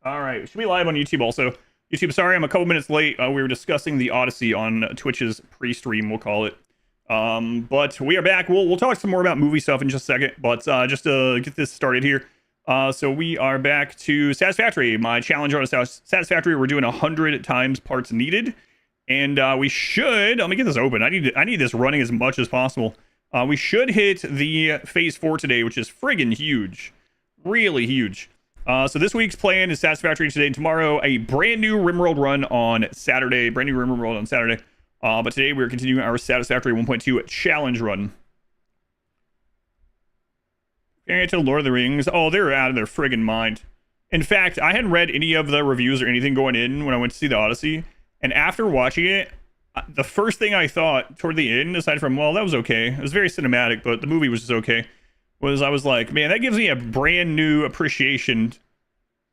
All right, should be live on YouTube also. YouTube, sorry, I'm a couple minutes late. We were discussing the Odyssey on Twitch's pre-stream, we'll call it. But we are back. We'll talk some more about movie stuff in just a second. But just to get this started here, so we are back to Satisfactory. My challenge on Satisfactory, we're doing 100 times parts needed, and we should. Let me get this open. I need this running as much as possible. We should hit the phase 4 today, which is friggin' huge, really huge. So this week's plan is Satisfactory today and tomorrow, a brand new RimWorld run on Saturday, but today we're continuing our Satisfactory 1.2 challenge run. Comparing it to Lord of the Rings, oh, they're out of their friggin' mind. In fact, I hadn't read any of the reviews or anything going in when I went to see the Odyssey, and after watching it, the first thing I thought toward the end, aside from, well, that was okay, it was very cinematic, but the movie was just okay, I was like, man, that gives me a brand new appreciation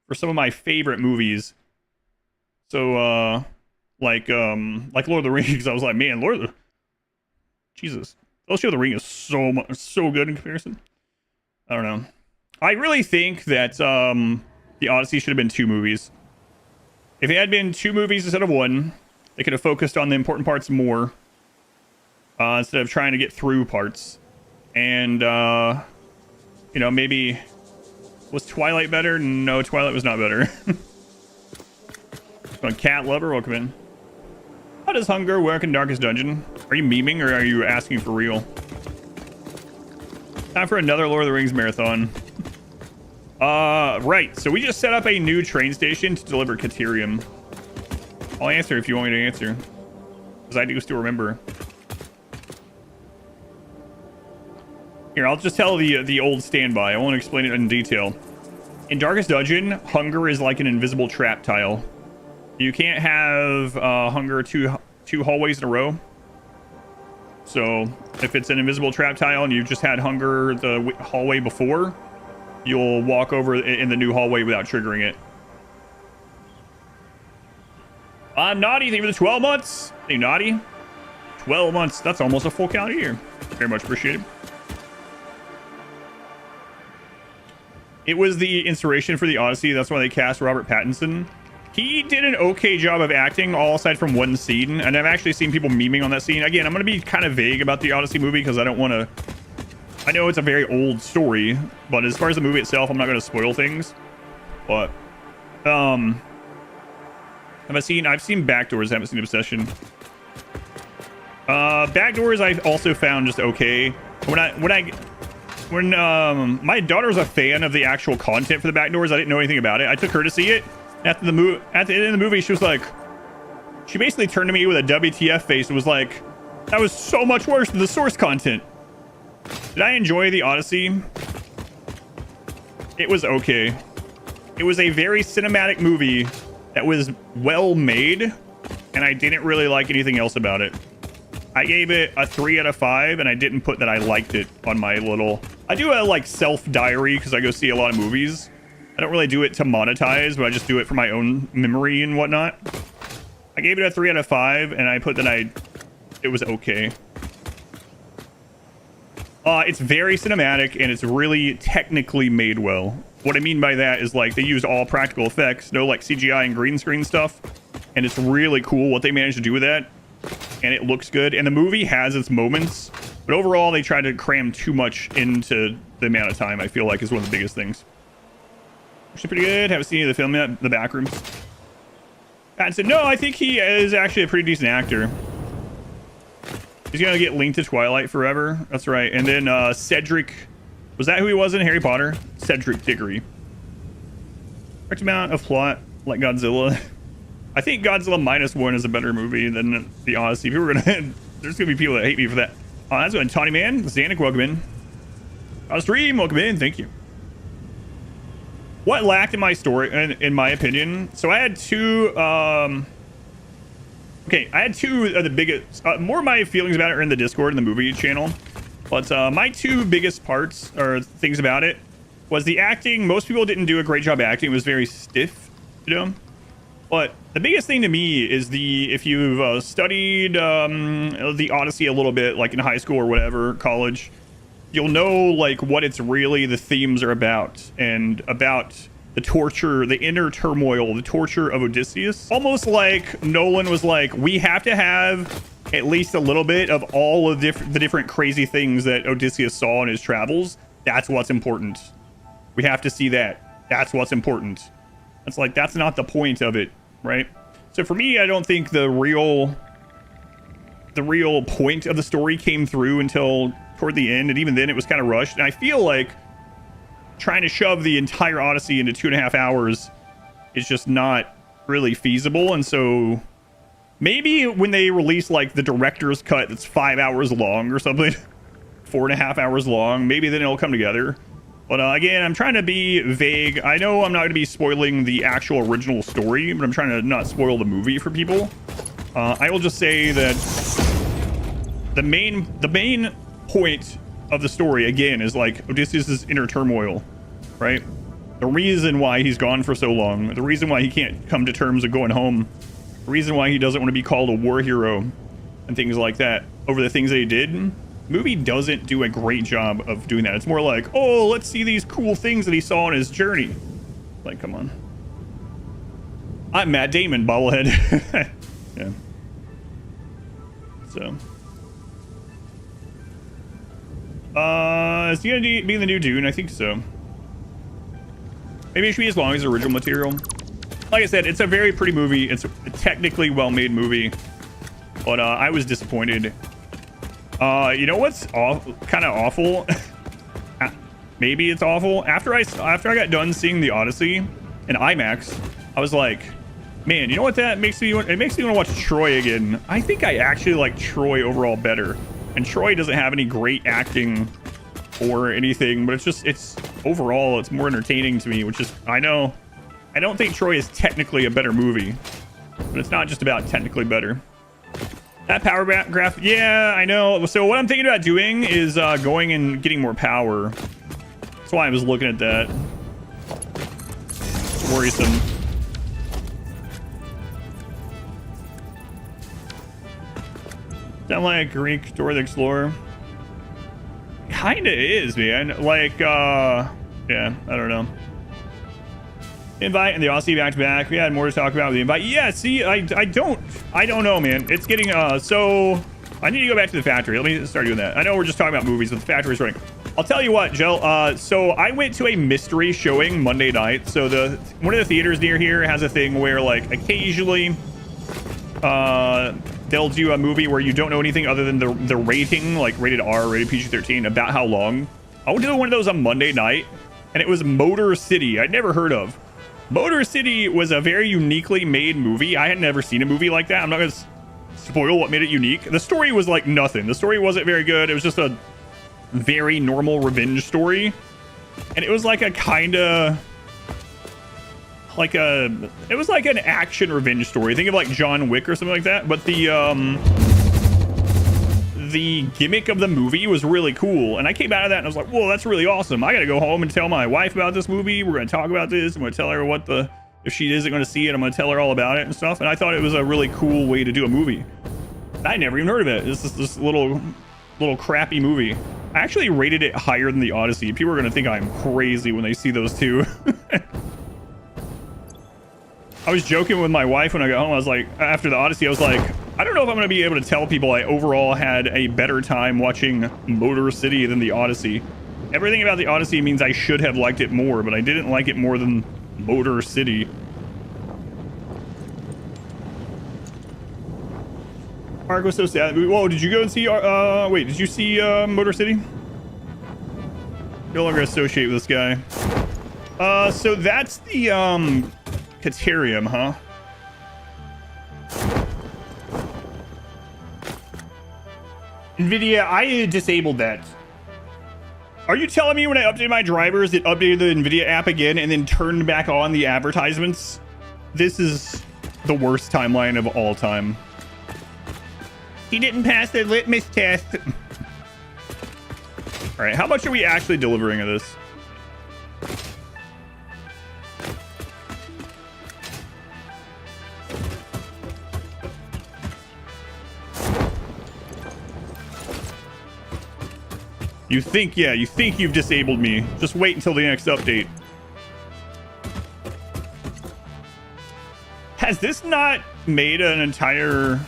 for some of my favorite movies. So, like Lord of the Rings, I was like, man, Jesus, Fellowship of the Ring is so good in comparison. I don't know. I really think that the Odyssey should have been 2 movies. If it had been 2 movies instead of 1, they could have focused on the important parts more instead of trying to get through parts. And you know, maybe was Twilight better? No, Twilight was not better. Cat Lover, welcome in. How does hunger work in Darkest Dungeon? Are you memeing or are you asking for real? Time for another Lord of the Rings marathon. Right. So we just set up a new train station to deliver Caterium. I'll answer if you want me to answer, because I do still remember. Here, I'll just tell the old standby. I won't explain it in detail. In Darkest Dungeon, hunger is like an invisible trap tile. You can't have hunger two hallways in a row. So if it's an invisible trap tile and you've just had hunger the hallway before, you'll walk over in the new hallway without triggering it. I'm Naughty, thank you for the 12 months. Hey, Naughty. 12 months, that's almost a full calendar year. Very much appreciated. It was the inspiration for the Odyssey. That's why they cast Robert Pattinson. He did an okay job of acting, all aside from one scene. And I've actually seen people memeing on that scene. Again, I'm going to be kind of vague about the Odyssey movie because I don't want to... I know it's a very old story, but as far as the movie itself, I'm not going to spoil things. But, I've seen Backdoors, I haven't seen Obsession. Backdoors I also found just okay. When my daughter was a fan of the actual content for the Backdoors, I didn't know anything about it. I took her to see it. At the end of the movie, she was like, she basically turned to me with a WTF face and was like, that was so much worse than the source content. Did I enjoy the Odyssey? It was okay. It was a very cinematic movie that was well made, and I didn't really like anything else about it. I gave it a 3 out of 5, and I didn't put that I liked it on my little... I do a, like, self-diary, because I go see a lot of movies. I don't really do it to monetize, but I just do it for my own memory and whatnot. I gave it a 3 out of 5, and I put that it was okay. It's very cinematic, and it's really technically made well. What I mean by that is, like, they used all practical effects, no, like, CGI and green screen stuff. And it's really cool what they managed to do with that. And it looks good. And the movie has its moments. But overall, they tried to cram too much into the amount of time, I feel like, is one of the biggest things. Actually pretty good. Haven't seen any of the film yet. The Backrooms. Pattinson, no, I think he is actually a pretty decent actor. He's going to get linked to Twilight forever. That's right. And then Cedric... Was that who he was in Harry Potter? Cedric Diggory. Correct amount of plot, like Godzilla. I think Godzilla -1 is a better movie than the Odyssey. People are gonna... There's going to be people that hate me for that. Oh, that's good. Tawny Man. Zanuck, welcome in. Stream, welcome in. Thank you. What lacked in my story, in my opinion? So I had 2... Okay, I had 2 of the biggest... more of my feelings about it are in the Discord and the movie channel. But my 2 biggest parts, or things about it, was the acting. Most people didn't do a great job acting. It was very stiff, you know? But the biggest thing to me is if you've studied the Odyssey a little bit, like in high school or whatever, college, you'll know, like, what it's really, the themes are about. And about the torture, the inner turmoil, the torture of Odysseus. Almost like Nolan was like, we have to have at least a little bit of all of the different crazy things that Odysseus saw in his travels. That's what's important. We have to see that. That's what's important. It's like, that's not the point of it, right? So for me, I don't think the real point of the story came through until toward the end, and even then it was kind of rushed. And I feel like trying to shove the entire Odyssey into 2.5 hours is just not really feasible. And so maybe when they release like the director's cut that's 5 hours long or something, 4.5 hours long, maybe then it'll come together. But again, I'm trying to be vague. I know I'm not going to be spoiling the actual original story, but I'm trying to not spoil the movie for people. I will just say that the main point of the story, again, is like Odysseus' inner turmoil, right? The reason why he's gone for so long, the reason why he can't come to terms with going home, the reason why he doesn't want to be called a war hero and things like that over the things that he did. Movie doesn't do a great job of doing that. It's more like, oh, let's see these cool things that he saw on his journey. Like, come on. I'm Matt Damon, bobblehead. Yeah. So. Is he gonna be the new Dune? I think so. Maybe it should be as long as the original material. Like I said, it's a very pretty movie. It's a technically well-made movie. But I was disappointed. You know what's kind of awful? Maybe it's awful. After I got done seeing the Odyssey in IMAX, I was like, man, you know what that makes me want? It makes me want to watch Troy again. I think I actually like Troy overall better. And Troy doesn't have any great acting or anything, but it's overall it's more entertaining to me, which is, I know, I don't think Troy is technically a better movie, but it's not just about technically better. That power graph, yeah, I know. So what I'm thinking about doing is going and getting more power. That's why I was looking at that. It's worrisome. Sound like Greek Dora the Explorer? Kinda is, man. Like, yeah, I don't know. Invite and the Aussie back to back. We had more to talk about with the invite. Yeah, see, I don't know, man. It's getting so I need to go back to the factory. Let me start doing that. I know we're just talking about movies, but the factory's running. I'll tell you what, Jill. So I went to a mystery showing Monday night. So one of the theaters near here has a thing where like occasionally they'll do a movie where you don't know anything other than the rating, like rated R, rated PG-13, about how long. I went to one of those on Monday night, and it was Motor City. I'd never heard of. Motor City was a very uniquely made movie. I had never seen a movie like that. I'm not going to spoil what made it unique. The story was like nothing. The story wasn't very good. It was just a very normal revenge story. And it was like a kind of like it was like an action revenge story. Think of like John Wick or something like that. But the gimmick of the movie was really cool, and I came out of that and I was like, whoa, that's really awesome. I gotta go home and tell my wife about this movie. We're gonna talk about this. I'm gonna tell her if she isn't gonna see it, I'm gonna tell her all about it and stuff. And I thought it was a really cool way to do a movie. I never even heard of it. This little crappy movie. I actually rated it higher than the Odyssey. People are gonna think I'm crazy when they see those two. I was joking with my wife when I got home. I was like, after the Odyssey, I was like, I don't know if I'm going to be able to tell people I overall had a better time watching Motor City than the Odyssey. Everything about the Odyssey means I should have liked it more, but I didn't like it more than Motor City. Mark was so sad. Whoa, did you go and see, wait, did you see Motor City? No longer associate with this guy. So that's the, Caterium, huh? NVIDIA, I disabled that. Are you telling me when I updated my drivers, it updated the NVIDIA app again and then turned back on the advertisements? This is the worst timeline of all time. He didn't pass the litmus test. All right, how much are we actually delivering of this? You think, yeah, you think you've disabled me. Just wait until the next update. Has this not made an entire...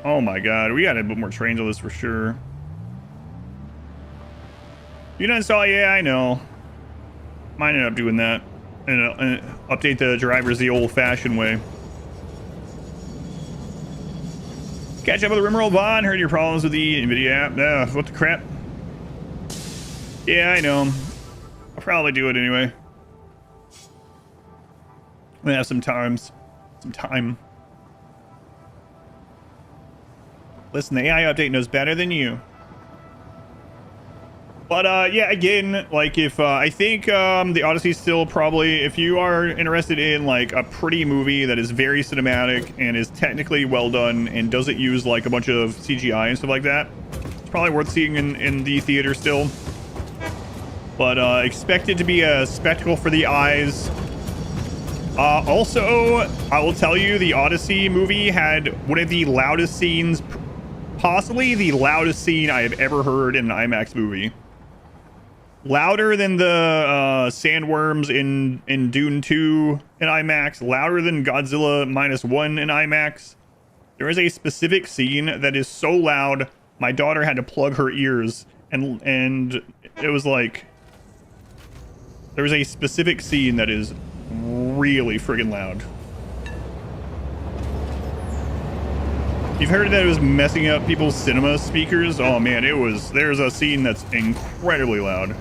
Oh my god, we gotta put more trains on this for sure. You done saw? Yeah, I know. Might end up doing that. And update the drivers the old-fashioned way. Catch up with the Rimroll Vaughn. Heard your problems with the NVIDIA app. What the crap? Yeah, I know. I'll probably do it anyway. I'm gonna have some time. Listen, the AI update knows better than you. But yeah, again, like if I think the Odyssey's still probably, if you are interested in like a pretty movie that is very cinematic and is technically well done and doesn't use like a bunch of CGI and stuff like that, it's probably worth seeing in the theater still. But expect it to be a spectacle for the eyes. Also, I will tell you, the Odyssey movie had one of the loudest scenes, possibly the loudest scene I have ever heard in an IMAX movie. Louder than the sandworms in Dune 2 in IMAX, louder than Godzilla -1 in IMAX. There is a specific scene that is so loud, my daughter had to plug her ears, and it was like, there was a specific scene that is really friggin' loud. You've heard that it was messing up people's cinema speakers? Oh man, there's a scene that's incredibly loud.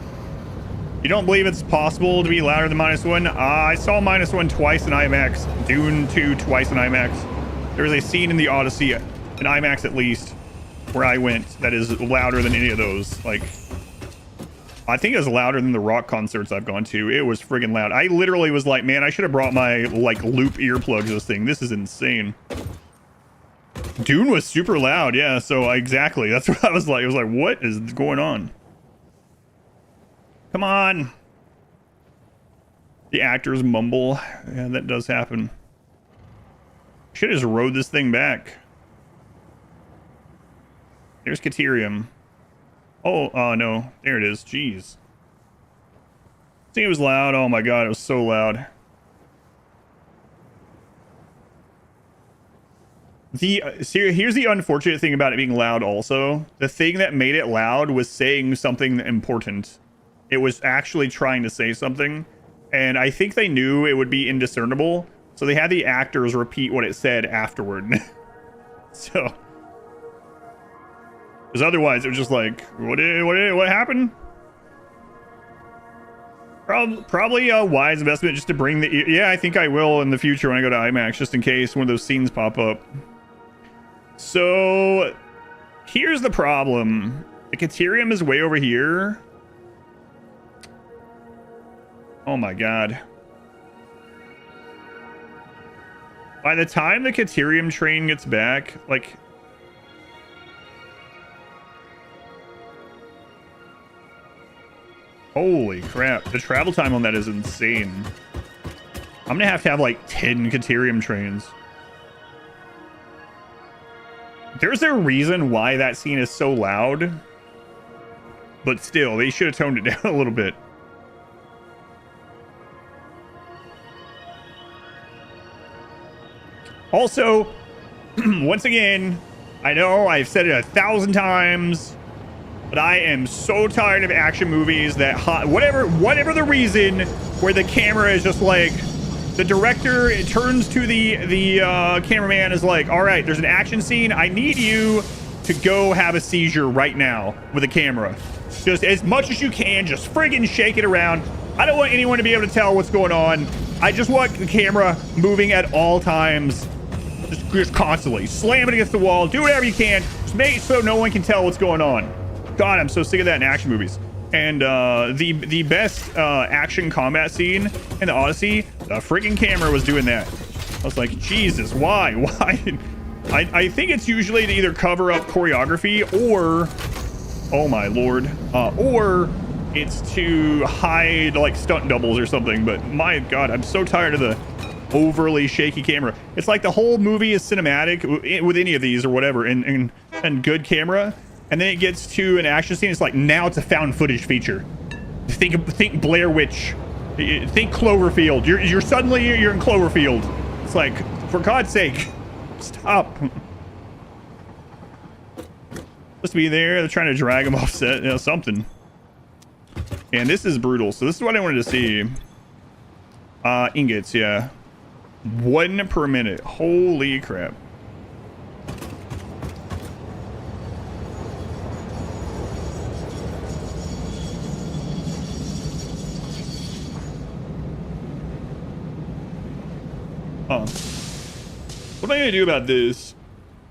You don't believe it's possible to be louder than -1? I saw -1 twice in IMAX, Dune 2 twice in IMAX. There was a scene in the Odyssey, in IMAX at least, where I went that is louder than any of those. Like, I think it was louder than the rock concerts I've gone to. It was friggin' loud. I literally was like, man, I should have brought my like loop earplugs to this thing. This is insane. Dune was super loud, yeah, so exactly. That's what I was like. I was like, what is going on? Come on. The actors mumble. Yeah, that does happen. Should have just rode this thing back. There's Caterium. Oh, no. There it is. Jeez. I think it was loud. Oh my god, it was so loud. Here's the unfortunate thing about it being loud also. The thing that made it loud was saying something important. It was actually trying to say something, and I think they knew it would be indiscernible, so they had the actors repeat what it said afterward. So, because otherwise it was just like, what happened? Probably a wise investment just to bring the... Yeah, I think I will in the future when I go to IMAX, just in case one of those scenes pop up. So, here's the problem. The Caterium is way over here. Oh my god. By the time the Caterium train gets back, like... Holy crap. The travel time on that is insane. I'm gonna have to have like 10 Caterium trains. There's a reason why that scene is so loud. But still, they should have toned it down a little bit. Also, once again, I know I've said it 1,000 times, but I am so tired of action movies that whatever the reason, where the camera is just like, the director turns to the cameraman, is like, all right, there's an action scene. I need you to go have a seizure right now with the camera. Just as much as you can, just friggin' shake it around. I don't want anyone to be able to tell what's going on. I just want the camera moving at all times. Just constantly slam it against the wall. Do whatever you can. Just make it so no one can tell what's going on. God, I'm so sick of that in action movies. And the best action combat scene in the Odyssey, the freaking camera was doing that. I was like, Jesus, why? Why? I think it's usually to either cover up choreography or, oh my lord, or it's to hide like stunt doubles or something. But my God, I'm so tired of the overly shaky camera. It's like the whole movie is cinematic with any of these or whatever, and good camera, and then it gets to an action scene. It's like, now it's a found footage feature. Think Blair Witch Think Cloverfield. You're suddenly you're in Cloverfield. It's like, for God's sake, stop. Supposed to be there. They're trying to drag him off set, you know, something. And this is brutal. So this is what I wanted to see. Ingots, yeah. 1 per minute. Holy crap. Huh. What am I gonna do about this?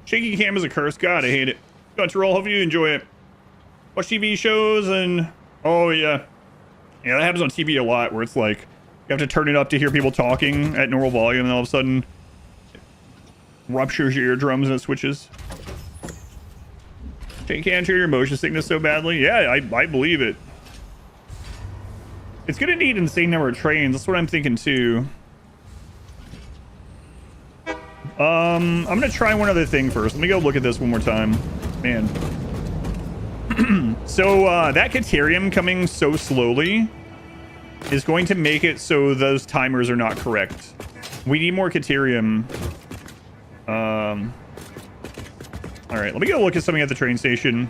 Shaky cam is a curse. God, I hate it. Got roll. Hope you enjoy it. Watch TV shows and oh yeah, that happens on TV a lot where it's like you have to turn it up to hear people talking at normal volume, and all of a sudden it ruptures your eardrums and it switches. Can't hear your motion sickness so badly. Yeah, I believe it. It's gonna need an insane number of trains. That's what I'm thinking too. I'm gonna try one other thing first. Let me go look at this one more time. Man. So that Caterium coming so slowly is going to make it so those timers are not correct. We need more Caterium. All right, let me go look at something at the train station.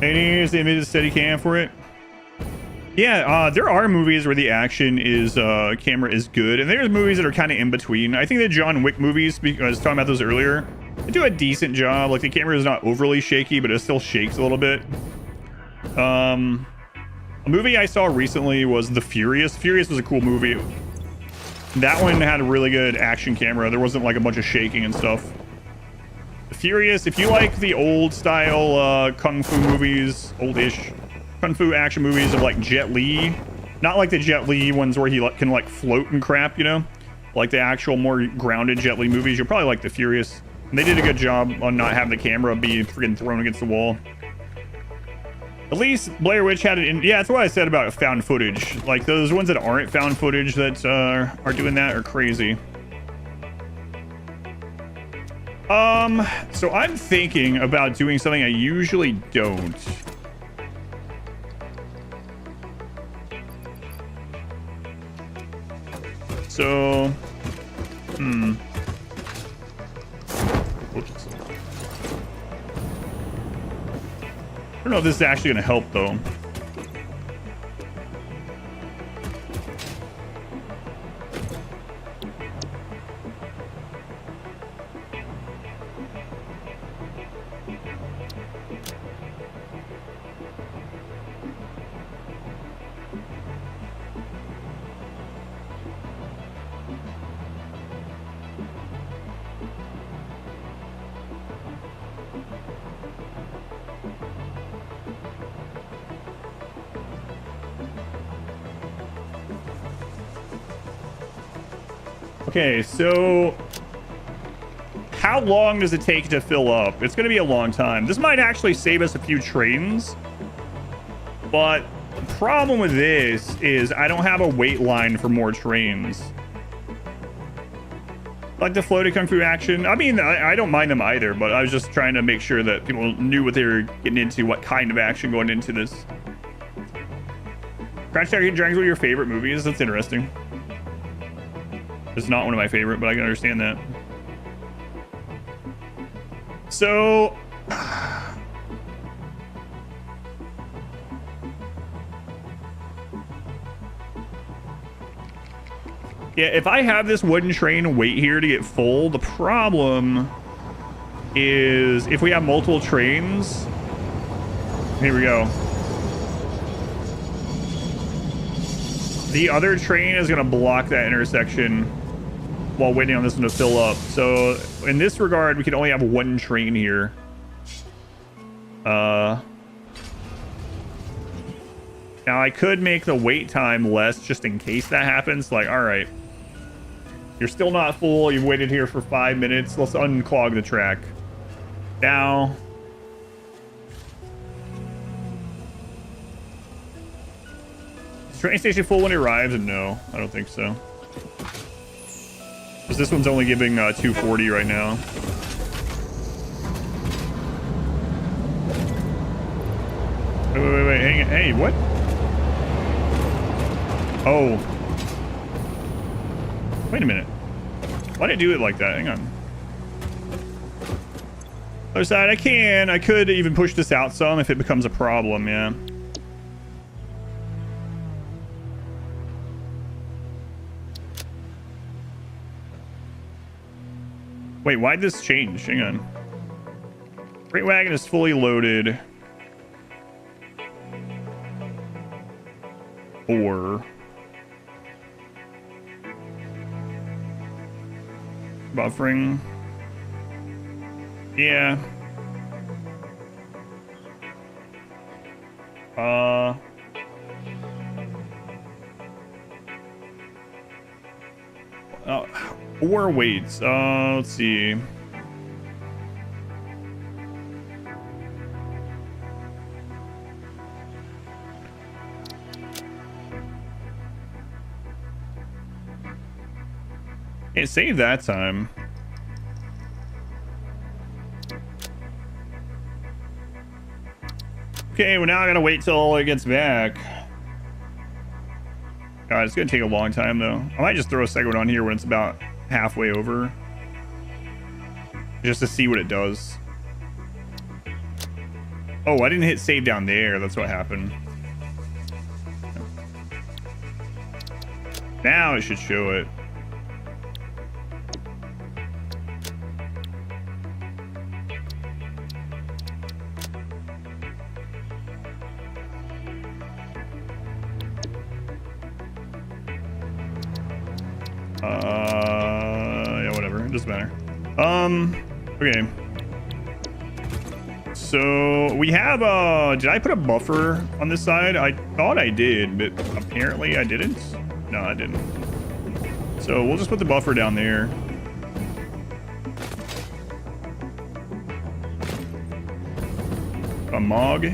They made a steady cam for it. Yeah, there are movies where the action is camera is good, and there's movies that are kind of in between. I think the John Wick movies, I was talking about those earlier, they do a decent job. Like the camera is not overly shaky, but it still shakes a little bit. A movie I saw recently was The Furious. Furious was a cool movie. That one had a really good action camera. There wasn't like a bunch of shaking and stuff. Furious, if you like the old style kung fu movies, oldish kung fu action movies of like Jet Li, not like the Jet Li ones where he can like float and crap, you know, like the actual more grounded Jet Li movies, you'll probably like the Furious. And they did a good job on not having the camera be freaking thrown against the wall. At least Blair Witch had it in. Yeah, that's what I said about found footage. Like those ones that aren't found footage that are doing that are crazy. So I'm thinking about doing something I usually don't. So, Oops. I don't know if this is actually going to help though. Okay, so how long does it take to fill up? It's going to be a long time. This might actually save us a few trains, but the problem with this is I don't have a wait line for more trains. Like the floated kung fu action. I mean, I don't mind them either, but I was just trying to make sure that people knew what they were getting into, what kind of action going into this. Crouch Tiger, Hidden Dragons were your favorite movies? That's interesting. It's not one of my favorite, but I can understand that. So yeah, if I have this wooden train wait here to get full, the problem is if we have multiple trains. Here we go. The other train is going to block that intersection while waiting on this one to fill up. So in this regard, we can only have one train here. Now I could make the wait time less just in case that happens. Like, all right, you're still not full. You've waited here for 5 minutes. Let's unclog the track. Now, is train station full when it arrives? No, I don't think so. Because this one's only giving 240 right now. Wait. Hang on. Hey, what? Oh. Wait a minute. Why did I do it like that? Hang on. Other side, I could even push this out some if it becomes a problem, yeah. Wait, why'd this change? Hang on. Freight wagon is fully loaded. Or buffering. Yeah. Or weights. Let's see. Hey, save that time. Okay, well now I gotta wait till it gets back. God, it's gonna take a long time though. I might just throw a second one on here when it's about halfway over. Just to see what it does. Oh, I didn't hit save down there. That's what happened. Now it should show it. Yeah, whatever. It doesn't matter. Okay. So we have, did I put a buffer on this side? I thought I did, but apparently I didn't. No, I didn't. So we'll just put the buffer down there. A mog.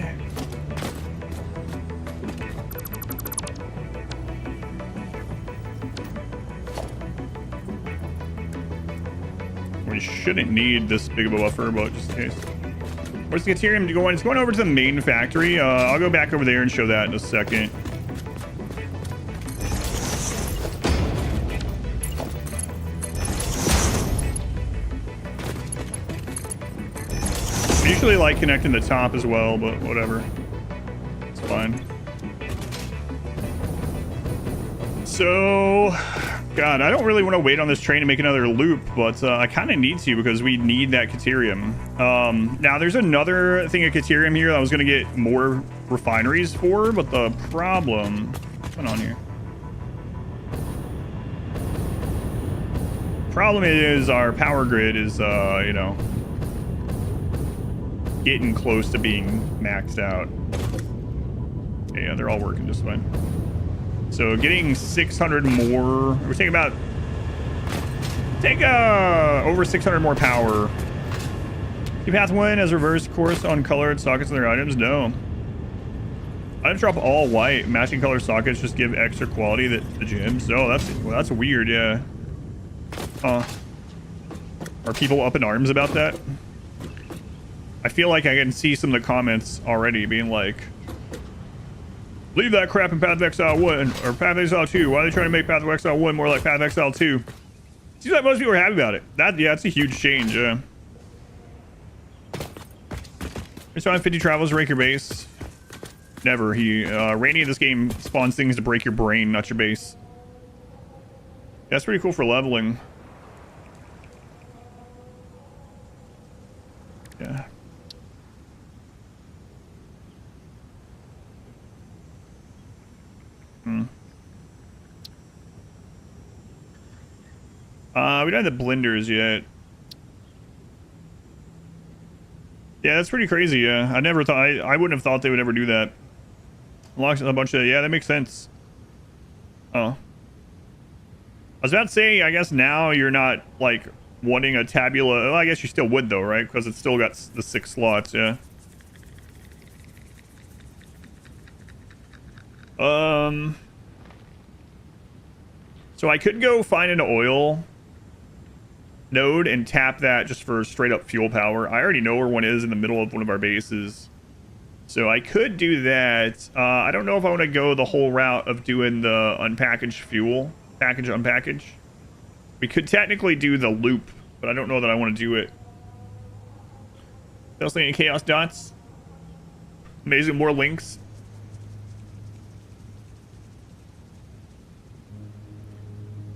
We shouldn't need this big of a buffer, but just in case. Where's the Ethereum going? It's going over to the main factory. I'll go back over there and show that in a second. I usually like connecting the top as well, but whatever. It's fine. So, God, I don't really want to wait on this train to make another loop, but I kind of need to because we need that Caterium. Now, there's another thing of Caterium here that I was going to get more refineries for, but the problem... What's going on here? Problem is our power grid is, you know, getting close to being maxed out. Yeah, they're all working just fine. So getting 600 more, we're taking about, over 600 more power. Do Path 1 as reverse course on colored sockets and their items? No. I didn't drop all white. Matching color sockets just give extra quality to the gems. Oh, that's weird, yeah. Are people up in arms about that? I feel like I can see some of the comments already being like, leave that crap in Path of Exile 1 or Path of Exile 2. Why are they trying to make Path of Exile 1 more like Path of Exile 2? Seems like most people are happy about it. Yeah, that's a huge change, yeah. It's fine, 50 travels to rank your base. Never. Rainy in this game spawns things to break your brain, not your base. Yeah, that's pretty cool for leveling. Yeah. We don't have the blenders yet. Yeah, that's pretty crazy. Yeah, I never thought I wouldn't have thought they would ever do that. Unlocks a bunch of, yeah, that makes sense. Oh, I was about to say, I guess now you're not like wanting a tabula. Well, I guess you still would though, right? Because it's still got the 6 slots. Yeah. So I could go find an oil node and tap that just for straight up fuel power. I already know where one is in the middle of one of our bases. So I could do that. I don't know if I want to go the whole route of doing the unpackaged fuel. Package, unpackage. We could technically do the loop, but I don't know that I want to do it. Else any chaos dots? Amazing, more links.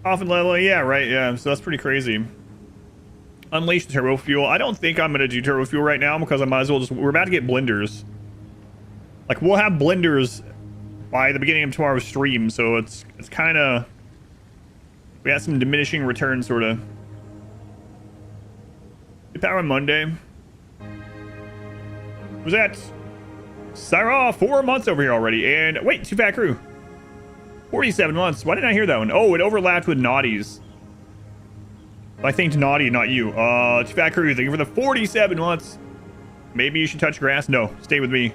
Often level, yeah, right, yeah. So that's pretty crazy. Unleash the turbo fuel. I don't think I'm gonna do turbo fuel right now because I might as well just. We're about to get blenders. Like we'll have blenders by the beginning of tomorrow's stream, so it's kind of. We got some diminishing returns, sort of. Good power on Monday. Was that Sarah? 4 months over here already, and wait, Too Fat Crew. 47 months. Why didn't I hear that one? Oh, it overlapped with Naughty's. I think Naughty, not you. Too Fat Crew, thank you for the 47 months. Maybe you should touch grass. No, stay with me.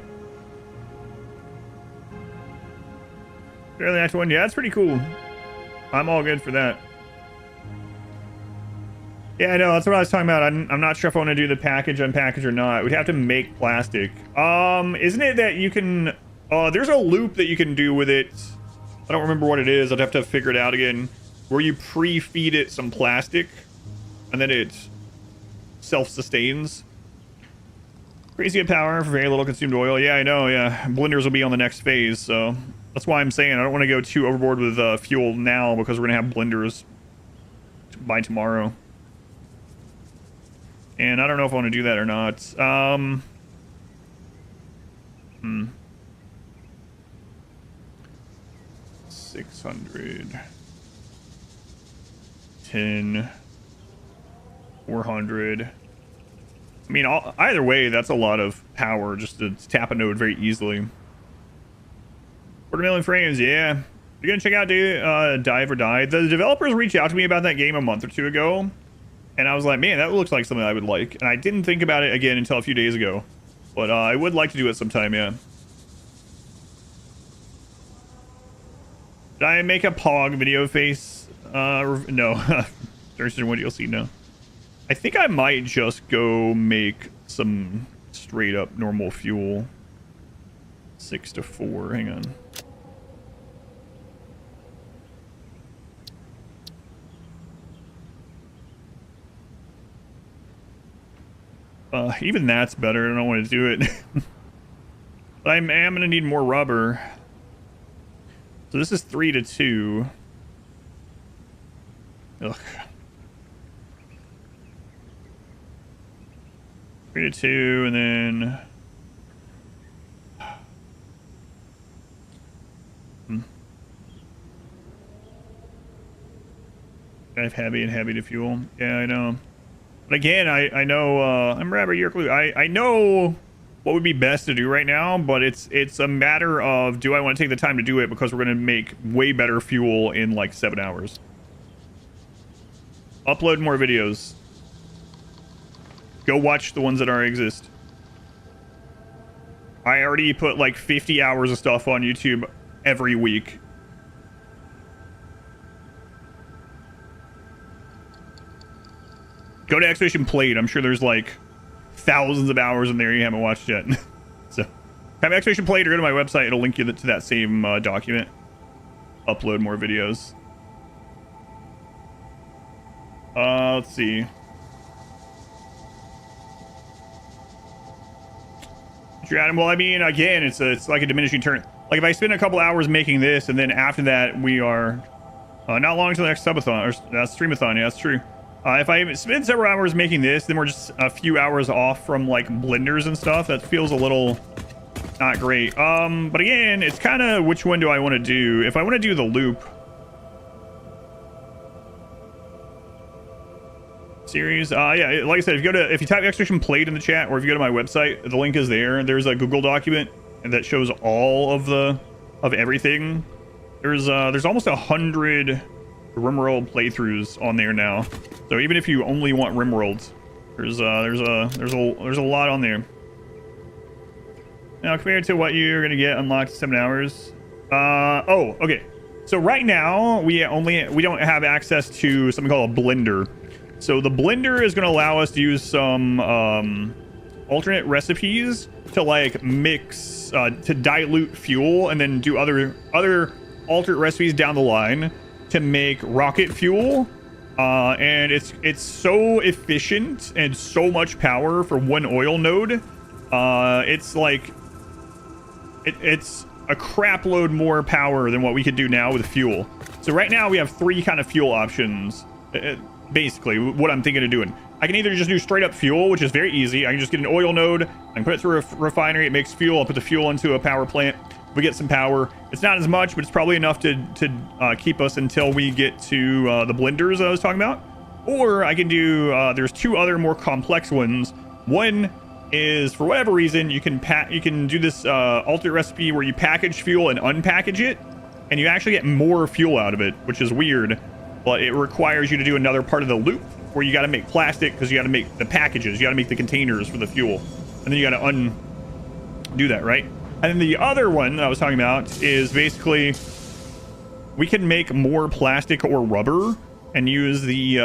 Fairly next one. Yeah, that's pretty cool. I'm all good for that. Yeah, I know. That's what I was talking about. I'm not sure if I want to do the package, unpackage or not. We'd have to make plastic. Isn't it that you can... there's a loop that you can do with it. I don't remember what it is. I'd have to figure it out again. Where you pre-feed it some plastic, and then it self-sustains. Crazy at power for very little consumed oil. Yeah, I know, yeah. Blenders will be on the next phase, so... That's why I'm saying I don't want to go too overboard with fuel now, because we're going to have blenders by tomorrow. And I don't know if I want to do that or not. 600... 10... 400... I mean, either way, that's a lot of power just to tap a node very easily. 250,000 frames, yeah. You're gonna check out Dive or Die. The developers reached out to me about that game a month or two ago, and I was like, man, that looks like something I would like. And I didn't think about it again until a few days ago, but I would like to do it sometime, yeah. Did I make a Pog video face? No. There's what you'll see now. I think I might just go make some straight up normal fuel. 6 to 4. Hang on. Even that's better. I don't want to do it. But I am going to need more rubber. So this is 3 to 2. Ugh. 3 to 2, and then... I have heavy and heavy to fuel. Yeah, I know. But again, I know, I'm Rabbit Yerklu. I know what would be best to do right now, but it's a matter of, do I want to take the time to do it, because we're going to make way better fuel in like 7 hours. Upload more videos. Go watch the ones that already exist. I already put like 50 hours of stuff on YouTube every week. Go to Expedition Played. I'm sure there's like thousands of hours in there you haven't watched yet. So, have Expedition Played or go to my website. It'll link you to that same document. Upload more videos. Let's see. Well, I mean, again, it's like a diminishing return. Like if I spend a couple hours making this, and then after that we are not long until the next subathon or streamathon. Yeah, that's true. If I spend several hours making this, then we're just a few hours off from like blenders and stuff. That feels a little not great. But again, it's kind of which one do I want to do? If I want to do the loop series, yeah, like I said, if you type Expedition Played in the chat, or if you go to my website, the link is there. There's a Google document that shows all of everything. There's almost 100 RimWorld playthroughs on there now. So even if you only want RimWorlds, there's a lot on there. Now compared to what you're gonna get unlocked in 7 hours. Oh, okay. So right now we don't have access to something called a blender. So the blender is going to allow us to use some alternate recipes to like mix to dilute fuel and then do other alternate recipes down the line to make rocket fuel. And it's so efficient and so much power for one oil node. It's like it's a crap load more power than what we could do now with fuel. So right now we have 3 kind of fuel options. Basically what I'm thinking of doing, I can either just do straight up fuel, which is very easy. I can just get an oil node, I can put it through a refinery, it makes fuel, I'll put the fuel into a power plant, we get some power. It's not as much, but it's probably enough to keep us until we get to the blenders I was talking about. Or I can do there's 2 other more complex ones. One is, for whatever reason, you can do this alternate recipe where you package fuel and unpackage it, and you actually get more fuel out of it, which is weird, but it requires you to do another part of the loop where you got to make plastic, because you got to make the packages, you got to make the containers for the fuel, and then you got to undo that, right? And then the other one that I was talking about is basically we can make more plastic or rubber and use the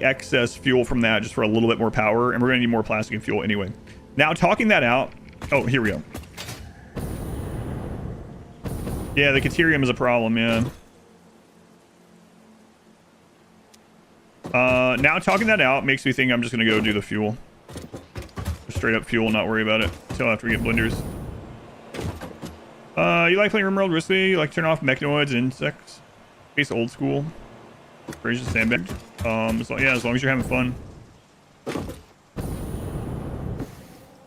excess fuel from that just for a little bit more power, and we're gonna need more plastic and fuel anyway. Now, talking that out, oh, here we go. Yeah, the Caterium is a problem, yeah. Now talking that out makes me think I'm just gonna go do the fuel. Just straight up fuel, not worry about it until after we get blenders. You like playing RimWorld Risky? You like to turn off mechanoids and insects? Base old school. Praise the sandbag. As long as you're having fun.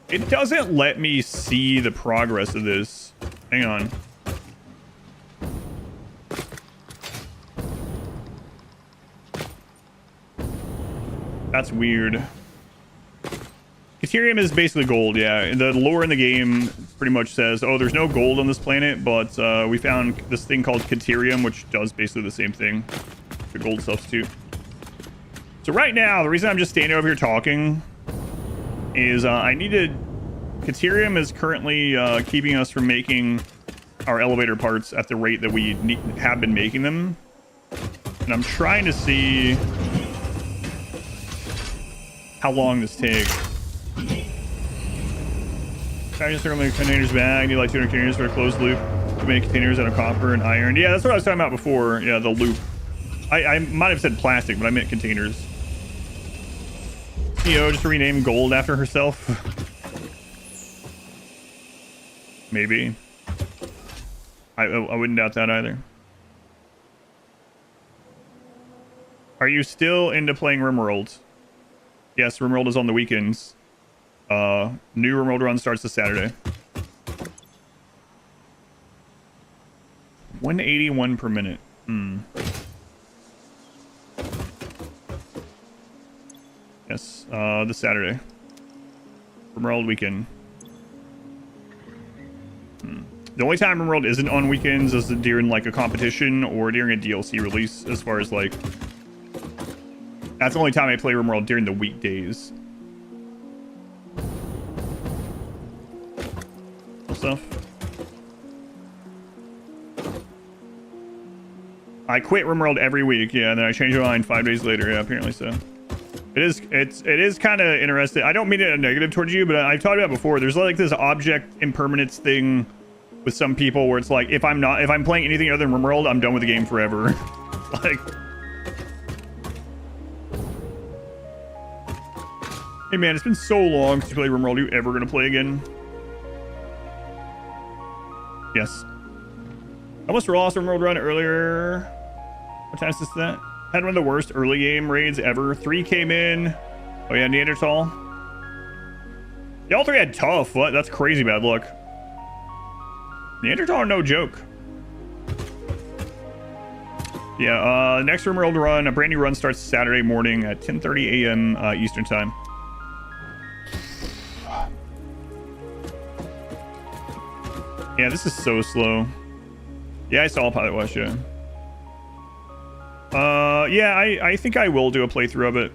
It doesn't let me see the progress of this. Hang on. That's weird. Caterium is basically gold, yeah. The lore in the game pretty much says, oh, there's no gold on this planet, but we found this thing called Caterium, which does basically the same thing. The gold substitute. So right now, the reason I'm just standing over here talking is I needed... Caterium is currently keeping us from making our elevator parts at the rate that we have been making them. And I'm trying to see how long this takes. I just circle the containers back. I need like 200 containers for a closed loop. Too many containers out of copper and iron. Yeah, that's what I was talking about before. Yeah, the loop. I might have said plastic, but I meant containers. CEO just renamed gold after herself. Maybe. I wouldn't doubt that either. Are you still into playing RimWorld? Yes, RimWorld is on the weekends. New RimWorld run starts this Saturday. 181 per minute. Yes, this Saturday. RimWorld weekend. The only time RimWorld isn't on weekends is during like a competition or during a DLC release, as far as like... That's the only time I play RimWorld, during the weekdays. Stuff. I quit RimWorld every week, yeah, and then I change my mind 5 days later. Yeah, apparently so. It is kind of interesting. I don't mean it a negative towards you, but I've talked about it before. There's like this object impermanence thing with some people where it's like, if I'm playing anything other than RimWorld, I'm done with the game forever. Like, hey man, it's been so long since you played RimWorld. Are you ever gonna play again? Yes. I almost lost a RimWorld run earlier. What time is this? That had one of the worst early game raids ever. 3 came in. Oh yeah, Neanderthal. Y'all 3 had tough. What? That's crazy bad luck. Neanderthal are no joke. Yeah, next RimWorld run, a brand new run starts Saturday morning at 10:30 a.m. Eastern time. Yeah, this is so slow. Yeah, I saw Pilot West, yeah. Yeah, I think I will do a playthrough of it.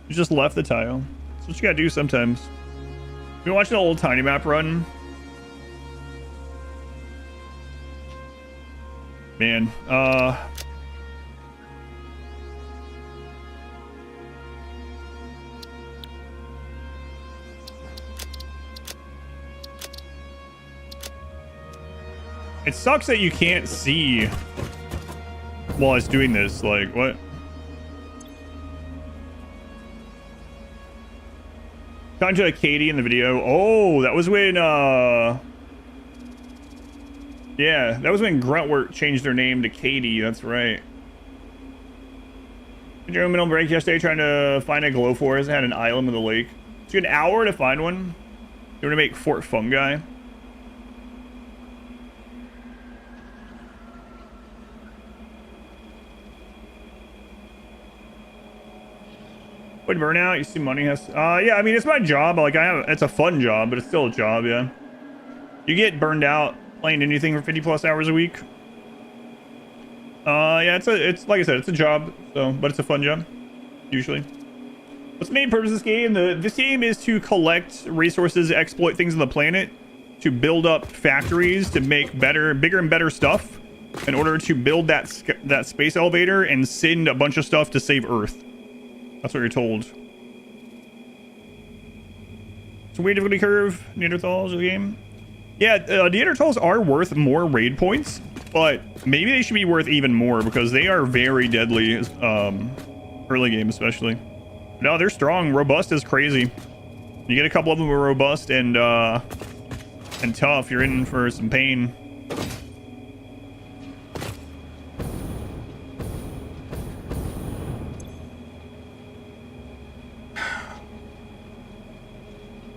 You just left the tile. That's what you gotta do sometimes. You been watching the old Tiny Map run? Man, It sucks that you can't see while it's doing this. Like, what? Talking to Katie in the video. Oh, that was when, yeah, that was when Gruntwork changed their name to Katie. That's right. Did you middle break yesterday trying to find a glow forest? It had an island in the lake. It took an hour to find one. You want to make Fort Fungi? Would burnout? You see money has yeah, I mean it's my job. Like it's a fun job, but it's still a job, yeah. You get burned out playing anything for 50 plus hours a week. Yeah, it's like I said, it's a job, so but it's a fun job, usually. What's the main purpose of this game? This game is to collect resources, exploit things on the planet, to build up factories, to make bigger and better stuff, in order to build that space elevator and send a bunch of stuff to save Earth. That's what you're told. It's a weird difficulty curve. Neanderthals in the game. Yeah, Neanderthals are worth more raid points, but maybe they should be worth even more because they are very deadly, early game especially. No, they're strong. Robust is crazy. You get a couple of them who are robust and tough, you're in for some pain.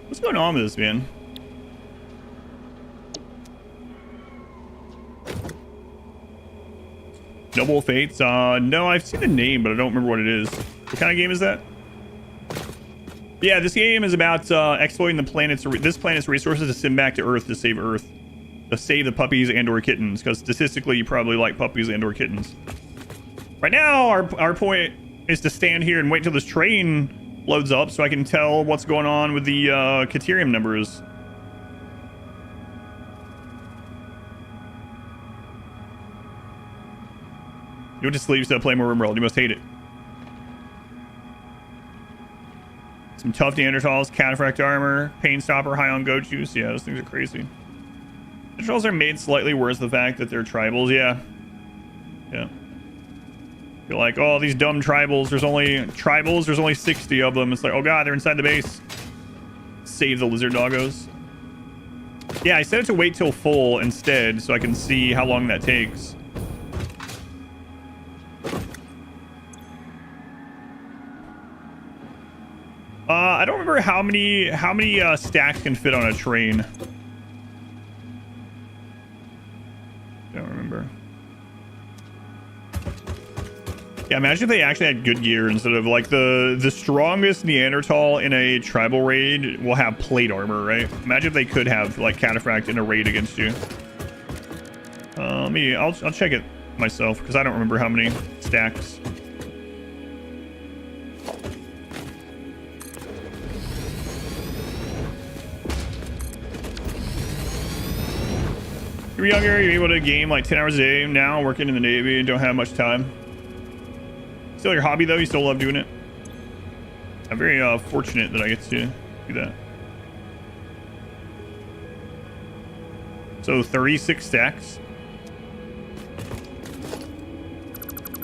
What's going on with this, man? Noble Fates? No, I've seen the name, but I don't remember what it is. What kind of game is that? Yeah, this game is about exploiting this planet's resources to send back to Earth to save Earth. To save the puppies and or kittens, because statistically you probably like puppies and or kittens. Right now, our point is to stand here and wait until this train loads up so I can tell what's going on with the Caterium numbers. You went to sleep, so play more RimWorld. You must hate it. Some tough Neanderthals, cataphract armor, pain stopper, high on goat juice. Yeah, those things are crazy. Neanderthals are made slightly worse the fact that they're tribals. Yeah. Yeah. You're like, oh, these dumb tribals. There's only 60 of them. It's like, oh god, they're inside the base. Save the lizard doggos. Yeah, I set it to wait till full instead so I can see how long that takes. I don't remember how many stacks can fit on a train. Don't remember. Yeah, imagine if they actually had good gear instead of like the strongest Neanderthal in a tribal raid will have plate armor, right? Imagine if they could have like cataphract in a raid against you. I'll check it myself because I don't remember how many stacks. You're younger, you're able to game like 10 hours a day now, working in the Navy and don't have much time. Still your hobby though, you still love doing it. I'm very fortunate that I get to do that. So 36 stacks.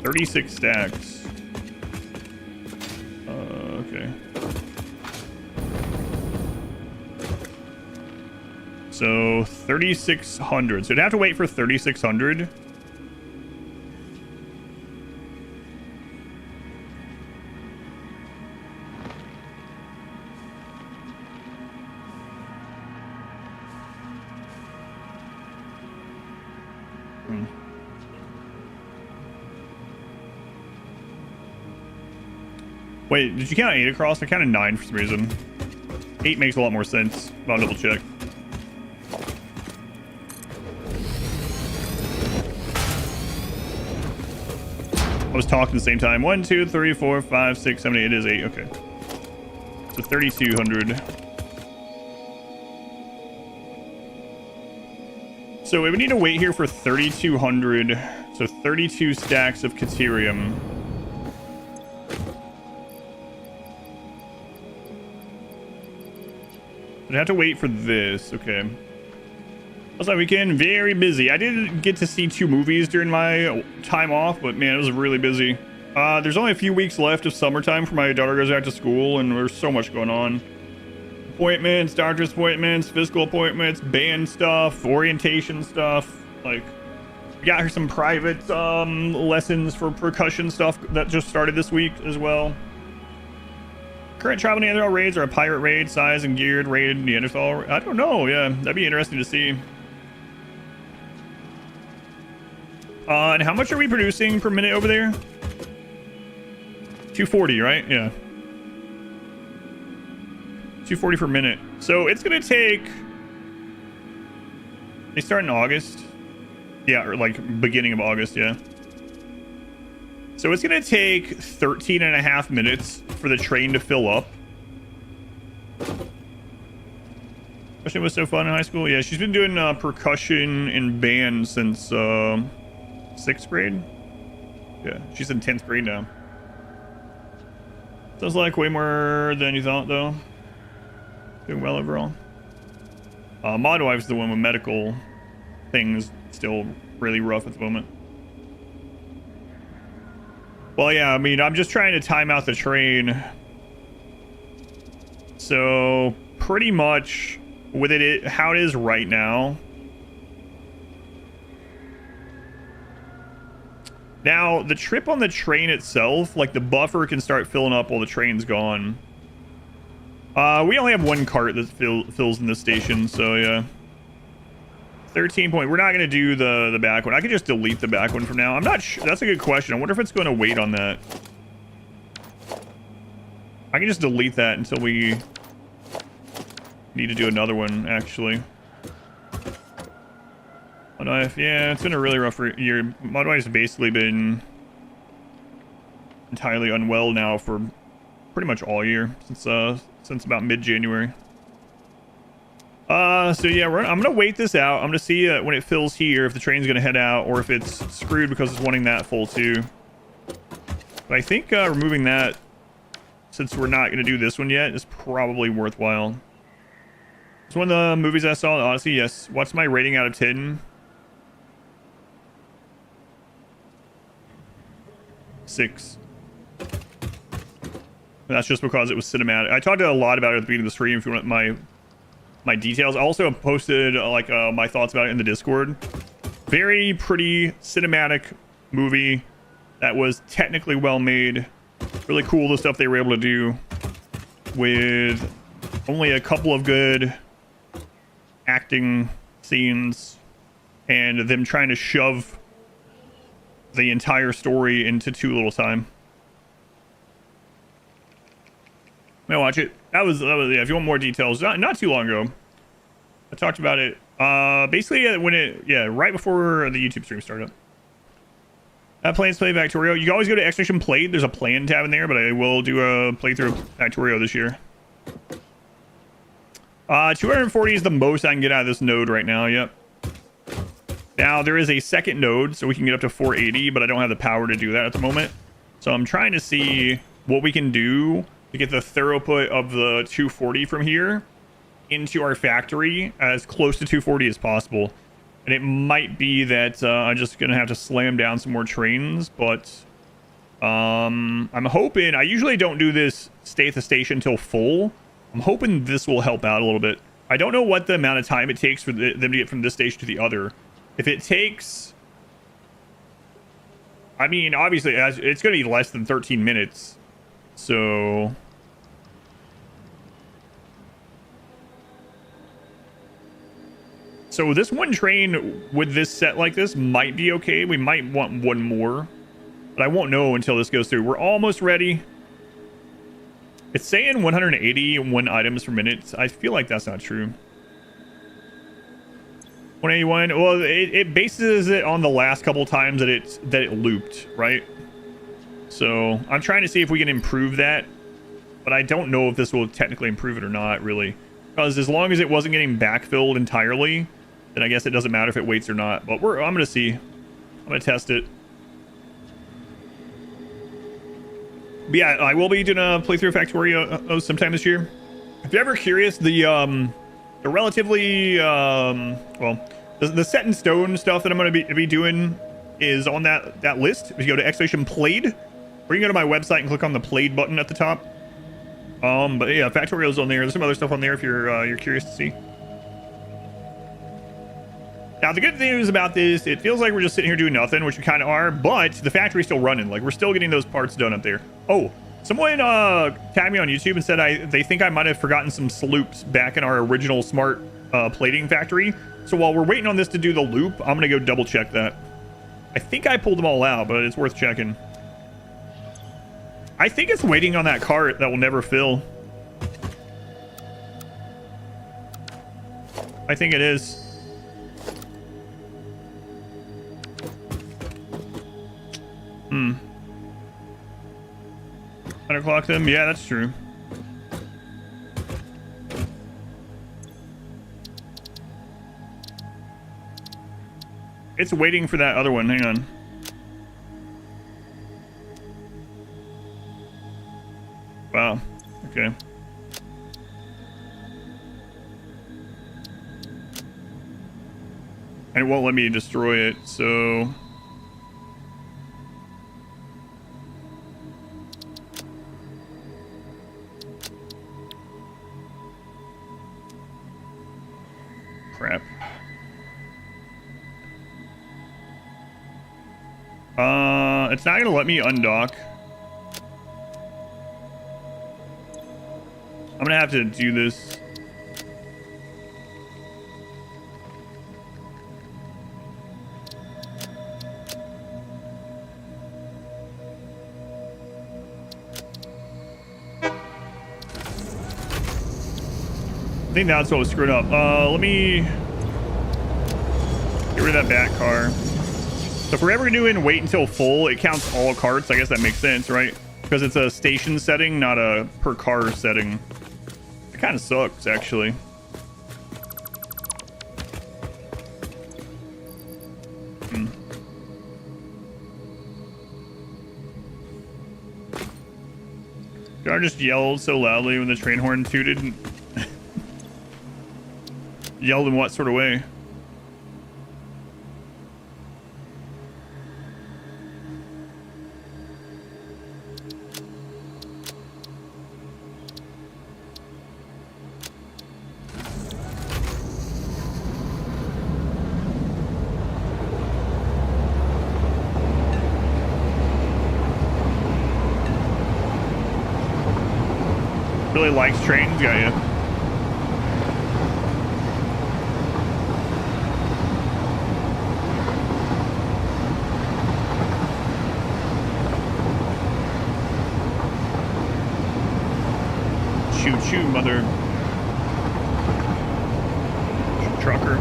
36 stacks. Okay. So 3,600. So I'd have to wait for 3,600. Wait, did you count 8 across? I counted 9 for some reason. 8 makes a lot more sense. I'll double check. I was talking at the same time. 1, 2, 3, 4, 5, 6, 7, 8. It is 8. Okay. So 3,200. So we would need to wait here for 3,200. So 32 stacks of Caterium. I'd have to wait for this. Okay. How's that weekend? Very busy. I did get to see 2 movies during my time off, but man, it was really busy. There's only a few weeks left of summertime for my daughter goes back to school, and there's so much going on. Appointments, doctor's appointments, physical appointments, band stuff, orientation stuff. Like, we got her some private lessons for percussion stuff that just started this week as well. Current tribal Neanderthal raids are a pirate raid, size and geared raid Neanderthal. I don't know. Yeah, that'd be interesting to see. And how much are we producing per minute over there? 240, right? Yeah. 240 per minute. So it's gonna take. They start in August. Yeah, or like beginning of August. Yeah. So it's gonna take 13 and a half minutes for the train to fill up. Percussion was so fun in high school. Yeah, she's been doing percussion and band since 6th grade. Yeah, she's in 10th grade now. Sounds like way more than you thought, though. Doing well overall. Mod wife's the one with medical things still really rough at the moment. Well, yeah, I mean, I'm just trying to time out the train. So pretty much with it how it is right now. Now, the trip on the train itself, like the buffer can start filling up while the train's gone. We only have 1 cart that fills in this station, so yeah. 13 point. We're not going to do the back one. I could just delete the back one from now. I'm not sure. That's a good question. I wonder if it's going to wait on that. I can just delete that until we need to do another one, actually. Modwife, yeah, it's been a really rough year. Modwife's basically been entirely unwell now for pretty much all year, since about mid-January. So yeah, I'm gonna wait this out. I'm gonna see when it fills here if the train's gonna head out or if it's screwed because it's wanting that full too. But I think removing that, since we're not gonna do this one yet, is probably worthwhile. It's one of the movies I saw in Odyssey. Yes. What's my rating out of 10? 6. That's just because it was cinematic. I talked a lot about it at the beginning of the stream if you want my details. I also posted like my thoughts about it in the Discord. Very pretty cinematic movie that was technically well made. Really cool the stuff they were able to do with only a couple of good acting scenes and them trying to shove the entire story into too little time. I'm gonna watch it. That was yeah, if you want more details, not too long ago I talked about it basically when right before the YouTube stream started. Plans to play Factorio. You can always go to Extraction Played. There's a plan tab in there, but I will do a playthrough of Factorio this year. 240 is the most I can get out of this node right now. Yep. Now there is a second node, so we can get up to 480, but I don't have the power to do that at the moment. So I'm trying to see what we can do to get the throughput of the 240 from here into our factory as close to 240 as possible. And it might be that I'm just gonna have to slam down some more trains, but I'm hoping. I usually don't do this stay at the station till full. I'm hoping this will help out a little bit. I don't know what the amount of time it takes for them to get from this station to the other. If it takes, I mean, obviously it's going to be less than 13 minutes. So this one train with this set like this might be okay. We might want one more, but I won't know until this goes through. We're almost ready. It's saying 181 items per minute. I feel like that's not true. 181. Well, it bases it on the last couple times that it looped, right? So I'm trying to see if we can improve that, but I don't know if this will technically improve it or not, really. Because as long as it wasn't getting backfilled entirely, then I guess it doesn't matter if it waits or not. But I'm gonna see. I'm gonna test it. But yeah, I will be doing a playthrough of Factorio sometime this year. If you're ever curious, the relatively well, The set in stone stuff that I'm going to be doing is on that list. If you go to exclamation played, or you can go to my website and click on the played button at the top. But yeah, Factorial's on there. There's some other stuff on there if you're curious to see. Now, the good news about this, it feels like we're just sitting here doing nothing, which we kind of are, but the factory's still running. Like, we're still getting those parts done up there. Oh, someone tagged me on YouTube and said they think I might have forgotten some sloops back in our original smart plating factory. So while we're waiting on this to do the loop, I'm going to go double check that. I think I pulled them all out, but it's worth checking. I think it's waiting on that cart that will never fill. I think it is. Underclock them? Yeah, that's true. It's waiting for that other one. Hang on. Wow. Okay. And it won't let me destroy it, so... Crap. It's not gonna let me undock. I'm gonna have to do this. I think that's what was screwed up. Let me get rid of that back car. So if we're ever doing wait until full, it counts all carts. I guess that makes sense, right? Because it's a station setting, not a per car setting. It kind of sucks, actually. Jar just yelled so loudly when the train horn tooted. Yelled in what sort of way? Really likes trains, got ya. Choo-choo, mother trucker.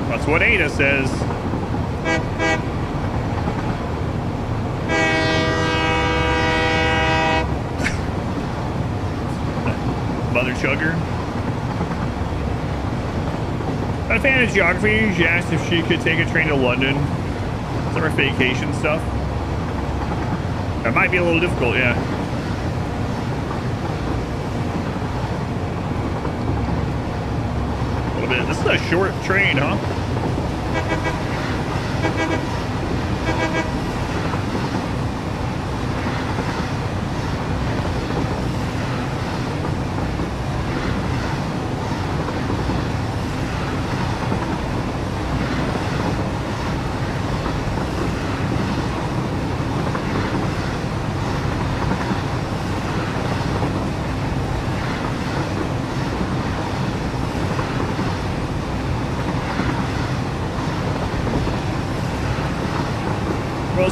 That's what Ada says. Mother chugger. Not a fan of geography. She asked if she could take a train to London. Some of her vacation stuff. That might be a little difficult, yeah. A little bit. This is a short train, huh?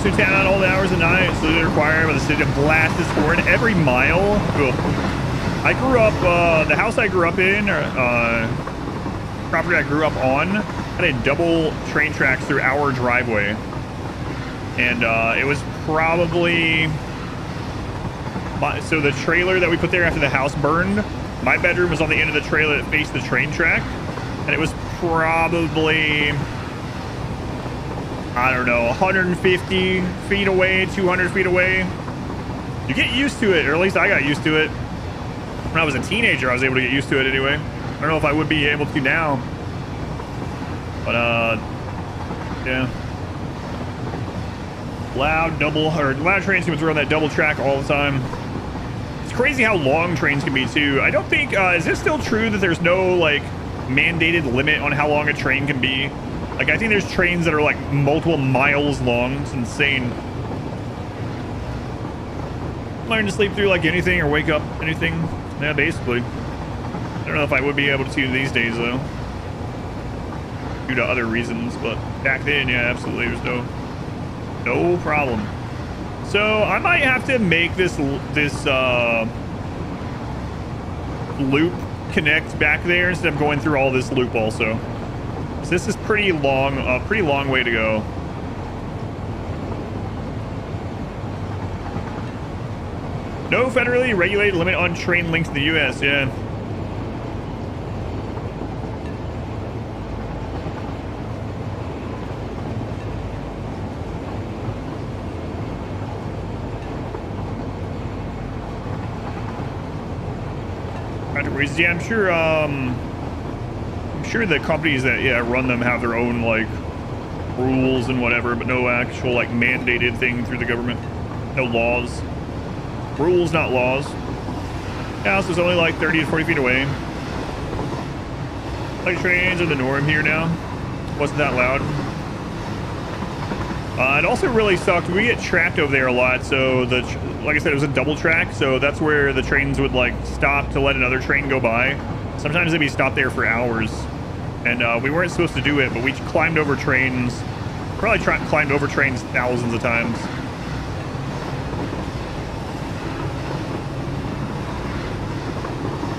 To town all the hours of the night, so they require by the city to blast this horn every mile. Ugh. I grew up, the house I grew up in, property I grew up on, had a double train tracks through our driveway. And it was probably, so the trailer that we put there after the house burned, my bedroom was on the end of the trailer that faced the train track. And it was probably, I don't know, 150 feet away, 200 feet away. You get used to it, or at least I got used to it. When I was a teenager, I was able to get used to it anyway. I don't know if I would be able to now. But, yeah. Loud trains can throw on that double track all the time. It's crazy how long trains can be, too. I don't think, is it still true that there's no, like, mandated limit on how long a train can be? Like, I think there's trains that are, like, multiple miles long. It's insane. Learn to sleep through, like, anything or wake up anything. Yeah, basically. I don't know if I would be able to these days, though. Due to other reasons, but back then, yeah, absolutely. There's no problem. So I might have to make this loop connect back there instead of going through all this loop also. So this is pretty long, a pretty long way to go. No federally regulated limit on train length in the U.S. Yeah. Yeah, I'm sure the companies that run them have their own like rules and whatever, but no actual like mandated thing through the government. No laws. Rules, not laws. House is only like 30 to 40 feet away. Like trains are the norm here now. Wasn't that loud. It also really sucked. We get trapped over there a lot, so like I said, it was a double track, so that's where the trains would like stop to let another train go by. Sometimes they'd be stopped there for hours, and we weren't supposed to do it, but we climbed over trains. Probably climbed over trains thousands of times.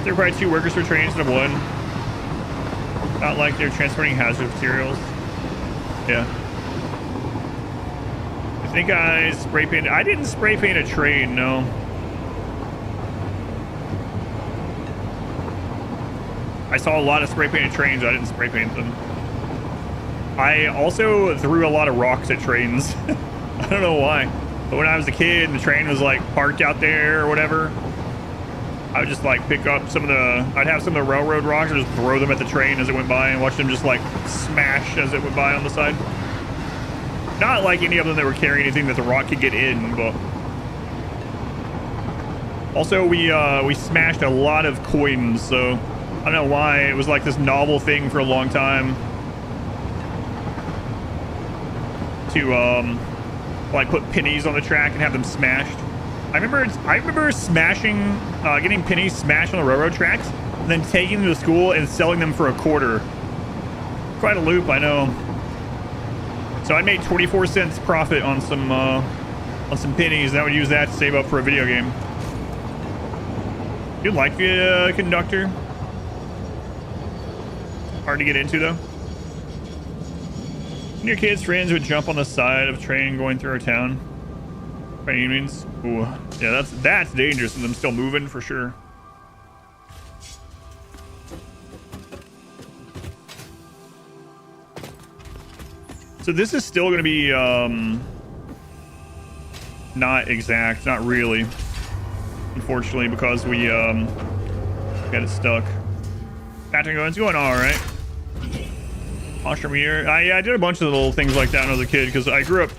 There are probably 2 workers per train instead of 1. Not like they're transporting hazardous materials. Yeah. I think I spray painted. I didn't spray paint a train, no. I saw a lot of spray painted trains. I didn't spray paint them. I also threw a lot of rocks at trains. I don't know why. But when I was a kid and the train was like parked out there or whatever, I would just like pick up I'd have some of the railroad rocks and just throw them at the train as it went by and watch them just like smash as it went by on the side. Not like any of them that were carrying anything that the rock could get in, but also we smashed a lot of coins, so I don't know why it was like this novel thing for a long time to like put pennies on the track and have them smashed. I remember smashing, getting pennies smashed on the railroad tracks, and then taking them to school and selling them for $0.25. Quite a loop, I know. So I made 24 cents profit on some pennies, and I would use that to save up for a video game. You like the conductor? Hard to get into though. And your kids' friends would jump on the side of a train going through our town. By any means. Ooh, yeah, that's dangerous, and them still moving for sure. So this is still going to be not exact, not really, unfortunately, because we got it stuck. Patrick, it's going all right. Mushroom here. I did a bunch of little things like that when I was a kid because I grew up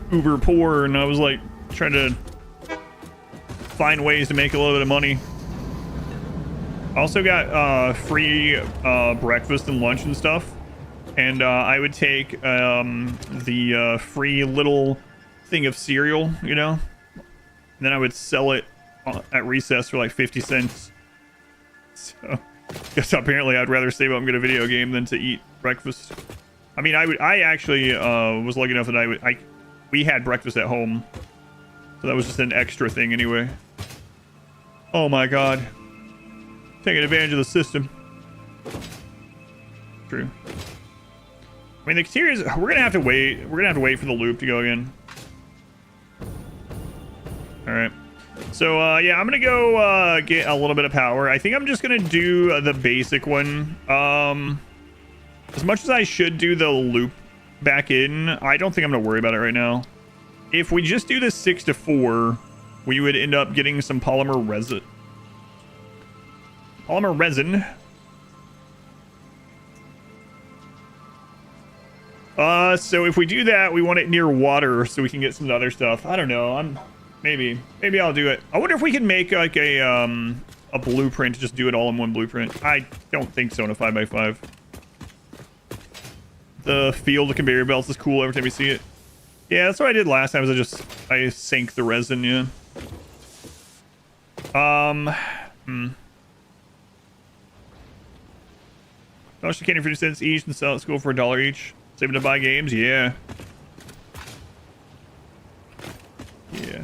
uber poor, and I was like trying to find ways to make a little bit of money. I also got free breakfast and lunch and stuff, and I would take the free little thing of cereal, you know, and then I would sell it at recess for like 50 cents. So guess apparently I'd rather save up and get a video game than to eat breakfast. I mean, I actually was lucky enough that we had breakfast at home, so that was just an extra thing anyway. Oh my god, taking advantage of the system. True. I mean, the exteriors, we're gonna have to wait for the loop to go again. All right, so yeah, I'm gonna go get a little bit of power. I think I'm just gonna do the basic one. As much as I should do the loop back in, I don't think I'm gonna worry about it right now. If we just do this 6 to 4, we would end up getting some polymer resin. Polymer resin. So if we do that, we want it near water so we can get some other stuff. I don't know. Maybe I'll do it. I wonder if we can make like a blueprint to just do it all in one blueprint. I don't think so in a 5x5. The field of conveyor belts is cool every time we see it. Yeah, that's what I did last time. I sank the resin. Yeah. Toast the candy for 50 cents each and sell it at school for $1 each. Save it to buy games. Yeah. Yeah.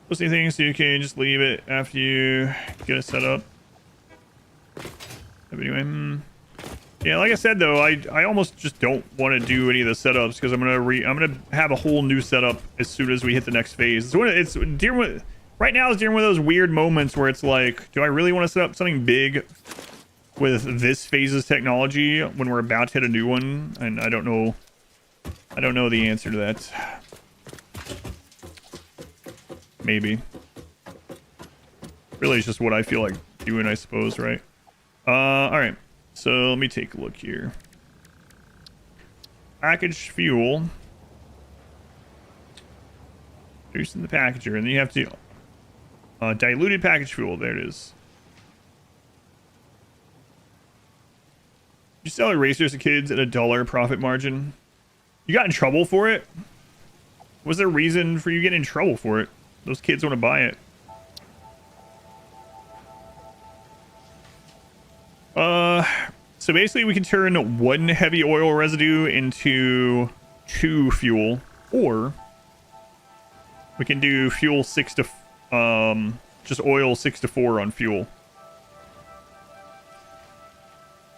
Post anything so you can just leave it after you get it set up. But anyway, yeah, like I said though, I almost just don't want to do any of the setups because I'm gonna have a whole new setup as soon as we hit the next phase. It's dealing with right now is during one of those weird moments where it's like, do I really want to set up something big with this phase's technology when we're about to hit a new one? And I don't know the answer to that. Maybe. Really, it's just what I feel like doing, I suppose, right? All right. So let me take a look here. Packaged fuel. Producing the packager, and then you have to diluted packaged fuel. There it is. You sell erasers to kids at $1 profit margin. You got in trouble for it? Was there a reason for you getting in trouble for it? Those kids want to buy it. So basically we can turn 1 heavy oil residue into 2 fuel, or we can do fuel 6 to just oil 6 to 4 on fuel.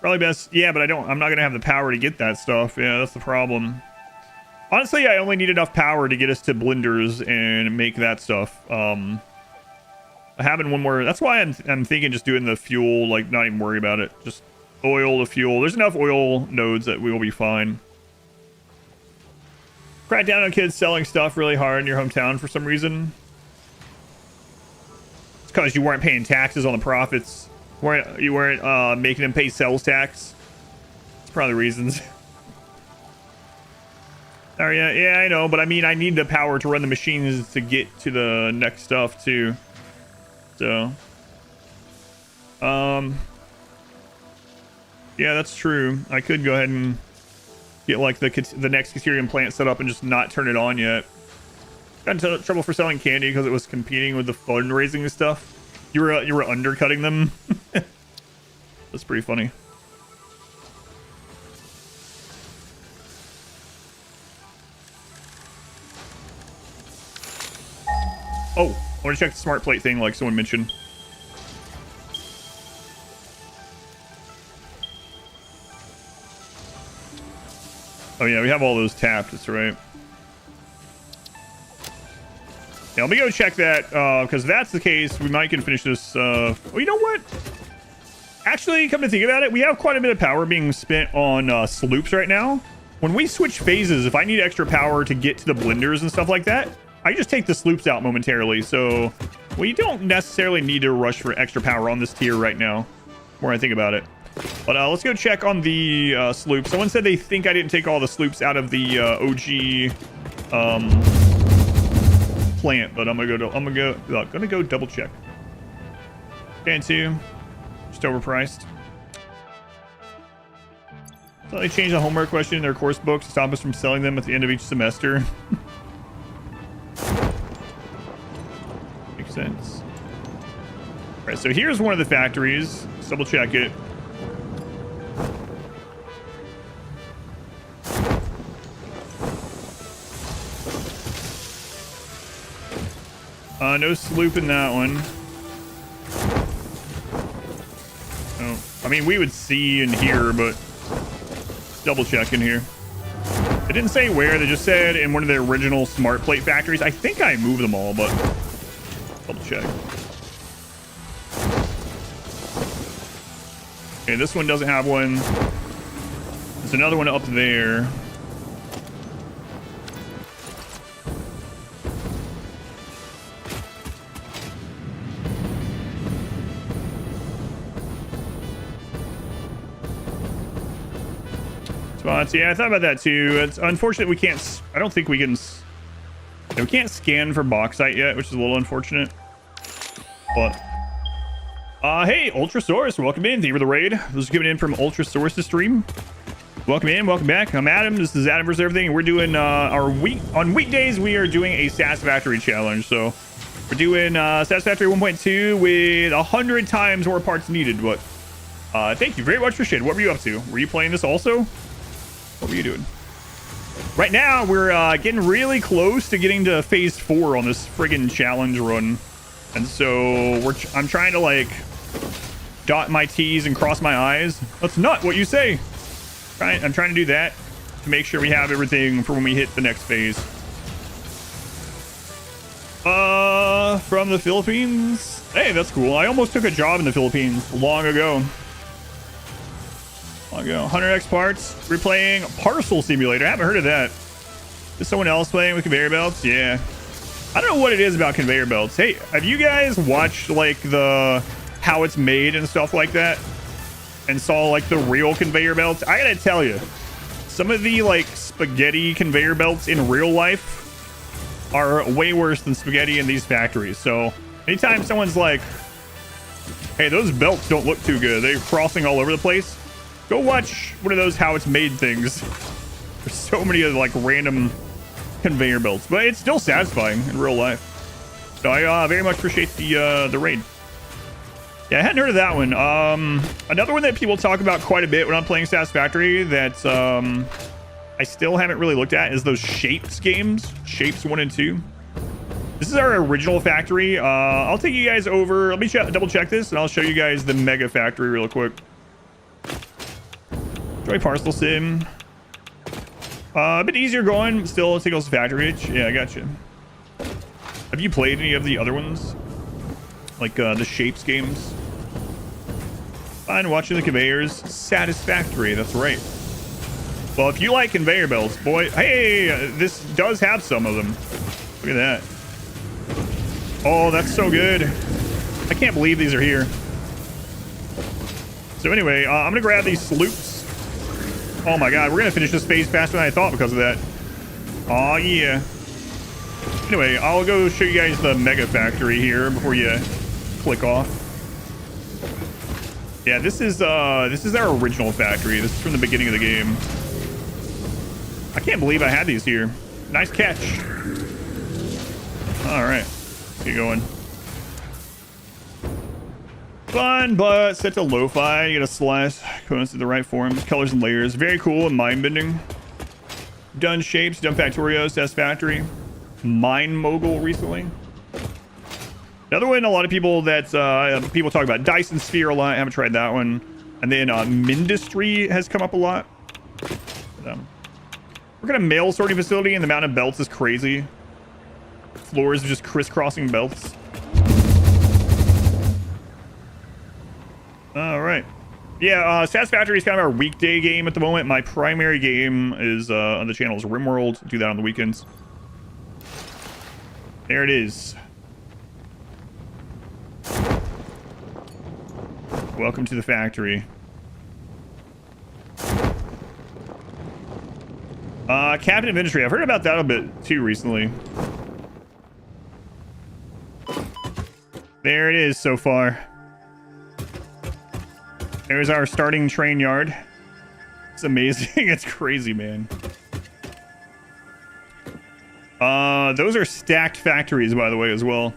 Probably best. Yeah, but I'm not gonna have the power to get that stuff. Yeah, that's the problem. Honestly, I only need enough power to get us to blenders and make that stuff. Having one more, that's why I'm thinking just doing the fuel, like not even worry about it. Just oil to fuel. There's enough oil nodes that we will be fine. Crack down on kids selling stuff really hard in your hometown for some reason. It's because you weren't paying taxes on the profits. You weren't making them pay sales tax. It's probably the reasons. Oh yeah, I know, but I mean, I need the power to run the machines to get to the next stuff too. So, yeah, that's true. I could go ahead and get like the next Caterium plant set up and just not turn it on yet. Got into trouble for selling candy because it was competing with the fundraising stuff. You were undercutting them. That's pretty funny. Oh, I want to check the smart plate thing like someone mentioned. Oh yeah, we have all those tapped, that's right. Yeah, let me go check that, because if that's the case, we might can finish this, oh, you know what? Actually, come to think about it, we have quite a bit of power being spent on sloops right now. When we switch phases, if I need extra power to get to the blenders and stuff like that, I just take the sloops out momentarily, so we don't necessarily need to rush for extra power on this tier right now, the more I think about it. But let's go check on the sloop. Someone said they think I didn't take all the sloops out of the OG plant, but I'm gonna go double check. And 2, just overpriced. So they changed the homework question in their course books to stop us from selling them at the end of each semester. Makes sense. All right, so here's one of the factories. Let's double check it. No sloop in that one. Oh, I mean, we would see and hear, but double check in here. They didn't say where, they just said in one of the original smart plate factories. I think I moved them all, but double check. Okay, this one doesn't have one. There's another one up there. spots. Yeah, I thought about that too. It's unfortunate we can't. I don't think we can. We can't scan for bauxite yet, which is a little unfortunate. But hey, Ultrasaurus, welcome in. Thank you for the raid. This is coming in from Ultrasaurus' stream. Welcome in, welcome back. I'm Adam. This is Adam versus Everything. We're doing our on weekdays. We are doing a Satisfactory challenge. So we're doing Satisfactory 1.2 with 100 times more parts needed. But thank you very much for shit. What were you up to? Were you playing this also? What were you doing? Right now, we're getting really close to getting to phase 4 on this friggin' challenge run. And so I'm trying to like dot my T's and cross my I's. That's not what you say. I'm trying to do that to make sure we have everything for when we hit the next phase. From the Philippines. Hey, that's cool. I almost took a job in the Philippines long ago. 100x parts. We're playing Parcel Simulator. I haven't heard of that. Is someone else playing with conveyor belts? Yeah. I don't know what it is about conveyor belts. Hey, have you guys watched like how it's made and stuff like that? And saw like the real conveyor belts? I gotta tell you, some of the like spaghetti conveyor belts in real life are way worse than spaghetti in these factories. So anytime someone's like, hey, those belts don't look too good, they're crossing all over the place, go watch one of those how it's made things. There's so many of like random conveyor belts, but it's still satisfying in real life. So I very much appreciate the raid. Yeah, I hadn't heard of that one. Another one that people talk about quite a bit when I'm playing Satisfactory that I still haven't really looked at is those Shapes games. Shapes 1 and 2. This is our original factory. I'll take you guys over. Let me double check this, and I'll show you guys the mega factory real quick. Enjoy Parcel Sim. A bit easier going. Still tickles factory itch. Yeah, I got you. Have you played any of the other ones? Like the Shapes games? Fine, watching the conveyors. Satisfactory, that's right. Well, if you like conveyor belts, boy, hey, this does have some of them. Look at that. Oh, that's so good. I can't believe these are here. So anyway, I'm gonna grab these sloops. Oh my god, we're gonna finish this phase faster than I thought because of that. Oh yeah. Anyway, I'll go show you guys the mega factory here before you click off. Yeah, this is our original factory. This is from the beginning of the game. I can't believe I had these here. Nice catch. All right, let's get going. Fun, but set to lo-fi. You get a slice, components in the right forms, colors and layers. Very cool and mind-bending. Done Shapes, done Factorio, Satisfactory, Mine Mogul recently. Another one, a lot of people people talk about Dyson Sphere a lot. I haven't tried that one. And then Mindustry has come up a lot. We're gonna mail sorting facility, and the amount of belts is crazy. Floors are just crisscrossing belts. All right. Yeah, Satisfactory is kind of our weekday game at the moment. My primary game is on the channel is RimWorld. Do that on the weekends. There it is. Welcome to the factory. Captain of Industry. I've heard about that a bit too recently. There it is so far. There's our starting train yard. It's amazing. It's crazy, man. Those are stacked factories, by the way, as well.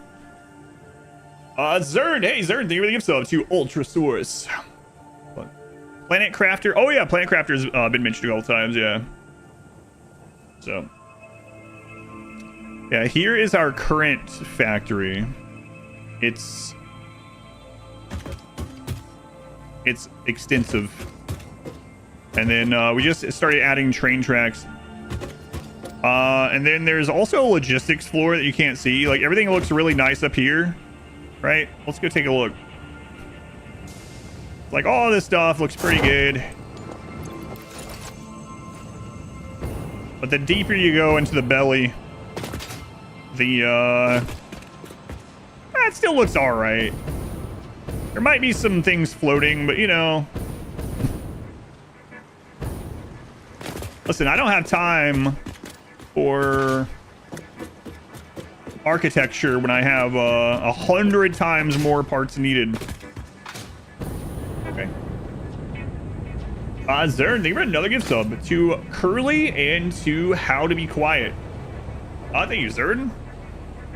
Zerd. Hey, Zerd. Thank you for the gift sub to Ultrasaurus. Planet Crafter. Oh, yeah. Planet Crafter's been mentioned a couple times. Yeah. So. Yeah, here is our current factory. It's extensive. And then we just started adding train tracks. And then there's also a logistics floor that you can't see. Like, everything looks really nice up here. Right? Let's go take a look. Like, all this stuff looks pretty good. But the deeper you go into the belly, it still looks alright. There might be some things floating, but you know. Listen, I don't have time for architecture when I have 100 times more parts needed. Okay. Zern, thank you for another gift sub to Curly and to How to Be Quiet. Thank you, Zern.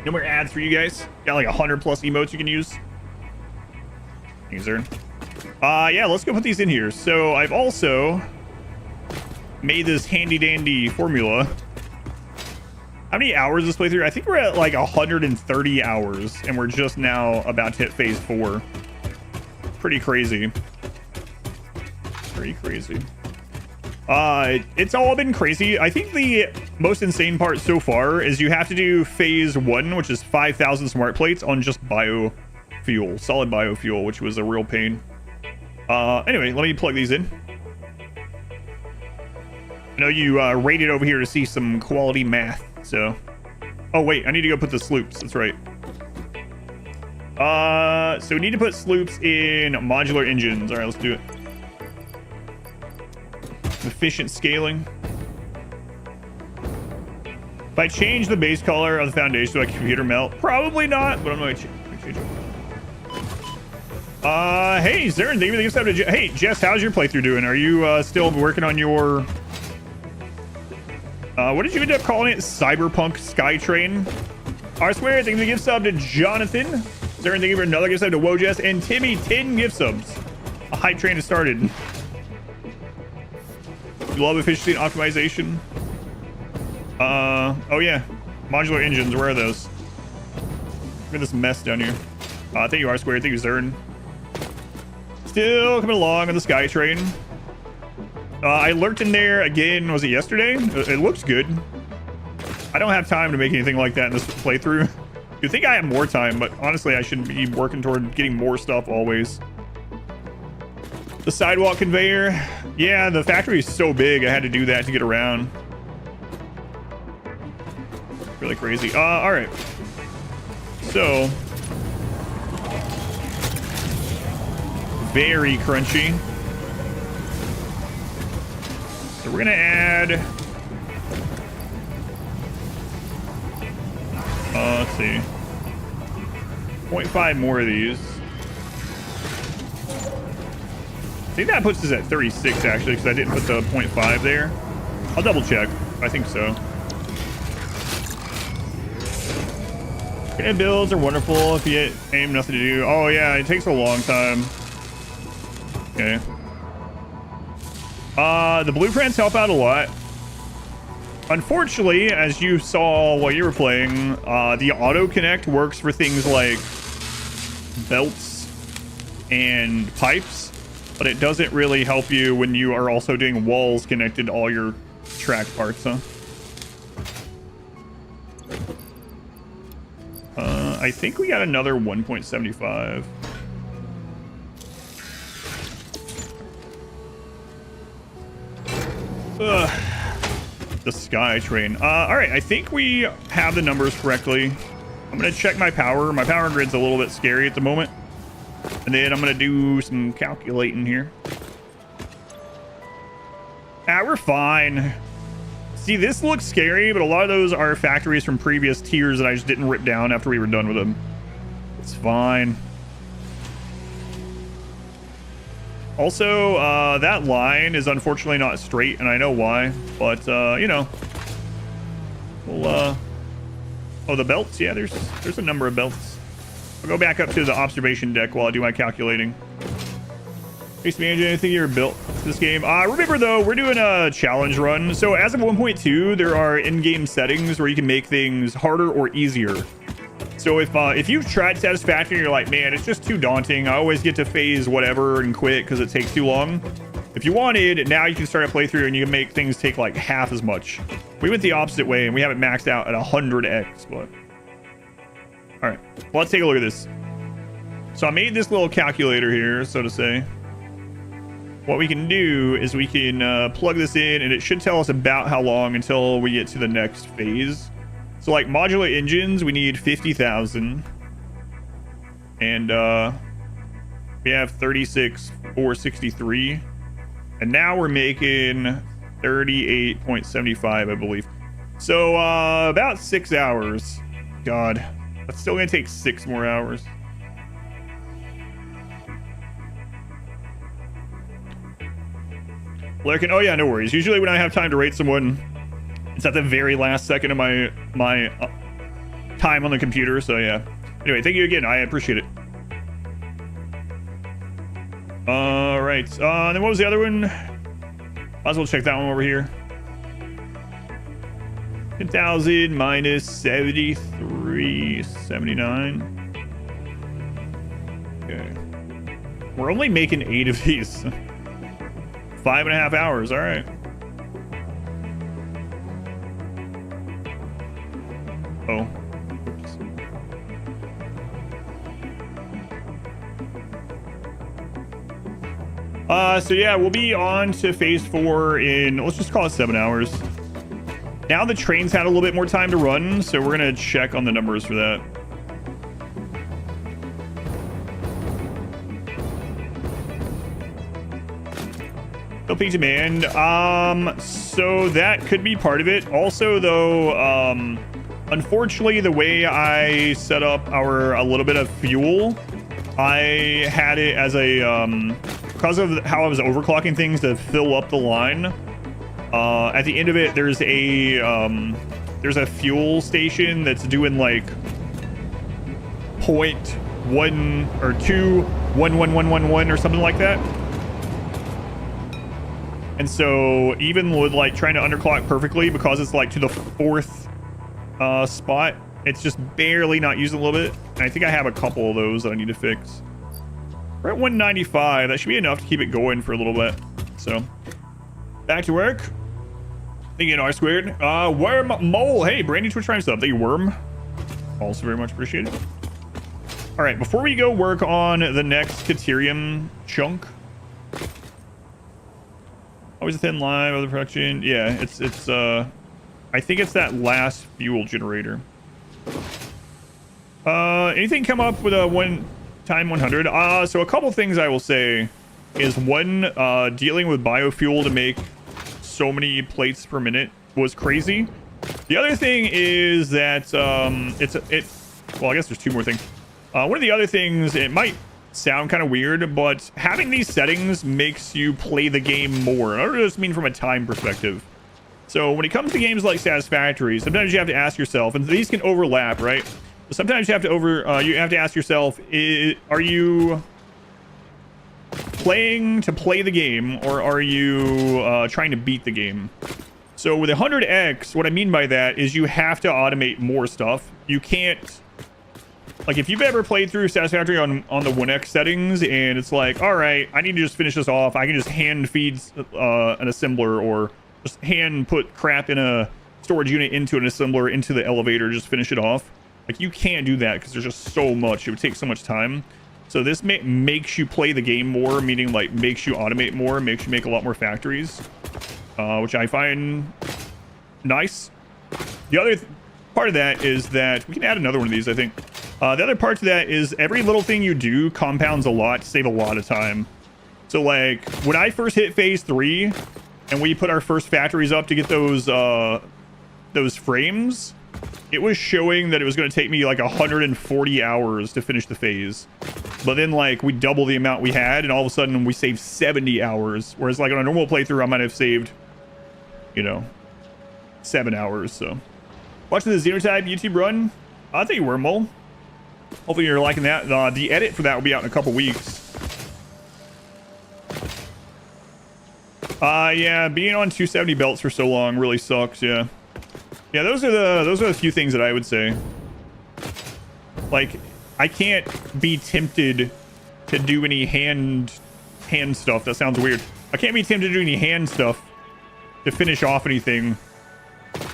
No more ads for you guys. Got like 100 plus emotes you can use. Thank you, Zern. Yeah, let's go put these in here. So I've also made this handy dandy formula. How many hours this playthrough? I think we're at like 130 hours and we're just now about to hit phase 4. Pretty crazy. Pretty crazy. It's all been crazy. I think the most insane part so far is you have to do phase 1, which is 5,000 smart plates on just biofuel, solid biofuel, which was a real pain. Anyway, let me plug these in. I know you rated over here to see some quality math, so... Oh, wait, I need to go put the sloops. That's right. So we need to put sloops in modular engines. All right, let's do it. Efficient scaling. If I change the base color of the foundation to a computer melt, probably not, but I'm going to change it. Hey, Zern, thank you for the gift. Hey, Jess, how's your playthrough doing? Are you still working on your... what did you end up calling it? Cyberpunk Skytrain? R-Square, thank you for the gift sub to Jonathan. Zern, thank you for another gift sub to Wojess. And Timmy, 10 gift subs. A hype train has started. You love efficiency and optimization. Oh yeah. Modular engines, where are those? Look at this mess down here. Thank you, R-Square. Thank you, Zern. Still coming along on the Skytrain. I lurked in there again, was it yesterday? It looks good. I don't have time to make anything like that in this playthrough. You'd think I have more time, but honestly, I should be working toward getting more stuff always. The sidewalk conveyor. Yeah, the factory is so big, I had to do that to get around. Really crazy. All right. So. Very crunchy. So we're gonna add, let's see, 0.5 more of these. I think that puts us at 36 actually, because I didn't put the 0.5 there. I'll double check. I think so. Grenade builds are wonderful if you aim nothing to do. Oh yeah, it takes a long time. Okay. The blueprints help out a lot. Unfortunately, as you saw while you were playing, the auto connect works for things like belts and pipes, but it doesn't really help you when you are also doing walls connected to all your track parts, huh? I think we got another 1.75. The Skytrain. All right, I think we have the numbers correctly. I'm gonna check my power. My power grid's a little bit scary at the moment, and then I'm gonna do some calculating here. We're fine. See, this looks scary, but a lot of those are factories from previous tiers that I just didn't rip down after we were done with them. It's fine. Also, that line is unfortunately not straight, and I know why, but, you know, we'll, oh, the belts? Yeah, there's a number of belts. I'll go back up to the observation deck while I do my calculating. Base manager, anything you ever built this game? Remember, though, we're doing a challenge run, so as of 1.2, there are in-game settings where you can make things harder or easier. So if you've tried Satisfactory and you're like, man, it's just too daunting, I always get to phase whatever and quit because it takes too long. If you wanted, now you can start a playthrough and you can make things take like half as much. We went the opposite way and we have it maxed out at 100x, but... All right, well, let's take a look at this. So I made this little calculator here, so to say. What we can do is we can plug this in and it should tell us about how long until we get to the next phase. So like modular engines, we need 50,000. And we have 36,463. And now we're making 38.75, I believe. So about 6 hours. God, that's still gonna take 6 more hours. Lurking. Oh yeah, no worries. Usually when I have time to rate someone, it's at the very last second of my time on the computer. So yeah. Anyway, thank you again. I appreciate it. All right. Then what was the other one? Might as well check that one over here. 10,000 minus 73.79. Okay. We're only making 8 of these. 5.5 hours. All right. Oh. So yeah, we'll be on to phase 4 in, let's just call it 7 hours. Now the train's had a little bit more time to run, so we're gonna check on the numbers for that. No peak demand. So that could be part of it. Also, though, unfortunately, the way I set up a little bit of fuel, I had it as a because of how I was overclocking things to fill up the line. At the end of it, there's a fuel station that's doing like 0.1 or 2.11111 or something like that. And so even with like trying to underclock perfectly, because it's like to the 4th spot, it's just barely not using a little bit. And I think I have a couple of those that I need to fix. We're at 195. That should be enough to keep it going for a little bit. So back to work. Thank you, R squared. Worm Mole. Hey, Brandy Twitch Prime sub. Thank you, Worm. Also very much appreciated. All right, before we go work on the next Caterium chunk. Always a thin line of the production. Yeah, it's I think it's that last fuel generator. Anything come up with a 1 time 100? So a couple things I will say is one, dealing with biofuel to make so many plates per minute was crazy. The other thing is that well, I guess there's 2 more things. One of the other things, it might sound kind of weird, but having these settings makes you play the game more. I don't just mean from a time perspective. So when it comes to games like Satisfactory, sometimes you have to ask yourself, and these can overlap, right? But sometimes you have to ask yourself, are you playing to play the game, or are you trying to beat the game? So with 100x, what I mean by that is you have to automate more stuff. You can't, like, if you've ever played through Satisfactory on the 1x settings and it's like, all right, I need to just finish this off, I can just hand feed an assembler, or just hand put crap in a storage unit into an assembler into the elevator, just finish it off. Like, you can't do that because there's just so much. It would take so much time. So this makes you play the game more, meaning like makes you automate more, makes you make a lot more factories, which I find nice. The other part of that is that we can add another one of these, I think. The other part to that is every little thing you do compounds a lot to save a lot of time. So like when I first hit phase 3 and we put our first factories up to get those frames, it was showing that it was going to take me like 140 hours to finish the phase. But then like we double the amount we had, and all of a sudden we saved 70 hours. Whereas like on a normal playthrough, I might have saved, 7 hours. So watching the Xenotype YouTube run, I think Wormhole. Hopefully you're liking that. The edit for that will be out in a couple weeks. Yeah, being on 270 belts for so long really sucks. Yeah, those are the few things that I would say. Like, I can't be tempted to do any hand stuff. That sounds weird. I can't be tempted to do any hand stuff to finish off anything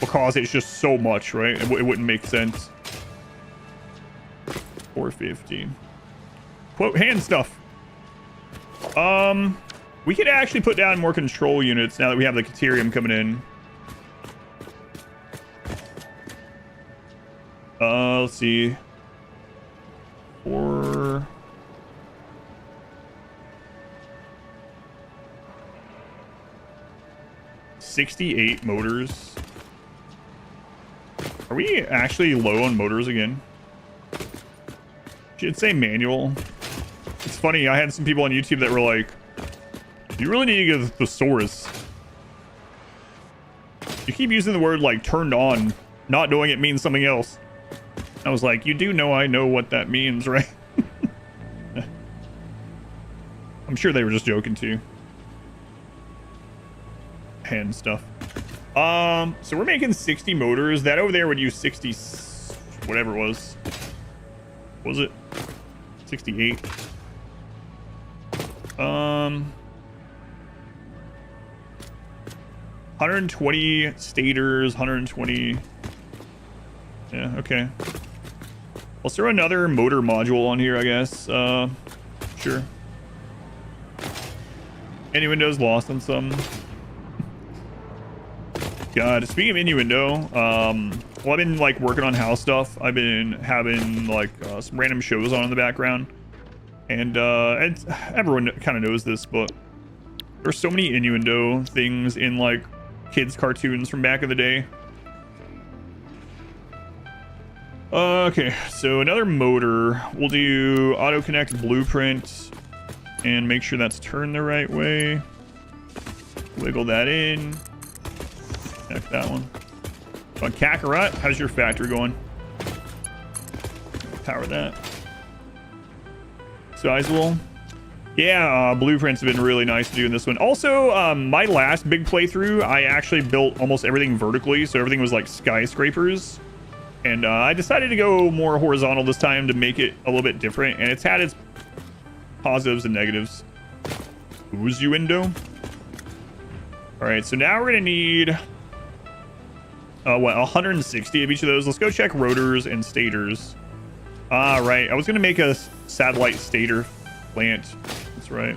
because it's just so much, right? It wouldn't make sense. 450. Quote, hand stuff. We could actually put down more control units now that we have the Caterium coming in. Let's see. 4. 68 motors. Are we actually low on motors again? Should say manual. It's funny, I had some people on YouTube that were like, you really need to get a thesaurus. You keep using the word like turned on, not knowing it means something else. I was like, you do know I know what that means, right? I'm sure they were just joking too. And stuff. So we're making 60 motors. That over there would use 60, whatever it was. Was it 68? 120 stators, 120. Yeah, okay. Let's throw another motor module on here, I guess. Sure. Innuendo's lost on some. God, speaking of innuendo, well, I've been like working on house stuff. I've been having like some random shows on in the background, and everyone kind of knows this, but there's so many innuendo things in like kids cartoons from back in the day. Okay, so another motor. We'll do auto connect blueprint and make sure that's turned the right way. Wiggle that in. Connect that one. On Kakarot, how's your factory going? Power that. Sizable. Yeah, blueprints have been really nice to do in this one. Also, my last big playthrough, I actually built almost everything vertically, so everything was like skyscrapers. And I decided to go more horizontal this time to make it a little bit different, and it's had its positives and negatives. Who's you window? All right, so now we're gonna need what, 160 of each of those. Let's go check rotors and stators. Ah, right. I was gonna make a satellite stator plant. That's right.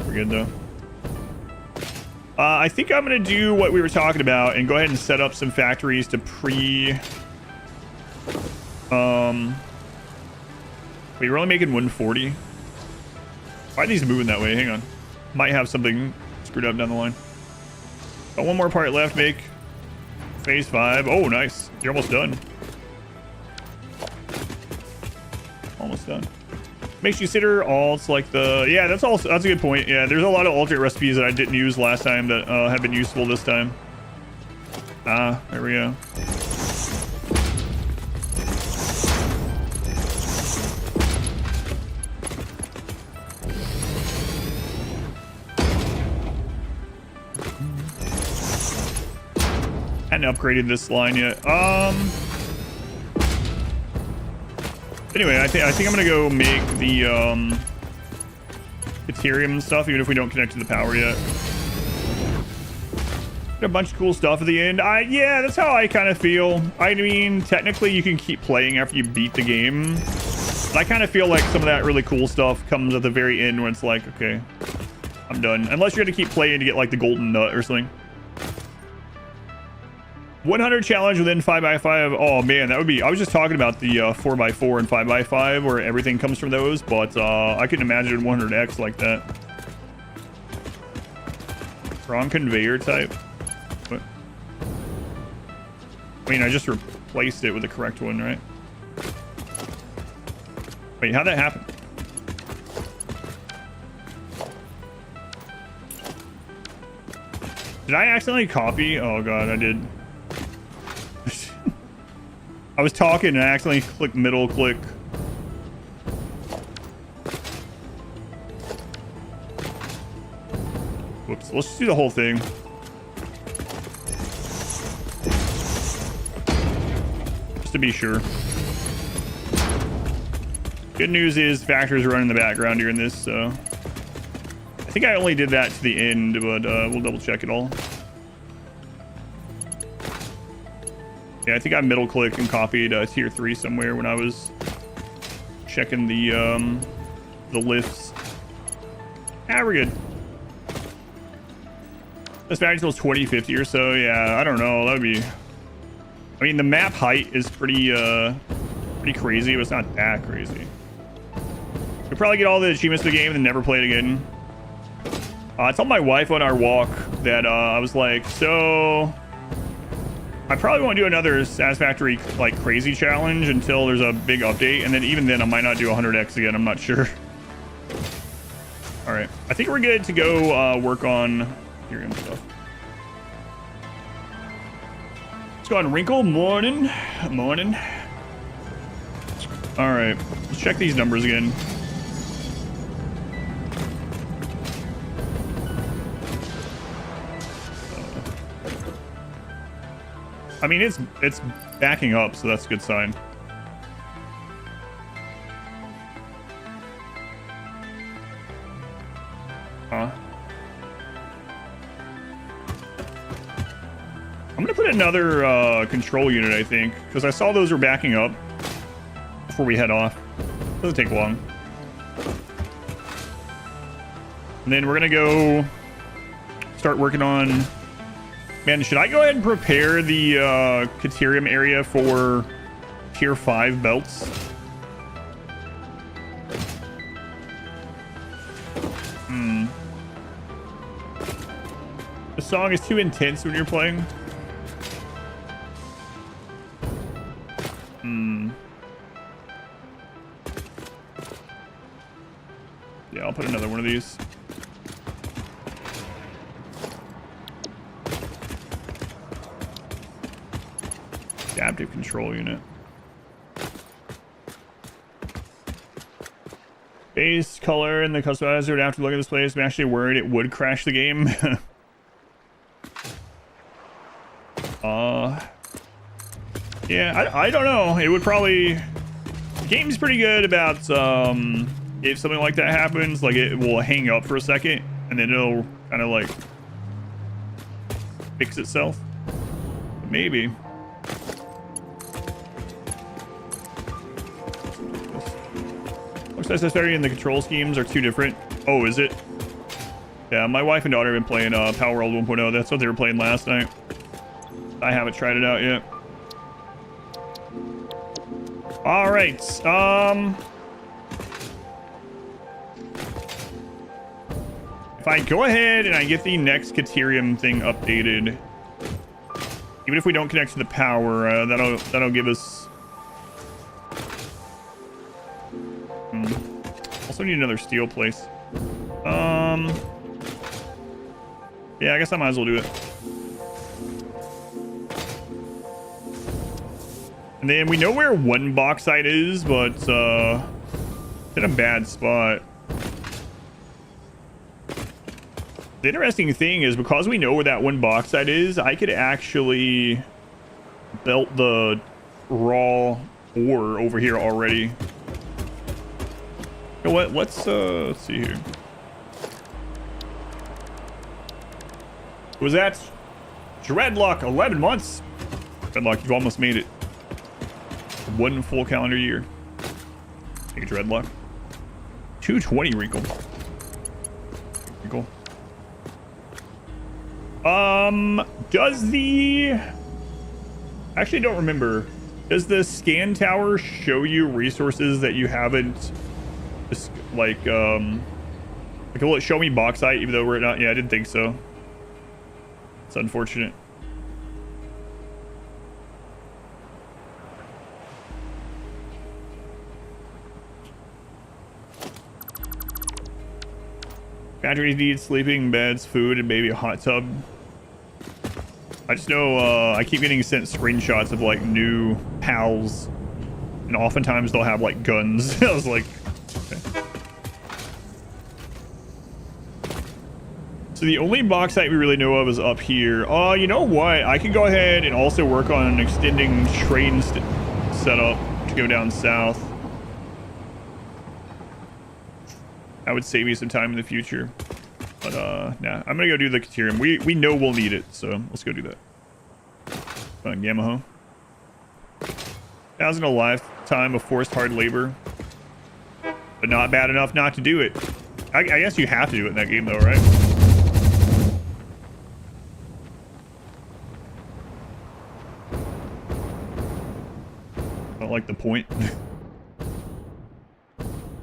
We're good though. I think I'm going to do what we were talking about and go ahead and set up some factories to wait, we're only making 140. Why are these moving that way? Hang on. Might have something screwed up down the line. Got one more part left. Make phase 5. Oh, nice. You're almost done. Almost done. Makes you consider alts like the... Yeah, that's a good point. Yeah, there's a lot of alternate recipes that I didn't use last time that have been useful this time. Ah, there we go. Hadn't upgraded this line yet. Anyway, I think I'm gonna go make the Ethereum stuff, even if we don't connect to the power yet. Got a bunch of cool stuff at the end. Yeah, that's how I kind of feel. I mean, technically you can keep playing after you beat the game, but I kind of feel like some of that really cool stuff comes at the very end when it's like, okay, I'm done. Unless you're gonna keep playing to get like the golden nut or something. 100 challenge within 5x5. Oh man, that would be... I was just talking about the 4x4 and 5x5 where everything comes from those, but I couldn't imagine 100x like that. Wrong conveyor type. What? I mean, I just replaced it with the correct one, right? Wait, how'd that happen? Did I accidentally copy? Oh god, I did. I was talking and I accidentally clicked middle click. Whoops, let's just do the whole thing. Just to be sure. Good news is factors running in the background here in this, so I think I only did that to the end, but we'll double check it all. Yeah, I think I middle clicked and copied tier 3 somewhere when I was checking the lifts. Ah, we're good. This factory until 2050 or so. Yeah, I don't know. That would be... I mean, the map height is pretty crazy, but it's not that crazy. We'll probably get all the achievements of the game and then never play it again. I told my wife on our walk that I was like, so I probably won't do another Satisfactory like crazy challenge until there's a big update, and then even then I might not do 100x again. I'm not sure. All right, I think we're good to go work on Ethereum stuff. Let's go on Wrinkle. Morning. All right, let's check these numbers again. I mean, it's backing up, so that's a good sign. I'm gonna put another control unit, I think, because I saw those were backing up before we head off. Doesn't take long. And then we're gonna go start working on... Man, should I go ahead and prepare the Caterium area for tier 5 belts? The song is too intense when you're playing. Yeah, I'll put another one of these. Adaptive control unit. Base color and the customizer would have to look at this place. I'm actually worried it would crash the game. Yeah, I don't know. It would probably... The game's pretty good about if something like that happens, like it will hang up for a second and then it'll kind of like fix itself. Maybe. Looks Satisfactory and the control schemes are too different. Oh, is it? Yeah, my wife and daughter have been playing Power World 1.0. That's what they were playing last night. I haven't tried it out yet. All right. If I go ahead and I get the next Caterium thing updated, even if we don't connect to the power, that'll give us. Also need another steel place. Yeah, I guess I might as well do it. And then we know where one bauxite is, but it's in a bad spot. The interesting thing is, because we know where that one bauxite is, I could actually belt the raw ore over here already. You know what? Let's see here. Was that Dreadlock? 11 months. Dreadlock, you've almost made it. 1 full calendar year. Take a Dreadlock. 220 wrinkle. Wrinkle. Does the... Actually, I don't remember. Does the scan tower show you resources that you haven't... Just, like, will it show me bauxite even though we're not... Yeah, I didn't think so. It's unfortunate. Batteries need sleeping beds, food, and maybe a hot tub. I just know I keep getting sent screenshots of like new pals, and oftentimes they'll have like guns. I was like, okay. So the only bauxite we really know of is up here. You know what? I could go ahead and also work on an extending train setup to go down south. That would save me some time in the future. But nah, I'm gonna go do the Caterium. We know we'll need it, so let's go do that. Yamaha. 1,000 a lifetime of forced hard labor, but not bad enough not to do it. I guess you have to do it in that game though, right? Not like the point.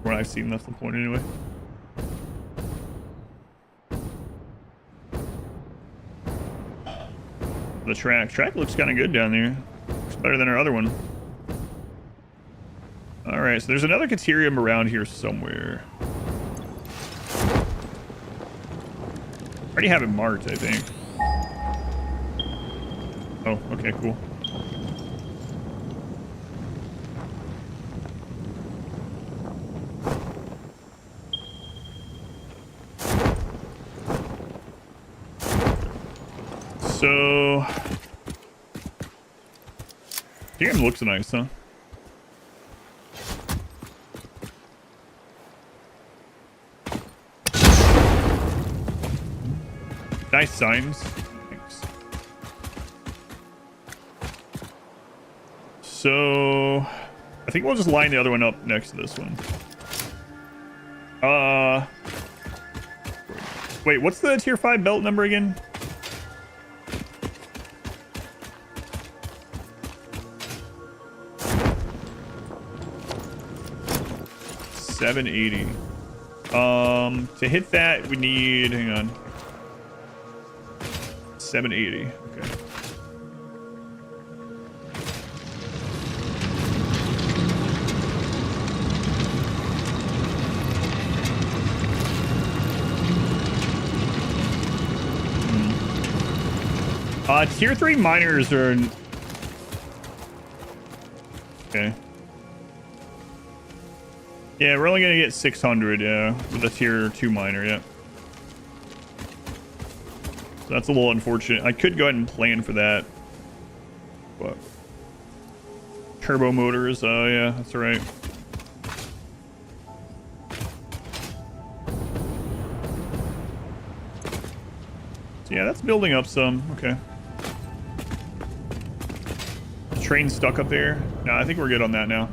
what I've seen. That's the point anyway. The track looks kind of good down there. Looks better than our other one. All right, so there's another Caterium around here somewhere. I already have it marked, I think. Oh, okay, cool. So, Caterium looks nice, huh? Nice signs. Thanks. So, I think we'll just line the other one up next to this one. Wait, what's the tier 5 belt number again? $780. To hit that, we need, hang on. 780. Okay. Tier 3 miners are... Okay. Yeah, we're only gonna get 600, yeah, with a tier 2 miner, yeah. So that's a little unfortunate. I could go ahead and plan for that. But turbo motors, oh yeah, that's right. So yeah, that's building up some. Okay. The train's stuck up there. No, I think we're good on that now.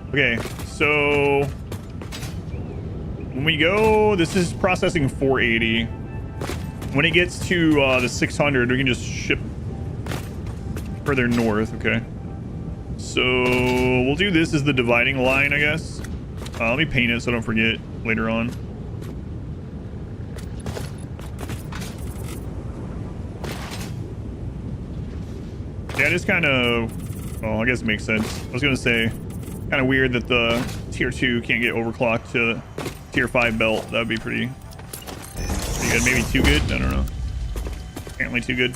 Okay, so when we go, this is processing 480. When it gets to the 600, we can just ship further north, okay? So we'll do this as the dividing line, I guess. Let me paint it so I don't forget later on. Yeah, it is kind of, well, I guess it makes sense. I was going to say, kind of weird that the tier 2 can't get overclocked to tier 5 belt. That would be pretty good. Maybe too good? I don't know. Apparently too good.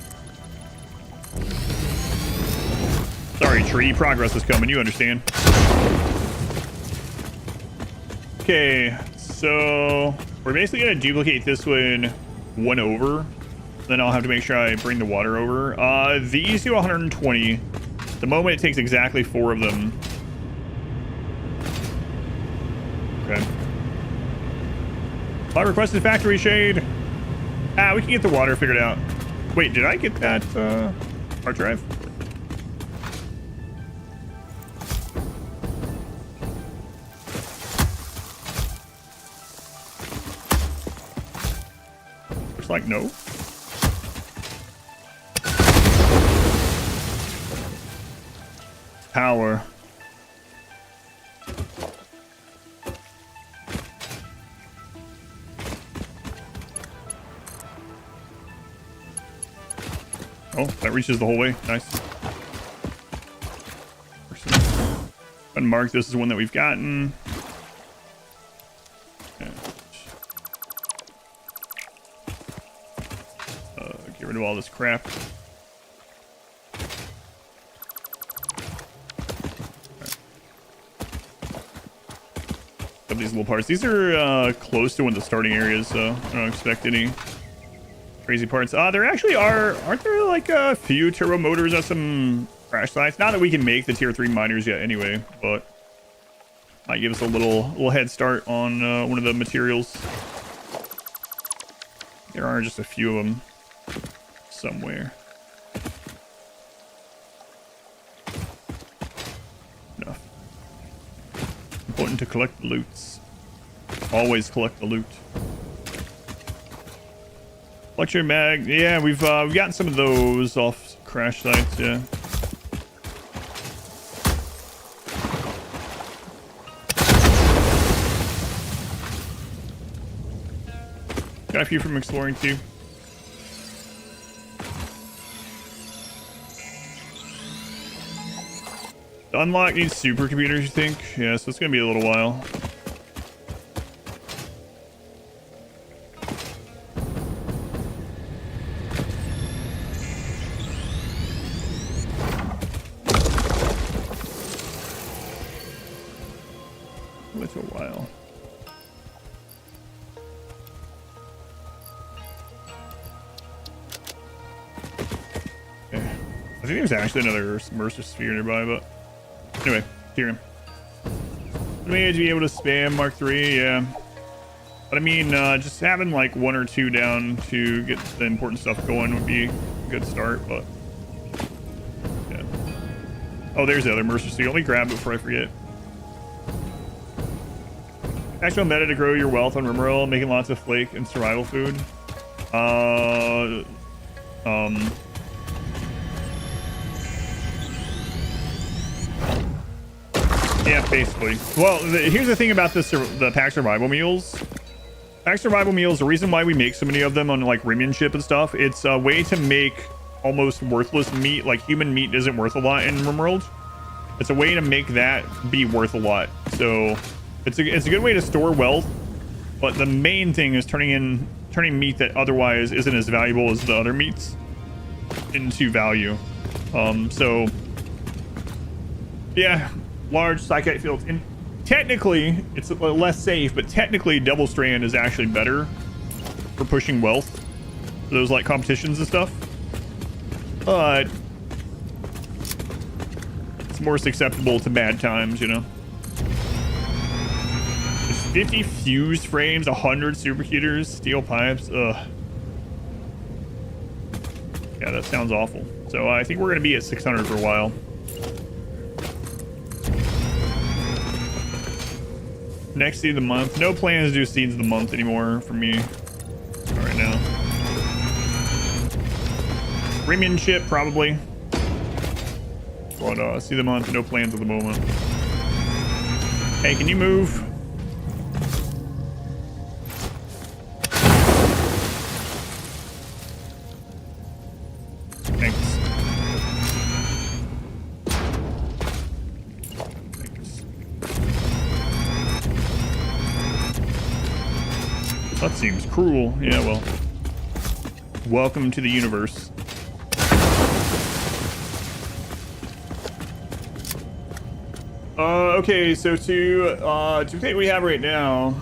Sorry, tree. Progress is coming. You understand. Okay, so we're basically going to duplicate this one over. Then I'll have to make sure I bring the water over. These do 120. The moment it takes exactly 4 of them. Okay. I requested factory shade. Ah, we can get the water figured out. Wait, did I get that hard drive? Looks like no. Power. Oh, that reaches the whole way. Nice. Unmarked. This is one that we've gotten. Get rid of all this crap. Of these little parts. These are close to one of the starting areas, so I don't expect any crazy parts. There actually aren't there like a few turbo motors at some crash sites? Not that we can make the tier 3 miners yet anyway, but might give us a little head start on one of the materials. There are just a few of them somewhere. Enough. Important to collect the loots. Always collect the loot. Lecture mag, yeah, we've gotten some of those off crash sites, yeah. Got a few from exploring too. The unlock needs supercomputers, you think? Yeah, so it's gonna be a little while. It's a while. Okay. I think there's actually another immersive sphere nearby, but anyway, hear him. I mean, to be able to spam Mark III, yeah. But I mean, just having like 1 or 2 down to get the important stuff going would be a good start, but yeah. Oh, there's the other immersive sphere. Let me grab it before I forget. Actual meta to grow your wealth on Rimworld, making lots of flake and survival food. Yeah, basically. Well, here's the thing about the pack survival meals. Pack survival meals, the reason why we make so many of them on like Rimian ship and stuff, it's a way to make almost worthless meat. Like human meat isn't worth a lot in Rimworld. It's a way to make that be worth a lot. So it's a good way to store wealth, but the main thing is turning meat that otherwise isn't as valuable as the other meats into value. So yeah, large psychic fields. And technically, it's less safe, but technically, double strand is actually better for pushing wealth for those like competitions and stuff. But it's more susceptible to bad times, you know. 50 fused frames, 100 supercomputers, steel pipes. Ugh. Yeah, that sounds awful. So I think we're going to be at 600 for a while. Next seed of the month. No plans to do seeds of the month anymore for me right now. Rimian ship, probably. But seed of the month, no plans at the moment. Hey, can you move? That seems cruel. Yeah, well. Welcome to the universe. Okay, so to think we have right now,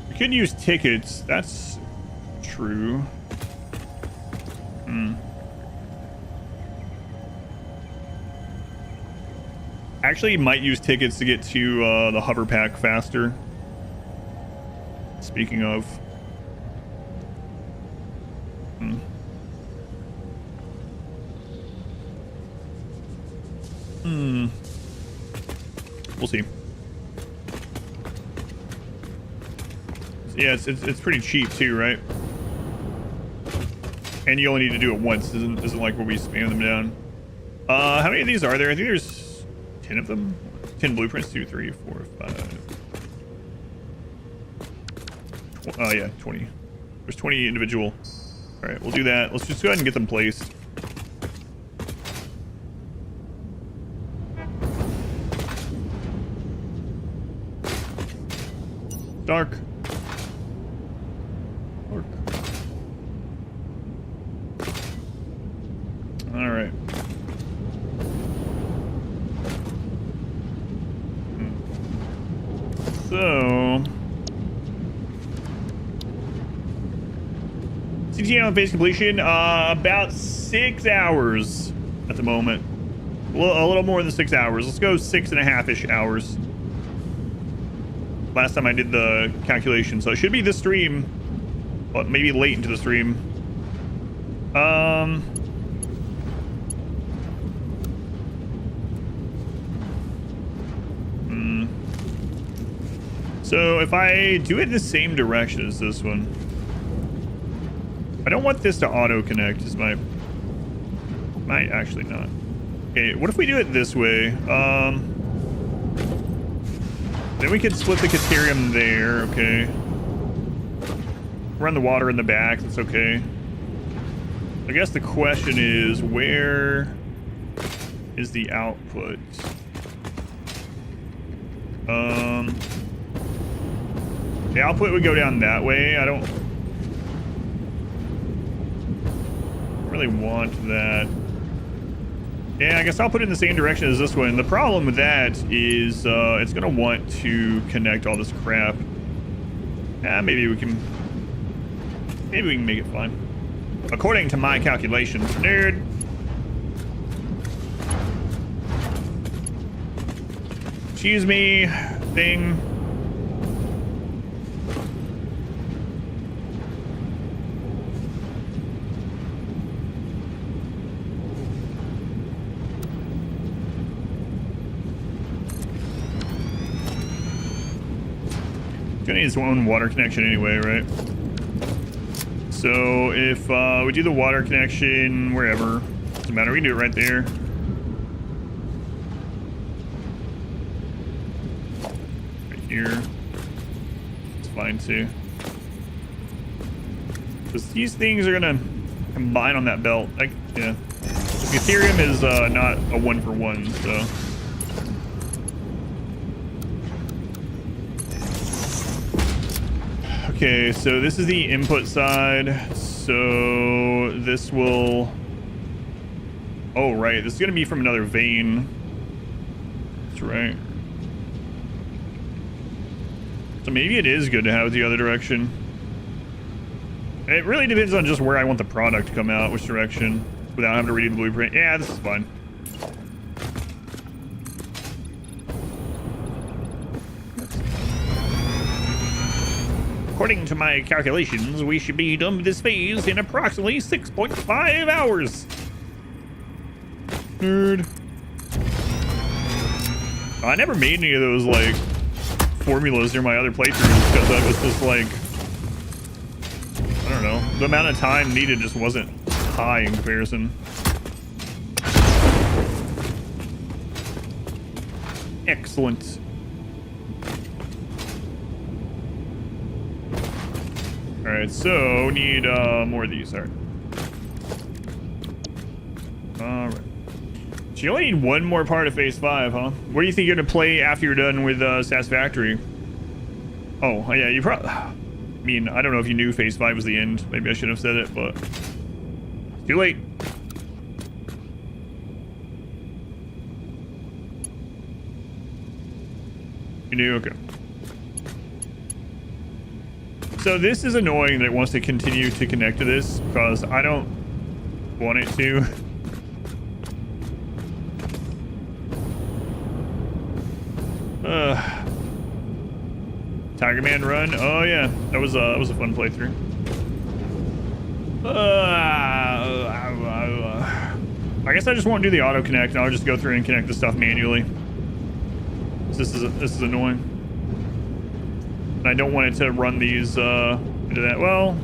we could use tickets. That's true. Actually, might use tickets to get to the hover pack faster. Speaking of, we'll see. Yeah, it's pretty cheap too, right? And you only need to do it once. Isn't like where we spam them down. How many of these are there? I think there's 10 of them. 10 blueprints. 2, 3, 4, 5. Oh yeah, 20. There's 20 individual. All right, we'll do that. Let's just go ahead and get them placed. Dark. Dark. All right. So CTM on phase completion, about 6 hours at the moment. A little more than 6 hours. Let's go 6.5-ish hours. Last time I did the calculation, so it should be this stream, but maybe late into the stream. So if I do it in the same direction as this one, I don't want this to auto connect. Is might actually not. Okay, what if we do it this way? Then we could split the Caterium there. Okay. Run the water in the back. That's okay. I guess the question is, where is the output? The output would go down that way. I don't really want that. Yeah, I guess I'll put it in the same direction as this one. The problem with that is it's gonna want to connect all this crap. Maybe we can make it fine. According to my calculations, nerd. Excuse me, thing. Gonna need its own water connection anyway, right? So if we do the water connection wherever, doesn't matter, we can do it right there. Right here. It's fine too. Because these things are gonna combine on that belt. Like, yeah. Ethereum is not a 1-for-1, so. Okay, so this is the input side. So this will... Oh, right. This is going to be from another vein. That's right. So maybe it is good to have the other direction. It really depends on just where I want the product to come out, which direction, without having to read the blueprint. Yeah, this is fine. According to my calculations, we should be done with this phase in approximately 6.5 hours. Nerd. I never made any of those, like, formulas near my other playthroughs because I was just like, I don't know. The amount of time needed just wasn't high in comparison. Excellent. Alright, so we need more of these. Alright. Alright. So you only need one more part of phase 5, huh? What do you think you're gonna play after you're done with Satisfactory? Oh, yeah, you probably... I mean, I don't know if you knew phase 5 was the end. Maybe I shouldn't have said it, but... Too late. You knew? Okay. So this is annoying that it wants to continue to connect to this because I don't want it to. Tiger Man run. Oh yeah, that was a fun playthrough. I guess I just won't do the auto connect, and I'll just go through and connect the stuff manually. This is annoying. And I don't want it to run these into that. Well,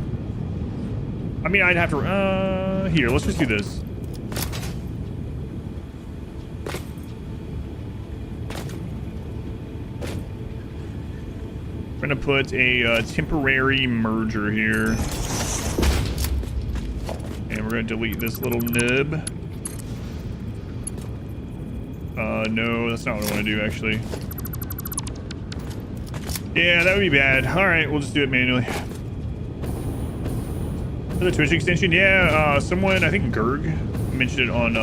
I mean, I'd have to. Here, let's just do this. We're gonna put a temporary merger here, and we're gonna delete this little nib. No, that's not what I want to do, actually. Yeah, that would be bad. All right, we'll just do it manually. For the Twitch extension, yeah, someone, I think Gerg, mentioned it on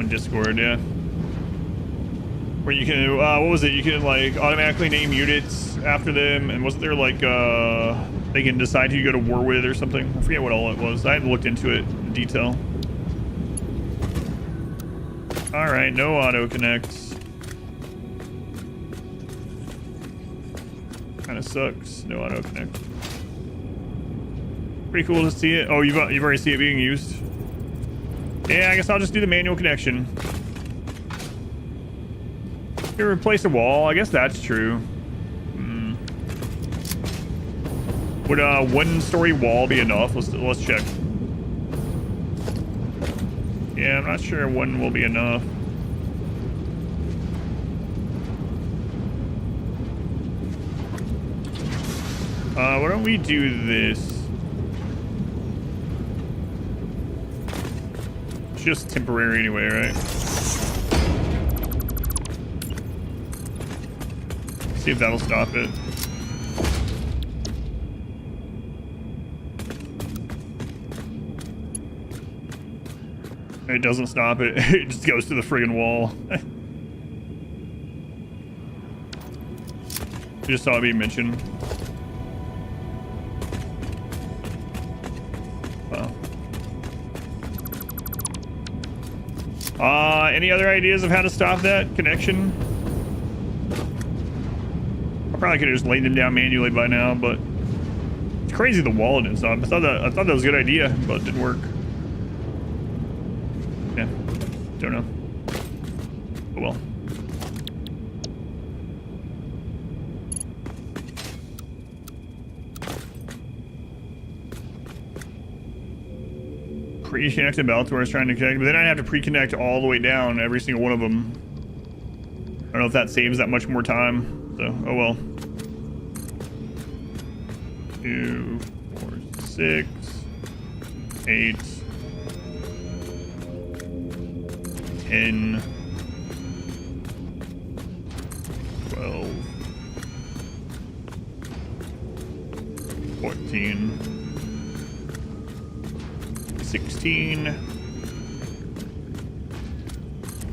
Discord, yeah. Where you can, what was it? You can, like, automatically name units after them, and wasn't there, like, they can decide who you go to war with or something? I forget what all it was. I haven't looked into it in detail. All right, no auto connects. Kind of sucks. No auto connect. Pretty cool to see it. Oh, you've already seen it being used. Yeah, I guess I'll just do the manual connection. You replace a wall. I guess that's true. Would a one-story wall be enough? Let's check. Yeah, I'm not sure one will be enough. Why don't we do this? It's just temporary anyway, right? See if that'll stop it. It doesn't stop it. It just goes to the friggin' wall. I just saw it being mentioned. Any other ideas of how to stop that connection? I probably could have just laid them down manually by now, but it's crazy the wall didn't stop. I thought that was a good idea, but it didn't work. Yeah, don't know. Oh well. Pre-connect the belt where I was trying to connect, but then I'd have to pre-connect all the way down every single one of them. I don't know if that saves that much more time, so oh well. 2, 4, 6, 8, 10, 12, 14, 16,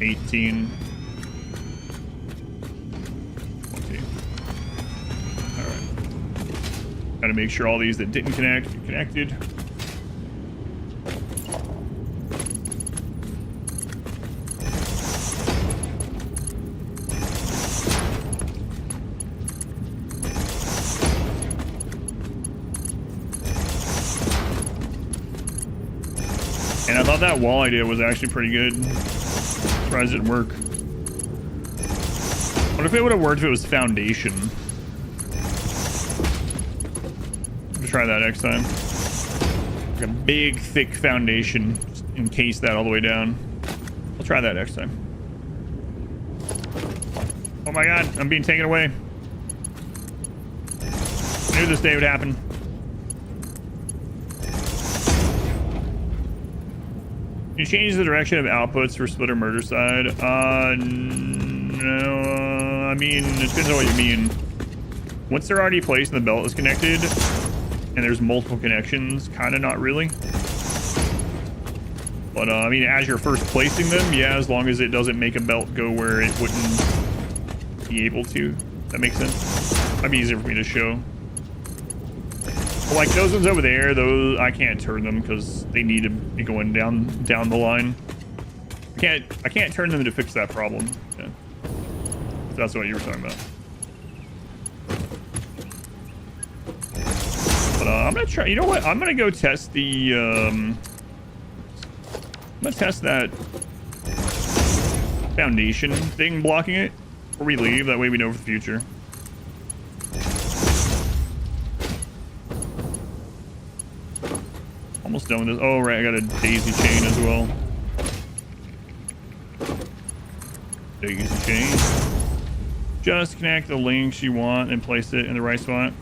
18, 20. All right. Gotta make sure all these that didn't connect get connected. And I thought that wall idea was actually pretty good. Surprised it didn't work. What if it would have worked if it was foundation? I'll try that next time. Like a big, thick foundation. Just encase that all the way down. I'll try that next time. Oh my god, I'm being taken away. I knew this day would happen. You change the direction of outputs for splitter murder side? No. I mean, it depends on what you mean. Once they're already placed and the belt is connected, and there's multiple connections, kind of not really. But, I mean, as you're first placing them, yeah, as long as it doesn't make a belt go where it wouldn't be able to. That makes sense. Might be easier for me to show. But like those ones over there, those I can't turn them because they need to be going down the line. I can't turn them to fix that problem. Yeah. If that's what you were talking about. But I'm gonna try. You know what? I'm gonna go test the. I'm gonna test that foundation thing blocking it before we leave. That way we know for the future. Almost done with this. Oh, right. I got a daisy chain as well. Daisy chain. Just connect the links you want and place it in the right spot.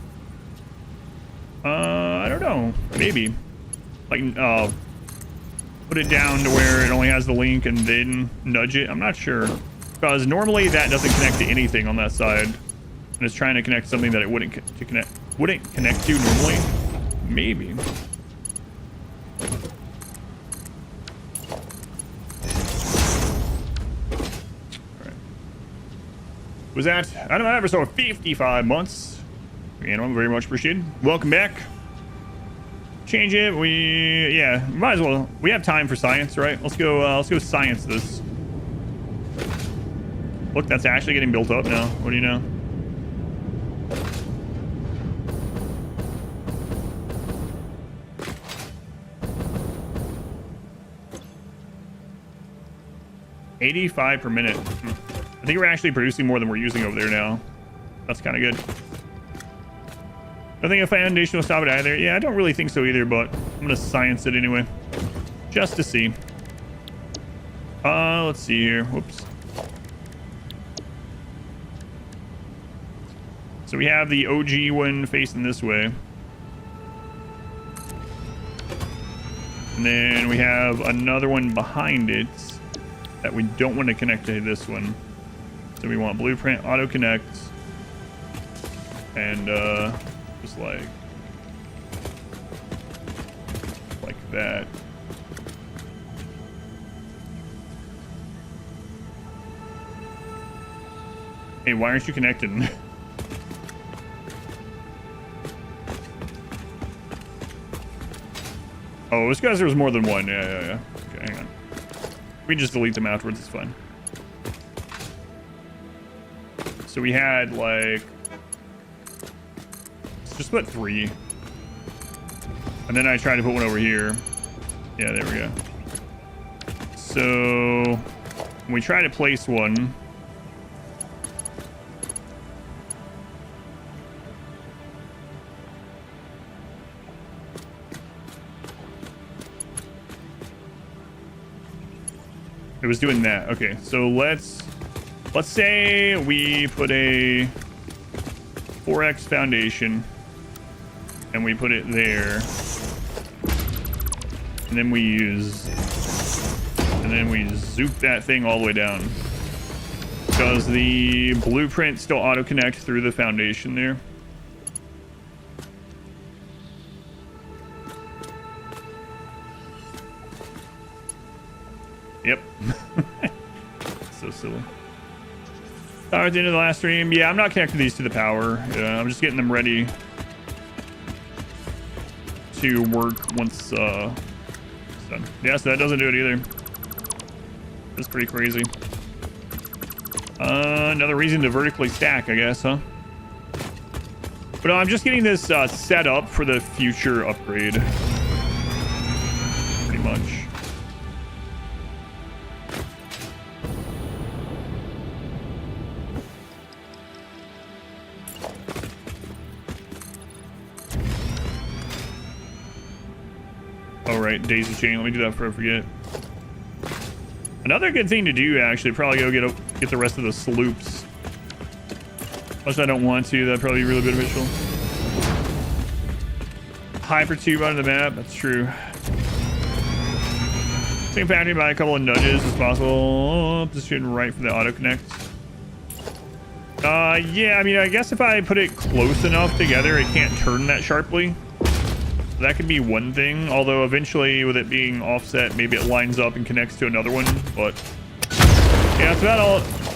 I don't know. Maybe. Like, put it down to where it only has the link and then nudge it. I'm not sure. Because normally that doesn't connect to anything on that side. And it's trying to connect something that it wouldn't connect to normally. Maybe. Was that? I don't know, episode 55 months. And I'm very much appreciated. Welcome back. Change it. Yeah, might as well. We have time for science, right? Let's go science this. Look, that's actually getting built up now. What do you know? $85 per minute. I think we're actually producing more than we're using over there now. That's kind of good. I think a foundation will stop it either. Yeah, I don't really think so either, but I'm gonna science it anyway, just to see. Let's see here. Whoops. So we have the OG one facing this way. And then we have another one behind it that we don't want to connect to this one. So we want blueprint, auto connect, and just like that. Hey, why aren't you connected? Oh, it's because there was more than one. Yeah. Okay, hang on. We can just delete them afterwards. It's fine. So we had like, let's just put 3, and then I tried to put one over here. Yeah, there we go. So when we try to place one, it was doing that. Okay, so let's say we put a 4x foundation and we put it there, and then we zoop that thing all the way down. Does the blueprint still auto connect through the foundation there? Yep. So silly. At the end of the last stream, yeah, I'm not connecting these to the power. I'm just getting them ready to work once done. Yeah, so that doesn't do it either. That's pretty crazy. Another reason to vertically stack, I guess, huh? But I'm just getting this set up for the future upgrade. Pretty much. Right, daisy chain. Let me do that before I forget. Another good thing to do, actually, probably go get the rest of the sloops. Unless I don't want to, that'd probably be really beneficial. Hypertube onto the map, that's true. Same factory by a couple of nudges as possible. Just shooting right for the auto connect. Yeah, I mean, I guess if I put it close enough together, it can't turn that sharply. That could be one thing, although eventually with it being offset, maybe it lines up and connects to another one. But yeah, that's about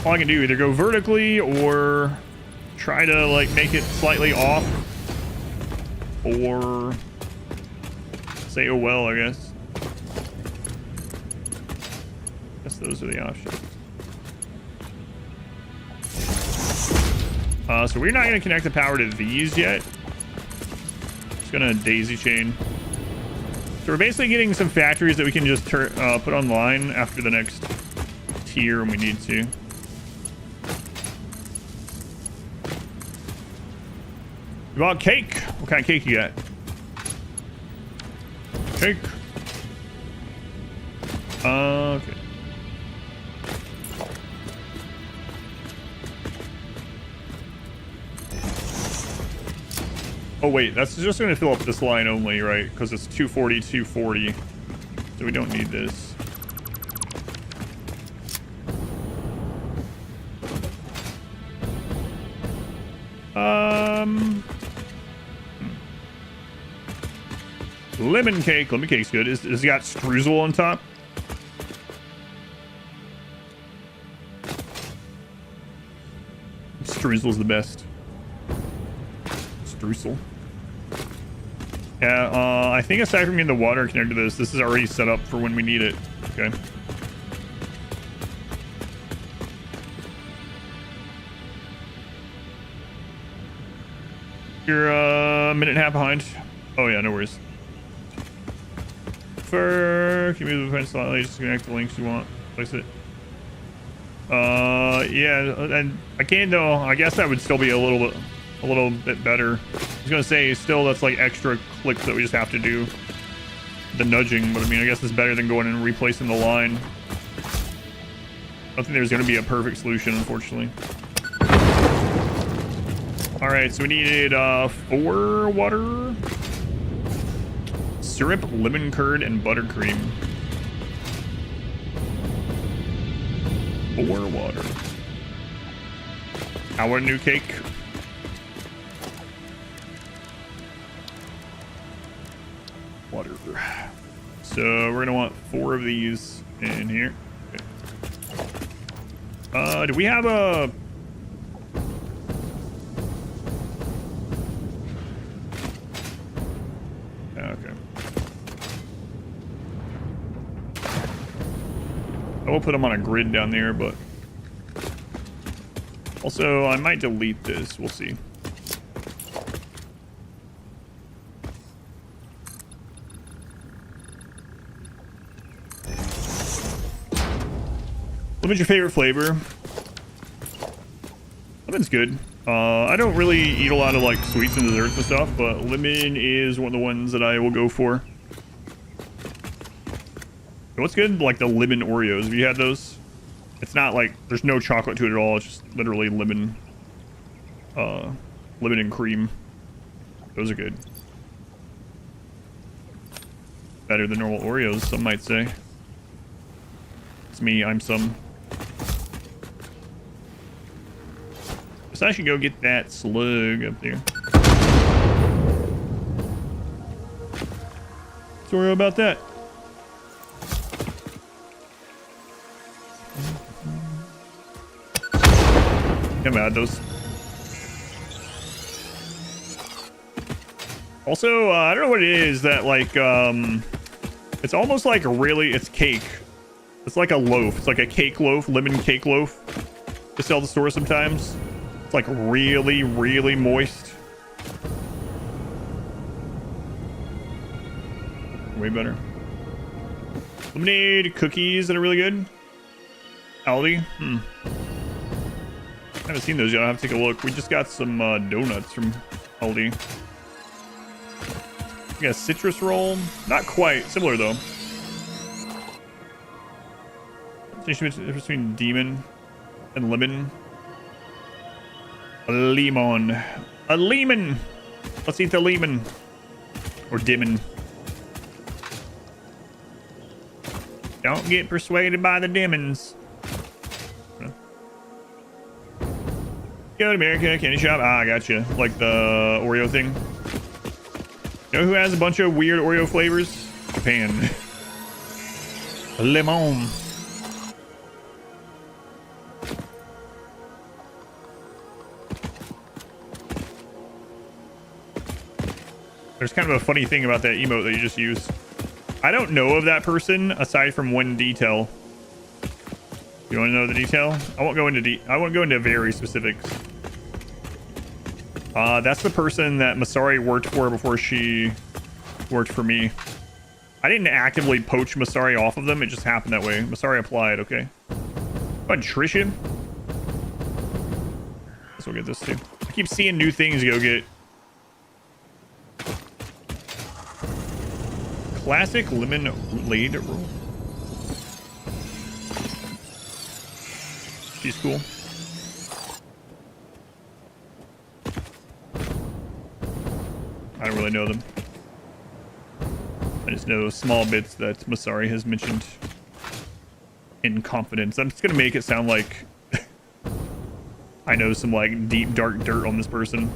all I can do. Either go vertically or try to like make it slightly off, or say oh well, I guess. Those are the options. So we're not going to connect the power to these yet. Gonna daisy chain. So we're basically getting some factories that we can just put online after the next tier when we need to. You want cake? What kind of cake you got? Cake. Okay. Oh wait, that's just going to fill up this line only, right? Because it's 240, 240. So we don't need this. Lemon cake. Lemon cake's good. Is it got streusel on top? Streusel's the best. Streusel. Yeah, I think aside from getting the water connected to this is already set up for when we need it. Okay. You're a minute and a half behind. Oh yeah, no worries. Can you move the pen slightly? Just connect the links you want. Place it. Yeah, and I can though. I guess that would still be a little bit better. I was gonna say still that's like extra clicks that we just have to do. The nudging, but I mean I guess it's better than going and replacing the line. I don't think there's gonna be a perfect solution, unfortunately. All right, so we needed 4 water, syrup, lemon curd, and buttercream. 4 water. I want a new cake. Water. So we're gonna want 4 of these in here. Okay. Do we have a... Okay. I will put them on a grid down there, but also I might delete this. We'll see. Lemon's your favorite flavor? Lemon's good. I don't really eat a lot of like sweets and desserts and stuff, but lemon is one of the ones that I will go for. What's good? Like the lemon Oreos. Have you had those? It's not like there's no chocolate to it at all. It's just literally lemon. Lemon and cream. Those are good. Better than normal Oreos, some might say. It's me. I'm some. So I should go get that slug up there. Sorry about that. Can't add those. Also, I don't know what it is that like, it's almost like it's cake. It's like a loaf. It's like a cake loaf, lemon cake loaf. They sell at the store sometimes. It's like really, really moist. Way better. Lemonade cookies that are really good. Aldi. I haven't seen those yet. I'll have to take a look. We just got some donuts from Aldi. We got a citrus roll. Not quite. Similar though. Distinction between demon and lemon. A lemon. A lemon. Let's eat the lemon. Or demon. Don't get persuaded by the demons. Go to America, candy shop. Ah, I gotcha. Like the Oreo thing. You know who has a bunch of weird Oreo flavors? Japan. Lemon. There's kind of a funny thing about that emote that you just used. I don't know of that person aside from one detail. You want to know the detail? I won't go into very specifics. That's the person that Masari worked for before she worked for me. I didn't actively poach Masari off of them. It just happened that way. Masari applied. Okay. Go ahead, Trish. Guess we'll get this too. I keep seeing new things to go get. Classic lemon laid roll. She's cool. I don't really know them. I just know small bits that Masari has mentioned in confidence. I'm just gonna make it sound like I know some like deep dark dirt on this person.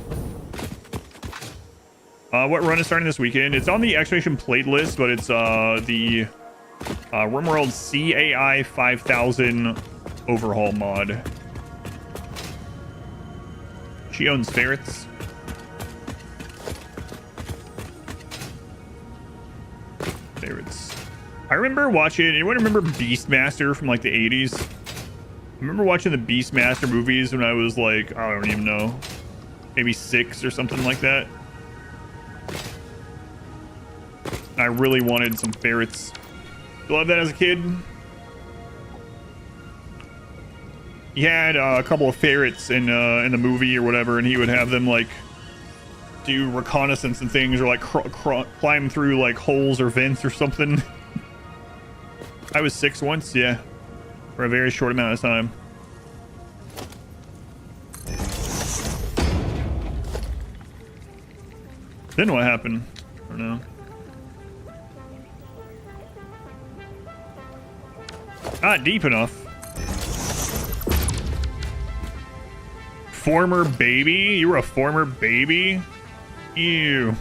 What run is starting this weekend? It's on the exclamation plate list, but it's the RimWorld CAI 5000 overhaul mod. She owns ferrets. Ferrets. I remember watching. Anyone remember Beastmaster from like the 80s? I remember watching the Beastmaster movies when I was like, I don't even know, maybe 6 or something like that. I really wanted some ferrets. You love that as a kid? He had a couple of ferrets in the movie or whatever, and he would have them like do reconnaissance and things, or like climb through like holes or vents or something. I was 6 once, yeah, for a very short amount of time. Then what happened? I don't know. Not deep enough. Former baby? You were a former baby? Ew.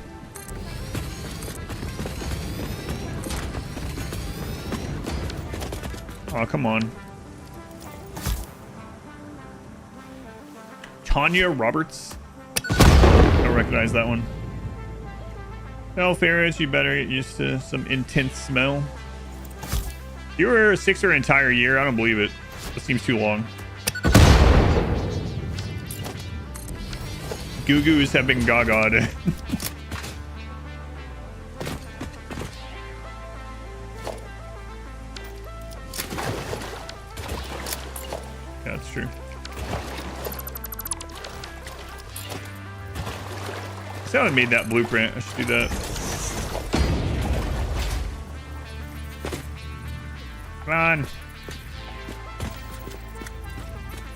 Oh, come on. Tanya Roberts? I don't recognize that one. Well, Ferris, you better get used to some intense smell. You were sick for an entire year? I don't believe it. That seems too long. Goo-goos have been gaga'd. Yeah, that's true. See how I made that blueprint. I should do that. Come on.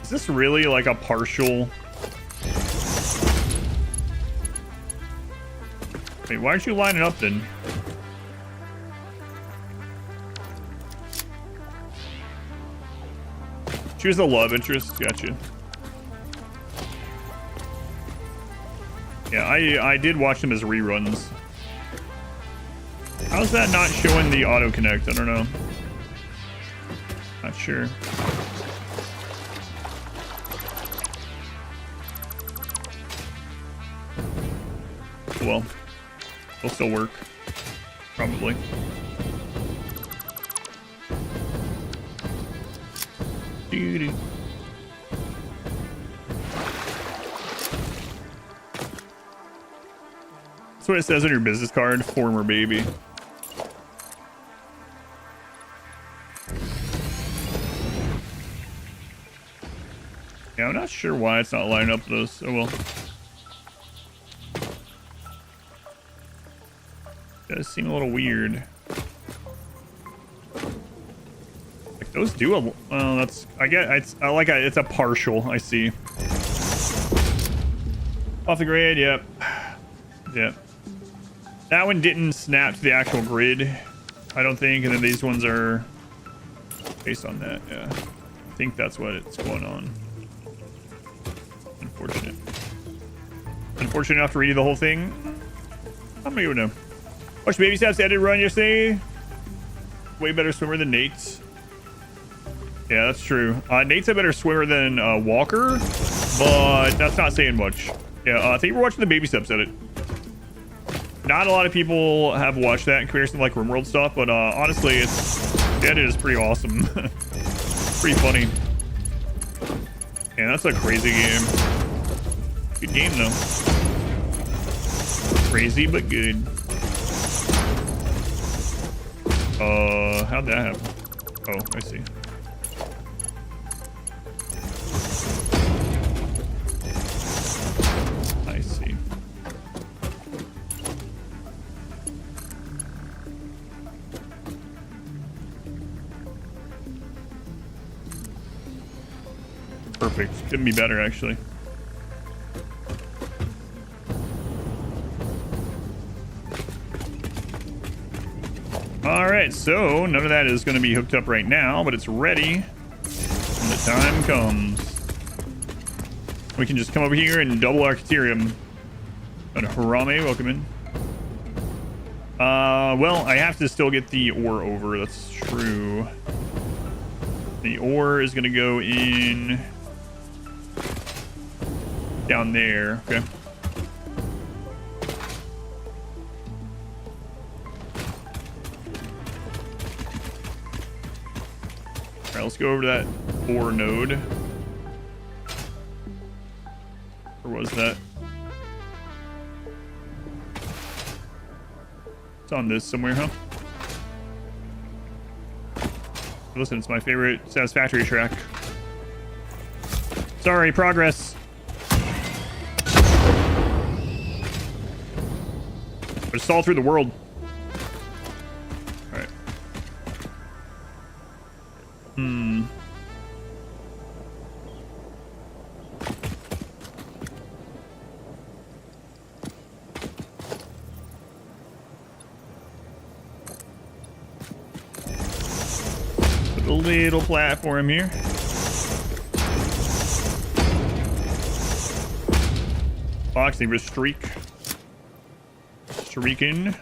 Is this really like a partial? Wait, why aren't you lining up then? She was a love interest. Gotcha. Yeah, I did watch them as reruns. How's that not showing the auto connect? I don't know. Not sure. Well, it'll still work. Probably. Doo-doo. That's what it says on your business card, former baby. Yeah, I'm not sure why it's not lining up those. Oh well. Does seem a little weird. Like those do a well, that's I get it's it's a partial, I see. Off the grid, yep. Yep. That one didn't snap to the actual grid, I don't think, and then these ones are based on that, yeah. I think that's what it's going on. Unfortunate. Unfortunate enough to read the whole thing. I'm gonna go know. Watch Baby Steps ended run yesterday. Way better swimmer than Nate. Yeah, that's true. Nate's a better swimmer than Walker, but that's not saying much. Yeah, thank you for watching the Baby Steps edit. Not a lot of people have watched that in comparison to like RimWorld stuff, but honestly, the edit is pretty awesome. Pretty funny. Yeah, that's a crazy game. Good game though. Crazy but good. How'd that happen? Oh, I see. I see. Perfect. Couldn't be better, actually. Alright, so none of that is going to be hooked up right now, but it's ready when the time comes. We can just come over here and double our Caterium. And Harame, welcome in. Well, I have to still get the ore over, that's true. The ore is going to go in down there, okay. Alright, let's go over to that ore node. Where was that? It's on this somewhere, huh? Listen, it's my favorite Satisfactory track. Sorry, progress. But it's all through the world. Alright. little platform here. Boxing for streaking.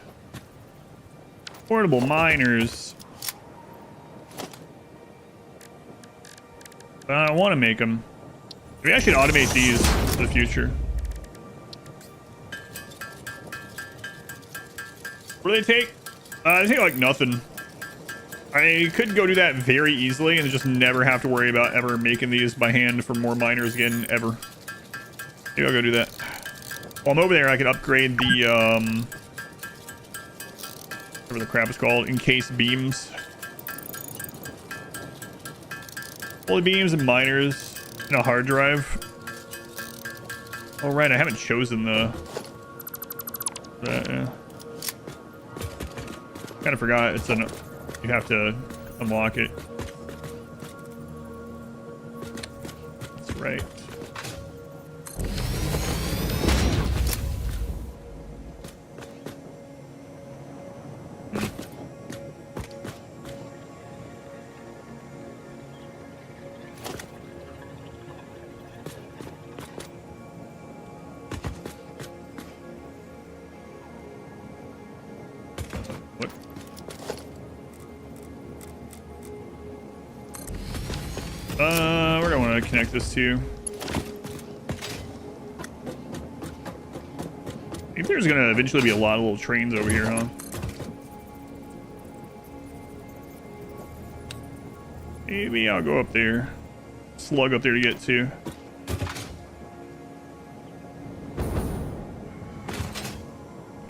Portable miners. But I don't want to make them. Maybe I should automate these for the future. What do they take? They take like nothing. I could go do that very easily and just never have to worry about ever making these by hand for more miners again, ever. Maybe I'll go do that. While I'm over there, I can upgrade the, whatever the crap is called, encased beams. Fully beams and miners and a hard drive. Oh, right, I haven't chosen the... yeah. Kind of forgot it's an... You have to unlock it. That's right. What? We're gonna want to connect this to. I think there's gonna eventually be a lot of little trains over here, huh? Maybe I'll go up there. Slug up there to get to.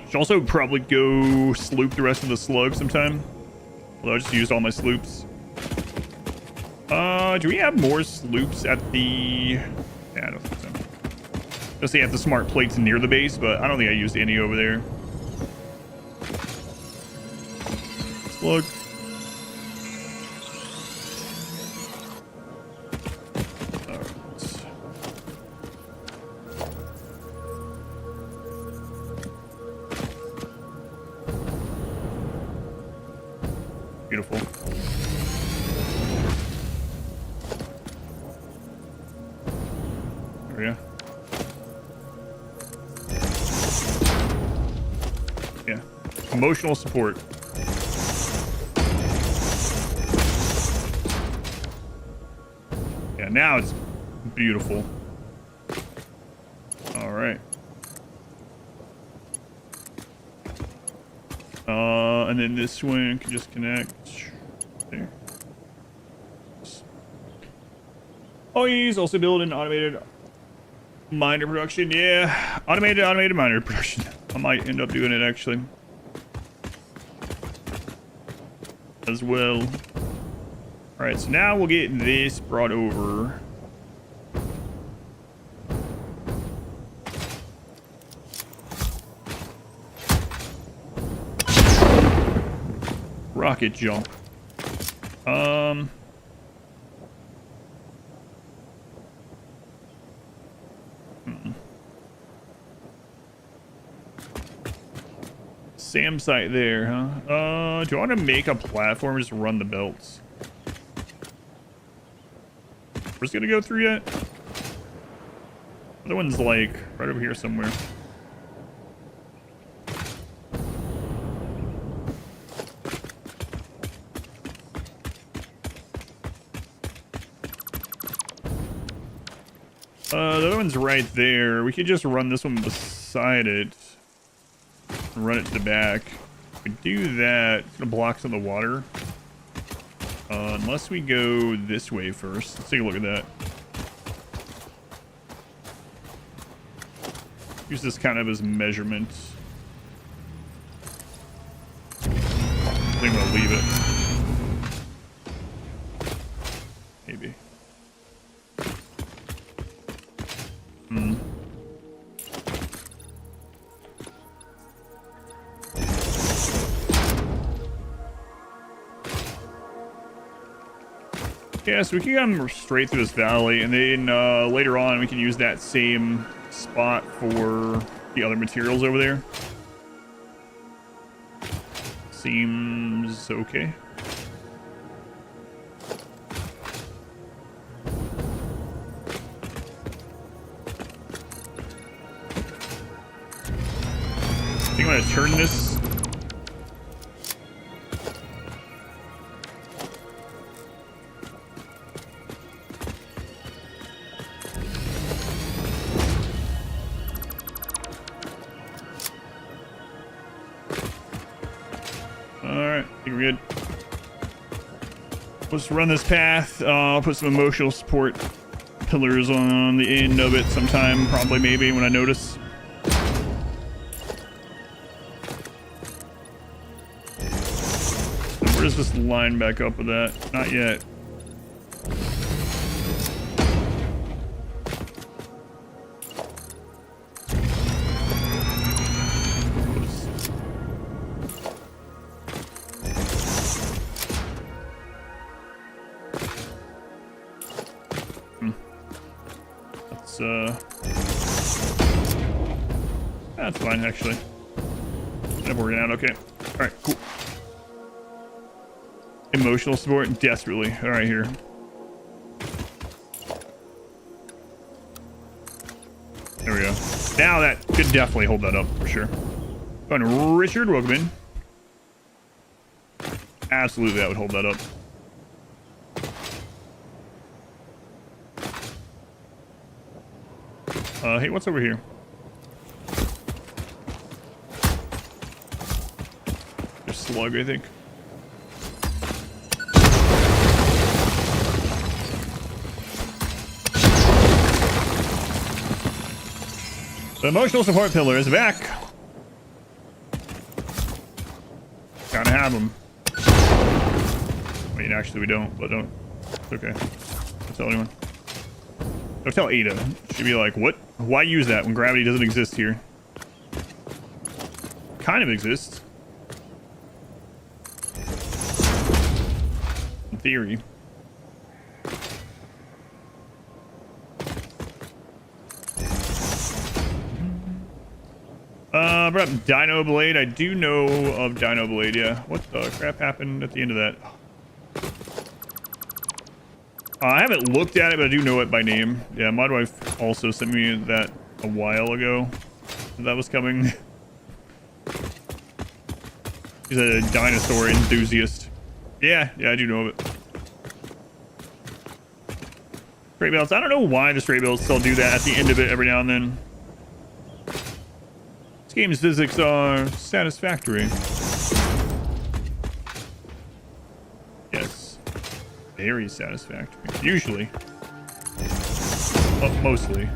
Should also probably go sloop the rest of the slug sometime. Although I just used all my sloops. Do we have more sloops at the... Yeah, I don't think so. I'll say at the smart plates near the base, but I don't think I used any over there. Slug. Beautiful. There we go. Yeah. Emotional support. Yeah, now it's beautiful. All right. And then this one can just connect there. Oh, he's also building automated miner production. Yeah, automated miner production. I might end up doing it actually as well. All right, so now we'll get this brought over. Rocket jump. SAM site there, huh? Do I want to make a platform or just run the belts? Where's it gonna go through yet? The other one's like right over here somewhere. The other one's right there. We could just run this one beside it. And run it to the back. If we do that, it's gonna block some of the water. Unless we go this way first. Let's take a look at that. Use this kind of as measurement. I think I'm gonna leave it. Maybe. Yeah, so we can come straight through this valley, and then later on we can use that same spot for the other materials over there. Seems okay. think I'm gonna turn this. Alright, I think we're good. Let's run this path. I'll put some emotional support pillars on the end of it sometime, probably, maybe, when I notice. Where does this line back up with that? Not yet. That's fine, actually. End up working out okay. All right, cool. Emotional support, desperately. All right, here. There we go. Now that could definitely hold that up for sure. Go on, Richard, welcome in. Absolutely, that would hold that up. Hey, what's over here? There's slug, I think. The emotional support pillar is back. Gotta have them. Wait, actually we don't, but don't. It's okay. Don't tell anyone. Don't tell Ada. She'd be like, what? Why use that when gravity doesn't exist here? Kind of exists. In theory. Brought up Dino Blade. I do know of Dino Blade, yeah. What the crap happened at the end of that? I haven't looked at it, but I do know it by name. Yeah, my wife also sent me that a while ago. That was coming. He's a dinosaur enthusiast. Yeah, I do know of it. Straight belts. I don't know why the straight belts still do that at the end of it every now and then. This game's physics are satisfactory. Yes. Very satisfactory. Usually. But mostly.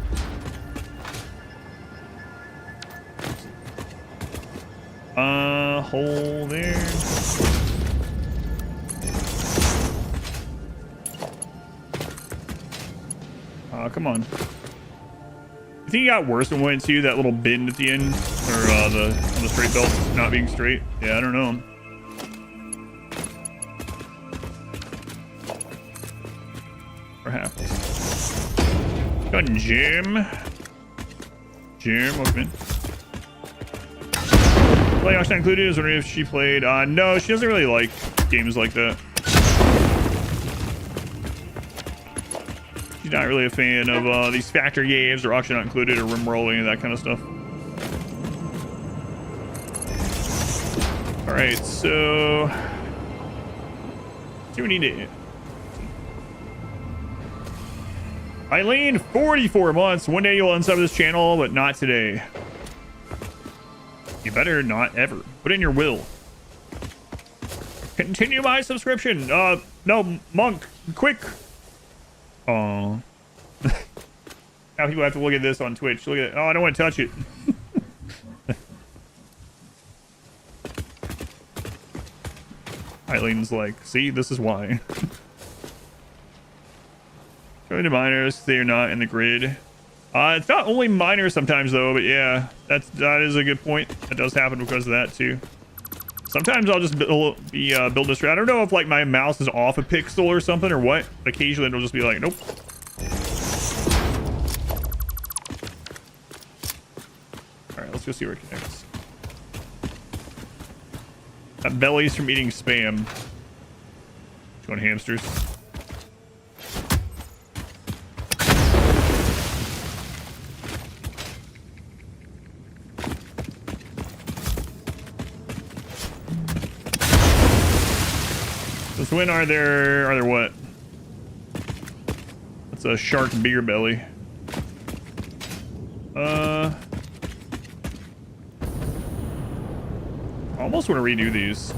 Hole there. Come on. You think it got worse when we went to that little bend at the end? Or on the straight belt not being straight? Yeah, I don't know. Perhaps. Go ahead and Jim. Jim, welcome in. Playoffs not included. I was wondering if she played. No, she doesn't really like games like that. She's not really a fan of these factory games or auction not included or rim rolling and that kind of stuff. All right, so see, we need to. Eileen, 44 months. One day you'll unsub this channel, but not today. You better not ever. Put in your will. Continue my subscription. No, Monk, quick. Oh. Now people have to look at this on Twitch. Look at it. Oh, I don't want to touch it. Eileen's like, see, this is why. Going to miners, they're not in the grid. It's not only miners sometimes though, but yeah, that is a good point. That does happen because of that too. Sometimes I'll just build this. I don't know if like my mouse is off a pixel or something or what. But occasionally it'll just be like, nope. All right, let's go see where it connects. That belly's from eating spam. Going hamsters. Twin, are there what? That's a shark beer belly. Almost want to redo these.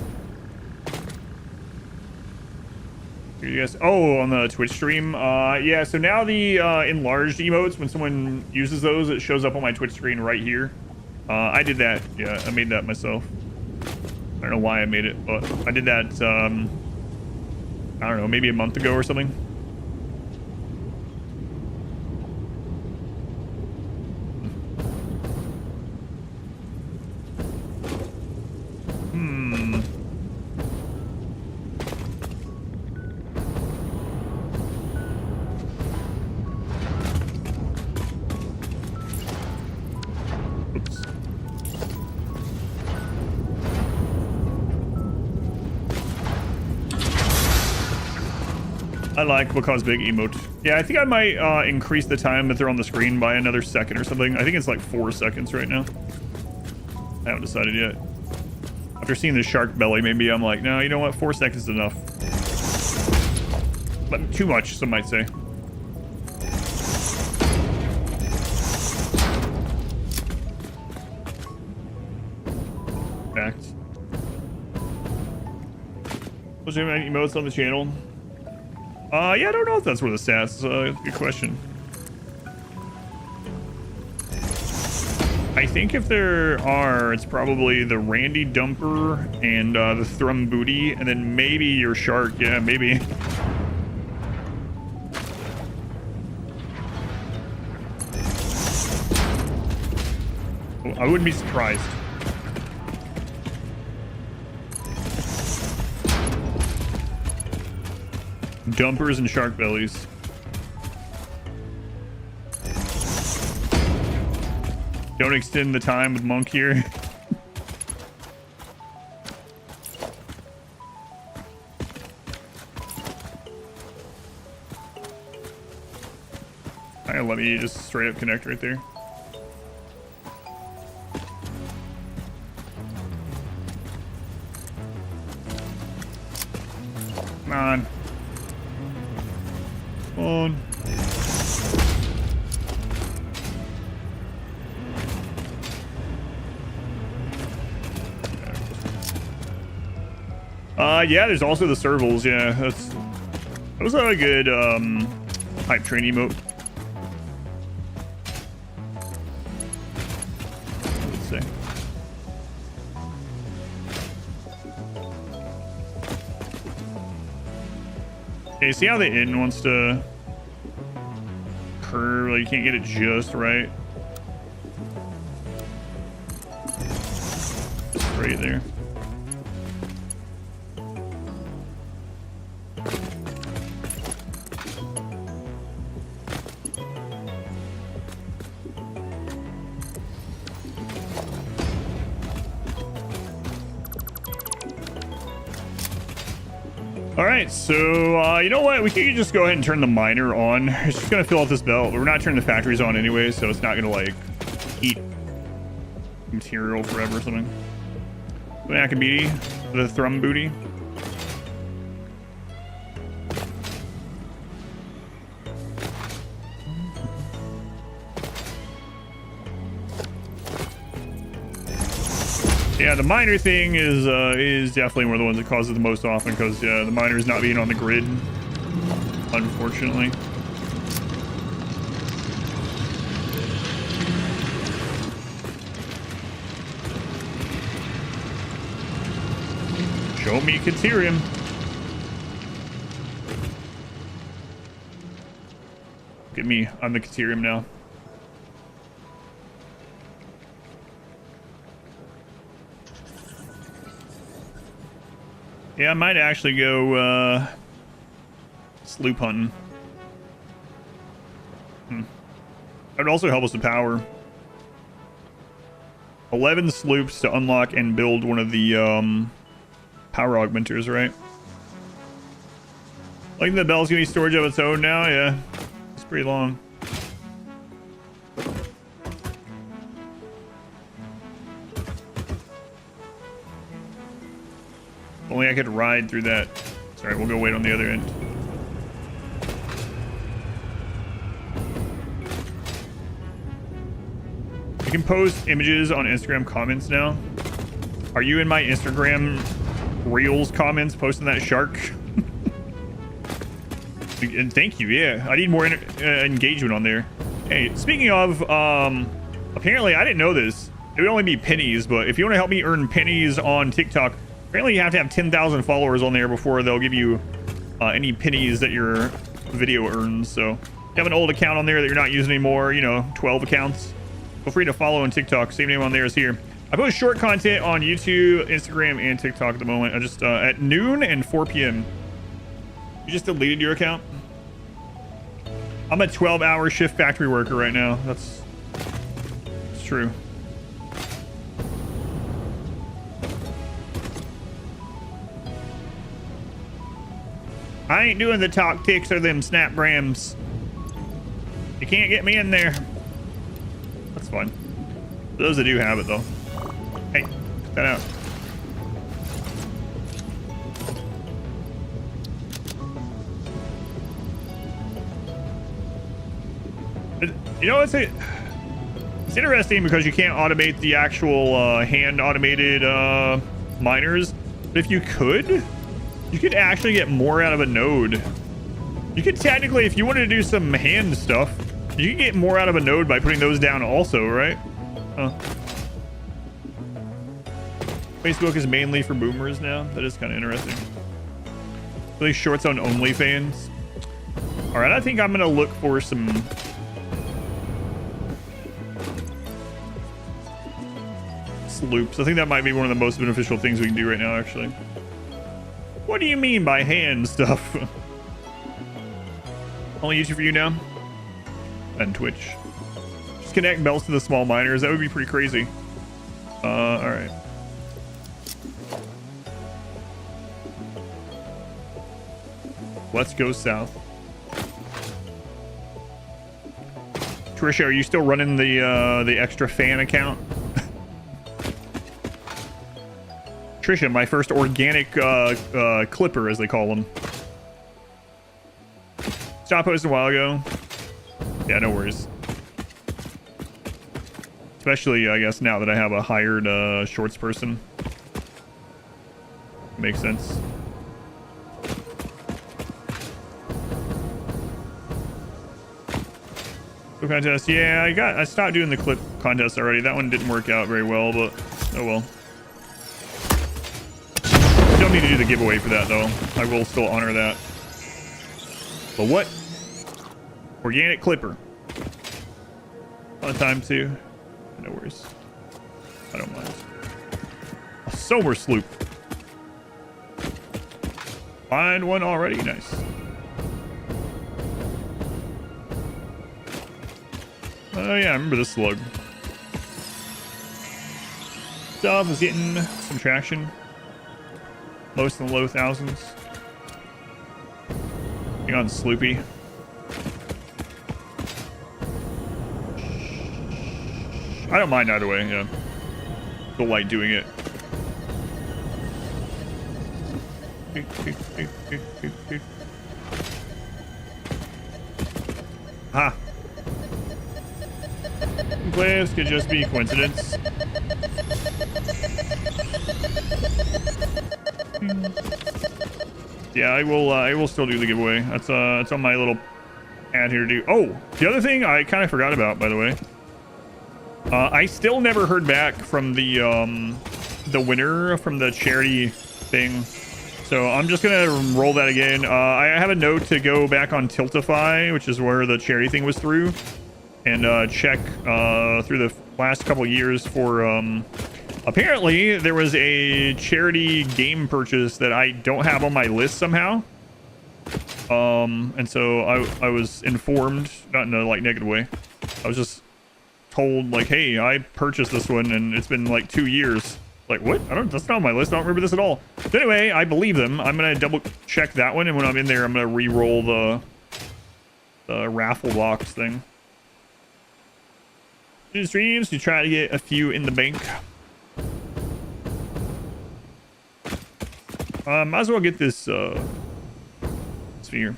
Here you guys. Oh, on the Twitch stream. Yeah. So now the enlarged emotes, when someone uses those, it shows up on my Twitch screen right here. I did that. Yeah, I made that myself. I don't know why I made it, but I did that. I don't know, maybe a month ago or something. I like because big emote. Yeah, I think I might increase the time that they're on the screen by another second or something. I think it's like 4 seconds right now. I haven't decided yet. After seeing the shark belly, maybe I'm like, no, you know what? 4 seconds is enough. But too much, some might say. Fact. Was there any emotes on the channel? Yeah, I don't know if that's where the stats. Good question. I think if there are, it's probably the Randy Dumper and the Thrum Booty, and then maybe your shark. Yeah, maybe. I wouldn't be surprised. Dumpers and shark bellies. Don't extend the time with Monk here. Alright, let me just straight up connect right there. Come on. On. Yeah, there's also the servals. Yeah, that was a good hype train emote. Let's see. Okay, see how the inn wants to curve? Like, you can't get it just right. Just right there. Alright, so, you know what? We can just go ahead and turn the miner on. It's just gonna fill out this belt, but we're not turning the factories on anyway, so it's not gonna, like, eat material forever or something. Akabidi, the Thrum Booty. Yeah, the miner thing is definitely one of the ones that causes the most often, because the miners not being on the grid, unfortunately. Show me Caterium. Get me on the Caterium now. Yeah, I might actually go sloop hunting. That would also help us with power. 11 sloops to unlock and build one of the power augmenters, right? Like the bell's gonna be storage of its own now, yeah. It's pretty long. Only I could ride through that Sorry, we'll go wait on the other end. You can post images on Instagram comments now. Are you in my Instagram Reels comments posting that shark? And thank you. Yeah, I need more engagement on there. Hey, speaking of, apparently I didn't know this. It would only be pennies, but if you want to help me earn pennies on TikTok, apparently you have to have 10,000 followers on there before they'll give you any pennies that your video earns. So if you have an old account on there that you're not using anymore, you know, 12 accounts, feel free to follow on TikTok. Same name on there as here. I post short content on YouTube, Instagram, and TikTok at the moment. I just at noon and 4 p.m. You just deleted your account? I'm a 12-hour shift factory worker right now. It's true. I ain't doing the talk ticks or them snapgrams. You can't get me in there. That's fine. For those that do have it, though. Hey, cut that out. You know, it's interesting because you can't automate the actual hand automated miners. But if you could actually get more out of a node. You could technically, if you wanted to do some hand stuff, you could get more out of a node by putting those down also, right? Facebook is mainly for boomers now. That is kind of interesting. Really shorts on OnlyFans. All right, I think I'm gonna look for some sloops. I think that might be one of the most beneficial things we can do right now, actually. What do you mean by hand stuff? Only YouTube for you now? And Twitch. Just connect belts to the small miners. That would be pretty crazy. Alright. Let's go south. Trisha, are you still running the extra fan account? Trisha, my first organic clipper, as they call them. Stopped posting a while ago. Yeah, no worries. Especially, I guess, now that I have a hired shorts person. Makes sense. Clip contest. Yeah, I stopped doing the clip contest already. That one didn't work out very well, but oh well. Don't need to do the giveaway for that though. I will still honor that. But what? Organic clipper. On time too. No worries. I don't mind. A sober sloop. Find one already. Nice. Oh yeah, I remember this slug. Stuff is getting some traction. Most in the low thousands. Hang on, Sloopy. I don't mind either way, yeah. Don't like doing it. Ha! Cliffs could just be coincidence. Yeah, I will still do the giveaway. That's it's on my little ad here to do. Oh, the other thing I kind of forgot about, by the way. I still never heard back from the winner from the charity thing. So I'm just gonna roll that again. I have a note to go back on Tiltify, which is where the charity thing was through, and check through the last couple years for apparently there was a charity game purchase that I don't have on my list somehow. And so I was informed, not in a like negative way. I was just told like, hey, I purchased this one and it's been like 2 years. Like, what? That's not on my list. I don't remember this at all. But anyway, I believe them. I'm gonna double check that one, and when I'm in there, I'm gonna re-roll the raffle box thing. Do streams to try to get a few in the bank. Might as well get this see here.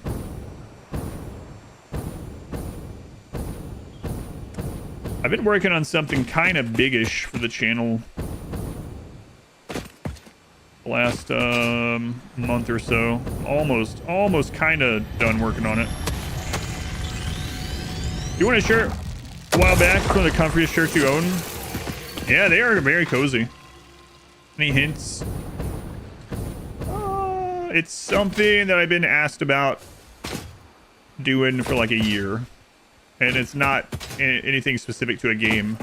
I've been working on something kind of biggish for the channel the last month or so. Almost kind of done working on it. You want a shirt a while back? One of the comfiest shirts you own? Yeah, they are very cozy. Any hints? It's something that I've been asked about doing for like a year. And it's not anything specific to a game.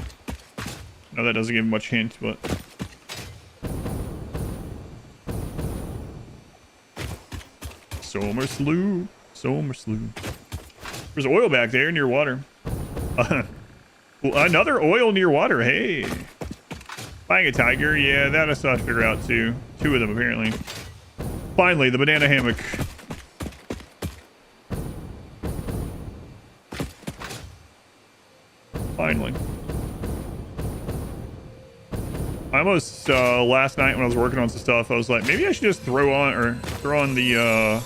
No, that doesn't give much hint, but... Summer Slough. There's oil back there near water. Another oil near water. Hey. Buying a tiger. Yeah, that I still have to figure out too. 2 of them apparently. Finally, the banana hammock. Finally. I almost last night when I was working on some stuff, I was like, maybe I should just throw on the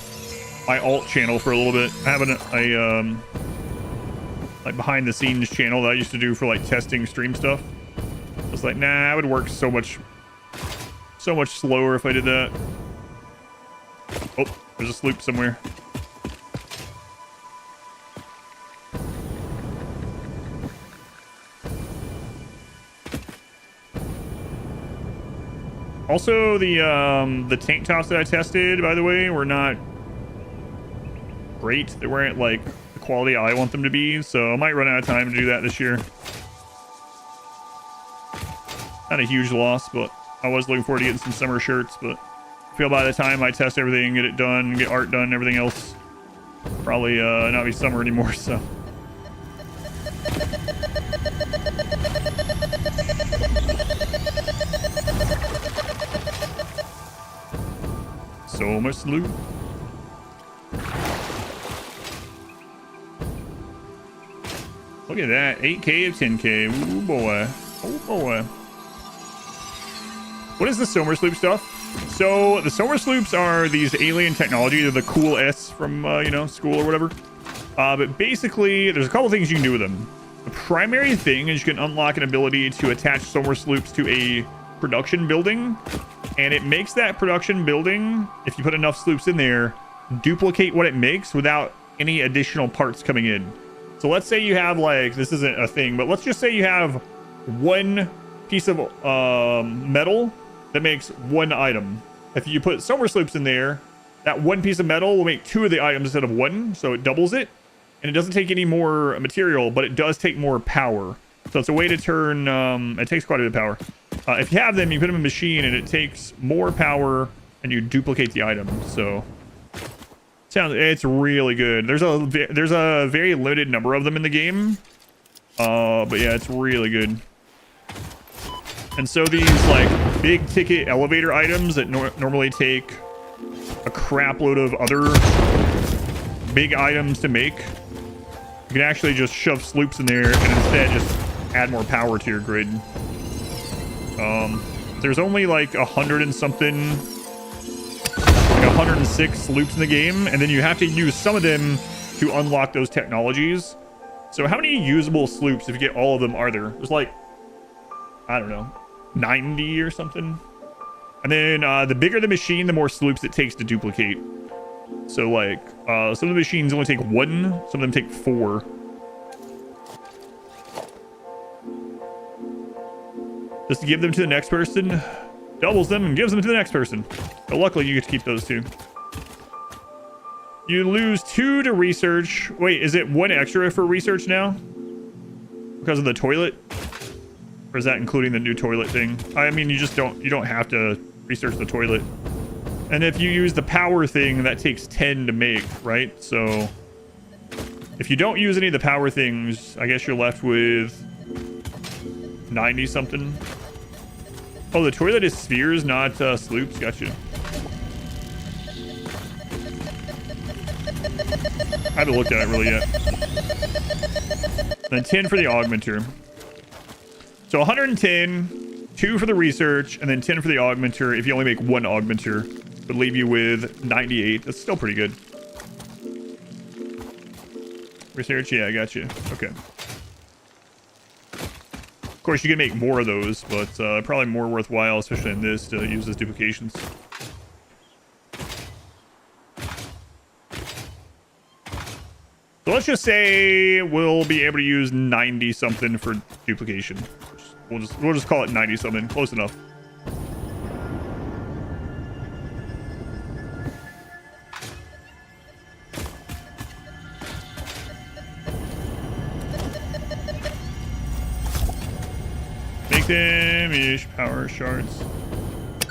my alt channel for a little bit. I have a like behind the scenes channel that I used to do for like testing stream stuff. I was like, nah, I would work so much slower if I did that. Oh, there's a sloop somewhere. Also, the tank tops that I tested, by the way, were not great. They weren't like the quality I want them to be, so I might run out of time to do that this year. Not a huge loss, but I was looking forward to getting some summer shirts, but I feel by the time I test everything, get it done, get art done, everything else, probably not be summer anymore, so. Summer Slough. Look at that, 8K of 10K. Ooh boy, oh boy. What is the Somer Sloop stuff? So the Somer Sloops are these alien technology. They're the cool S from you know, school or whatever. But basically, there's a couple things you can do with them. The primary thing is you can unlock an ability to attach Somer Sloops to a production building, and it makes that production building, if you put enough sloops in there, duplicate what it makes without any additional parts coming in. So let's say you have, like, this isn't a thing, but let's just say you have one piece of metal that makes one item. If you put Somer Sloops in there, that one piece of metal will make 2 of the items instead of 1, so it doubles it. And it doesn't take any more material, but it does take more power. So it's a way to turn, it takes quite a bit of power. If you have them, you put them in a machine and it takes more power and you duplicate the item. So it's really good. There's a very limited number of them in the game. But yeah, it's really good. And so these like big ticket elevator items that normally take a crap load of other big items to make, you can actually just shove sloops in there and instead just add more power to your grid. There's only like 100 and something, like 106 loops in the game, and then you have to use some of them to unlock those technologies. So how many usable sloops, if you get all of them, are there? There's like, I don't know, 90 or something. And then the bigger the machine, the more sloops it takes to duplicate. So like some of the machines only take 1, some of them take 4. Just to give them to the next person, doubles them and gives them to the next person. But luckily you get to keep those 2. You lose 2 to research. Wait, is it 1 extra for research now? Because of the toilet? Or is that including the new toilet thing? I mean, you don't have to research the toilet. And if you use the power thing, that takes 10 to make, right? So if you don't use any of the power things, I guess you're left with 90 something. Oh, the toilet is spheres, not sloops. Gotcha. I haven't looked at it really yet. Then 10 for the augmenter. So 110, 2 for the research, and then 10 for the augmenter. If you only make 1 augmenter, would leave you with 98. That's still pretty good. Research, yeah, I got you. Okay. Of course, you can make more of those, but probably more worthwhile, especially in this, to use as duplications. So let's just say we'll be able to use 90 something for duplication. We'll just call it 90 something. Close enough. Make them ish power shards.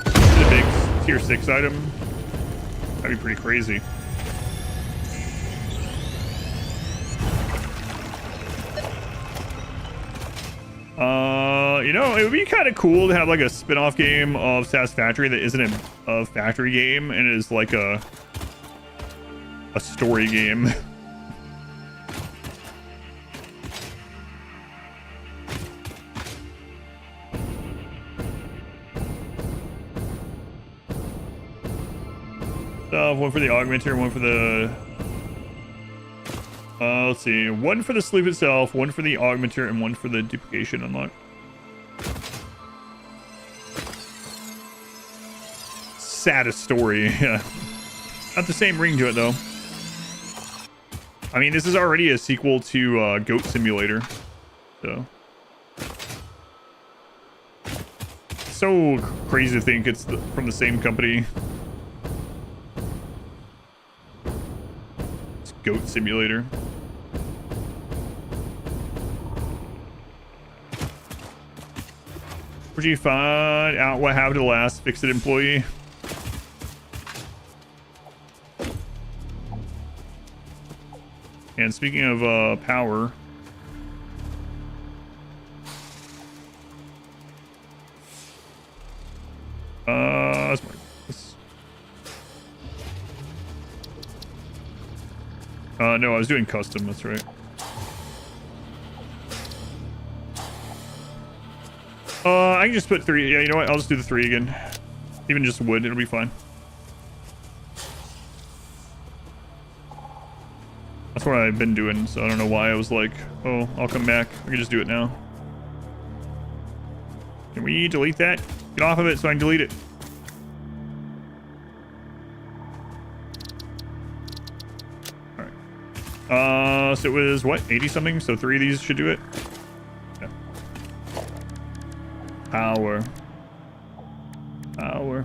This is a big tier 6 item. That'd be pretty crazy. You know, it would be kind of cool to have like a spin-off game of Satisfactory that isn't a factory game and is like a story game. One for the augmenter, one for the let's see, one for the sleeve itself, one for the augmenter, and one for the duplication unlock. Saddest story. Yeah, not the same ring to it though. I mean, this is already a sequel to Goat Simulator, so crazy to think it's from the same company. It's Goat Simulator. Would you find out what happened to the last Fix-It employee? And speaking of power, let's mark this. No, I was doing custom. That's right. I can just put 3. Yeah, you know what? I'll just do the 3 again. Even just wood, it'll be fine. That's what I've been doing, so I don't know why I was like, oh, I'll come back. I can just do it now. Can we delete that? Get off of it so I can delete it. Alright. So it was, what, 80 something? So 3 of these should do it? Yeah. Power. Power.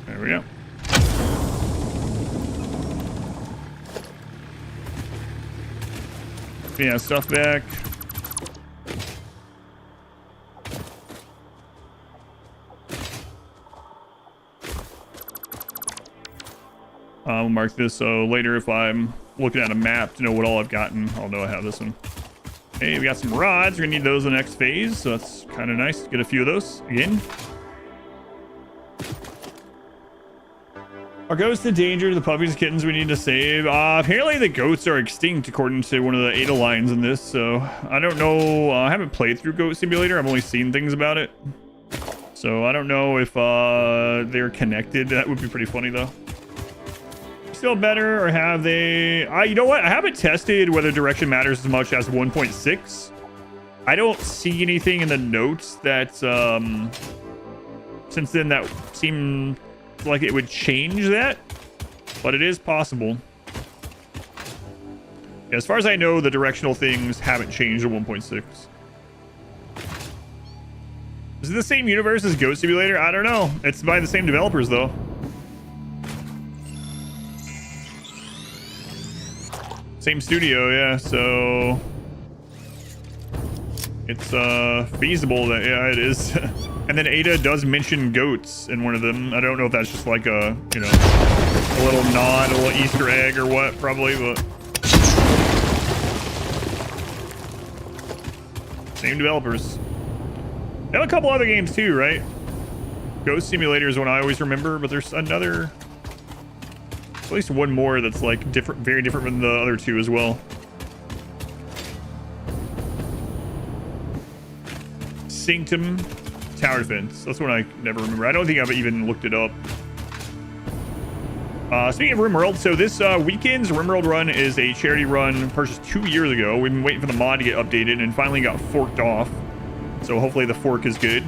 There we go. Yeah, stuff back. I'll mark this so later if I'm looking at a map to know what all I've gotten, I'll know I have this one. Hey, we got some rods. We're gonna need those in the next phase, so that's kind of nice to get a few of those again. Our goats to danger, the puppies and kittens we need to save. Apparently the goats are extinct according to one of the Ada lines in this, so I don't know. I haven't played through Goat Simulator. I've only seen things about it. So I don't know if they're connected. That would be pretty funny though. Still better, or have they... you know what? I haven't tested whether direction matters as much as 1.6. I don't see anything in the notes that since then that seemed like it would change that, but it is possible. As far as I know, the directional things haven't changed to 1.6. Is it the same universe as Goat Simulator? I don't know. It's by the same developers though. Same studio, yeah, so it's feasible that, yeah, it is. And then Ada does mention goats in one of them. I don't know if that's just like a, you know, a little nod, a little Easter egg or what, probably, but Same developers. They have a couple other games too, right? Ghost Simulator is one I always remember, but there's another, at least one more that's like different, very different from the other two as well. Sanctum Tower Defense. That's one I never remember. I don't think I've even looked it up. Speaking of RimWorld, so this weekend's RimWorld run is a charity run purchased 2 years ago. We've been waiting for the mod to get updated and finally got forked off. So hopefully the fork is good.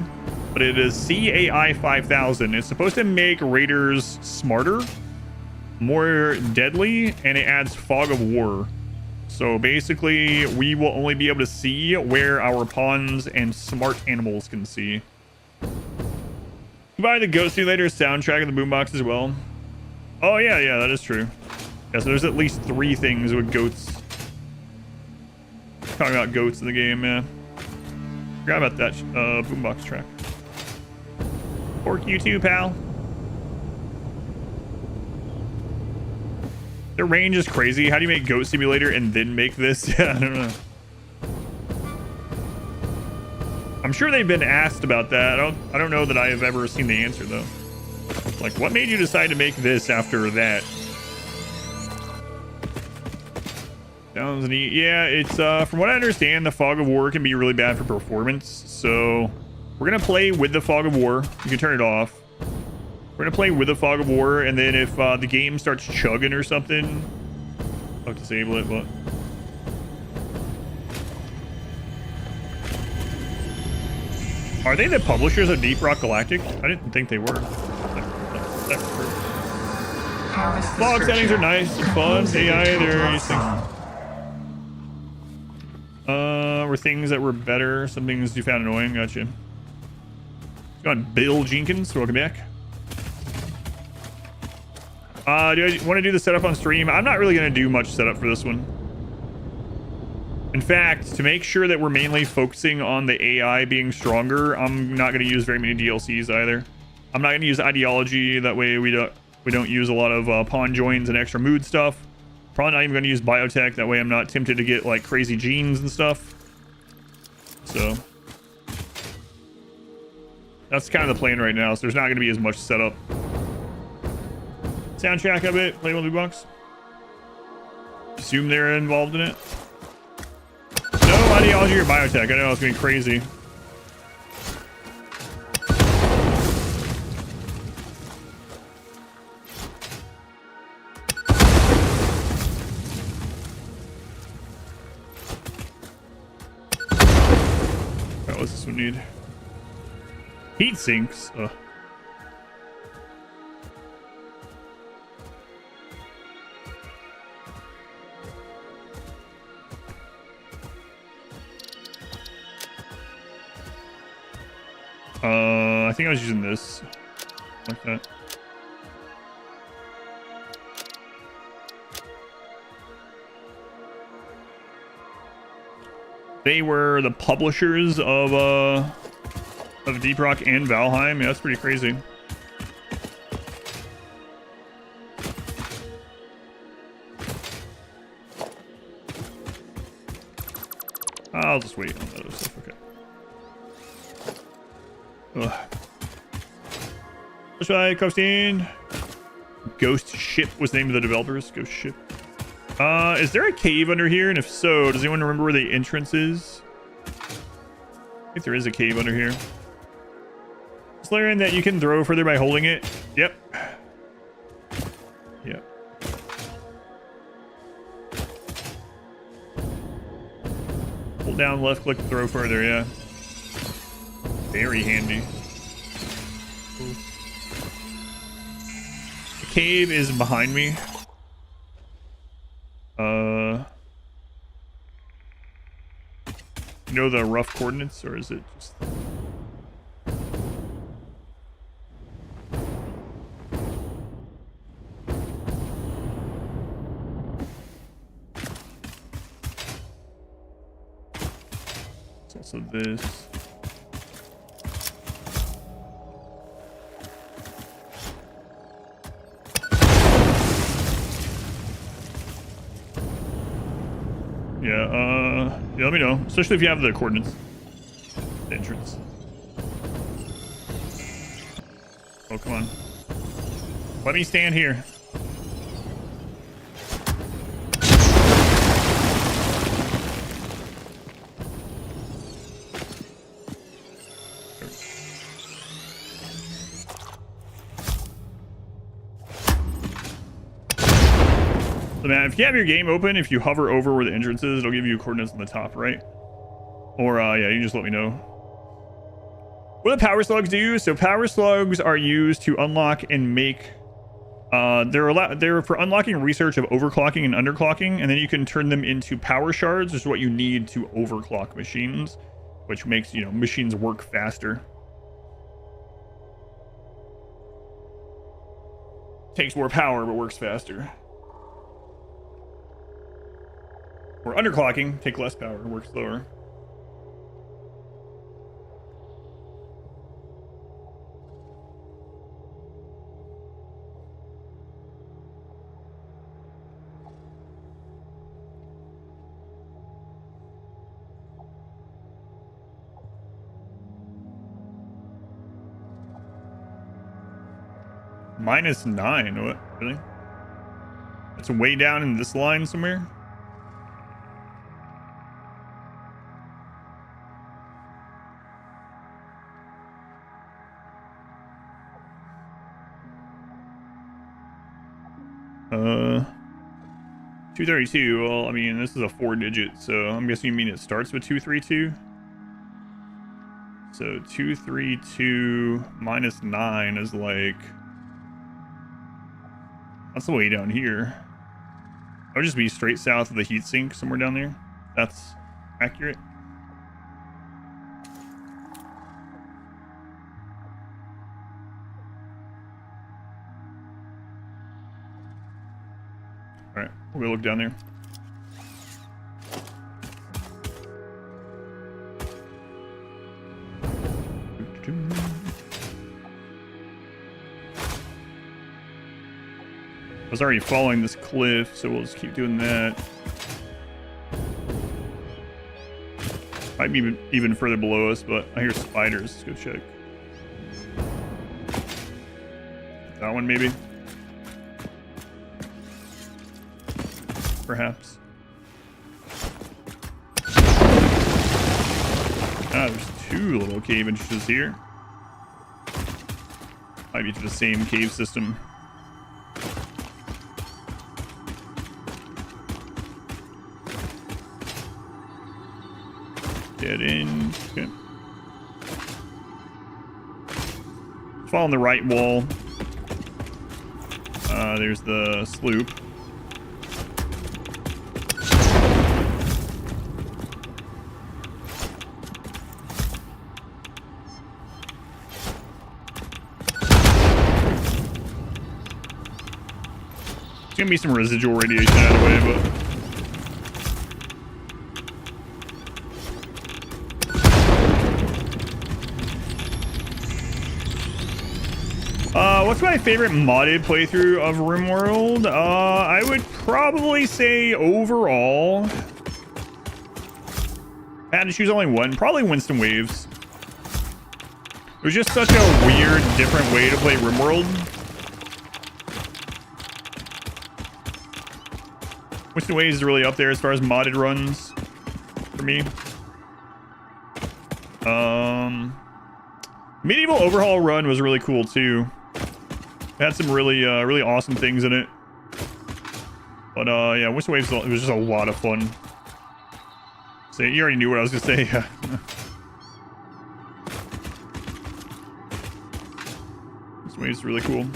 But it is CAI 5000. It's supposed to make raiders smarter, more deadly, and it adds fog of war. So basically, we will only be able to see where our pawns and smart animals can see. You buy the Ghost Simulator soundtrack in the boombox as well. Oh, yeah, that is true. Yeah, so there's at least 3 things with goats. Talking about goats in the game, yeah. Forgot about that boombox track. Pork you too, pal. Their range is crazy. How do you make Goat Simulator and then make this? Yeah, I don't know. I'm sure they've been asked about that. I don't know that I have ever seen the answer though. Like, what made you decide to make this after that? Sounds neat. Yeah, it's from what I understand, the Fog of War can be really bad for performance. So we're gonna play with the Fog of War. You can turn it off. We're gonna play with the Fog of War, and then if the game starts chugging or something, I'll disable it. But are they the publishers of Deep Rock Galactic? I didn't think they were. Log settings are nice and fun. AI, they're were things that were better. Some things you found annoying. Gotcha. Go on, Bill Jenkins. Welcome back. Do I want to do the setup on stream? I'm not really going to do much setup for this one. In fact, to make sure that we're mainly focusing on the AI being stronger, I'm not going to use very many DLCs either. I'm not going to use ideology. That way we don't use a lot of pawn joins and extra mood stuff. Probably not even going to use biotech. That way I'm not tempted to get like crazy genes and stuff. So that's kind of the plan right now. So there's not going to be as much setup. Soundtrack of it, play with box. Assume they're involved in it. No ideology or biotech. I know it's gonna be crazy. Alright, what's this one need? Heat sinks. Ugh. I think I was using this like that. They were the publishers of Deep Rock and Valheim. Yeah, that's pretty crazy. I'll just wait on the other stuff. Okay. Ugh. Let's try Costin. Ghost Ship was the name of the developers. Ghost Ship. Is there a cave under here? And if so, does anyone remember where the entrance is? I think there is a cave under here. Just learning that you can throw further by holding it. Yep. Yep. Hold down left click to throw further, yeah. Very handy. The cave is behind me. You know the rough coordinates, or is it just... It's also this. Yeah, let me know, especially if you have the coordinates. entrance. Oh, come on. Let me stand here. So man, if you have your game open, if you hover over where the entrance is, it'll give you coordinates on the top right. Or yeah, you just let me know. What do power slugs do? So power slugs are used to unlock and make they're for unlocking research of overclocking and underclocking, and then you can turn them into power shards, which is what you need to overclock machines, which makes, you know, machines work faster. Takes more power but works faster. Or underclocking, take less power, works slower. -9, what? Really? It's way down in this line somewhere? Uh, 232, well, I mean, this is a 4-digit, so I'm guessing you mean it starts with 232? So 232 minus 9 is like... That's the way down here. That would just be straight south of the heatsink, somewhere down there. That's accurate. Alright, we'll go look down there. I was already following this cliff, so we'll just keep doing that. Might be even further below us, but I hear spiders. Let's go check. That one, maybe? Perhaps. Ah, there's 2 little cave entrances here. Might be to the same cave system. Get in. Okay. Following the right wall. There's the sloop. There's gonna be some residual radiation out of the way, but what's my favorite modded playthrough of RimWorld? I would probably say overall, if I had to choose only one, probably Winston Waves. It was just such a weird, different way to play RimWorld. Winston Waves is really up there as far as modded runs for me. Medieval Overhaul run was really cool too. It had some really really awesome things in it. But yeah, Winston Waves, it was just a lot of fun. So you already knew what I was gonna say. Winston Waves is really cool.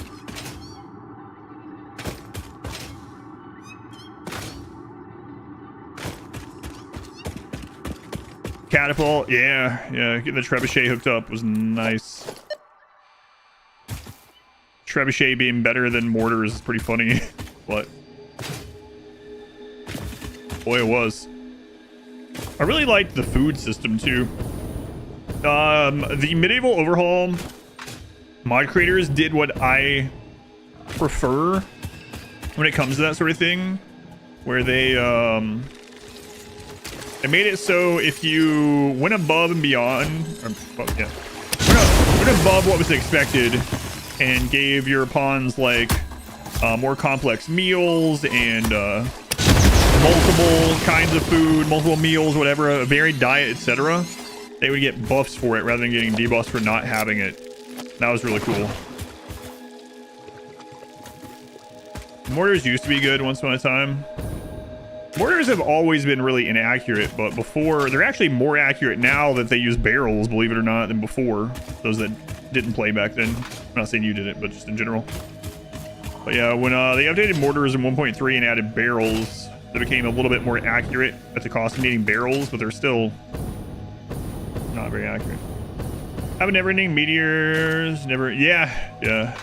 Catapult, yeah, getting the trebuchet hooked up was nice. Trebuchet being better than mortars is pretty funny, but boy, it was. I really liked the food system too. The Medieval Overhaul mod creators did what I prefer when it comes to that sort of thing, where they They made it so if you went above and beyond, or, well, yeah, went above what was expected and gave your pawns like more complex meals and multiple kinds of food, multiple meals, whatever, a varied diet, etc., they would get buffs for it rather than getting debuffs for not having it. That was really cool. Mortars used to be good once upon a time. Mortars have always been really inaccurate, but before, they're actually more accurate now that they use barrels, believe it or not, than before. Those that didn't play back then. I'm not saying you didn't, but just in general. But yeah, when they updated mortars in 1.3 and added barrels, they became a little bit more accurate at the cost of needing barrels, but they're still not very accurate. Have a never-ending meteors, never, yeah.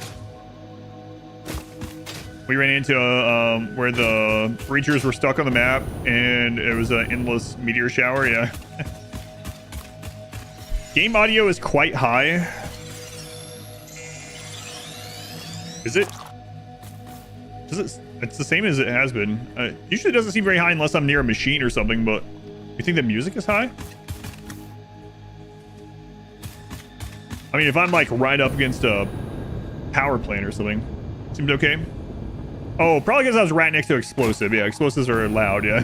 We ran into where the breachers were stuck on the map, and it was an endless meteor shower, yeah. Game audio is quite high. Is it? It's the same as it has been. Usually it doesn't seem very high unless I'm near a machine or something, but you think the music is high? I mean, if I'm like right up against a power plant or something, seems okay. Oh, probably because I was right next to explosive. Yeah, explosives are loud, yeah.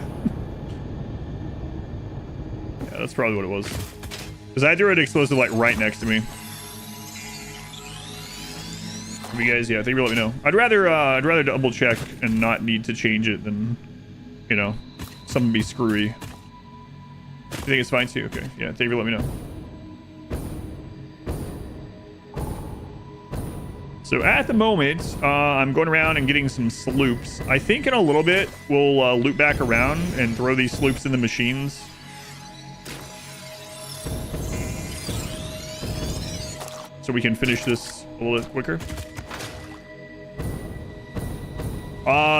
Yeah, that's probably what it was. Because I threw an explosive like right next to me. If you guys, yeah, thank you for letting me know. I'd rather double check and not need to change it than, you know, something be screwy. You think it's fine too? Okay, yeah, thank you for letting me know. So at the moment, I'm going around and getting some sloops. I think in a little bit, we'll loop back around and throw these sloops in the machines. So we can finish this a little bit quicker.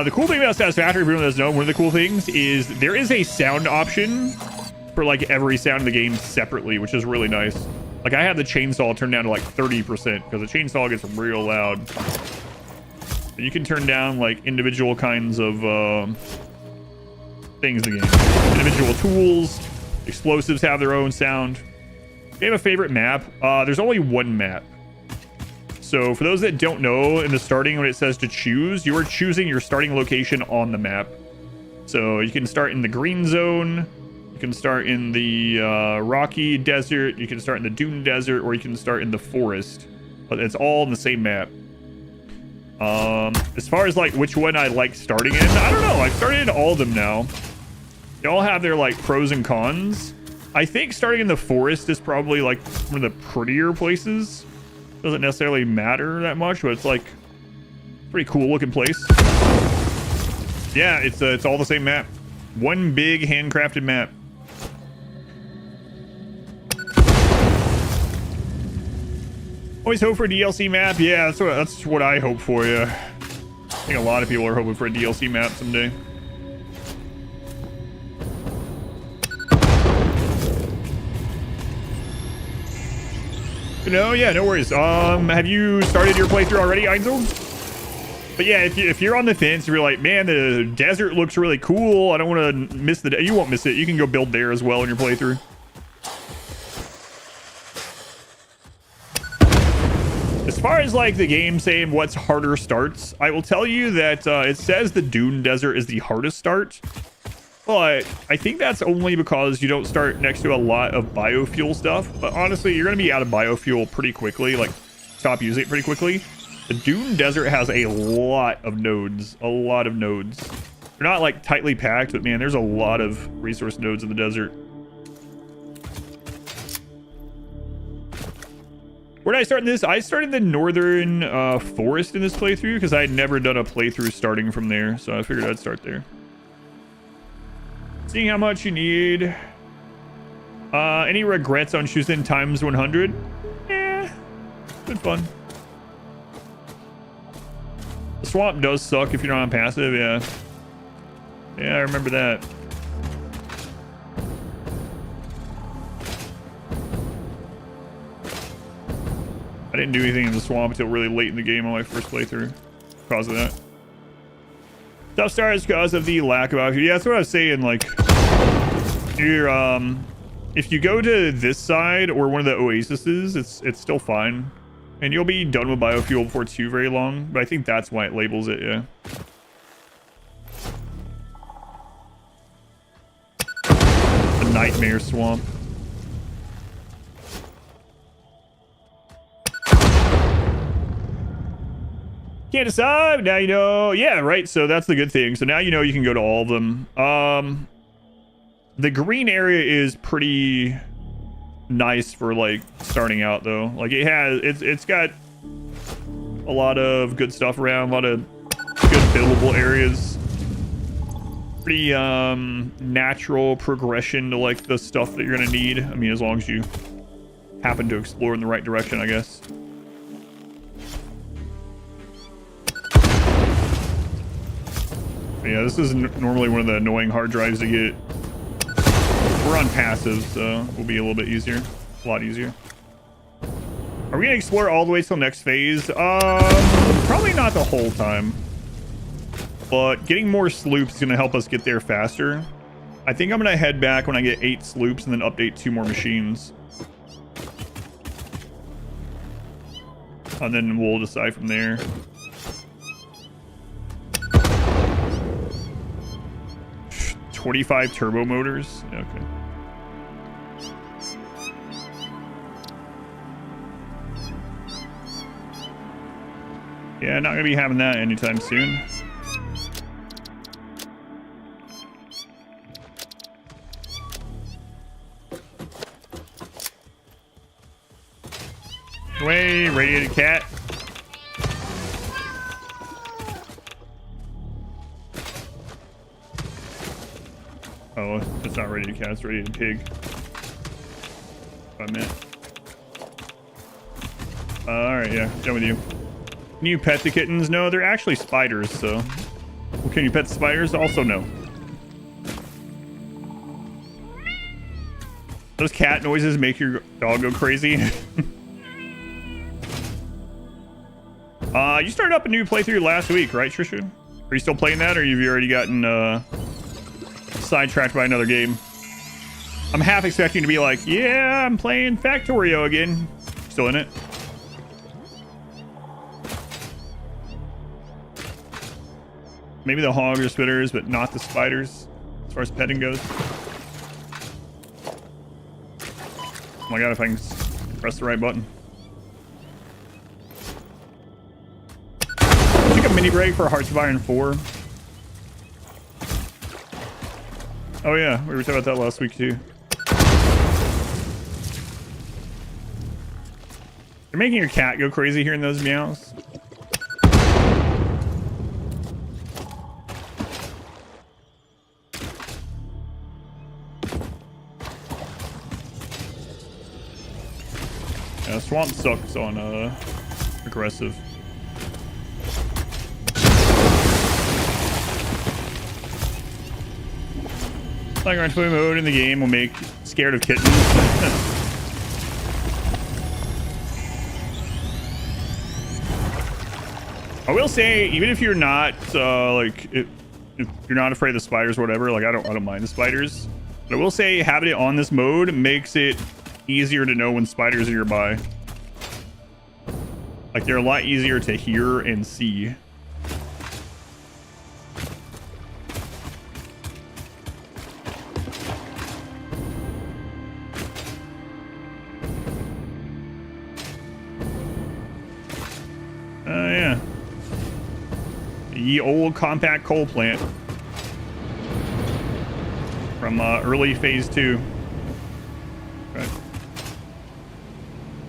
The cool thing about Satisfactory, if everyone doesn't know, one of the cool things is there is a sound option for like every sound in the game separately, which is really nice. Like I have the chainsaw turned down to like 30% because the chainsaw gets real loud. But you can turn down like individual kinds of things in the game. Individual tools, explosives have their own sound. If you have a favorite map, there's only one map. So for those that don't know, in the starting when it says to choose, you are choosing your starting location on the map. So you can start in the green zone. You can start in the rocky desert, you can start in the dune desert, or you can start in the forest. But it's all in the same map. As far as like which one I like starting in, I don't know. I've started in all of them now. They all have their like pros and cons. I think starting in the forest is probably like one of the prettier places. Doesn't necessarily matter that much, but it's like pretty cool looking place. Yeah, it's all the same map. One big handcrafted map. Always hope for a DLC map. Yeah, that's what I hope for, yeah. I think a lot of people are hoping for a DLC map someday. No, yeah, no worries. Have you started your playthrough already, Einzel? But yeah, if you're on the fence, if you're like, man, the desert looks really cool, I don't want to miss the... You won't miss it. You can go build there as well in your playthrough. As far as like the game saying what's harder starts, I will tell you that it says the Dune Desert is the hardest start. But I think that's only because you don't start next to a lot of biofuel stuff. But honestly, you're going to be out of biofuel pretty quickly, like stop using it pretty quickly. The Dune Desert has a lot of nodes, They're not like tightly packed, but man, there's a lot of resource nodes in the desert. Where did I start in this? I started the northern forest in this playthrough because I had never done a playthrough starting from there. So I figured I'd start there. Seeing how much you need. Any regrets on choosing times 100? Eh, good fun. The swamp does suck if you're not on passive, yeah. Yeah, I remember that. I didn't do anything in the swamp until really late in the game on my first playthrough because of that. Tough start is because of the lack of biofuel. Yeah, that's what I was saying. Like, You're, if you go to this side or one of the oases, it's still fine. And you'll be done with biofuel before too very long. But I think that's why it labels it, yeah. The nightmare swamp. Can't decide. Now you know. Yeah, right. So that's the good thing. So now you know you can go to all of them. The green area is pretty nice for like starting out though. Like it's got a lot of good stuff around, a lot of good buildable areas. Pretty natural progression to like the stuff that you're gonna need. I mean, as long as you happen to explore in the right direction, I guess. But yeah, this is normally one of the annoying hard drives to get. We're on passive, so it will be a little bit easier. A lot easier. Are we gonna explore all the way till next phase? Probably not the whole time. But getting more sloops is gonna help us get there faster. I think I'm gonna head back when I get 8 sloops and then update 2 more machines. And then we'll decide from there. $25 turbo motors. Okay. Yeah, not gonna be having that anytime soon. Away, radiated cat. Oh, it's not radiated cat, it's radiated pig. What I meant. Alright, yeah, done with you. Can you pet the kittens? No, they're actually spiders, so... Well, can you pet the spiders? Also, no. Those cat noises make your dog go crazy. You started up a new playthrough last week, right, Trisha? Are you still playing that, or have you already gotten sidetracked by another game? I'm half expecting to be like, yeah, I'm playing Factorio again. Still in it? Maybe the hogs are spitters, but not the spiders, as far as petting goes. Oh my god, if I can press the right button. Take a mini break for Hearts of Iron 4. Oh yeah, we were talking about that last week too. You're making your cat go crazy hearing those meows. Yeah, Swamp sucks on aggressive. Like our toy mode in the game will make scared of kittens. I will say, even if you're not if you're not afraid of the spiders or whatever, like I don't mind the spiders. But I will say having it on this mode makes it easier to know when spiders are nearby. Like they're a lot easier to hear and see. Yeah. The old compact coal plant from early phase 2. Right.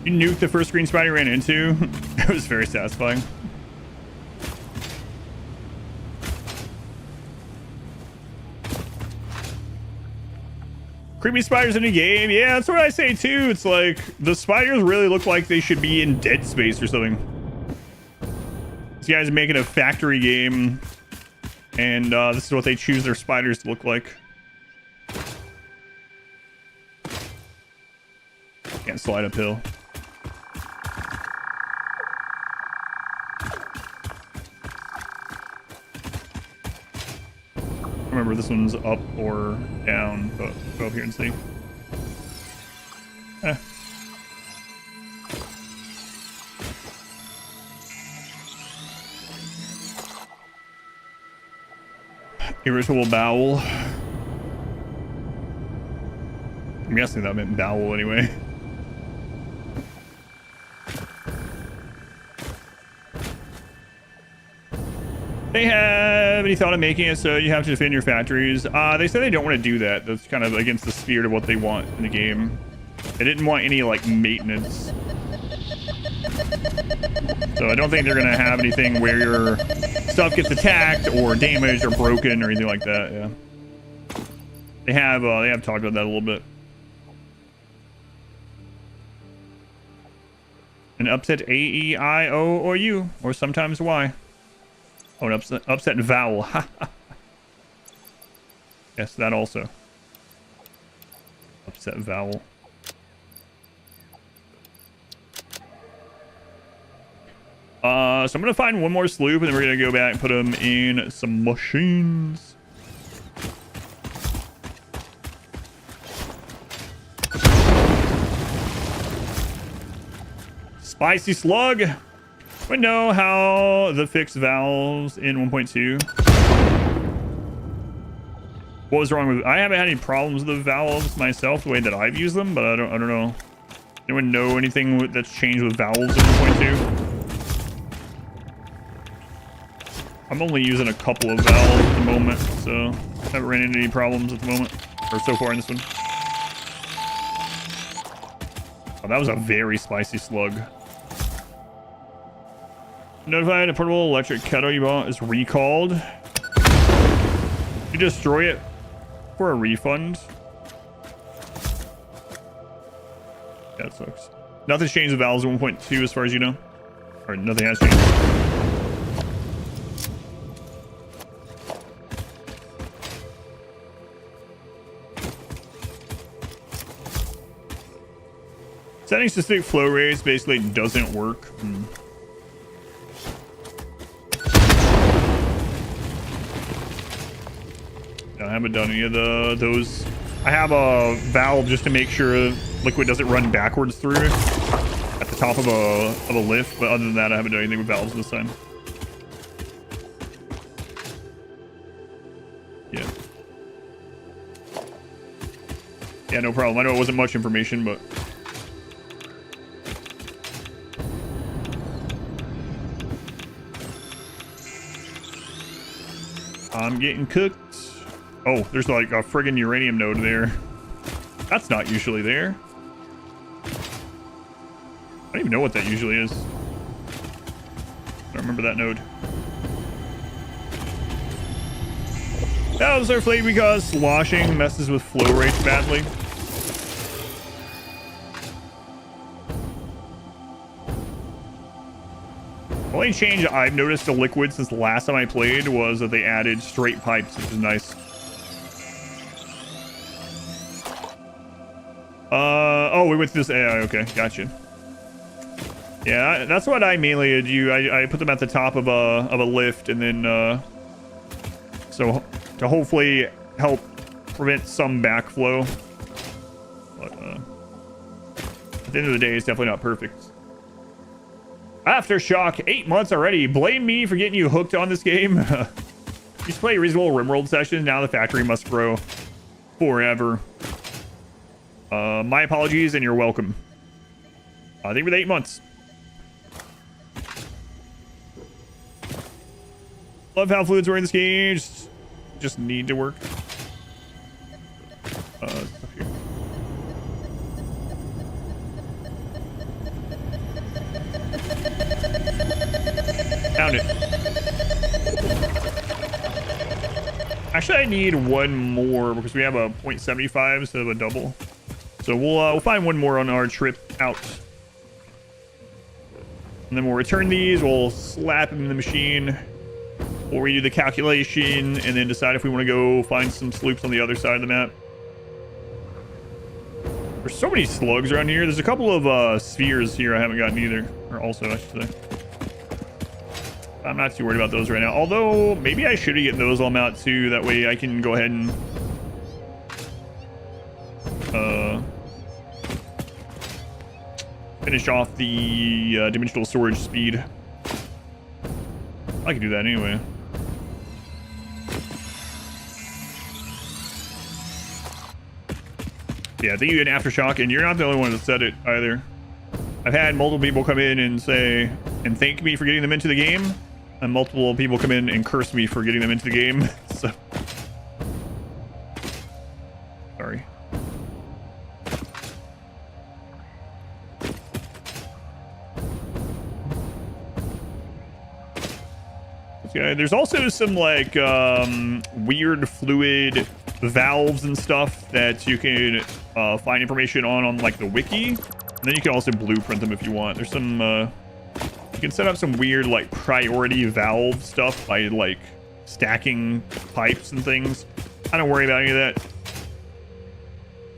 You nuked the first green spider you ran into. It was very satisfying. Creepy spiders in a game. Yeah, that's what I say too. It's like the spiders really look like they should be in Dead Space or something. These guys are making a factory game, and this is what they choose their spiders to look like. Can't slide uphill. remember if this one's up or down, but go up here and see. Eh. Irritable bowel. I'm guessing that meant bowel anyway. They have any thought of making it so you have to defend your factories? They said they don't want to do that. That's kind of against the spirit of what they want in the game. They didn't want any like maintenance. So I don't think they're gonna have anything where your stuff gets attacked or damaged or broken or anything like that. Yeah. They have talked about that a little bit. An upset A, E, I, O, or U, or sometimes Y. Oh, an upset vowel. Yes, that also. Upset vowel. So I'm gonna find one more sloop, and then we're gonna go back and put them in some machines. Spicy slug. We know how the fixed valves in 1.2. What was wrong with? I haven't had any problems with the valves myself, the way that I've used them, but I don't know. Anyone know anything that's changed with valves in 1.2? I'm only using a couple of valves at the moment, so I haven't ran into any problems at the moment, or so far in this one. Oh, that was a very spicy slug. Notified a portable electric kettle you bought is recalled. You destroy it for a refund. Yeah, that sucks. Nothing's changed with valves in 1.2 as far as you know. Or nothing has changed. Setting specific flow rates basically doesn't work. I haven't done any of those. I have a valve just to make sure liquid doesn't run backwards through at the top of a lift, but other than that, I haven't done anything with valves this time. Yeah. Yeah, no problem. I know it wasn't much information, but I'm getting cooked. Oh, there's like a friggin' uranium node there. That's not usually there. I don't even know what that usually is. I don't remember that node. Valves are flaky because sloshing messes with flow rates badly. The only change I've noticed to liquid since the last time I played was that they added straight pipes, which is nice. Oh, we went to this AI. Okay, gotcha. Yeah, that's what I mainly do. I put them at the top of a lift, and then so to hopefully help prevent some backflow. But at the end of the day, it's definitely not perfect. Aftershock, 8 months already. Blame me for getting you hooked on this game. Used to play reasonable RimWorld sessions. Now the factory must grow forever. My apologies, and you're welcome. I think with 8 months. Love how fluids work in this game. Just need to work. Stuff here. Found it. Actually, I need one more because we have a 0.75 instead of a double. So we'll find one more on our trip out. And then we'll return these. We'll slap them in the machine. We'll redo the calculation and then decide if we want to go find some sloops on the other side of the map. There's so many slugs around here. There's a couple of spheres here I haven't gotten either. Or also, I should say. I'm not too worried about those right now. Although, maybe I should be getting those all out too. That way I can go ahead and... finish off the dimensional storage speed. I can do that anyway. Yeah, I think you get an aftershock, and you're not the only one that said it either. I've had multiple people come in and say, and thank me for getting them into the game, and multiple people come in and curse me for getting them into the game. So, sorry. Yeah, there's also some like weird fluid valves and stuff that you can find information on like the wiki, and then you can also blueprint them if you want. There's some you can set up some weird like priority valve stuff by like stacking pipes and things. I don't worry about any of that.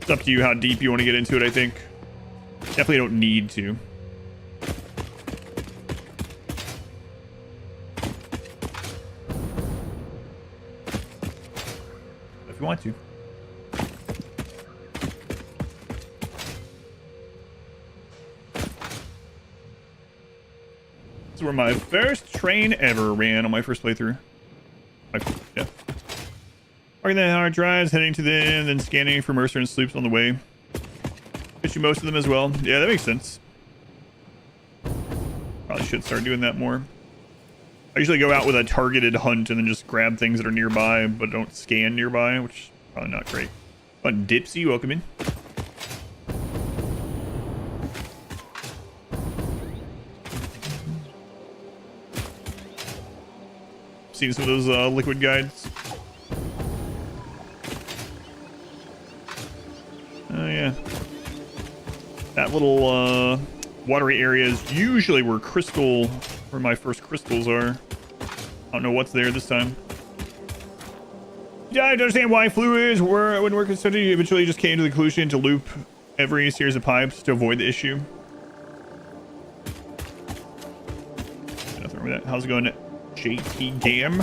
It's up to you how deep you want to get into it. I think definitely don't need to. If you want to. This is where my first train ever ran on my first playthrough. Yeah. Marking the hard drives, heading to them, then scanning for Mercer and Sloops on the way. Issue most of them as well. Yeah, that makes sense. Probably should start doing that more. I usually go out with a targeted hunt and then just grab things that are nearby, but don't scan nearby, which is probably not great. But Dipsy, welcome in. Seen some of those liquid guides. Oh yeah. That little watery area is usually where my first crystals are. I don't know what's there this time. Yeah, I don't understand why fluids wouldn't work as study. Eventually just came to the conclusion to loop every series of pipes to avoid the issue. Nothing wrong with that. How's it going, JT Gam?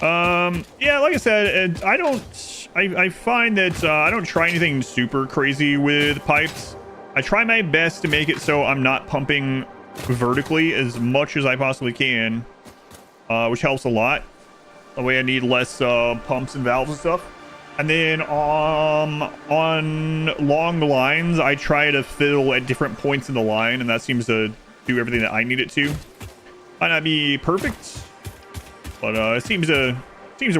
Yeah, like I said, I find that I don't try anything super crazy with pipes. I try my best to make it so I'm not pumping vertically as much as I possibly can, which helps a lot. That way I need less pumps and valves and stuff. And then on long lines, I try to fill at different points in the line, and that seems to do everything that I need it to. Might not be perfect, but it seems to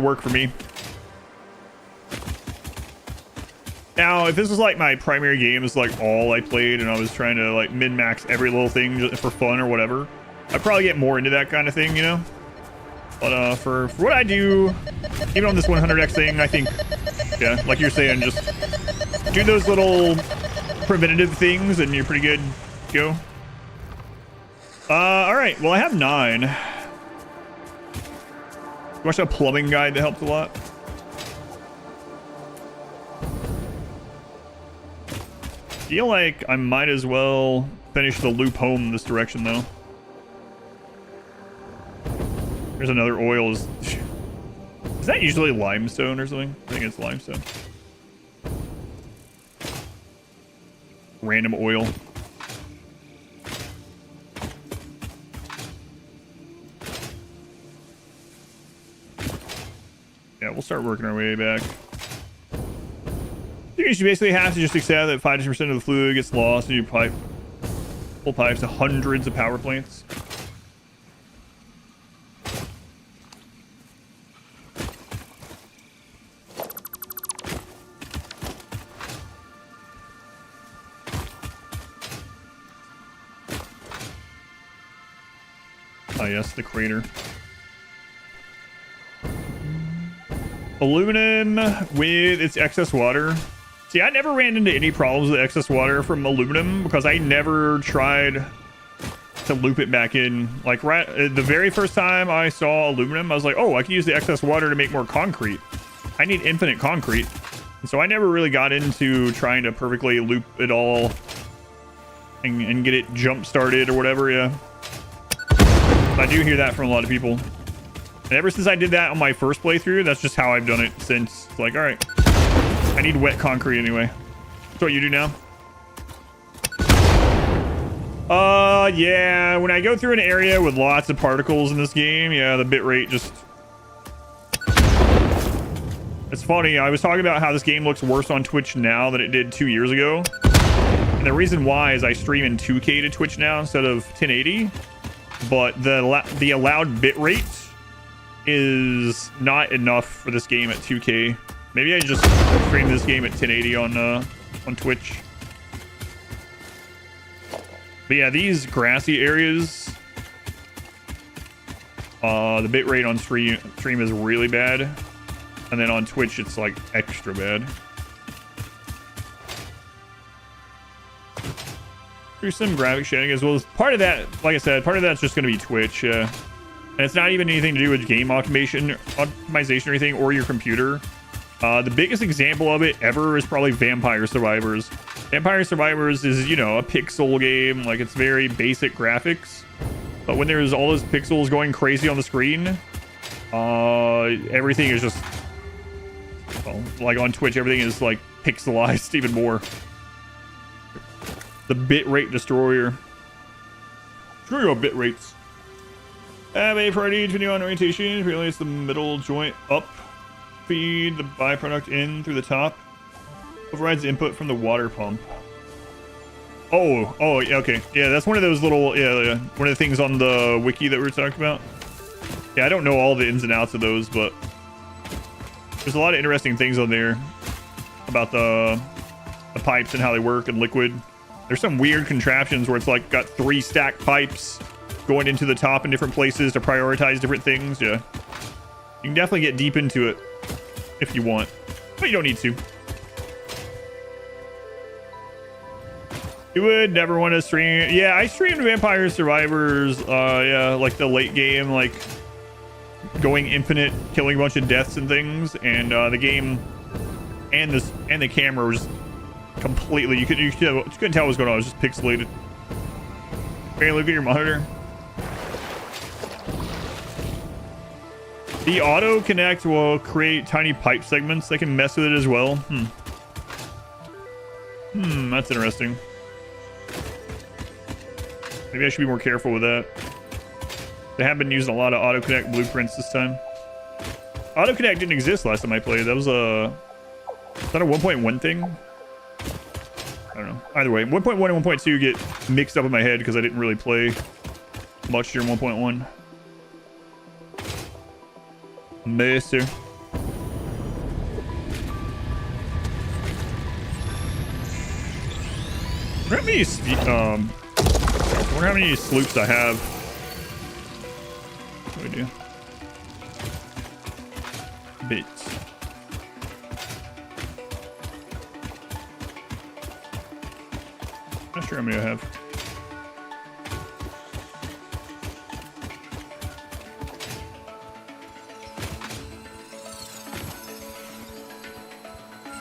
work for me. Now, if this was like my primary game, is like all I played, and I was trying to like min-max every little thing for fun or whatever, I'd probably get more into that kind of thing, you know? But for what I do, even on this 100x thing, I think, yeah, like you're saying, just do those little preventative things and you're pretty good to go. All right, well, I have 9. Watch that plumbing guide that helped a lot. Feel like I might as well finish the loop home this direction though. There's another oil. Is that usually limestone or something? I think it's limestone. Random oil. Yeah, we'll start working our way back. You should basically have to just accept that 5% of the fluid gets lost and you pull pipes to hundreds of power plants. Oh yes, the crater. Aluminum with its excess water. See, I never ran into any problems with excess water from aluminum because I never tried to loop it back in. Like right the very first time I saw aluminum, I was like, oh, I can use the excess water to make more concrete. I need infinite concrete. And so I never really got into trying to perfectly loop it all and get it jump started or whatever. Yeah. I do hear that from a lot of people. And ever since I did that on my first playthrough, that's just how I've done it since. It's like, all right, I need wet concrete anyway. That's what you do now. Yeah, when I go through an area with lots of particles in this game, yeah, the bitrate just... It's funny, I was talking about how this game looks worse on Twitch now than it did 2 years ago. And the reason why is I stream in 2K to Twitch now instead of 1080. But the allowed bitrate is not enough for this game at 2K. Maybe I just stream this game at 1080 on Twitch. But yeah, these grassy areas, the bitrate on stream is really bad, and then on Twitch it's like extra bad. There's some graphic shading as well as part of that. Like I said, part of that's just going to be Twitch, and it's not even anything to do with game optimization or anything, or your computer. The biggest example of it ever is probably Vampire Survivors. Vampire Survivors is, you know, a pixel game. Like, it's very basic graphics. But when there's all those pixels going crazy on the screen, everything is just... Well, like on Twitch, everything is, like, pixelized even more. The bitrate destroyer. Screw your bitrates. Have a priority to on orientation. Relates the middle joint up. Feed the byproduct in through the top. Overrides input from the water pump. Oh, yeah, okay. Yeah, that's one of those little, yeah, one of the things on the wiki that we were talking about. Yeah, I don't know all the ins and outs of those, but there's a lot of interesting things on there about the pipes and how they work and liquid. There's some weird contraptions where it's like got 3 stacked pipes going into the top in different places to prioritize different things. Yeah, you can definitely get deep into it if you want, but you don't need to. You would never want to stream. Yeah, I streamed Vampire Survivors. Yeah, like the late game, like going infinite, killing a bunch of deaths and things, and the game and the camera was completely. You couldn't tell what was going on. It was just pixelated. Okay, look at your monitor. The auto connect will create tiny pipe segments that can mess with it as well. That's interesting. Maybe I should be more careful with that. They have been using a lot of auto connect blueprints this time. Auto connect didn't exist last time I played. That was is that a 1.1 thing? I don't know. Either way, 1.1 and 1.2 get mixed up in my head because I didn't really play much during 1.1. Mister. I wonder how many sloops I have. What do I do? Bits. Not sure how many I have.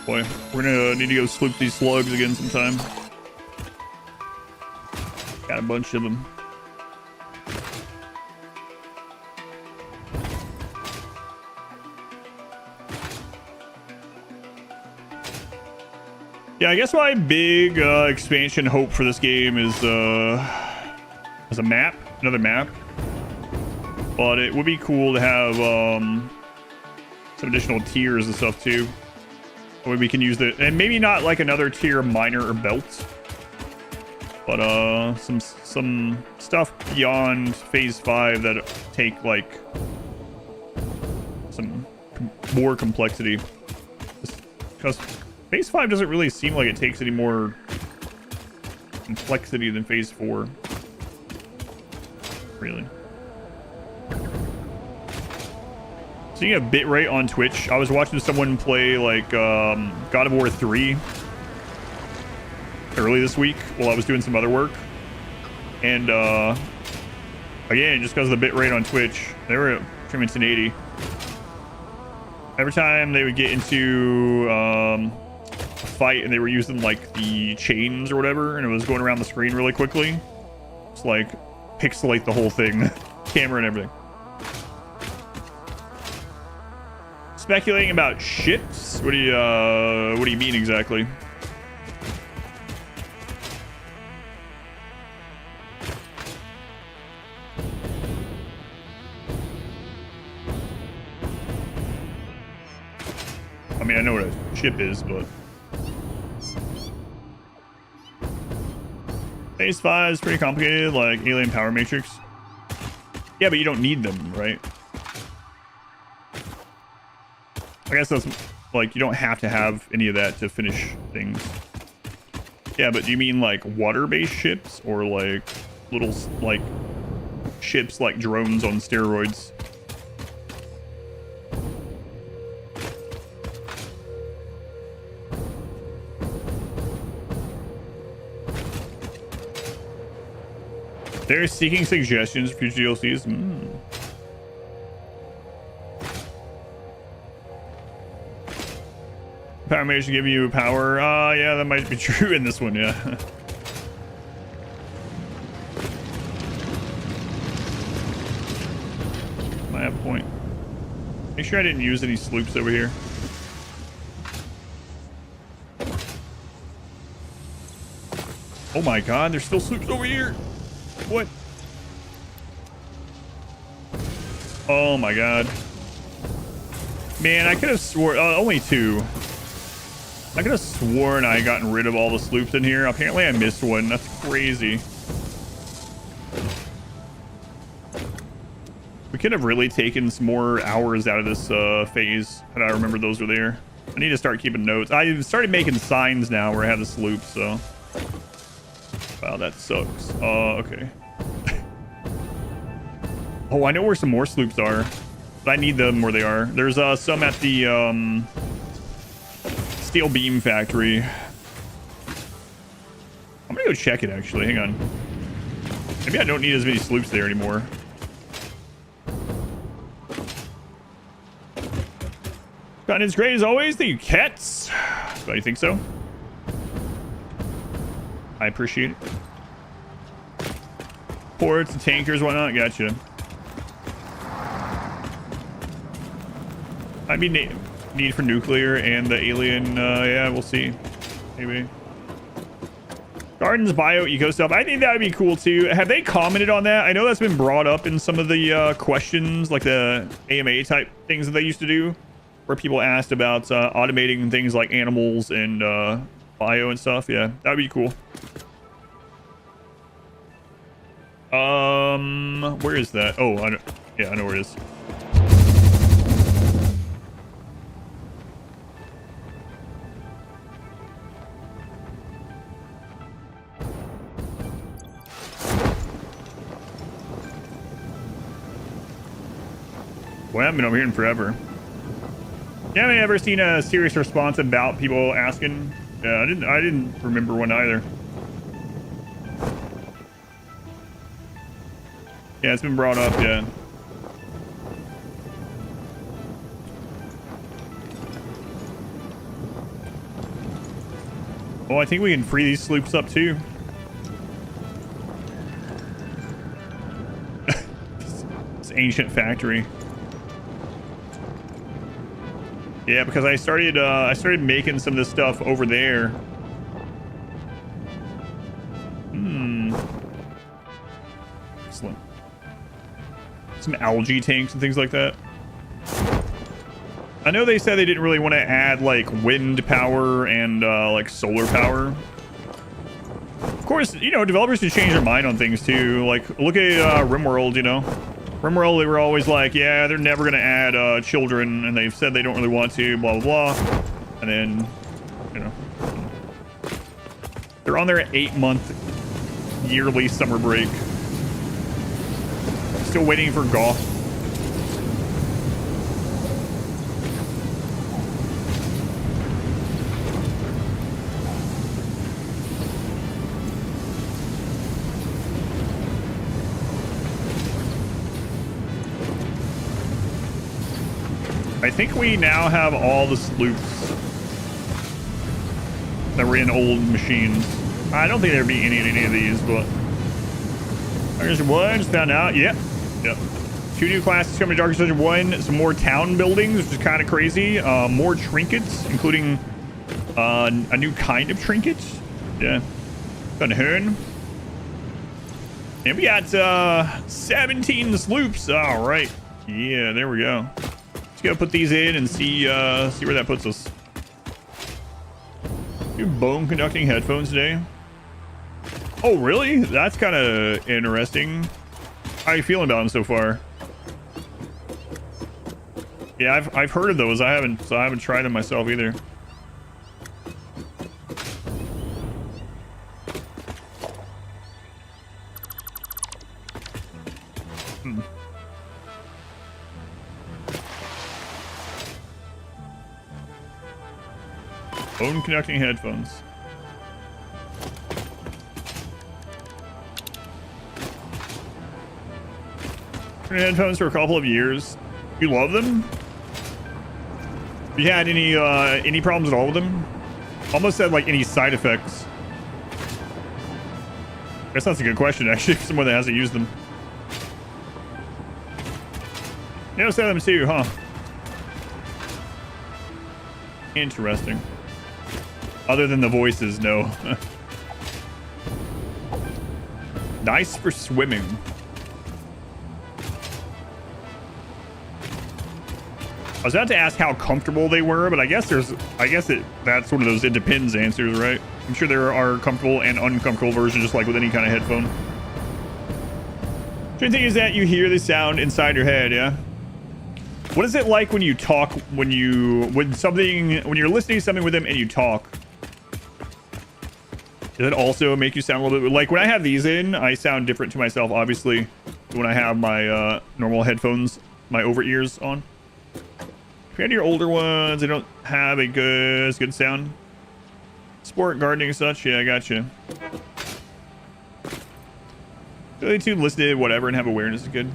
Boy, we're gonna need to go sloop these slugs again sometime. Got a bunch of them. Yeah, I guess my big expansion hope for this game is a map, another map. But it would be cool to have some additional tiers and stuff too. Where we can use the, and maybe not like another tier miner or belt, but some stuff beyond phase 5 that take like some more complexity, because phase 5 doesn't really seem like it takes any more complexity than phase 4, really. Seeing a bitrate on Twitch, I was watching someone play like God of War 3 early this week while I was doing some other work, and again, just because of the bitrate on Twitch, they were streaming 1080. Every time they would get into a fight and they were using like the chains or whatever, and it was going around the screen really quickly, it's like pixelate the whole thing. camera and everything. Speculating about ships? What do you mean exactly? I mean, I know what a ship is, but Phase 5 is pretty complicated, like alien power matrix. Yeah, but you don't need them, right? I guess that's like you don't have to have any of that to finish things. Yeah, but do you mean like water-based ships or like little like ships like drones on steroids? They're seeking suggestions for future DLCs. Power Mage to give you power. Yeah, that might be true in this one, yeah. I have a point. Make sure I didn't use any sloops over here. Oh my god, there's still sloops over here. What? Oh my god. Man, I could have sworn... only 2. I could have sworn I had gotten rid of all the sloops in here. Apparently I missed one. That's crazy. We could have really taken some more hours out of this phase had I remember those were there. I need to start keeping notes. I started making signs now where I have the sloops, so... Wow, that sucks. Okay. Oh, I know where some more sloops are. But I need them where they are. There's some at the steel beam factory. I'm gonna go check it actually. Hang on. Maybe I don't need as many sloops there anymore. Content's great as always. Thank you, Cats. Do you think so? I appreciate it. Ports, tankers, whatnot. Gotcha. Might be need for nuclear and the alien. Yeah, we'll see. Maybe. Gardens, bio, eco stuff. I think that would be cool too. Have they commented on that? I know that's been brought up in some of the questions, like the AMA type things that they used to do, where people asked about automating things like animals and bio and stuff. Yeah, that would be cool. Where is that? Oh, yeah, I know where it is. Well, I've been over here in forever. Yeah, have you ever seen a serious response about people asking? Yeah, I didn't remember one either. Yeah, it's been brought up, yeah. Oh, I think we can free these sloops up too. This ancient factory. Yeah, because I started making some of this stuff over there. Excellent. Some algae tanks and things like that. I know they said they didn't really want to add like wind power and like solar power. Of course, you know, developers should change their mind on things too. Like look at RimWorld, you know. RimWorld, they were always like, yeah, they're never going to add children, and they've said they don't really want to, blah, blah, blah. And then, you know, they're on their 8-month yearly summer break. Still waiting for golf. I think we now have all the sloops that were in old machines. I don't think there'd be any of these, but there's one. Just found out. Yep. Yep. 2 new classes coming to Dark Souls 1. Some more town buildings, which is kind of crazy. More trinkets, including a new kind of trinket. Yeah. Unhern. And we got 17 sloops. All right. Yeah, there we go. Let's go put these in and see where that puts us. New bone conducting headphones today. Oh, really? That's kind of interesting. How are you feeling about them so far? Yeah, I've heard of those. I haven't tried them myself either. Bone conducting headphones. Headphones for a couple of years. You love them? Have you had any problems at all with them? Almost said like any side effects. I guess that's a good question actually. Someone that hasn't used them. You notice them too, huh? Interesting. Other than the voices, no. Nice for swimming. I was about to ask how comfortable they were, but I guess that's one of those it depends answers, right? I'm sure there are comfortable and uncomfortable versions, just like with any kind of headphone. The thing is that you hear the sound inside your head, yeah? What is it like when you talk, when you're listening to something with them and you talk? Does it also make you sound a little bit like when I have these in, I sound different to myself, obviously, when I have my normal headphones, my over ears on. Compared to your older ones, they don't have a good sound. Sport, gardening, and such. Yeah, I got you. Ability to listen to whatever and have awareness is good.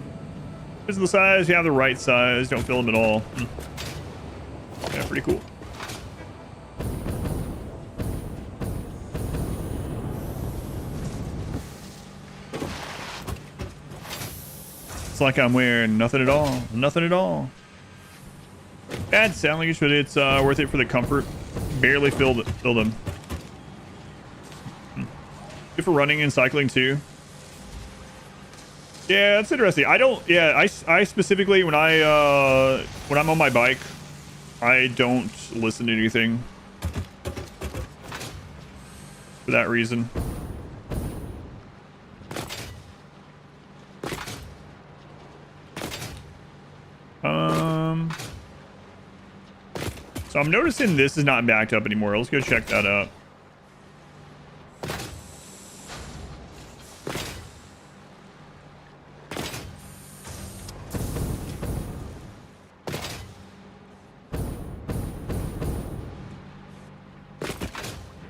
Because of the size, you have the right size. Don't feel them at all. Yeah, pretty cool. It's like I'm wearing nothing at all. Nothing at all. Bad sound language, but it's worth it for the comfort. Barely feel them. Good for running and cycling too. Yeah, that's interesting. I specifically when I'm on my bike, I don't listen to anything for that reason. So I'm noticing this is not backed up anymore. Let's go check that out.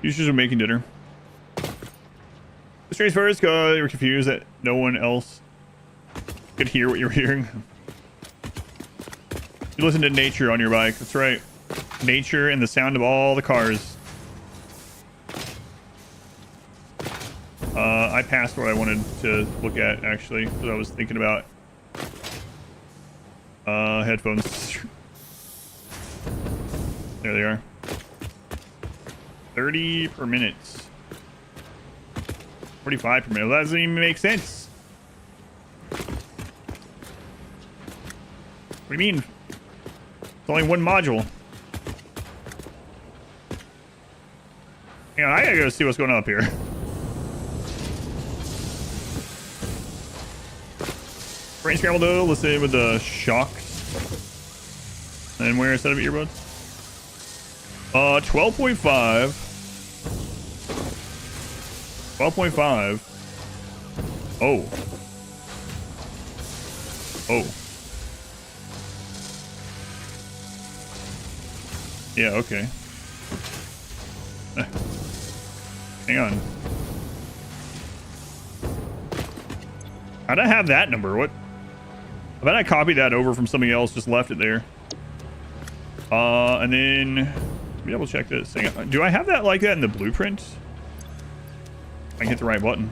Users are making dinner. The streets first, they were confused that no one else could hear what you were hearing. You listen to nature on your bike. That's right. Nature and the sound of all the cars. I passed what I wanted to look at, actually, because I was thinking about headphones. There they are. 30 per minute. 45 per minute. That doesn't even make sense. What do you mean? It's only one module. Hang on, I gotta go see what's going on up here. Brain scramble though, listen with the shocks. And where instead of earbuds? 12.5. 12.5. Oh. Oh. Yeah, okay. Hang on. How'd I have that number? What? I bet I copied that over from something else, just left it there. And then let me double check this. Hang on. Do I have that like that in the blueprint? I can hit the right button.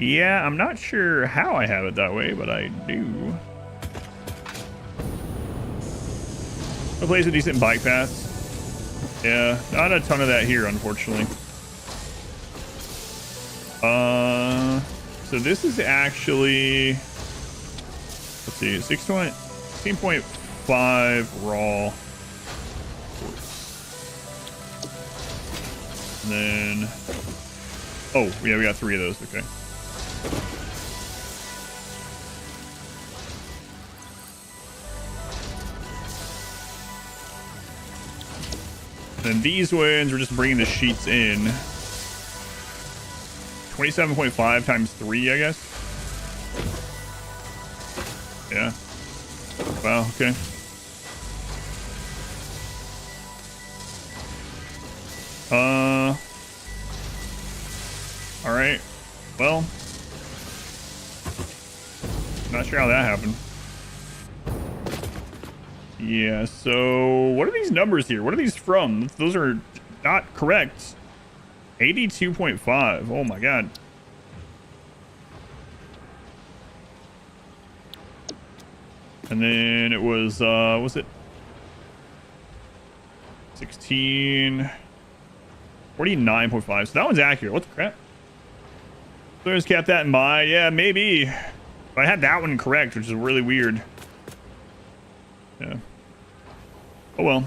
Yeah, I'm not sure how I have it that way, but I do. A place with decent bike paths. Yeah, not a ton of that here, unfortunately. So this is actually, let's see, 16.5 raw. And then, oh yeah, we got 3 of those. Okay. Then these ones, we're just bringing the sheets in. 27.5 times 3, I guess. Yeah. Wow, okay. All right. Well, not sure how that happened. Yeah, so what are these numbers here? What are these from? Those are not correct. 82.5. Oh my god. And then it was it 16 49.5. So that one's accurate. What the crap? Players kept that in mind. Yeah, maybe. But I had that one correct, which is really weird. Yeah. Oh well.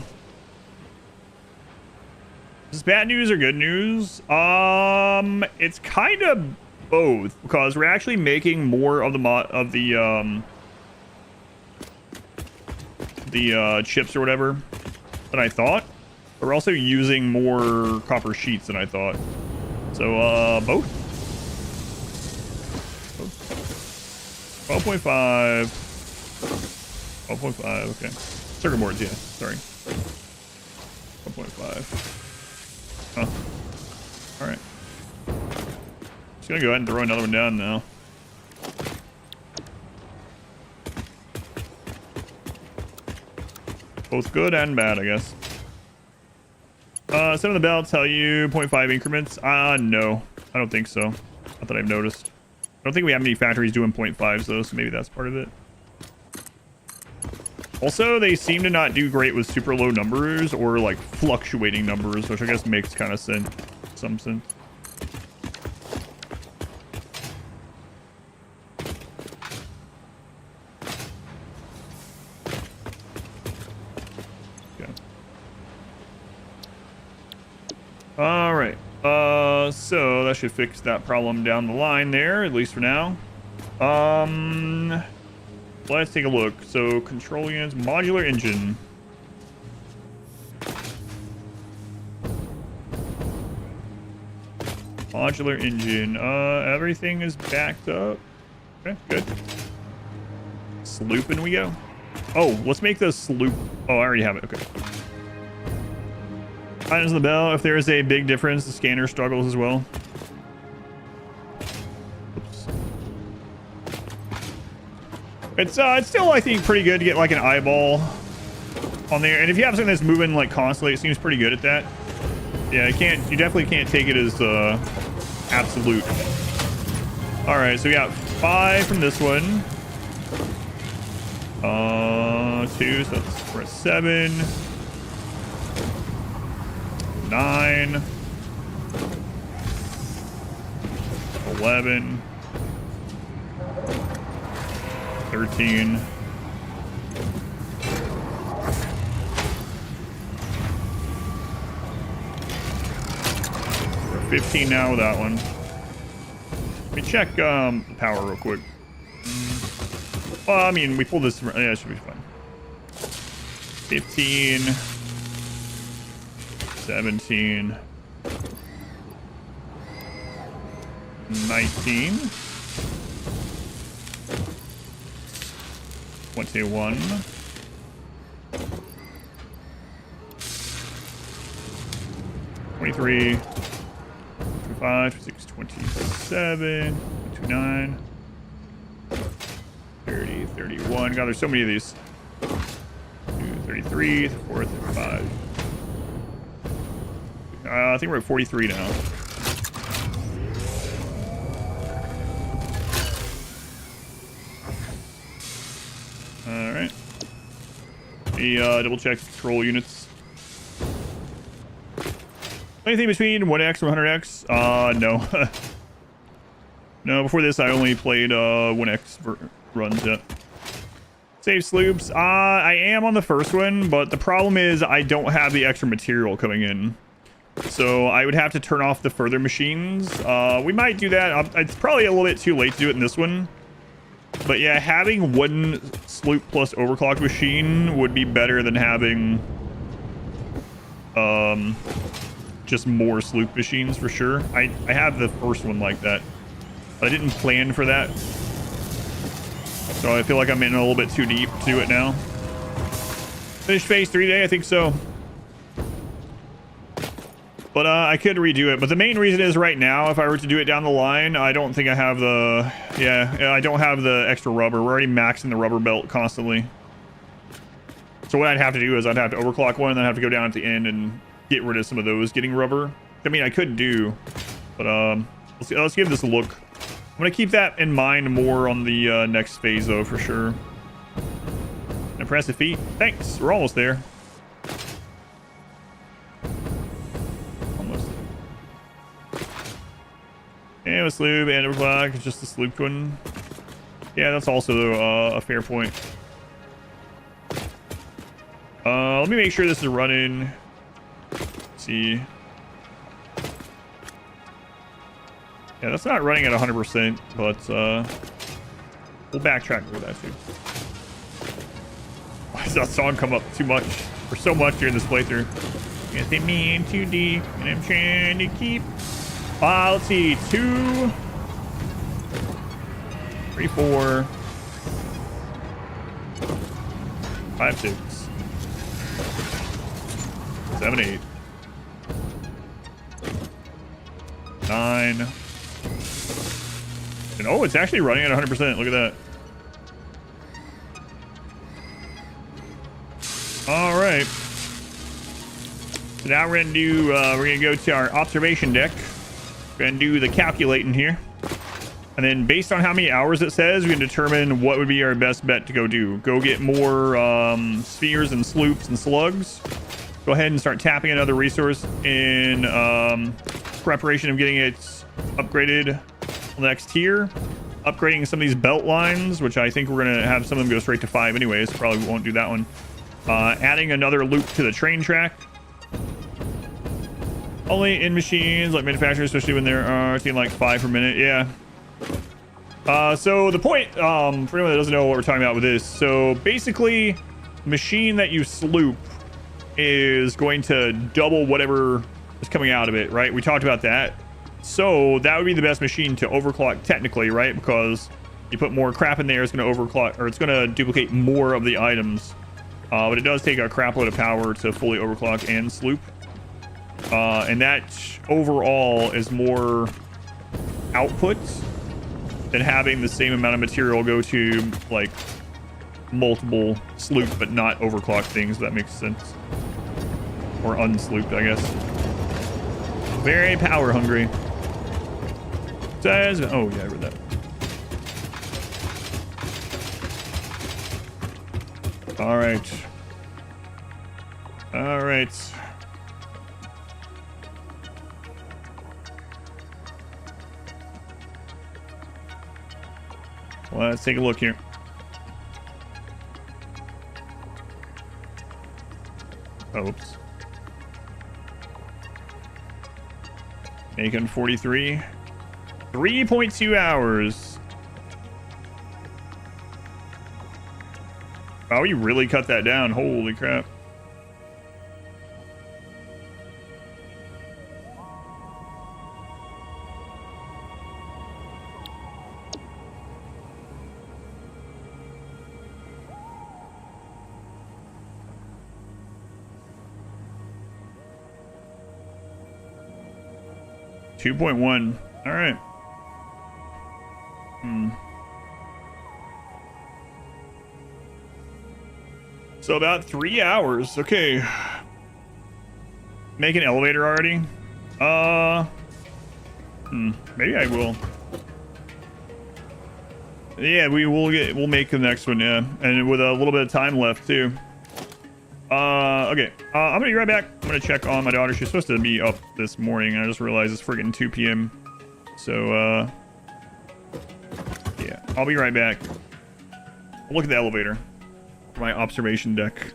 Is this bad news or good news? It's kind of both, because we're actually making more of the chips or whatever than I thought. But we're also using more copper sheets than I thought. So both. 12.5. 12.5. Okay. Circuit boards, yeah. Sorry. 12.5. Huh. Alright. Just gonna go ahead and throw another one down now. Both good and bad, I guess. Some of the belts tell you 0.5 increments. No. I don't think so. Not that I've noticed. I don't think we have any factories doing 0.5s though, so maybe that's part of it. Also, they seem to not do great with super low numbers or like fluctuating numbers, which I guess makes kind of sense. Some sense. Okay. All right. So that should fix that problem down the line there, at least for now. Let's take a look. So control units, modular engine. Modular engine. Everything is backed up. Okay, good. Slooping we go. Oh, let's make the sloop. Oh, I already have it. Okay. Items on the bell. If there is a big difference, the scanner struggles as well. Oops. It's still, I think, pretty good to get like an eyeball on there. And if you have something that's moving like constantly, it seems pretty good at that. Yeah, you definitely can't take it as absolute. All right, so we got 5 from this one. 2, so we're at 7. 9. 11. 13. 15 now with that one. Let me check the power real quick. Well, I mean, we pulled this. Yeah, it should be fine. 15. 17. 19. 21. 23. 25, 26, 27, 29, 30, 31. God, there's so many of these. 33, 34, 35. I think we're at 43 now. All right. Double check control units. Anything between 1x or 100x? No. No, before this I only played 1x runs yet. Save sloops. I am on the first one, but the problem is I don't have the extra material coming in. So I would have to turn off the further machines. We might do that. It's probably a little bit too late to do it in this one. But yeah, having one sloop plus overclock machine would be better than having just more sloop machines for sure. I have the first one like that. But I didn't plan for that. So I feel like I'm in a little bit too deep to do it now. Finished phase 3 today? I think so. But I could redo it. But the main reason is right now, if I were to do it down the line, I don't think I have the... Yeah, I don't have the extra rubber. We're already maxing the rubber belt constantly. So what I'd have to do is I'd have to overclock one and then have to go down at the end and get rid of some of those getting rubber. I mean, I could do. But let's give this a look. I'm going to keep that in mind more on the next phase, though, for sure. Impressive feat. Thanks. We're almost there. Almost. And a sloop and overclock. It's just the sloop one. Yeah, that's also a fair point. Let me make sure this is running. Let's see. Yeah, that's not running at 100%, but we'll backtrack for that too. Why does that song come up too much or so much during this playthrough? Yes, they mean too deep, and I'm trying to keep. Let's see, 2, 3, 4, 5, 6, 7, 8, 9. And, oh, it's actually running at 100%. Look at that. All right. So now we're gonna go to our observation deck. We're gonna do the calculating here. And then based on how many hours it says, we can determine what would be our best bet to go do. Go get more spheres and sloops and slugs. Go ahead and start tapping another resource in preparation of getting it upgraded next tier. Upgrading some of these belt lines, which I think we're going to have some of them go straight to 5 anyways. Probably won't do that one. Adding another loop to the train track. Only in machines like manufacturers, especially when they're seeing like 5 per minute. Yeah. So the point, for anyone that doesn't know what we're talking about with this, so basically, machine that you sloop is going to double whatever is coming out of it, right? We talked about that. So that would be the best machine to overclock technically, right? Because you put more crap in there, it's going to overclock, or it's going to duplicate more of the items. But it does take a crap load of power to fully overclock and sloop. And that overall is more output than having the same amount of material go to like multiple sloop but not overclock things, if that makes sense. Or unslooped, I guess. Very power hungry. Says, oh yeah, I read that. All right. All right. Well, let's take a look here. Oops. Making 43. 3.2 hours. Oh, we really cut that down. Holy crap. $2.1. All right. So about 3 hours. Okay. Make an elevator already? Maybe I will. Yeah, we'll make the next one, yeah, and with a little bit of time left too. Okay. I'm gonna be right back. I'm gonna check on my daughter. She's supposed to be up this morning. I just realized it's friggin' 2 p.m. So, yeah, I'll be right back. I'll look at the elevator. My observation deck.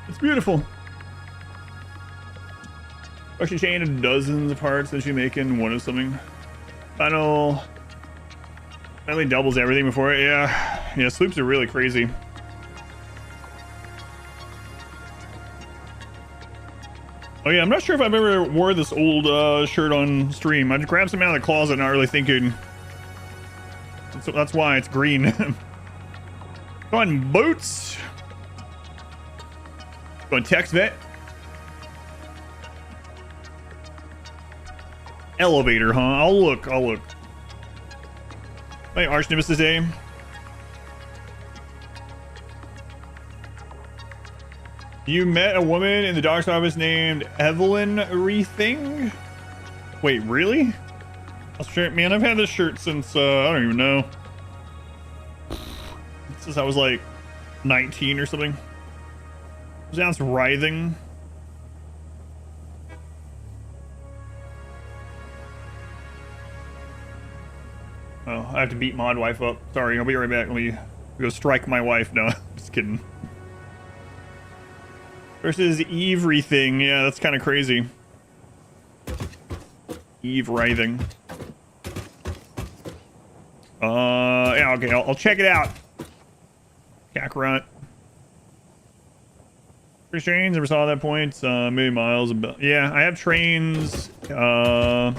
It's beautiful. Russian chain of dozens of parts that you make in one of something. Finally doubles everything before it. Yeah, sloops are really crazy. Oh yeah, I'm not sure if I've ever wore this old shirt on stream. I just grabbed some out of the closet, not really thinking. So that's why it's green. Go on, boots. Going text vet. Elevator, huh? I'll look. My arch nemesis today. You met a woman in the doctor's office named Evelyn Rething? Wait, really? Man, I've had this shirt since, I don't even know. Since I was like 19 or something. Sounds writhing. Oh, I have to beat mod wife up. Sorry, I'll be right back. Let me go strike my wife. No, just kidding. Versus Eve Rething. Yeah, that's kind of crazy. Eve writhing. Yeah, okay, I'll check it out. Kakarot. First trains, never saw that point. Maybe miles about. Yeah, I have trains there,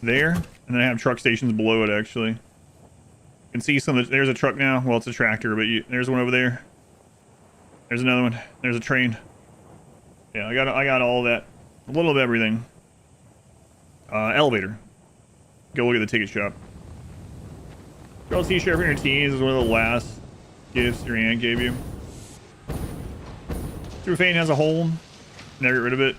and then I have truck stations below it. Actually, you can see some. There's a truck now. Well, it's a tractor, but there's one over there. There's another one. There's a train. Yeah, I got all that. A little of everything. Elevator. Go look at the ticket shop. Girls t-shirt for your teens is one of the last gifts your aunt gave you. True Fane has a hole. Never get rid of it.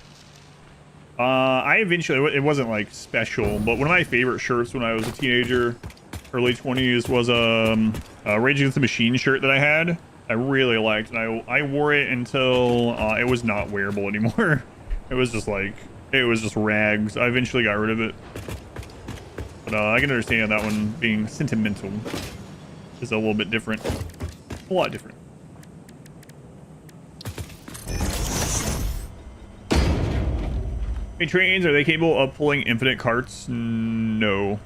I eventually, it wasn't like special, but one of my favorite shirts when I was a teenager, early 20s, was a Rage Against the Machine shirt that I had. I really liked, and I wore it until it was not wearable anymore. It was just like, it was just rags. I eventually got rid of it. But I can understand that one being sentimental. It's a little bit different. A lot different. Hey, trains, are they capable of pulling infinite carts? No.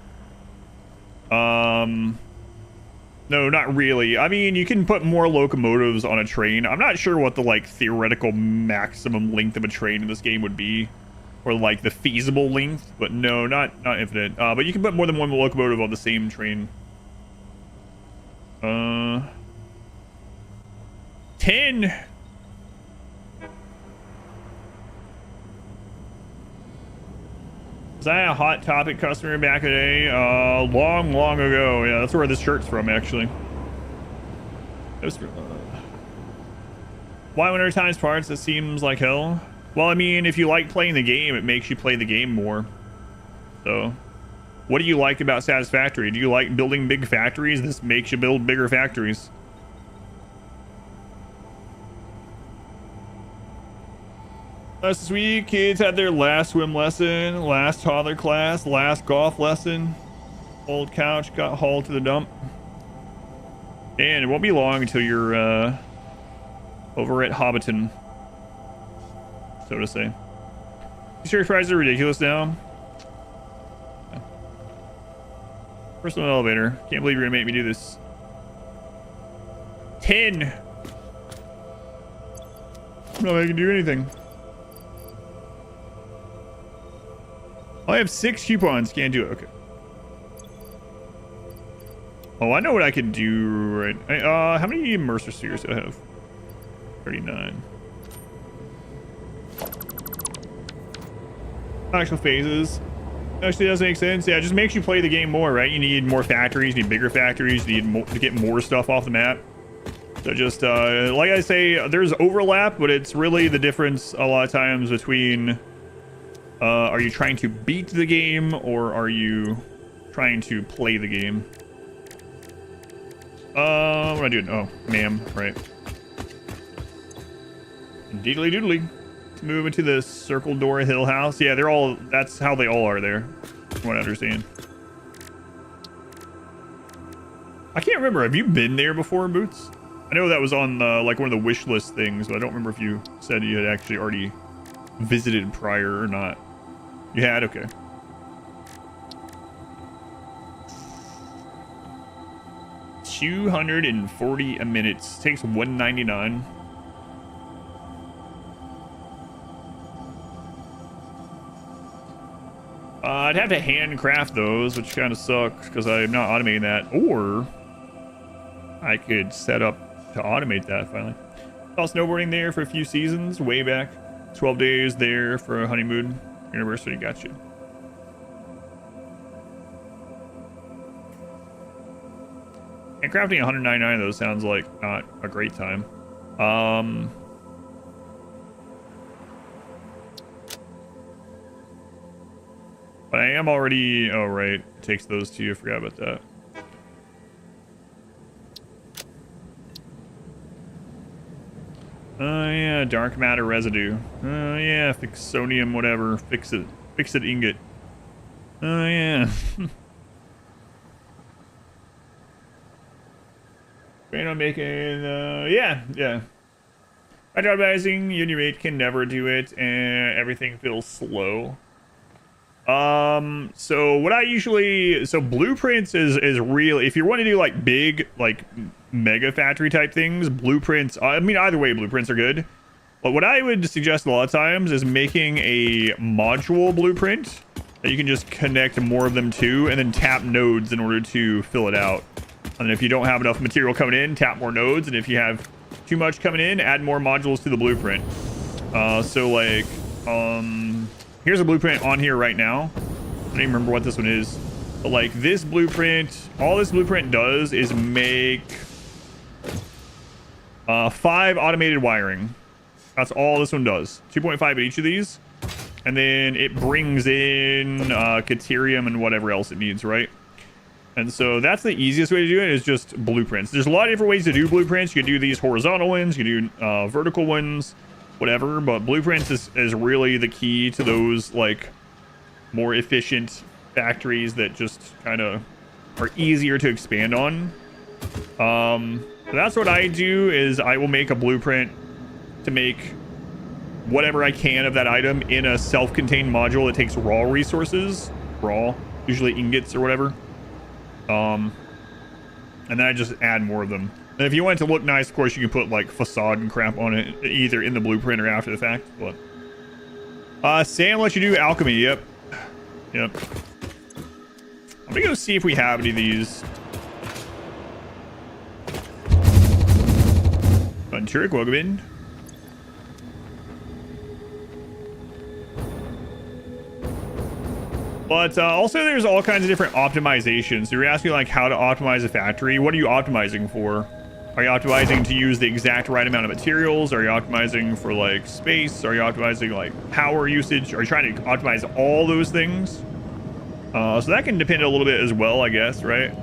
No, not really. I mean, you can put more locomotives on a train. I'm not sure what the, like, theoretical maximum length of a train in this game would be. Or, like, the feasible length. But no, not infinite. But you can put more than one locomotive on the same train. 10. Was I a Hot Topic customer back in the day? Long ago. Yeah, that's where this shirt's from, actually. It was why winter times parts? It seems like hell. Well, I mean, if you like playing the game, it makes you play the game more. So, what do you like about Satisfactory? Do you like building big factories? This makes you build bigger factories. Last week, kids had their last swim lesson, last toddler class, last golf lesson. Old couch got hauled to the dump. And it won't be long until you're over at Hobbiton, so to say. T-shirt prices are ridiculous now. Personal elevator. Can't believe you're gonna make me do this. 10. I'm not making do anything. I have 6 coupons. Can't do it. Okay. Oh, I know what I can do right. How many immerser spheres do I have? 39. Actual phases. Actually does make sense. Yeah, it just makes you play the game more, right? You need more factories, you need bigger factories, you need more, to get more stuff off the map. So just, like I say, there's overlap, but it's really the difference a lot of times between, are you trying to beat the game or are you trying to play the game? What am I doing? Oh, ma'am, right. Doodly doodly. Let's move into the Circle Door Hill House. Yeah, they're all, that's how they all are there, from what I understand. I can't remember. Have you been there before, Boots? I know that was on like one of the wish list things, but I don't remember if you said you had actually already visited prior or not. You had? Okay. $240 a minute. Takes $1.99. I'd have to handcraft those, which kind of sucks because I'm not automating that. Or I could set up to automate that finally. Saw snowboarding there for a few seasons, way back. 12 days there for a honeymoon anniversary. Got you. And crafting 199 of those sounds like not a great time. But I am already... Oh, right. It takes those two. I forgot about that. Oh, yeah. Dark matter residue. Oh, yeah. Fixonium, whatever. Fix it. Fix it ingot. Oh, yeah. Plan on making... yeah. Advertising, Unirate can never do it, and everything feels slow. So what I usually, so blueprints is real. If you want to do like big, like mega factory type things, blueprints, I mean, either way, blueprints are good. But what I would suggest a lot of times is making a module blueprint that you can just connect more of them to and then tap nodes in order to fill it out. And if you don't have enough material coming in, tap more nodes. And if you have too much coming in, add more modules to the blueprint. So like, here's a blueprint on here right now. I don't even remember what this one is. But like this blueprint, all this blueprint does is make 5 automated wiring. That's all this one does. 2.5 at each of these. And then it brings in Caterium and whatever else it needs, right? And so that's the easiest way to do it is just blueprints. There's a lot of different ways to do blueprints. You can do these horizontal ones, you can do vertical ones, whatever, but blueprints is really the key to those like more efficient factories that just kind of are easier to expand on. That's what I do is I will make a blueprint to make whatever I can of that item in a self-contained module that takes raw resources, usually ingots or whatever. And then I just add more of them. And if you want it to look nice, of course, you can put like facade and crap on it, either in the blueprint or after the fact. But Sam lets you do alchemy. Yep. I'm gonna go see if we have any of these. Turik, welcome in. But also there's all kinds of different optimizations. So you're asking like how to optimize a factory. What are you optimizing for? Are you optimizing to use the exact right amount of materials? Are you optimizing for like space? Are you optimizing like power usage? Are you trying to optimize all those things? So that can depend a little bit as well, I guess, right?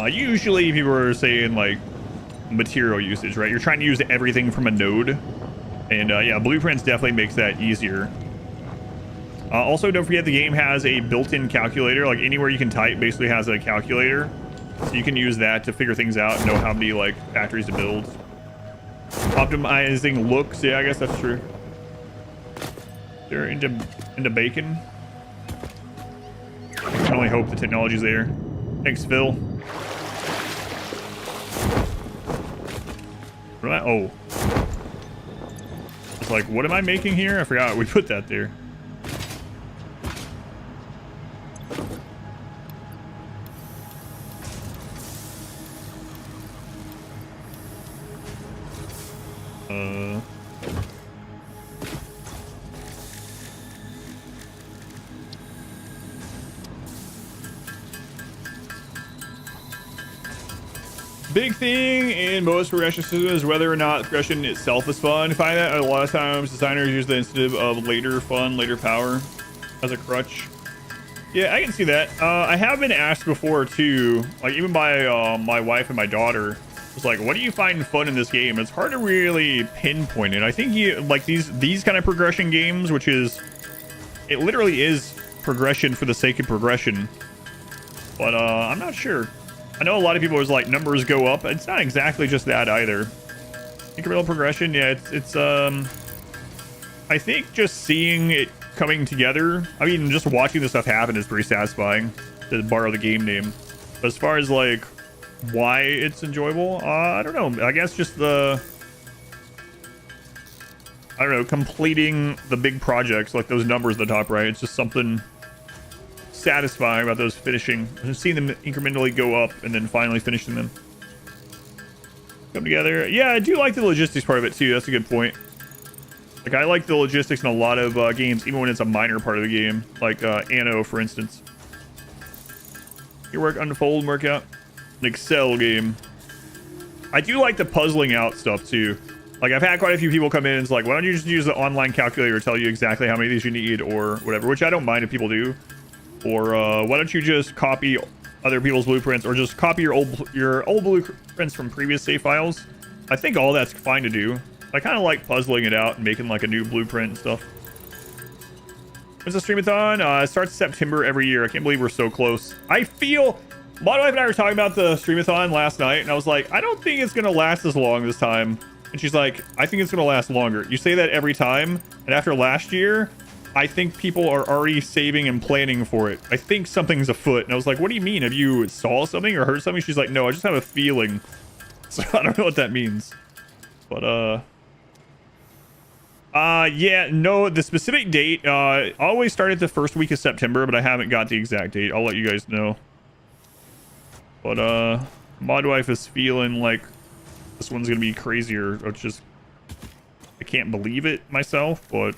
Usually people are saying like material usage, right? You're trying to use everything from a node. And yeah, blueprints definitely makes that easier. Also, don't forget the game has a built-in calculator. Like anywhere you can type basically has a calculator. So you can use that to figure things out and know how many like factories to build. Optimizing looks. Yeah, I guess that's true. They're into bacon. I can only hope the technology's there. Thanks, Phil. What am I? Oh. It's like, what am I making here? I forgot we put that there. Big thing in most progression systems is whether or not progression itself is fun. I find that a lot of times designers use the incentive of later fun, later power as a crutch. Yeah, I can see that. I have been asked before too, like even by my wife and my daughter. It's like, what do you find fun in this game? It's hard to really pinpoint it. I think you like these kind of progression games, which is it literally is progression for the sake of progression. But I'm not sure. I know a lot of people is like numbers go up. It's not exactly just that either. Incremental progression, yeah, it's I think just seeing it coming together. I mean, just watching this stuff happen is pretty satisfying, to borrow the game name. But as far as like why it's enjoyable, I don't know. I guess just completing the big projects, like those numbers at the top right. It's just something satisfying about those finishing, seeing them incrementally go up and then finally finishing them come together. Yeah, I do like the logistics part of it too. That's a good point. Like I like the logistics in a lot of games, even when it's a minor part of the game, like Anno for instance. Your work unfold workout, an Excel game. I do like the puzzling out stuff too. Like I've had quite a few people come in and it's like, why don't you just use the online calculator to tell you exactly how many of these you need or whatever, which I don't mind if people do. Or why don't you just copy other people's blueprints, or just copy your old blueprints from previous save files? I think all that's fine to do. I kind of like puzzling it out and making like a new blueprint and stuff. When's the streamathon? It starts September every year. I can't believe we're so close. I feel... My wife and I were talking about the streamathon last night, and I was like, I don't think it's going to last as long this time. And she's like, I think it's going to last longer. You say that every time, and after last year... I think people are already saving and planning for it. I think something's afoot. And I was like, what do you mean? Have you saw something or heard something? She's like, no, I just have a feeling. So I don't know what that means. But, yeah, no, the specific date, always started the first week of September, but I haven't got the exact date. I'll let you guys know. But, Mod Wife is feeling like this one's going to be crazier. It's just, I can't believe it myself, but...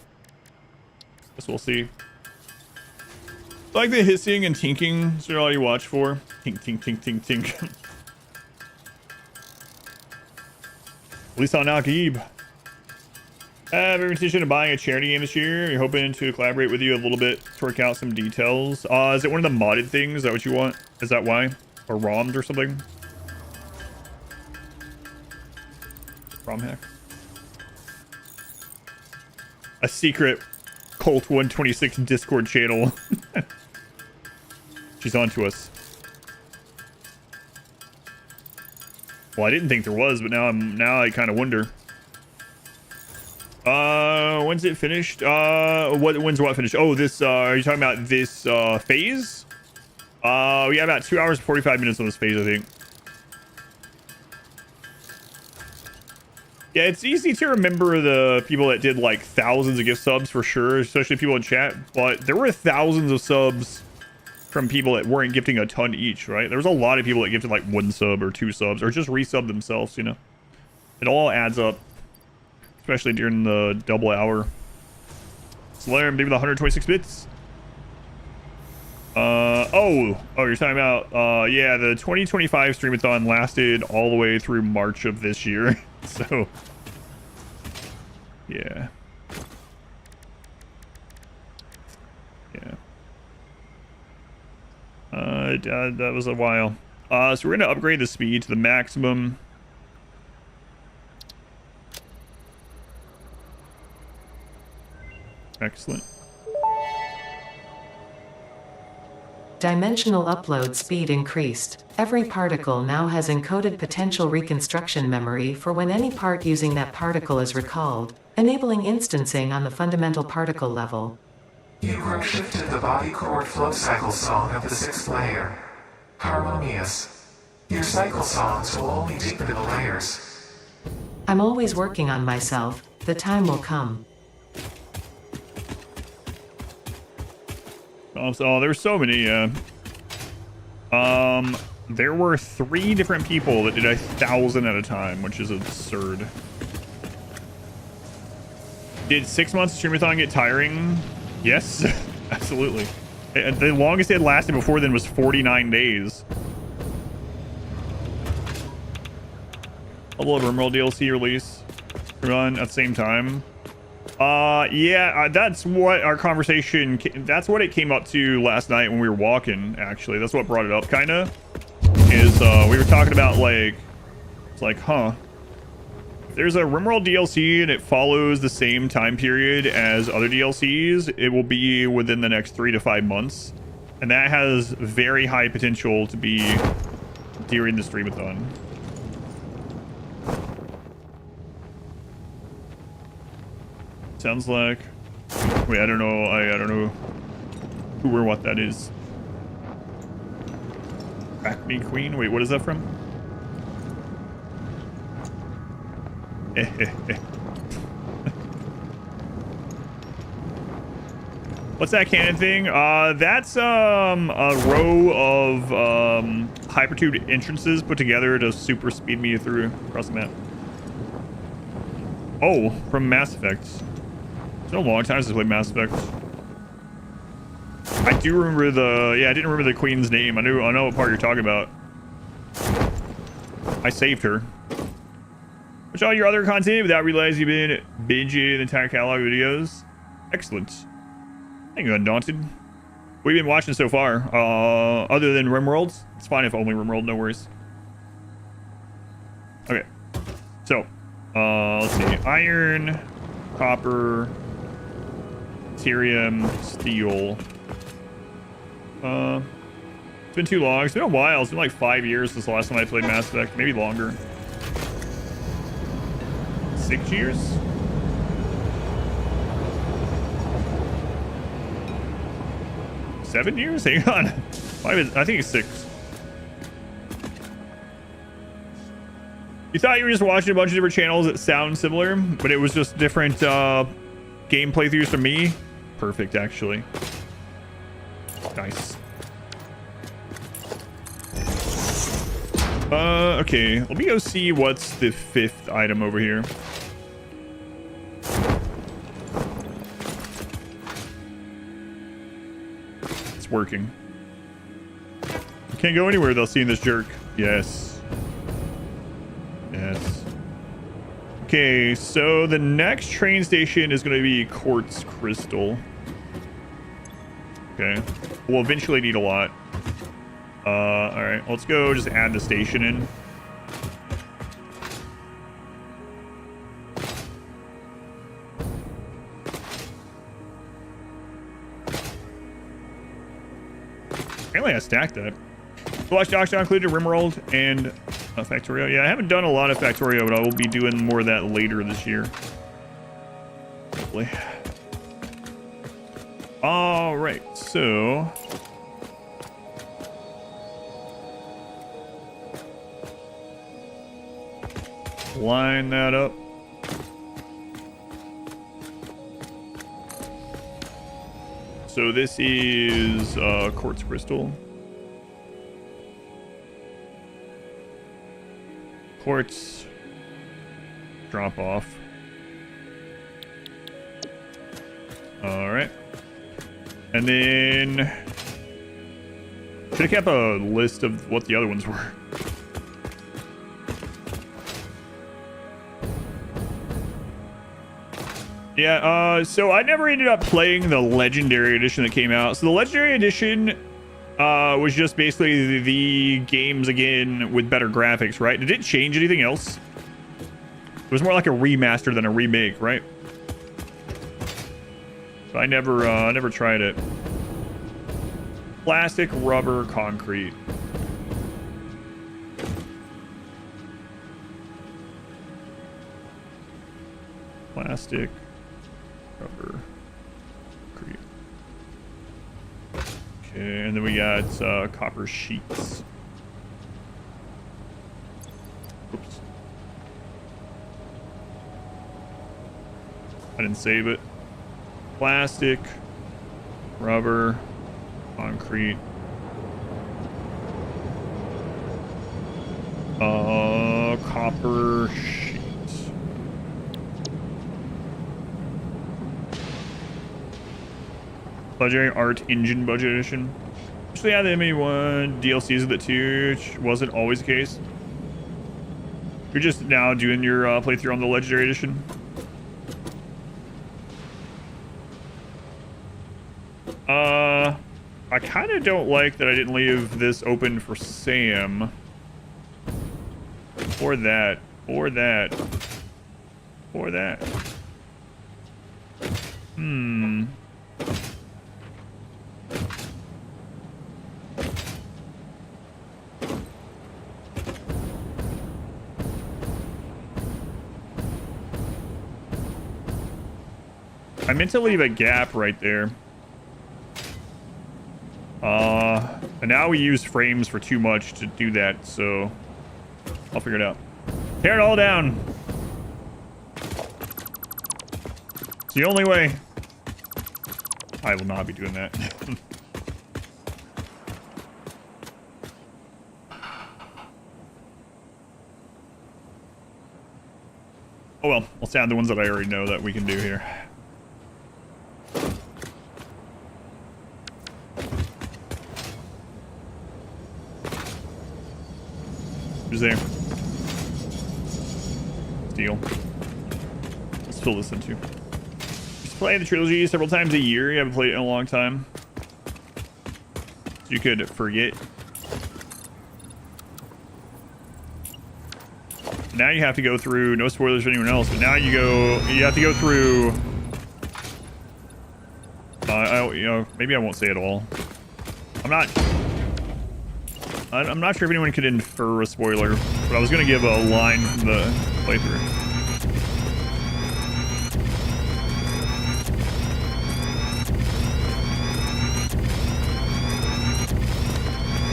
guess we'll see. I like the hissing and tinking. Is all you watch for? Tink, tink, tink, tink, tink. At least on Al-Ghaib. I have every intention of buying a charity game this year. You're hoping to collaborate with you a little bit to work out some details. Is it one of the modded things? Is that what you want? Is that why? Or ROMs or something? ROM hack. A secret Colt 126 Discord channel. She's on to us. Well, I didn't think there was, but now I kind of wonder. When's it finished? When's what finished? Oh, this, are you talking about this, phase? We have about 2 hours and 45 minutes on this phase, I think. Yeah, it's easy to remember the people that did like thousands of gift subs for sure, especially people in chat, but there were thousands of subs from people that weren't gifting a ton each, right? There was a lot of people that gifted like 1 sub or 2 subs or just resub themselves, you know. It all adds up, especially during the double hour. Slayer, maybe the 126 bits. You're talking about yeah, the 2025 streamathon lasted all the way through March of this year. So yeah. That was a while. So we're gonna upgrade the speed to the maximum. Excellent. Dimensional upload speed increased. Every particle now has encoded potential reconstruction memory for when any part using that particle is recalled, enabling instancing on the fundamental particle level. You grow shifted the body chord flow cycle song of the 6th layer. Harmonious. Your cycle songs will only deepen the layers. I'm always working on myself. The time will come. So there's so many. There were 3 different people that did 1,000 at a time, which is absurd. Did 6 months of streamathon get tiring? Yes, absolutely. The longest it lasted before then was 49 days. A little Rimworld DLC release run at the same time. Yeah, that's what our conversation, that's what it came up to last night when we were walking, actually. That's what brought it up, kind of. Is, we were talking about, like, it's like, huh. If there's a Rimworld DLC and it follows the same time period as other DLCs, it will be within the next 3 to 5 months. And that has very high potential to be during the streamathon. Sounds like... Wait, I don't know. I don't know who or what that is. Crack Me Queen? Wait, what is that from? What's that cannon thing? That's a row of hypertube entrances put together to super speed me through across the map. Oh, from Mass Effect. It's been a long time since I played Mass Effect. I do remember the... Yeah, I didn't remember the queen's name. I know what part you're talking about. I saved her. Watch all your other content without realizing you've been binging the entire catalog of videos. Excellent. Thank you, Undaunted. What have you been watching so far? Other than Rimworld? It's fine if only Rimworld, no worries. Okay. So, let's see. Iron, copper, Tyrium, steel. It's been too long. It's been a while. It's been like 5 years since the last time I played Mass Effect. Maybe longer. 6 years? Seven years? Hang on. I think it's 6. You thought you were just watching a bunch of different channels that sound similar, but it was just different game playthroughs from me? Perfect, actually. Nice. Okay. Let me go see what's the 5th item over here. It's working. Can't go anywhere without seeing this jerk. Yes. Yes. Okay, so the next train station is going to be Quartz Crystal. Okay. We'll eventually need a lot. Alright. Let's go just add the station in. Apparently I stacked that. Watch Docs not included Rimworld and Factorio. Yeah, I haven't done a lot of Factorio, but I will be doing more of that later this year. Hopefully. Alright, so... line that up. So this is quartz crystal. Quartz drop off. All right. And then should have kept a list of what the other ones were. Yeah, so I never ended up playing the Legendary Edition that came out. So the Legendary Edition was just basically the games again with better graphics, right? Did it change anything else? It was more like a remaster than a remake, right? So I never tried it. Plastic, rubber, concrete. Plastic, rubber, concrete. Okay, and then we got copper sheets. Oops. I didn't save it. Plastic, rubber, concrete. Copper sheets. Legendary Art Engine Budget Edition. Actually, yeah, the ME1 DLCs of the 2, which wasn't always the case. You're just now doing your playthrough on the Legendary Edition. I kind of don't like that I didn't leave this open for Sam. Or that. Or that. Or that. Hmm. I meant to leave a gap right there. And now we use frames for too much to do that, so I'll figure it out. Tear it all down. It's the only way. I will not be doing that. Oh well, I'll sound the ones that I already know that we can do here. Who's there? Steel. Let's fill this in too. Just play the trilogy several times a year. You haven't played it in a long time. You could forget. Now you have to go through, no spoilers for anyone else, but now you have to go through, maybe I won't say it all. I'm not sure if anyone could infer a spoiler, but I was going to give a line from the playthrough.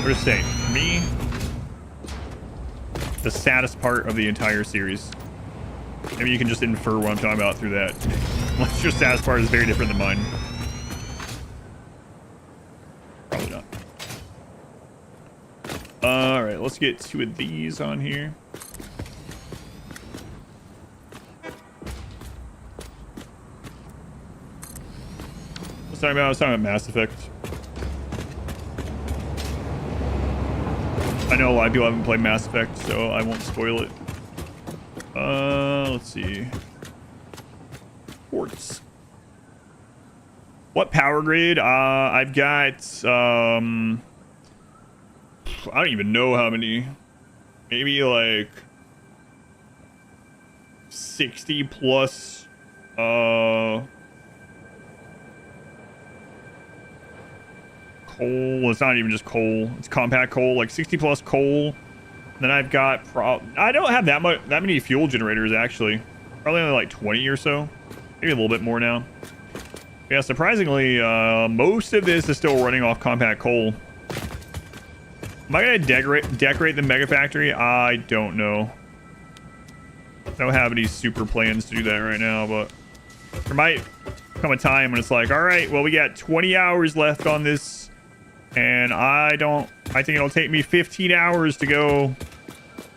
We're just saying, for me, the saddest part of the entire series. Maybe you can just infer what I'm talking about through that. Unless your saddest part is very different than mine. Probably not. Alright, let's get 2 of these on here. I was talking about Mass Effect. I know a lot of people haven't played Mass Effect, so I won't spoil it. Let's see. Quartz. What power grade? I've got, I don't even know how many. Maybe like 60 plus, coal. It's not even just coal. It's compact coal, like 60 plus coal. Then I've got I don't have that many fuel generators actually. Probably only like 20 or so. Maybe a little bit more now. Yeah, surprisingly, most of this is still running off compact coal. Am I gonna decorate the mega factory? I don't know. I don't have any super plans to do that right now, but there might come a time when it's like, all right, well, we got 20 hours left on this, and I think it'll take me 15 hours to go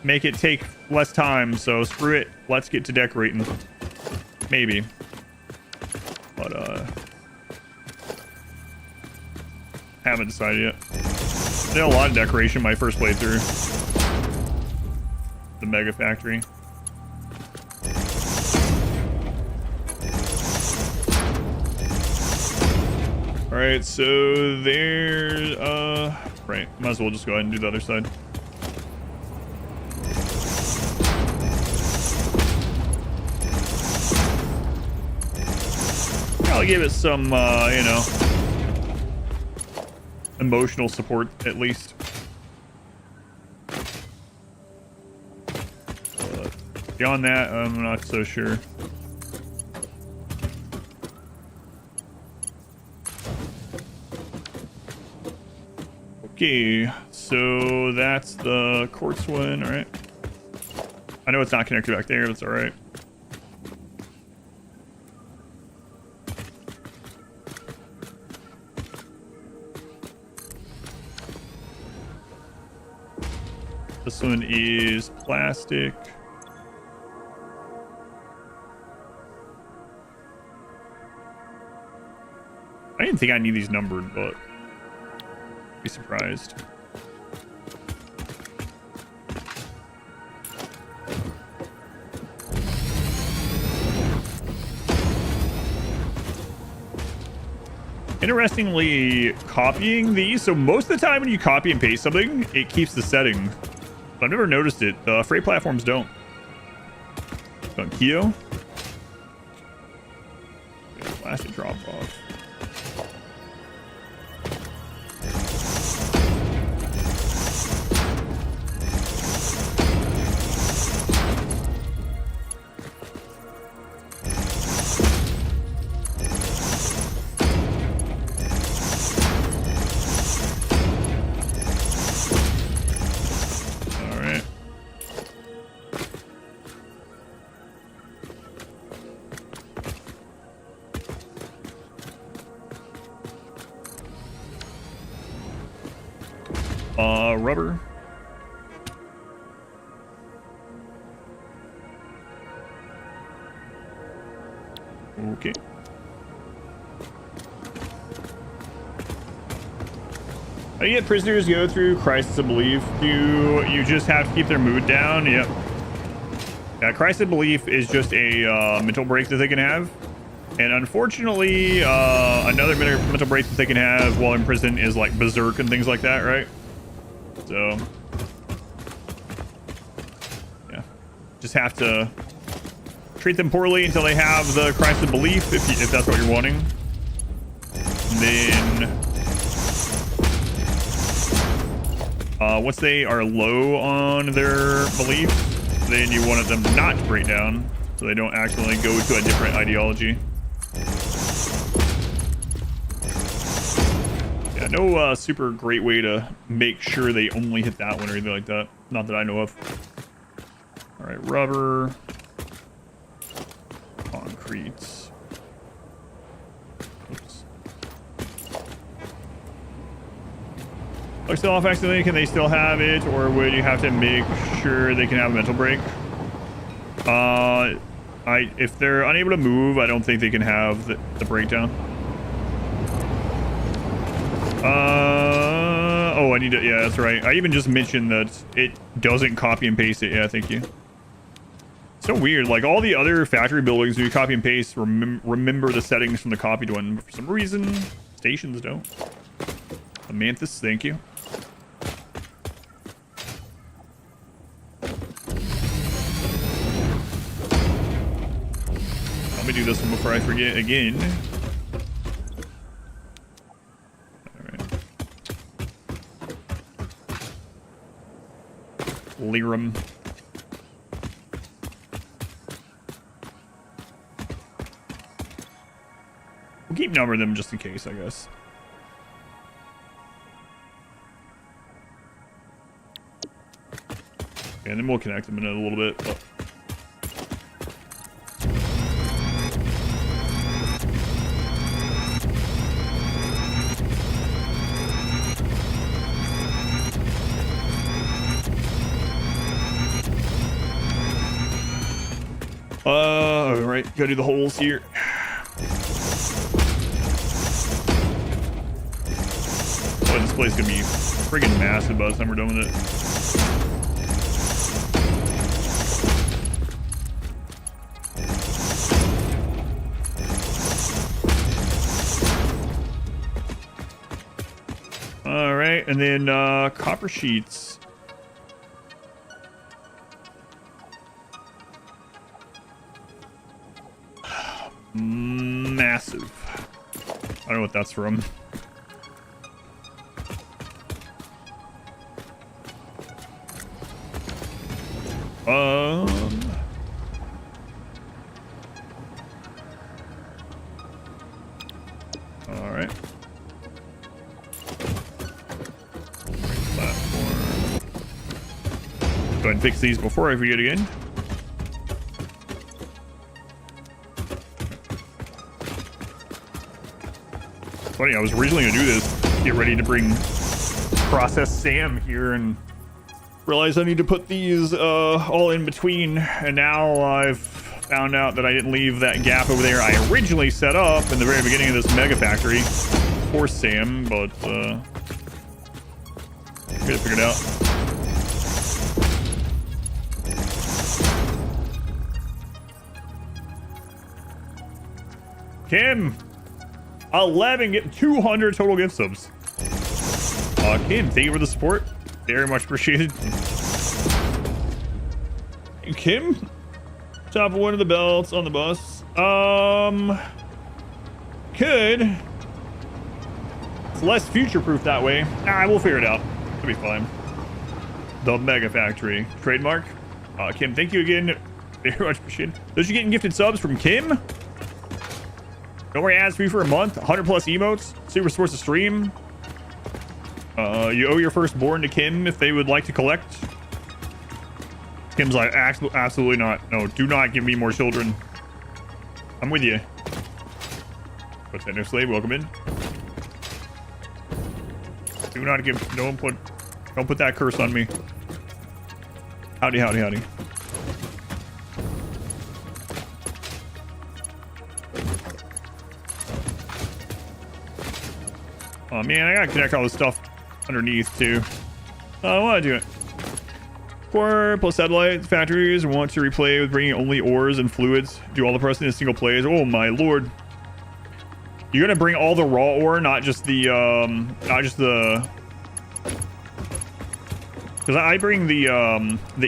make it take less time, so screw it. Let's get to decorating. Maybe. But, haven't decided yet. Did a lot of decoration my first playthrough. The Mega Factory. Alright, so there's, right, might as well just go ahead and do the other side. I'll give it some, you know, emotional support, at least. Beyond that, I'm not so sure. Okay, so that's the quartz one, alright. I know it's not connected back there, that's alright. This one is plastic. I didn't think I need these numbered, but be surprised. Interestingly, copying these, so most of the time when you copy and paste something, it keeps the setting. I've never noticed it. The freight platforms don't. On Kyo. Plastic drop off. Rubber. Okay. How do you get prisoners go through Crisis of Belief? Do you just have to keep their mood down? Yep. Yeah, Crisis of Belief is just a mental break that they can have. And unfortunately, another mental break that they can have while in prison is like berserk and things like that, right? So, yeah, just have to treat them poorly until they have the Crisis of Belief, if that's what you're wanting. And then, once they are low on their belief, then you want them not to break down, so they don't accidentally go to a different ideology. Yeah, no super great way to make sure they only hit that one or anything like that. Not that I know of. All right, rubber, concrete. Oops. Are still off accidentally? Can they still have it, or would you have to make sure they can have a mental break? If they're unable to move, I don't think they can have the breakdown. Oh, I need to, yeah, that's right. I even just mentioned that it doesn't copy and paste it. Yeah, thank you. So weird. Like all the other factory buildings, when you copy and paste, remember the settings from the copied one. For some reason, stations don't. Amanthus, thank you. Let me do this one before I forget again. Lirum. We'll keep numbering them just in case, I guess. Okay, and then we'll connect them in a little bit. But... right, gotta do the holes here. Oh, this place is gonna be friggin' massive by the time we're done with it. All right, and then copper sheets. Massive. I don't know what that's from. All right. Platform. Go ahead and fix these before I forget again. Funny, I was originally gonna do this, get ready to bring processed Sam here, and realize I need to put these all in between, and now I've found out that I didn't leave that gap over there I originally set up in the very beginning of this mega factory for Sam, but I gotta figure it out. Kim, 11, getting 200 total gift subs. Kim, thank you for the support. Very much appreciated. Kim, top of one of the belts on the bus. Could. It's less future-proof that way. Nah, we'll figure it out. It'll be fine. The Mega Factory. Trademark. Kim, thank you again. Very much appreciated. Those you getting gifted subs from Kim? Don't worry, ads free for a month. 100 plus emotes. Super source to stream. You owe your firstborn to Kim if they would like to collect. Kim's like, absolutely not. No, do not give me more children. I'm with you. Potential slave, welcome in. Do not give. Don't put that curse on me. Howdy, howdy, howdy. Oh man, I gotta connect all this stuff underneath too. I want to do it. Core plus satellite factories want to replay with bringing only ores and fluids. Do all the processing in single plays. Oh my lord! You're gonna bring all the raw ore, not just the because I bring the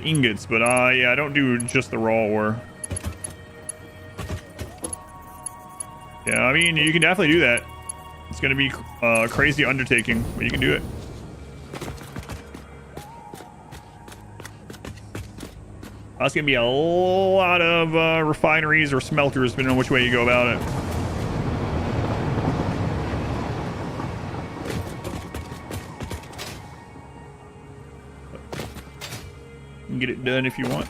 ingots, but yeah, I don't do just the raw ore. Yeah, I mean you can definitely do that. It's gonna be a crazy undertaking, but you can do it. That's gonna be a lot of refineries or smelters, depending on which way you go about it. You can get it done if you want.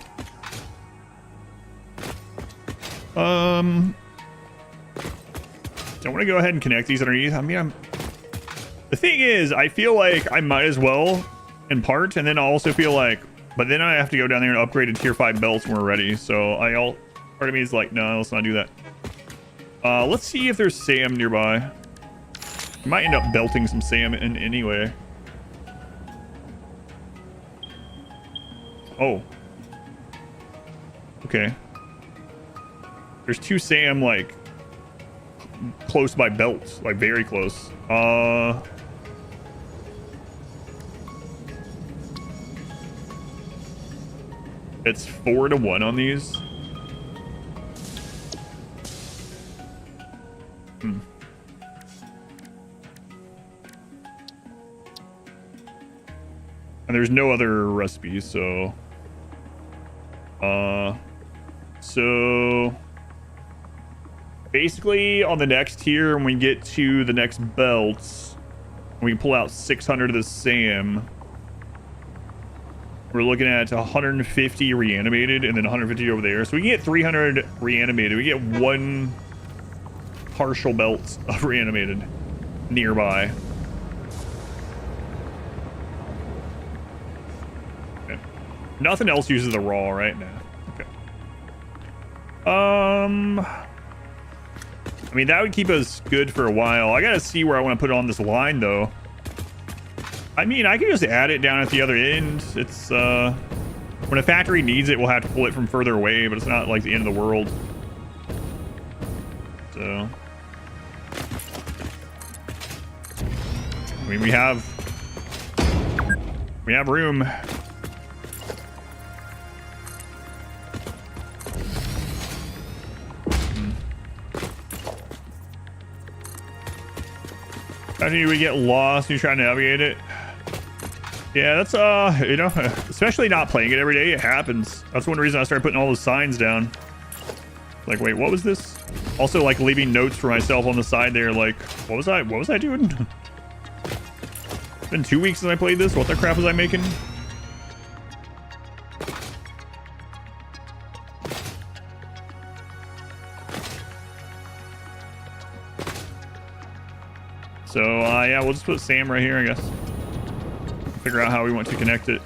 I want to go ahead and connect these underneath. I mean, the thing is, I feel like I might as well in part, and then I also feel like, but then I have to go down there and upgrade to tier 5 belts when we're ready. So part of me is like, no, let's not do that. Let's see if there's Sam nearby. I might end up belting some Sam in anyway. Oh. Okay. There's 2 Sam, like, close by belts, like very close. It's 4-1 on these. And there's no other recipes, so basically on the next tier, when we get to the next belts, we can pull out 600 of the Sam. We're looking at 150 reanimated and then 150 over there. So we can get 300 reanimated. We get 1 partial belt of reanimated nearby. Okay. Nothing else uses the raw right now. Okay. I mean, that would keep us good for a while. I gotta see where I want to put it on this line, though. I mean, I can just add it down at the other end. It's, when a factory needs it, we'll have to pull it from further away, but it's not like the end of the world. So... I mean, we have room. Imagine we get lost and you try to navigate it. Yeah, that's you know, especially not playing it every day, it happens. That's one reason I started putting all those signs down. Like, wait, what was this? Also, like, leaving notes for myself on the side there, like, what was I doing? It's been 2 weeks since I played this. What the crap was I making? So, yeah, we'll just put Sam right here, I guess. Figure out how we want to connect it.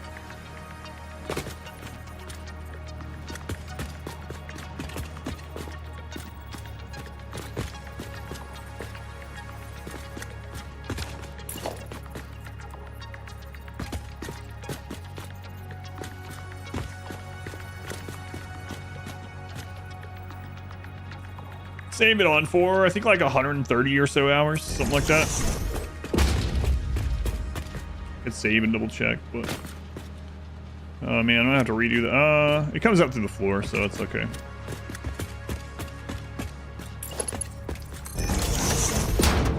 Save it on for, I think, like 130 or so hours, something like that. Could save and double check, but oh man, I'm gonna have to redo that. It comes up through the floor, so it's okay.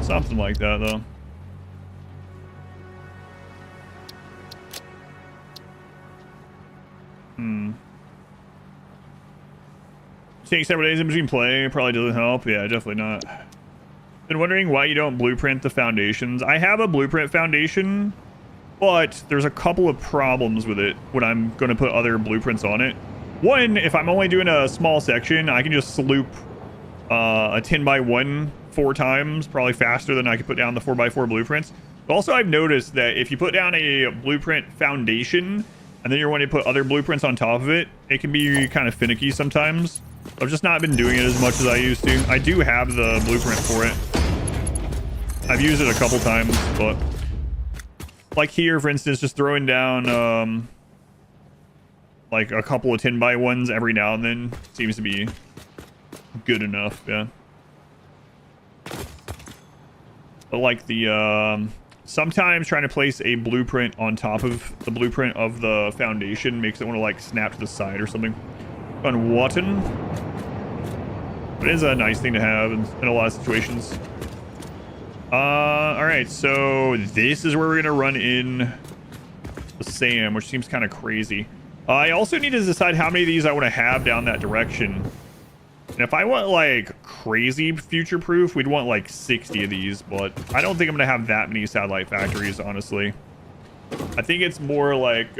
Something like that, though. Take several days in between play probably doesn't help. Yeah, definitely not. Been wondering why you don't blueprint the foundations. I have a blueprint foundation, but there's a couple of problems with it when I'm going to put other blueprints on it. One, if I'm only doing a small section, I can just sloop a 10x1 4 times, probably faster than I could put down the 4x4 blueprints. But also, I've noticed that if you put down a blueprint foundation and then you're wanting to put other blueprints on top of it, it can be kind of finicky sometimes. I've just not been doing it as much as I used to. I do have the blueprint for it. I've used it a couple times, but like here, for instance, just throwing down like a couple of 10x1s every now and then seems to be good enough. Yeah. But like the sometimes trying to place a blueprint on top of the blueprint of the foundation makes it want to like snap to the side or something. On Watton. It is a nice thing to have in a lot of situations. All right, so this is where we're gonna run in the Sam, which seems kind of crazy. I also need to decide how many of these I want to have down that direction. And if I want like crazy future proof, we'd want like 60 of these, but I don't think I'm gonna have that many satellite factories, honestly. I think it's more like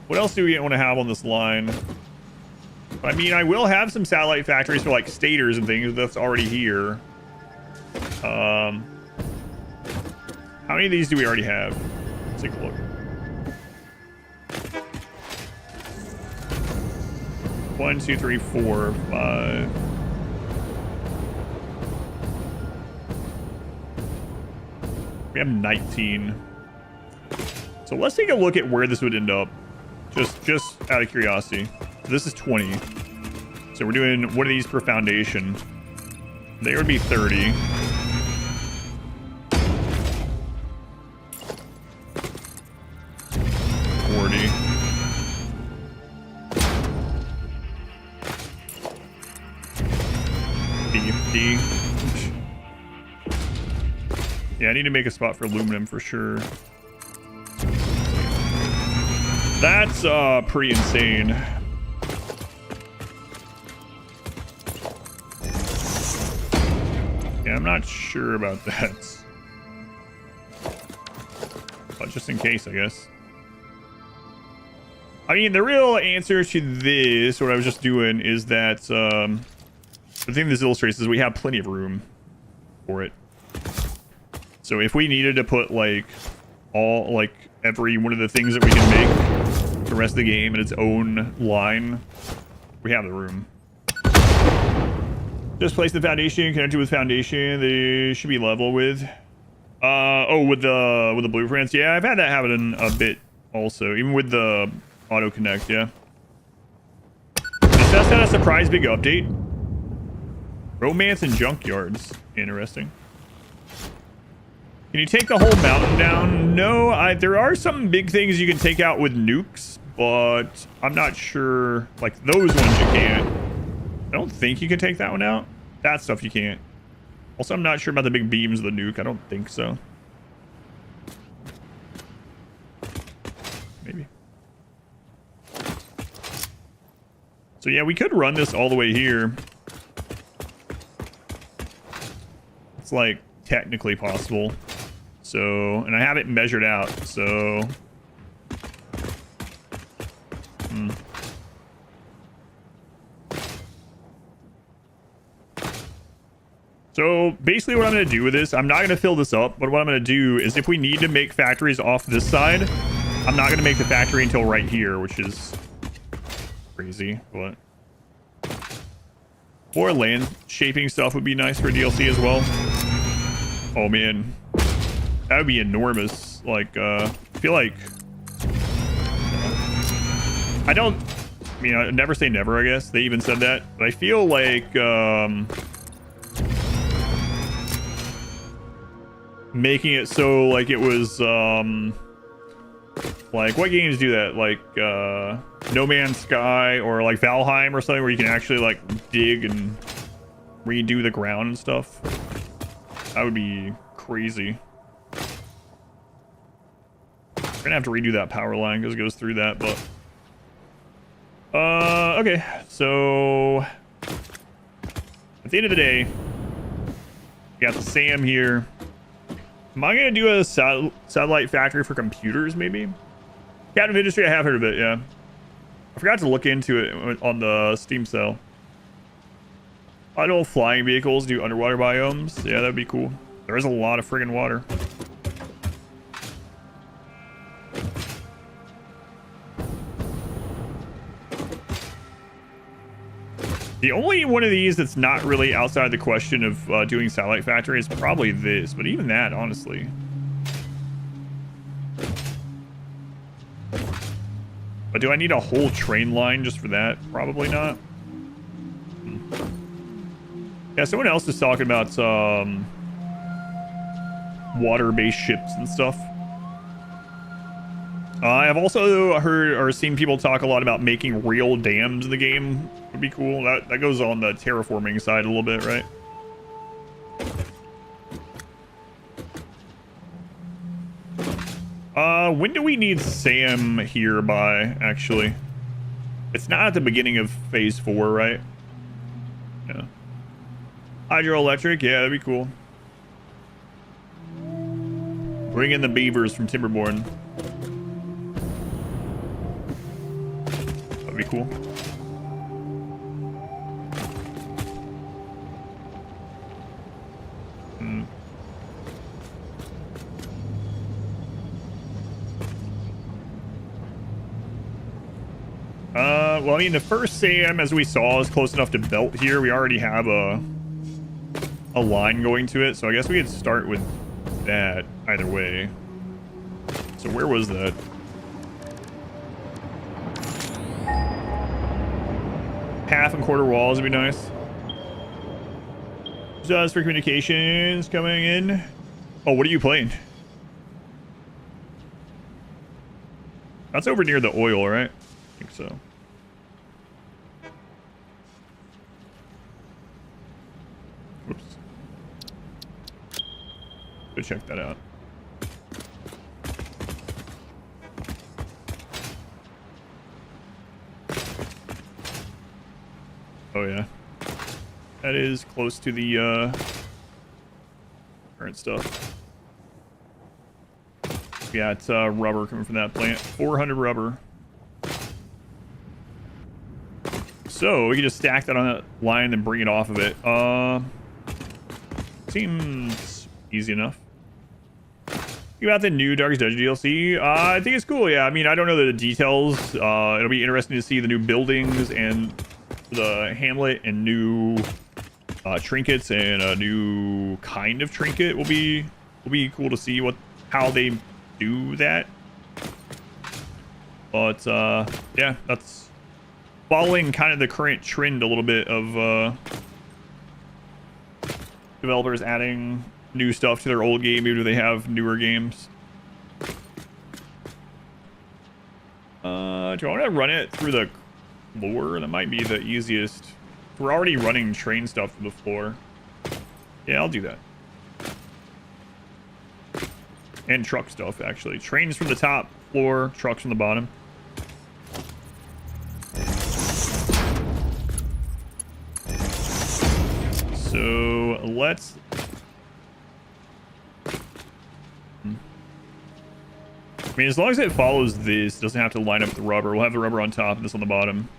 what else do we want to have on this line? I mean, I will have some satellite factories for like stators and things that's already here. How many of these do we already have? Let's take a look. 1, 2, 3, 4, 5. We have 19. So let's take a look at where this would end up. Just out of curiosity. This is 20. So we're doing one of these per foundation. There would be 30. 40. 50. Yeah, I need to make a spot for aluminum for sure. That's pretty insane. Yeah, I'm not sure about that. But just in case, I guess. I mean, the real answer to this, what I was just doing, is that the thing this illustrates is we have plenty of room for it. So if we needed to put like every one of the things that we can make the rest of the game in its own line. We have the room. Just place the foundation, connect it with foundation. They should be level with. With the blueprints. Yeah, I've had that happen a bit also, even with the auto connect. Yeah. Does that set a surprise big update? Romance and junkyards. Interesting. Can you take the whole mountain down? No, there are some big things you can take out with nukes, but I'm not sure. Like those ones you can't. I don't think you can take that one out. That stuff you can't. Also, I'm not sure about the big beams of the nuke. I don't think so. Maybe. So yeah, we could run this all the way here. It's like technically possible. So, and I have it measured out, so. So basically what I'm going to do with this, I'm not going to fill this up, but what I'm going to do is if we need to make factories off this side, I'm not going to make the factory until right here, which is crazy, but more land shaping stuff would be nice for DLC as well. Oh man, that would be enormous. Like, I feel like, I mean, I never say never, I guess. They even said that, but I feel like, making it so like it was like what games do that, like No Man's Sky or like Valheim or something, where you can actually like dig and redo the ground and stuff. That would be crazy. We're gonna have to redo that power line because it goes through that, but okay, so at the end of the day, we got the Sam here. Am I going to do a satellite factory for computers, maybe? Captain of Industry, I have heard of it, yeah. I forgot to look into it on the Steam sale. Idle flying vehicles do underwater biomes. Yeah, that'd be cool. There is a lot of friggin' water. The only one of these that's not really outside the question of doing satellite factory is probably this, but even that, honestly. But do I need a whole train line just for that? Probably not. Yeah, someone else is talking about water-based ships and stuff. I've also heard or seen people talk a lot about making real dams in the game. Would be cool. That goes on the terraforming side a little bit, right? When do we need Sam here by, actually? It's not at the beginning of phase 4, right? Yeah. Hydroelectric, yeah, that'd be cool. Bring in the beavers from Timberborn. That'd be cool. Well, I mean, the first Sam, as we saw, is close enough to belt here. We already have a line going to it, so I guess we could start with that either way. So where was that? Half and quarter walls would be nice. Just for communications coming in. Oh, what are you playing? That's over near the oil, right? I think so. Oops. Go check that out. Oh yeah. That is close to the current stuff. We got rubber coming from that plant. 400 rubber. So we can just stack that on that line and bring it off of it. Seems easy enough. You about the new Darkest Dungeon DLC? I think it's cool. Yeah, I mean, I don't know the details. It'll be interesting to see the new buildings and the hamlet and new trinkets, and a new kind of trinket will be cool to see how they do that. But yeah, that's following kind of the current trend a little bit of developers adding new stuff to their old game, even if they have newer games. Do I want to run it through the floor? That might be the easiest. We're already running train stuff through the floor. Yeah, I'll do that. And truck stuff, actually. Trains from the top floor, trucks from the bottom. So let's... I mean, as long as it follows this, it doesn't have to line up with the rubber. We'll have the rubber on top and this on the bottom.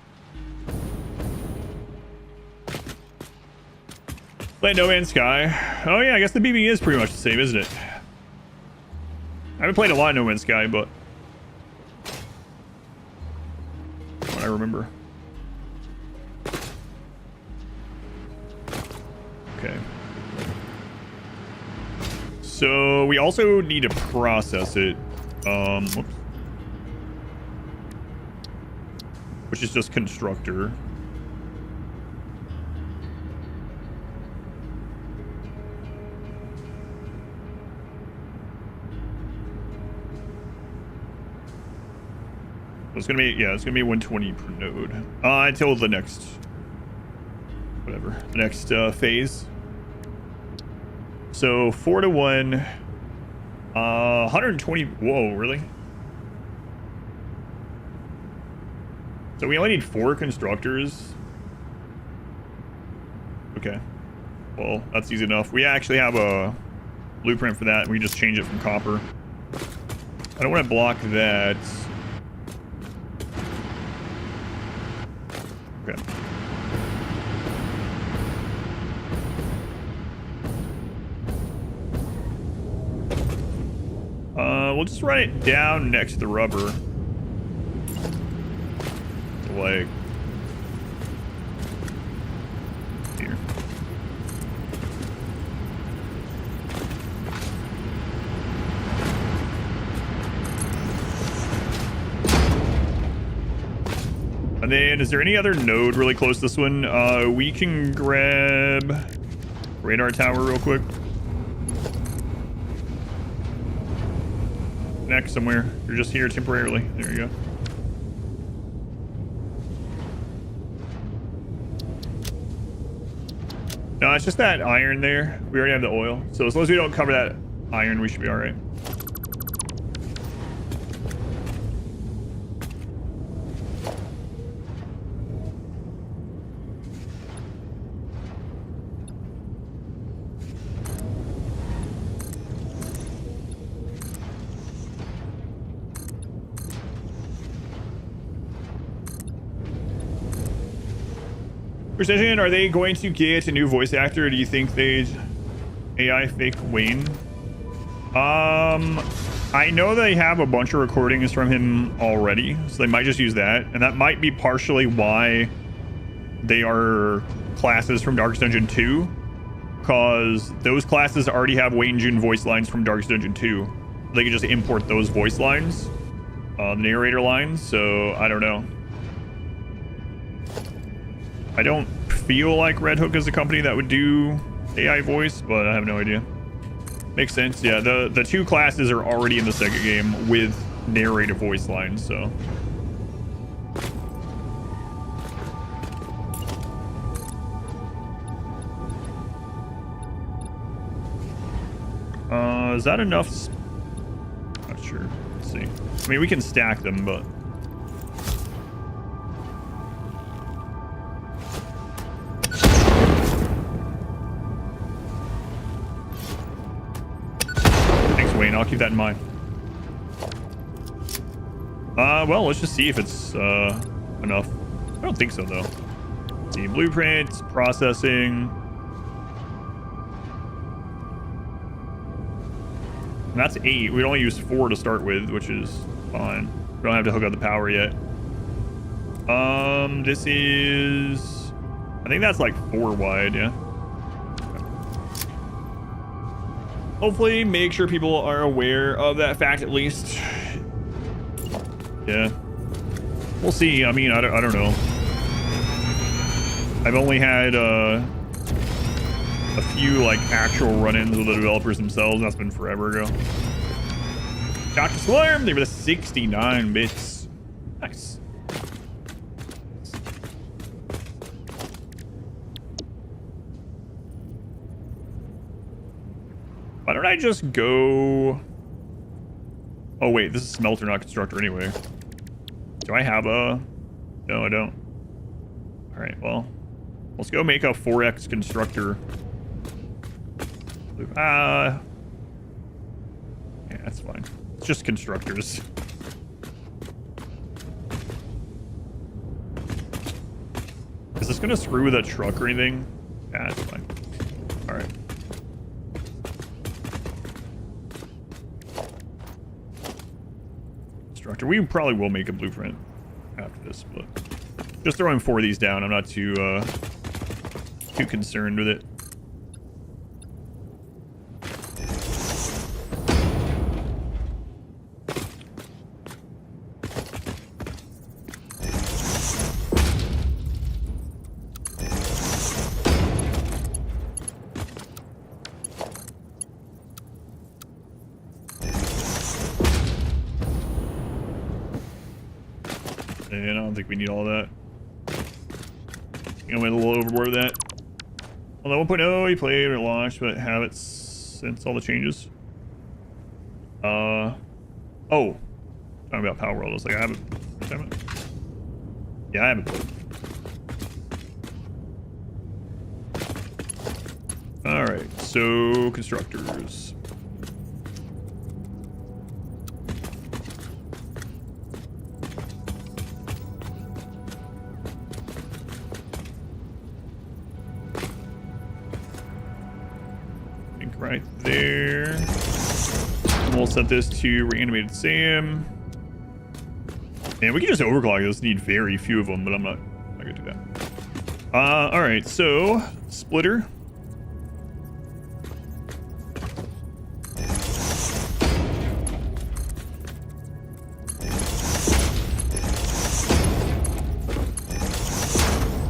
Play No Man's Sky. Oh yeah, I guess the BB is pretty much the same, isn't it? I haven't played a lot of No Man's Sky, but what I remember. Okay. So we also need to process it. Whoops. Which is just constructor. It's gonna be, yeah, it's gonna be 120 per node until the next, whatever, the next phase. So 4 to 1, 120. Whoa, really? So we only need 4 constructors. Okay, well, that's easy enough. We actually have a blueprint for that, and we just change it from copper. I don't want to block that. Okay. We'll just run it down next to the rubber. Like here. And then, is there any other node really close to this one? We can grab radar tower real quick. Next somewhere. You're just here temporarily. There you go. No, it's just that iron there. We already have the oil. So as long as we don't cover that iron, we should be all right. Precision, are they going to get a new voice actor? Do you think they'd AI fake Wayne? I know they have a bunch of recordings from him already, so they might just use that, and that might be partially why they are classes from Darkest Dungeon 2, because those classes already have Wayne June voice lines from Darkest Dungeon 2. They can just import those voice lines, the narrator lines. So I don't know. I don't feel like Red Hook is a company that would do AI voice, but I have no idea. Makes sense. Yeah, the 2 classes are already in the second game with narrator voice lines, so. Is that enough? Not sure. Let's see. I mean, we can stack them, but. I'll keep that in mind. Well, let's just see if it's enough. I don't think so, though. Let's see, blueprints, processing. And that's 8. We only used 4 to start with, which is fine. We don't have to hook up the power yet. This is... I think that's like 4 wide, yeah. Hopefully make sure people are aware of that fact at least. Yeah. We'll see. I mean, I don't know. I've only had a few like actual run-ins with the developers themselves. That's been forever ago. Dr. Slurm, they were the 69 bits. Nice. Why don't I just go... Oh wait, this is smelter, not constructor anyway. Do I have a... No, I don't. Alright, well... Let's go make a 4x constructor. Yeah, that's fine. It's just constructors. Is this gonna screw with a truck or anything? Yeah, that's fine. Alright. Constructor. We probably will make a blueprint after this, but just throwing 4 of these down. I'm not too concerned with it. And I don't think we need all that. I went a little overboard with that. Although 1.0, he played or launched, but have it since all the changes. Oh. Talking about Power World. I was like, I haven't. Yeah, I haven't played. Alright, so constructors. Right there. And we'll set this to reanimated Sam. And we can just overclock this. Need very few of them, but I'm not gonna do that. All right. So splitter.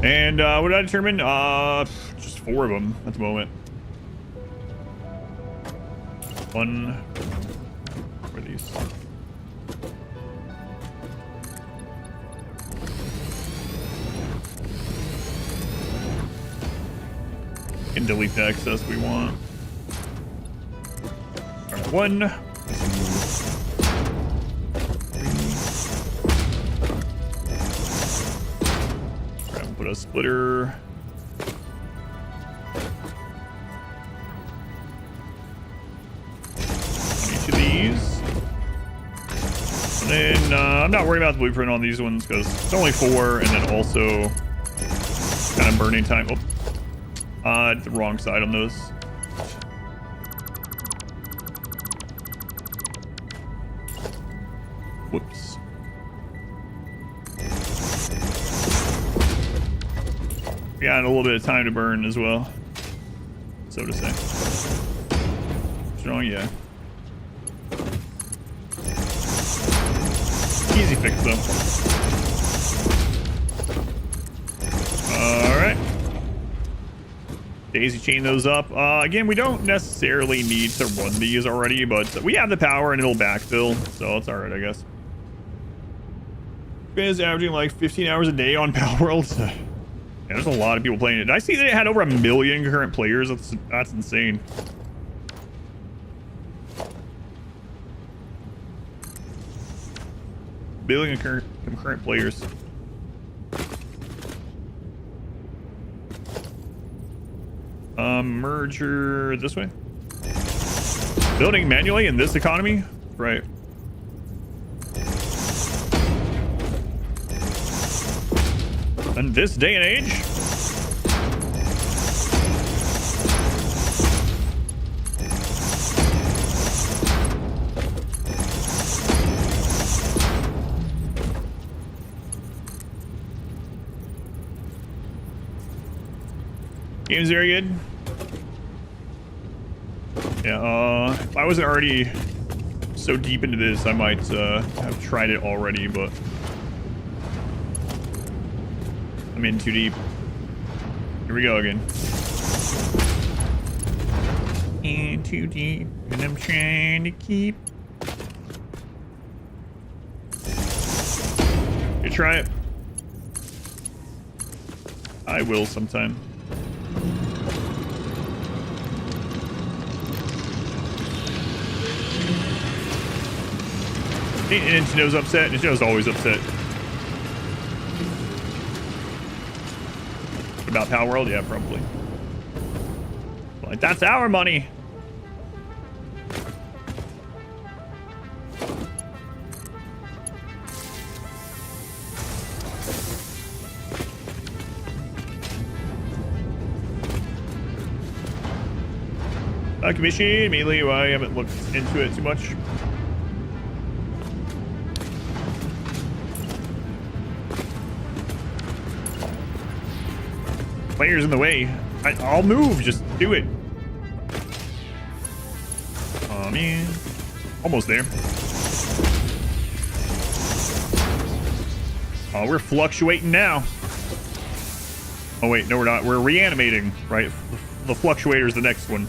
And what did I determine? Just 4 of them at the moment. One. Where are these? And delete the excess we want. Alright, 1. 2. 3. Alright, we'll put a splitter. And then I'm not worried about the blueprint on these ones because it's only 4, and then also kind of burning time. Oh, the wrong side on those. Whoops. We got a little bit of time to burn as well, so to say. Strong, yeah. Easy fix though. Alright. Daisy chain those up. Again, we don't necessarily need to run these already, but we have the power and it'll backfill, so it's alright, I guess. Is averaging like 15 hours a day on Power World. Yeah, there's a lot of people playing it. I see that it had over 1 million concurrent players. That's insane. Billion concurrent players. Merger this way. Building manually in this economy? Right. In this day and age? Game's very good. Yeah, if I wasn't already so deep into this, I might have tried it already, but I'm in too deep. Here we go again. In too deep, and I'm trying to keep. You try it. I will sometime. Nintendo's upset. Nintendo's always upset. About Power World? Yeah, probably. Like, that's our money. Commission immediately. Well, I haven't looked into it too much. Players in the way. I'll move. Just do it. Oh man, almost there. Oh, we're fluctuating now. Oh wait, no, we're not. We're reanimating, right? The fluctuator's the next one.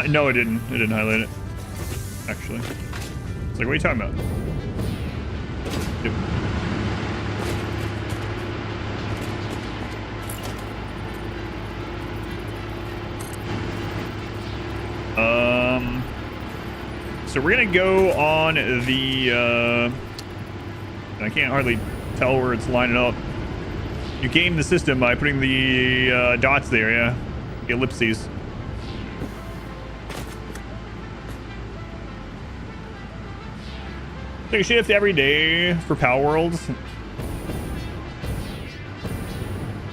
No, it didn't. It didn't highlight it. Actually, it's like, what are you talking about? Yep. So we're gonna go on the. I can't hardly tell where it's lining up. You game the system by putting the dots there, yeah, the ellipses. Take a shift every day for Power Worlds.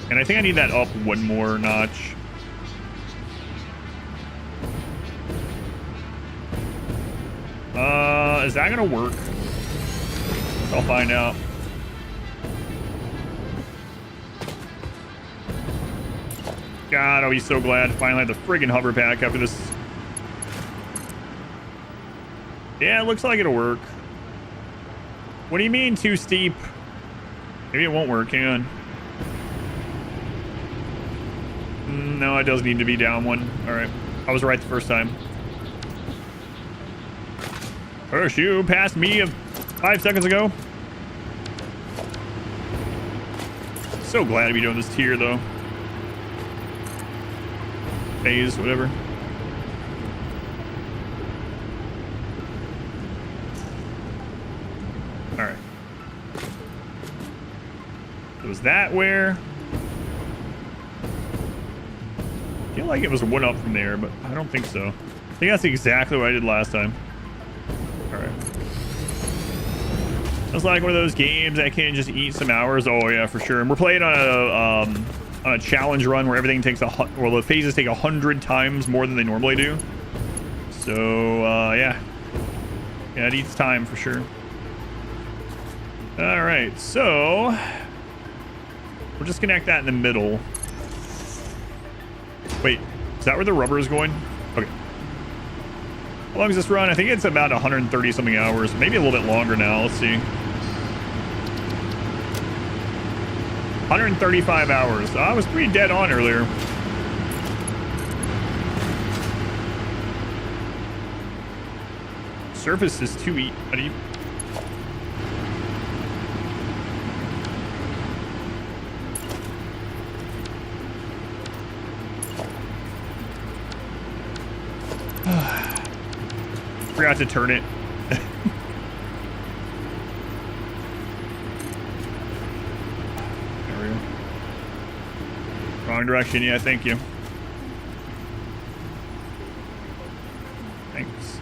And I think I need that up one more notch. Is that gonna work? I'll find out. God, I'll be so glad to finally have the friggin' hover pack after this. Yeah, it looks like it'll work. What do you mean too steep? Maybe it won't work. Hang on. No, it does need to be down one. All right. I was right the first time. You passed me 5 seconds ago. So glad to be doing this tier though. Phase, whatever. All right. So was that where? I feel like it was one up from there, but I don't think so. I think that's exactly what I did last time. All right. It's like one of those games that can just eat some hours. Oh yeah, for sure. And we're playing on a challenge run where everything takes the phases take 100 times more than they normally do. So yeah, it eats time for sure. All right, so we'll just connect that in the middle. Wait, is that where the rubber is going? Okay. How long is this run? I think it's about 130 something hours, maybe a little bit longer now. Let's see. 135 hours. I was pretty dead on earlier. Surface is 2 buddy. Forgot to turn it. There we go. Wrong direction, yeah, thank you. Thanks.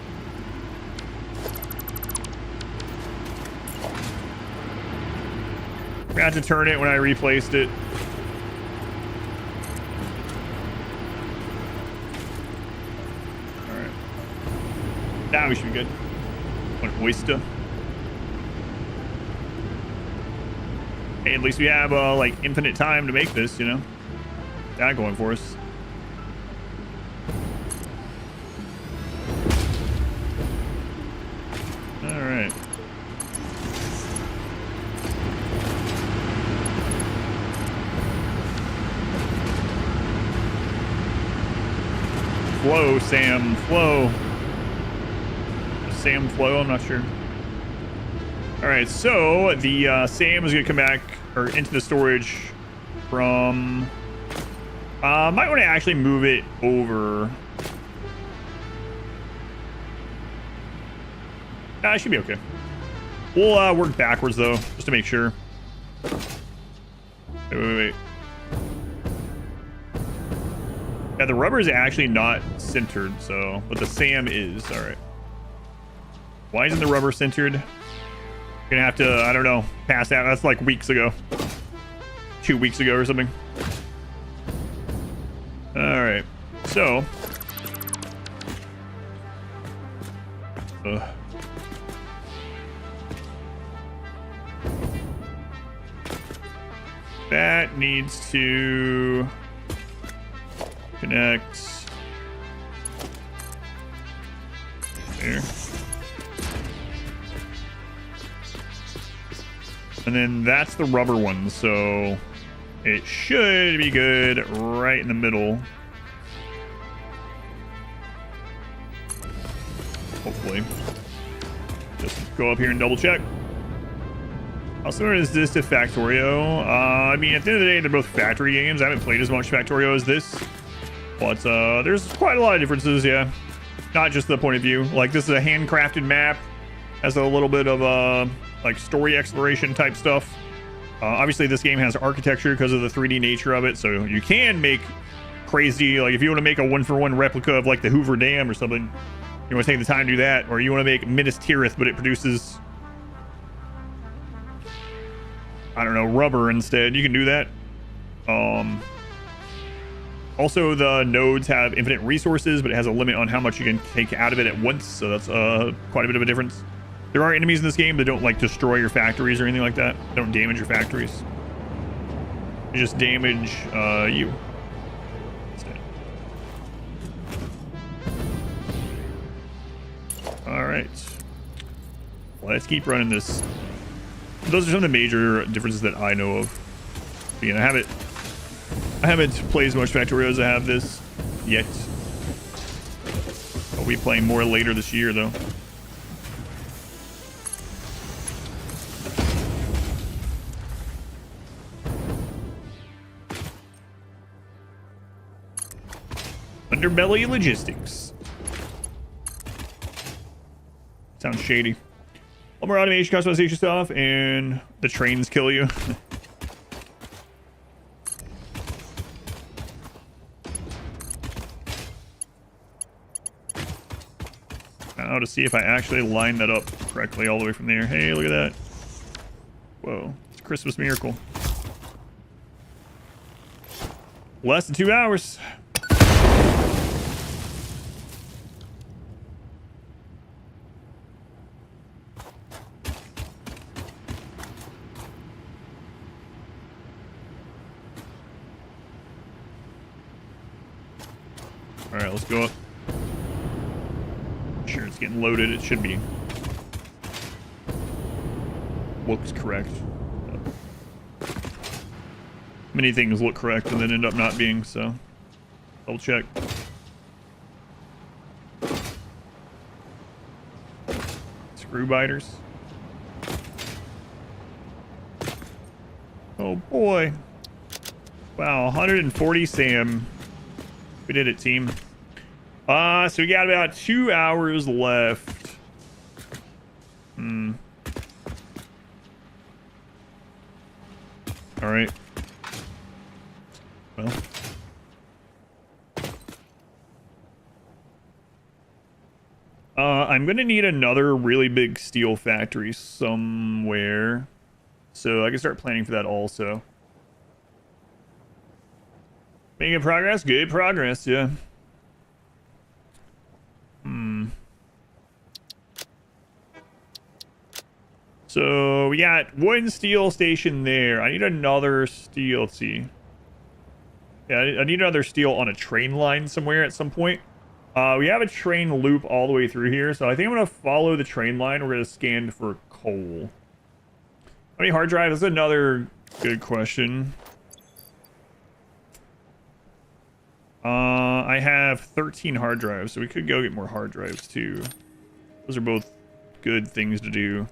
Forgot to turn it when I replaced it. Now we should be good. Oyster. Hey, at least we have like infinite time to make this, you know. That going for us. All right. Flow, Sam. Flow. Sam Flow, I'm not sure. All right, so the Sam is going to come back or into the storage from... might want to actually move it over. It should be okay. We'll work backwards, though, just to make sure. Wait. Yeah, the rubber is actually not centered, so... But the Sam is. All right. Why isn't the rubber centered? Gonna have to, I don't know, pass that. That's like weeks ago. 2 weeks ago or something. All right. So... that needs to connect there. And then that's the rubber one, so it should be good right in the middle. Hopefully. Just go up here and double check. How similar is this to Factorio? I mean, at the end of the day, they're both factory games. I haven't played as much Factorio as this. But there's quite a lot of differences, yeah. Not just the point of view. Like, this is a handcrafted map. Has a little bit of, like, story exploration type stuff. Obviously, this game has architecture because of the 3D nature of it. So you can make crazy, like, if you want to make a one-for-one replica of, like, the Hoover Dam or something, you want to take the time to do that. Or you want to make Minas Tirith, but it produces... I don't know, rubber instead. You can do that. Also, the nodes have infinite resources, but it has a limit on how much you can take out of it at once. So that's quite a bit of a difference. There are enemies in this game that don't like destroy your factories or anything like that. They don't damage your factories. They just damage you instead. All right. Let's keep running this. Those are some of the major differences that I know of. Again, I haven't played as much Factorio as I have this yet. I'll be playing more later this year, though. Underbelly logistics. Sounds shady. One more automation customization stuff, and the trains kill you. Now to see if I actually line that up correctly all the way from there. Hey, look at that. Whoa, it's a Christmas miracle. Less than 2 hours. All right, let's go up. Sure, it's getting loaded. It should be. Looks correct. Many things look correct and then end up not being, so double check. Screw biters. Oh boy. Wow, 140 Sam. We did it, team. So we got about 2 hours left. All right. Well. I'm gonna need another really big steel factory somewhere, so I can start planning for that also. Making progress? Good progress, yeah. So we got one steel station there. I need another steel. Let's see. Yeah, I need another steel on a train line somewhere at some point. We have a train loop all the way through here, so I think I'm going to follow the train line. We're going to scan for coal. How many hard drives? That's another good question. I have 13 hard drives, so we could go get more hard drives too. Those are both good things to do.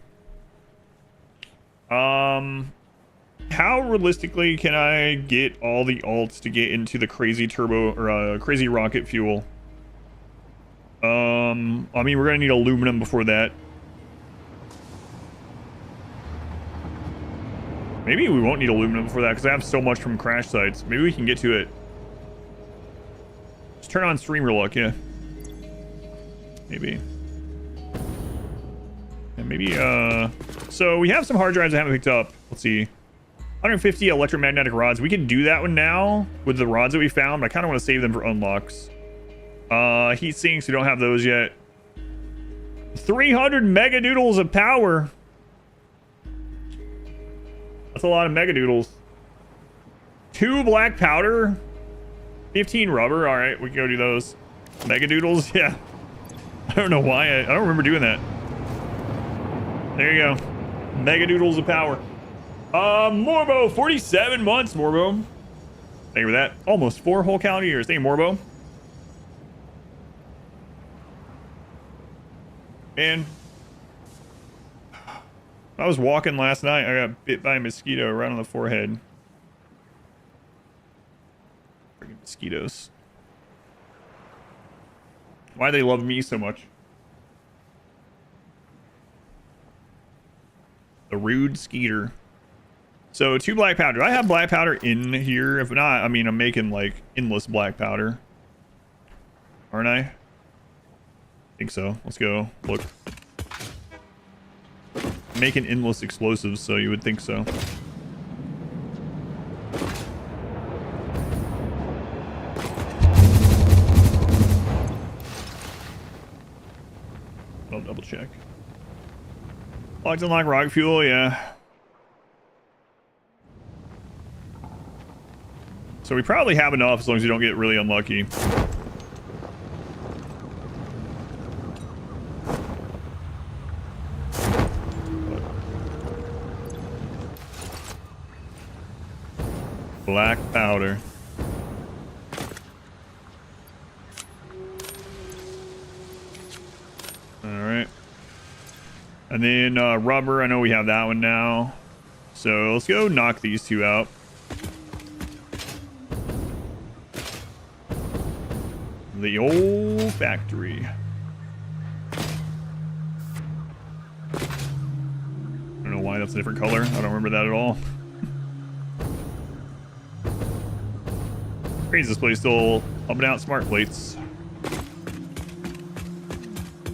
How realistically can I get all the alts to get into the crazy turbo or crazy rocket fuel? I mean, we're gonna need aluminum before that. Maybe we won't need aluminum before that because I have so much from crash sites. Maybe we can get to it. Just turn on streamer luck, yeah. Maybe. And maybe, so we have some hard drives I haven't picked up. Let's see. 150 electromagnetic rods. We can do that one now with the rods that we found, but I kind of want to save them for unlocks. Heat sinks, we don't have those yet. 300 megadoodles of power. That's a lot of megadoodles. 2 black powder. 15 rubber. All right, we can go do those. Megadoodles, yeah. I don't know why. I don't remember doing that. There you go. Megadoodles of power. Morbo, 47 months, Morbo. Thank you for that. Almost 4 whole calendar years. Thank you, Morbo. Man, I was walking last night. I got bit by a mosquito right on the forehead. Freaking mosquitoes. Why they love me so much? The rude skeeter. So 2 black powder. Do I have black powder in here? If not, I mean, I'm making like endless black powder. Aren't I? I think so. Let's go look. I'm making endless explosives, so you would think so. I'll double check. Locked and lock rock fuel, yeah. So we probably have enough as long as you don't get really unlucky. Black powder. All right. And then rubber, I know we have that one now. So let's go knock these 2 out. The old factory. I don't know why that's a different color. I don't remember that at all. Crazy, this place still pumping out smart plates.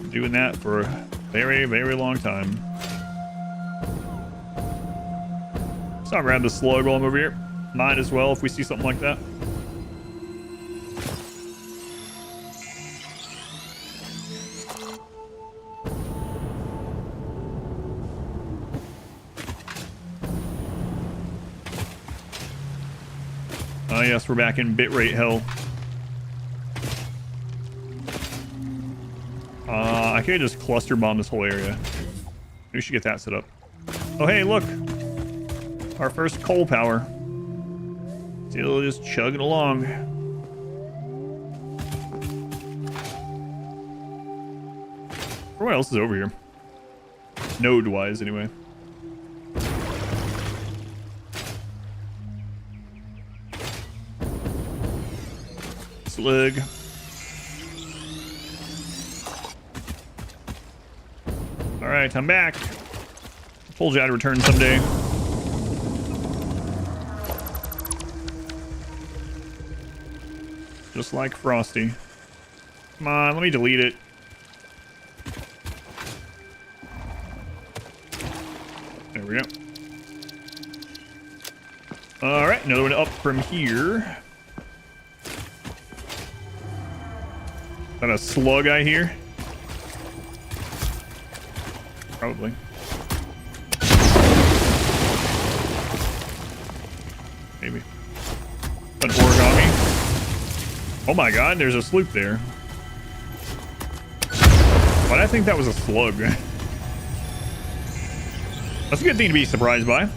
Doing that for a very, very long time. So I'll grab the slug while I'm over here. Might as well if we see something like that. Oh yes, we're back in bitrate hell. I could just cluster bomb this whole area. We should get that set up. Oh hey, look! Our first coal power. Still just chugging along. What else is over here? Node-wise, anyway. Slug. All right, I'm back. Told you I'd return someday. Just like Frosty. Come on, let me delete it. There we go. All right, another one up from here. Is that a slug I hear? Probably. Oh my god, there's a sloop there. But I think that was a slug. That's a good thing to be surprised by.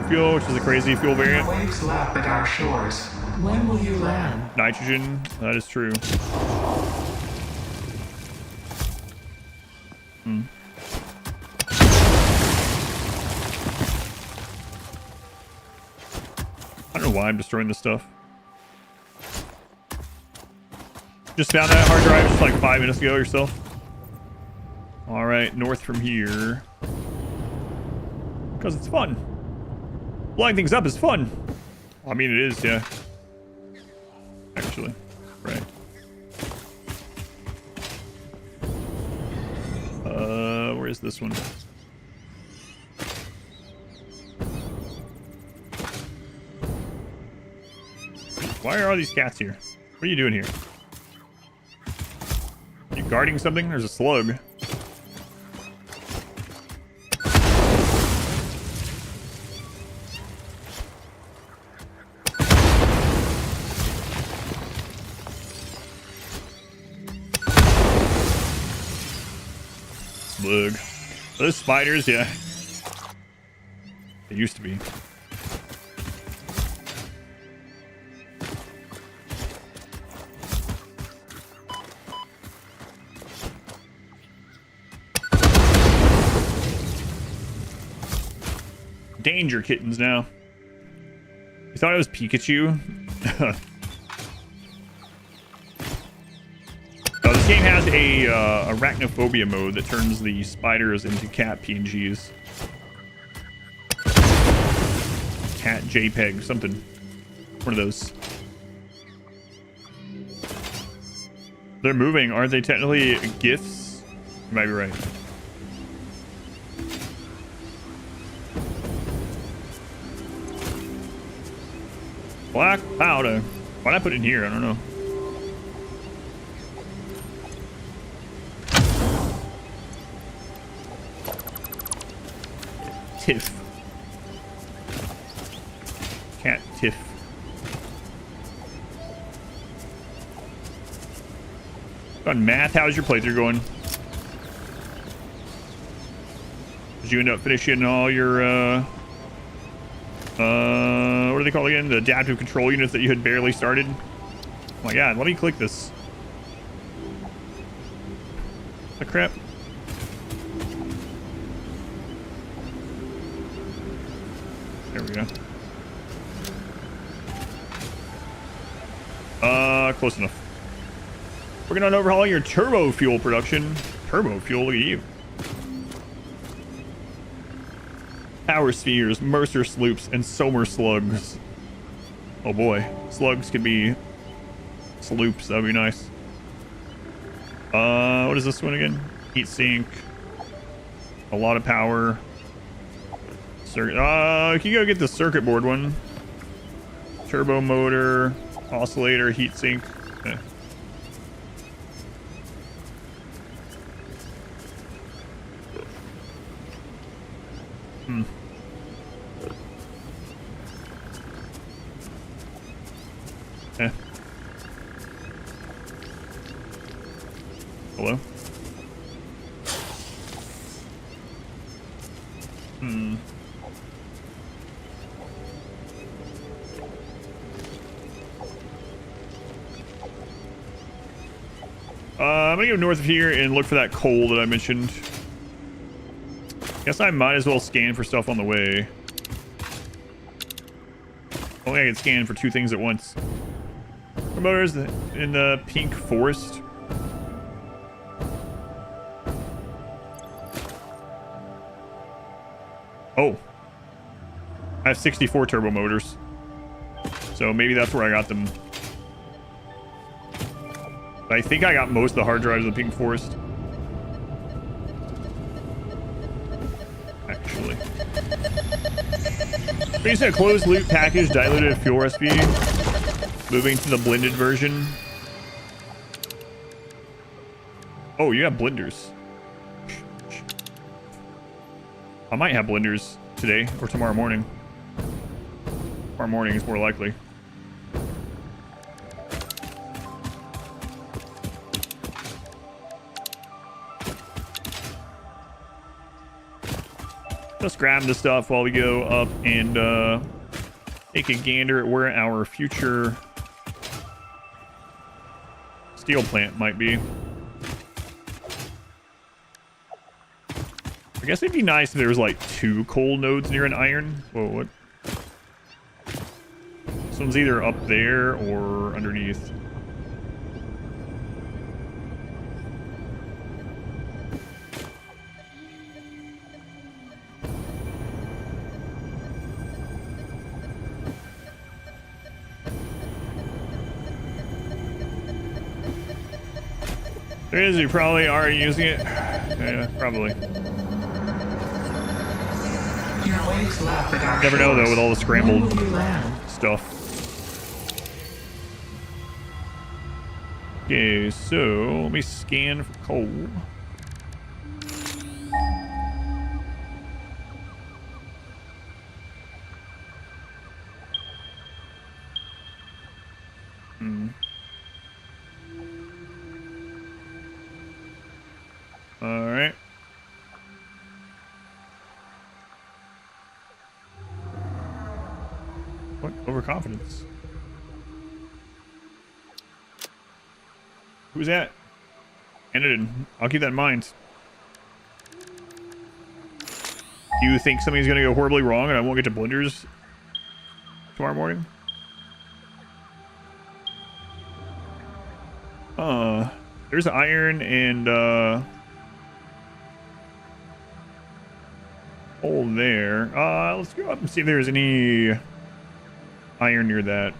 Fuel, which is a crazy fuel variant. Waves lap at our shores. When will you land? Nitrogen, that is true. I don't know why I'm destroying this stuff. Just found that hard drive just like 5 minutes ago yourself. Alright, north from here. Because it's fun. Blowing things up is fun. Well, I mean, it is, yeah. Actually, right. Where is this one? Why are all these cats here? What are you doing here? Are you guarding something? There's a slug. Slug. Those spiders, yeah. They used to be. Danger kittens now. You thought it was Pikachu? This game has a arachnophobia mode that turns the spiders into cat PNGs. Cat JPEG, something. One of those. They're moving, aren't they technically GIFs? You might be right. Black powder. Why'd I put it in here? I don't know. Tiff. Cat Tiff. On math, how's your playthrough going? Did you end up finishing all your what are they called again? The adaptive control units that you had barely started? Oh my god, let me click this. The crap. There we go. Close enough. Working on overhauling your turbo fuel production. Turbo fuel, look at you. Power spheres, Mercer sloops, and Somer slugs. Oh boy, slugs could be sloops. That'd be nice. What is this one again? Heat sink. A lot of power. Can you go get the circuit board one? Turbo motor, oscillator, heat sink. Okay. Eh. Hello? I'm gonna go north of here and look for that coal that I mentioned. Guess I might as well scan for stuff on the way. Only I can scan for 2 things at once. Promoters in the pink forest. Oh. I have 64 turbo motors. So maybe that's where I got them. I think I got most of the hard drives in the pink forest. Actually. Basically a closed loop package, diluted fuel recipe. Moving to the blended version. Oh, you have blenders. I might have blenders today or tomorrow morning. Tomorrow morning is more likely. let's grab this stuff while we go up and take a gander at where our future steel plant might be. I guess it'd be nice if there was like 2 coal nodes near an iron. Whoa, what? This one's either up there or underneath. There is, you probably are using it. Yeah, probably. Your waves lap the dark Never know though with all the scrambled When will you land? stuff. Okay, so let me scan for coal. All right. What? Overconfidence. Who's that? Anadin. I'll keep that in mind. Do you think something's gonna go horribly wrong and I won't get to blenders tomorrow morning? There's iron and coal there. Let's go up and see if there's any iron near that.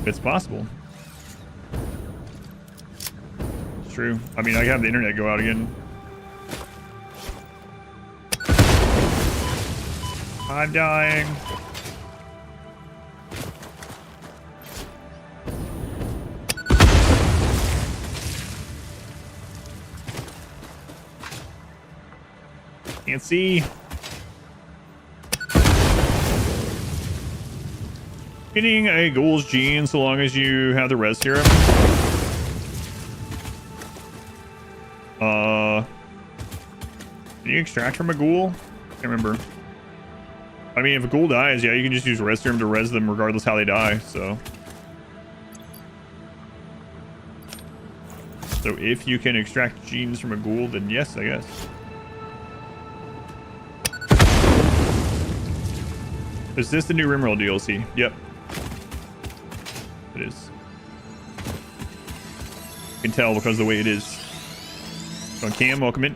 It's possible. It's true. I mean, I have the internet go out again. I'm dying. Can't see. Getting a ghoul's gene so long as you have the res serum. Can you extract from a ghoul? Can't remember. I mean, if a ghoul dies, yeah, you can just use res serum to res them regardless how they die, so. So if you can extract genes from a ghoul, then yes, I guess. Is this the new Rimworld DLC? Yep. It is. You can tell because of the way it is. So Cam, welcome in.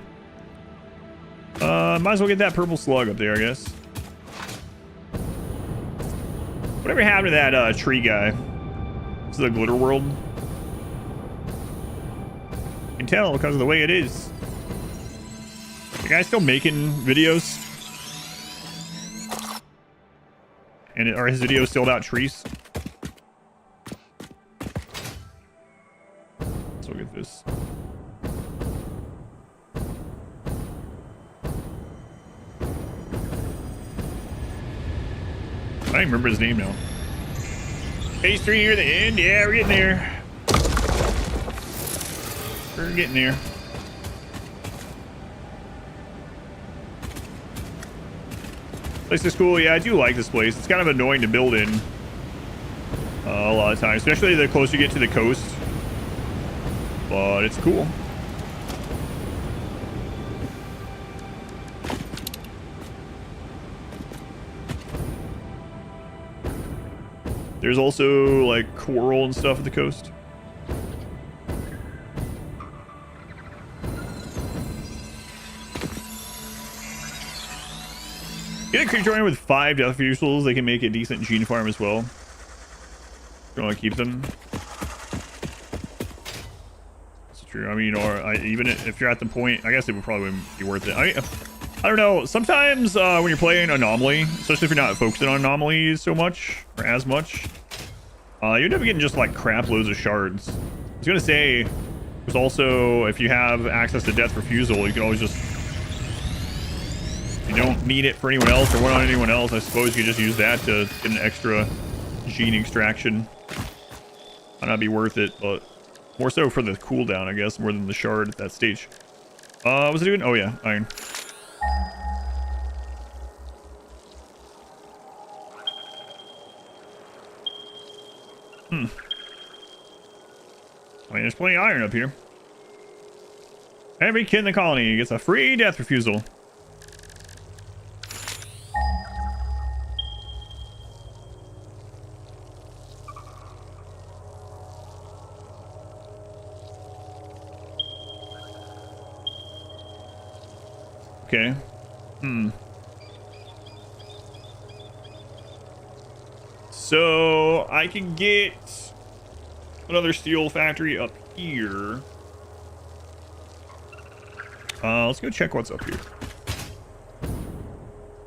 Might as well get that purple slug up there, I guess. Whatever happened to that tree guy? This is the glitter world. You can tell because of the way it is. The guy's still making videos. And are his videos still about trees? Let's look at this. I don't even remember his name now. Phase 3 near the end. Yeah, we're getting there. We're getting there. Place is cool. Yeah, I do like this place. It's kind of annoying to build in a lot of times, especially the closer you get to the coast. But it's cool. There's also like coral and stuff at the coast. Get a creature joiner with 5 death refusals. They can make a decent gene farm as well. Don't want to keep them. That's true. I mean, or even if you're at the point, I guess it would probably be worth it. I don't know. Sometimes when you're playing Anomaly, especially if you're not focusing on anomalies so much or as much, you end up getting just like crap loads of shards. I was gonna say, there's also if you have access to death refusal, you can always just. You don't need it for anyone else or one on anyone else. I suppose you just use that to get an extra gene extraction. Might not be worth it, but more so for the cooldown, I guess, more than the shard at that stage. What's it doing? Oh yeah, iron. I mean, there's plenty of iron up here. Every kid in the colony gets a free death refusal. Okay. So I can get another steel factory up here. Let's go check what's up here.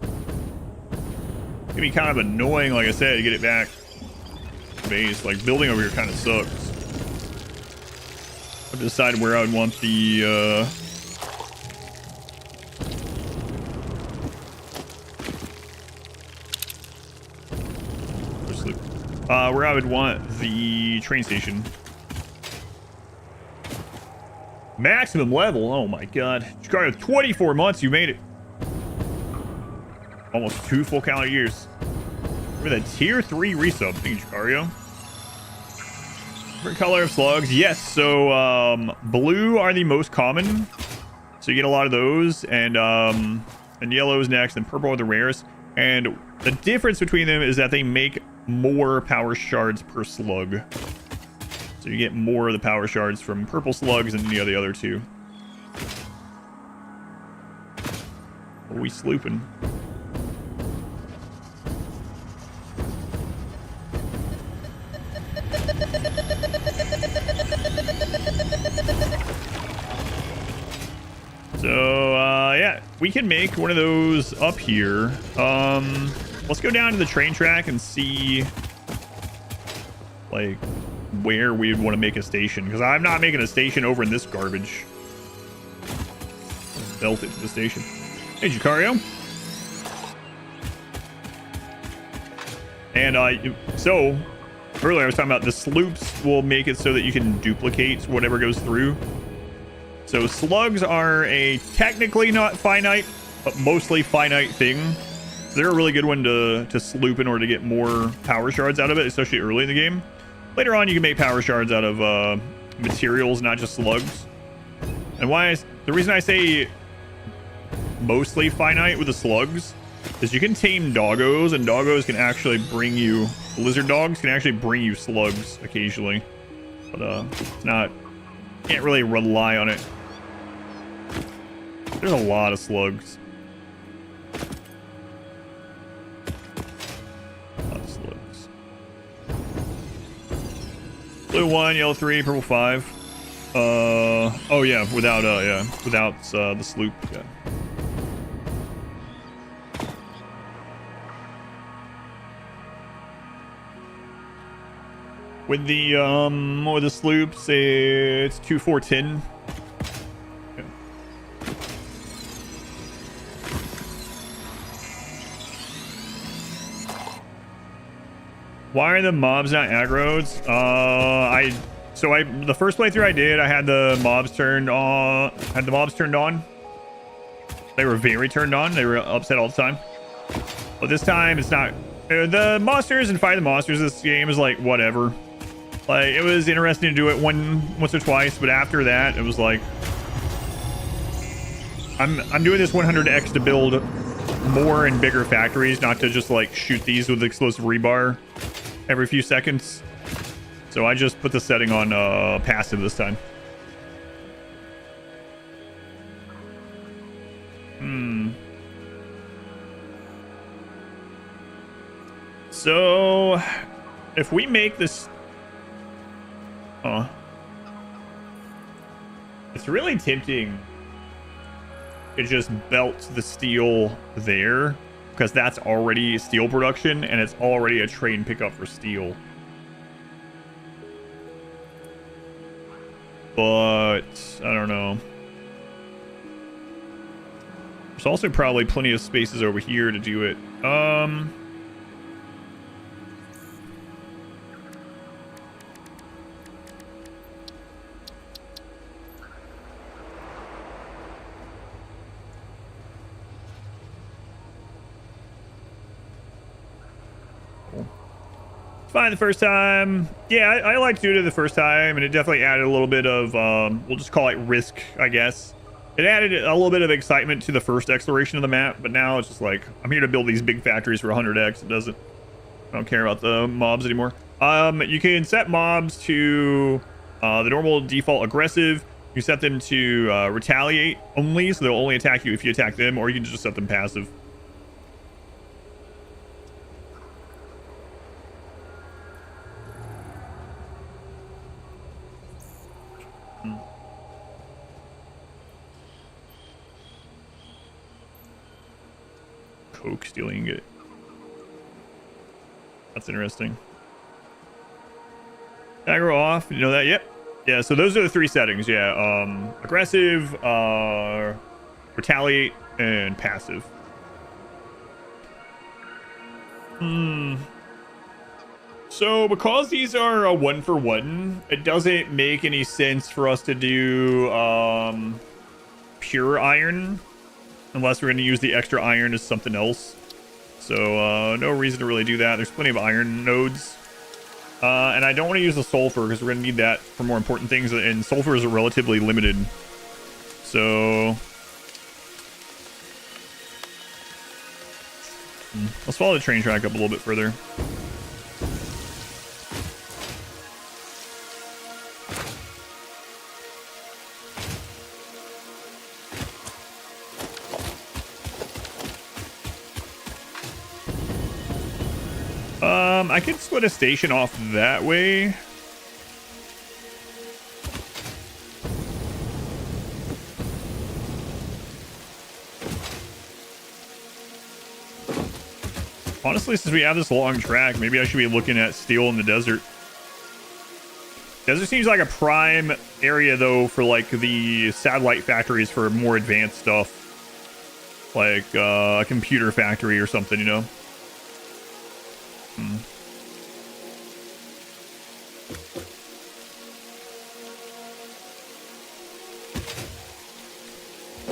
It's gonna be kind of annoying, like I said, to get it back to base. Like, building over here kind of sucks. I've decided where I would want the where I would want the train station. Maximum level. Oh my god. Chicago, 24 months. You made it. Almost 2 full calendar years. With a tier 3 resub. Thank you, Chicago. Different color of slugs. Yes. So blue are the most common. So you get a lot of those. And yellow is next. And purple are the rarest. And the difference between them is that they make more power shards per slug. So you get more of the power shards from purple slugs than any of the other two. What are we slooping? So yeah, we can make one of those up here. Let's go down to the train track and see like where we would want to make a station, because I'm not making a station over in this garbage. Belt it to the station. Hey, Jacario. And so earlier I was talking about the sloops will make it so that you can duplicate whatever goes through. So slugs are a technically not finite, but mostly finite thing. They're a really good one to sloop in order to get more power shards out of it, especially early in the game. Later on, you can make power shards out of materials, not just slugs. And the reason I say mostly finite with the slugs is you can tame doggos, and doggos can actually bring you, lizard dogs can actually bring you slugs occasionally. But it's not, can't really rely on it. There's a lot of slugs. Blue 1, yellow 3, purple 5. Oh yeah, without the sloop. Yeah. With the sloops, it's 2, 4, 10. Okay. Why are the mobs not aggroed? The first playthrough I did, I had the mobs turned on. They were very turned on. They were upset all the time. But this time it's not. The monsters and fighting the monsters this game is like whatever. Like, it was interesting to do it once or twice, but after that it was like I'm doing this 100x to build more and bigger factories, not to just like shoot these with explosive rebar every few seconds. So I just put the setting on passive this time. So if we make this, it's really tempting to just belt the steel there, because that's already steel production and it's already a train pickup for steel. But I don't know. There's also probably plenty of spaces over here to do it. Fine the first time. Yeah, I liked doing it the first time, and it definitely added a little bit of, we'll just call it risk, I guess. It added a little bit of excitement to the first exploration of the map, but now it's just like, I'm here to build these big factories for 100x. I don't care about the mobs anymore. You can set mobs to the normal default aggressive. You set them to retaliate only, so they'll only attack you if you attack them, or you can just set them passive. Coke stealing it. That's interesting. Aggro off. You know that? Yep. Yeah, so those are the 3 settings. Yeah. Aggressive, retaliate, and passive. So because these are a 1-for-1, it doesn't make any sense for us to do pure iron unless we're going to use the extra iron as something else. So no reason to really do that. There's plenty of iron nodes. And I don't want to use the sulfur because we're going to need that for more important things, and sulfur is relatively limited. So let's follow the train track up a little bit further. I could split a station off that way. Honestly, since we have this long track, maybe I should be looking at steel in the desert. Desert seems like a prime area, though, for like the satellite factories for more advanced stuff, like a computer factory or something, you know.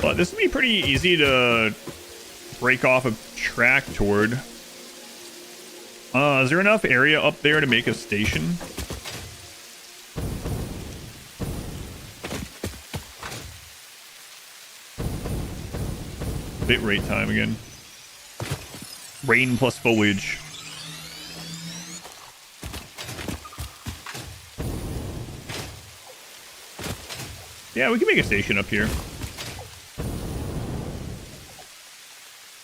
But this would be pretty easy to break off a track toward. Is there enough area up there to make a station? Bitrate time again. Rain plus foliage. Yeah, we can make a station up here.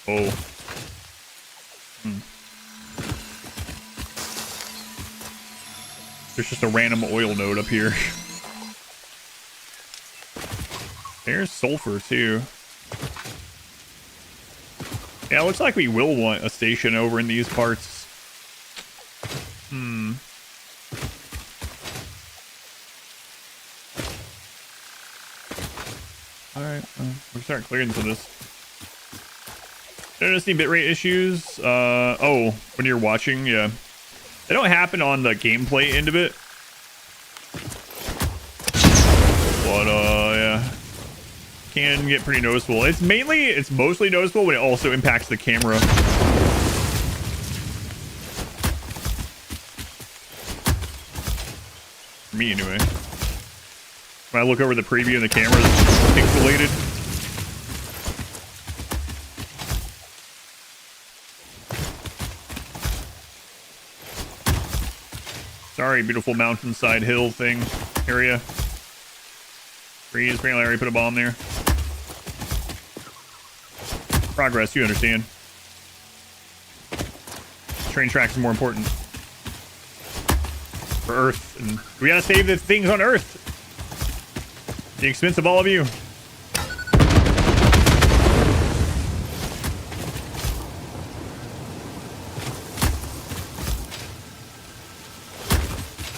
Oh. There's just a random oil node up here. There's sulfur too. Yeah, it looks like we will want a station over in these parts. Alright, we'll start clearing some of this. Notice any bitrate issues? Oh, when you're watching, yeah. They don't happen on the gameplay end of it. But, yeah. Can get pretty noticeable. It's mostly noticeable when it also impacts the camera. For me, anyway. When I look over the preview and the camera's pixelated. Sorry, beautiful mountainside hill thing area. Freeze, apparently I already put a bomb there. Progress, you understand. Train tracks are more important. For Earth. And we gotta save the things on Earth. At the expense of all of you.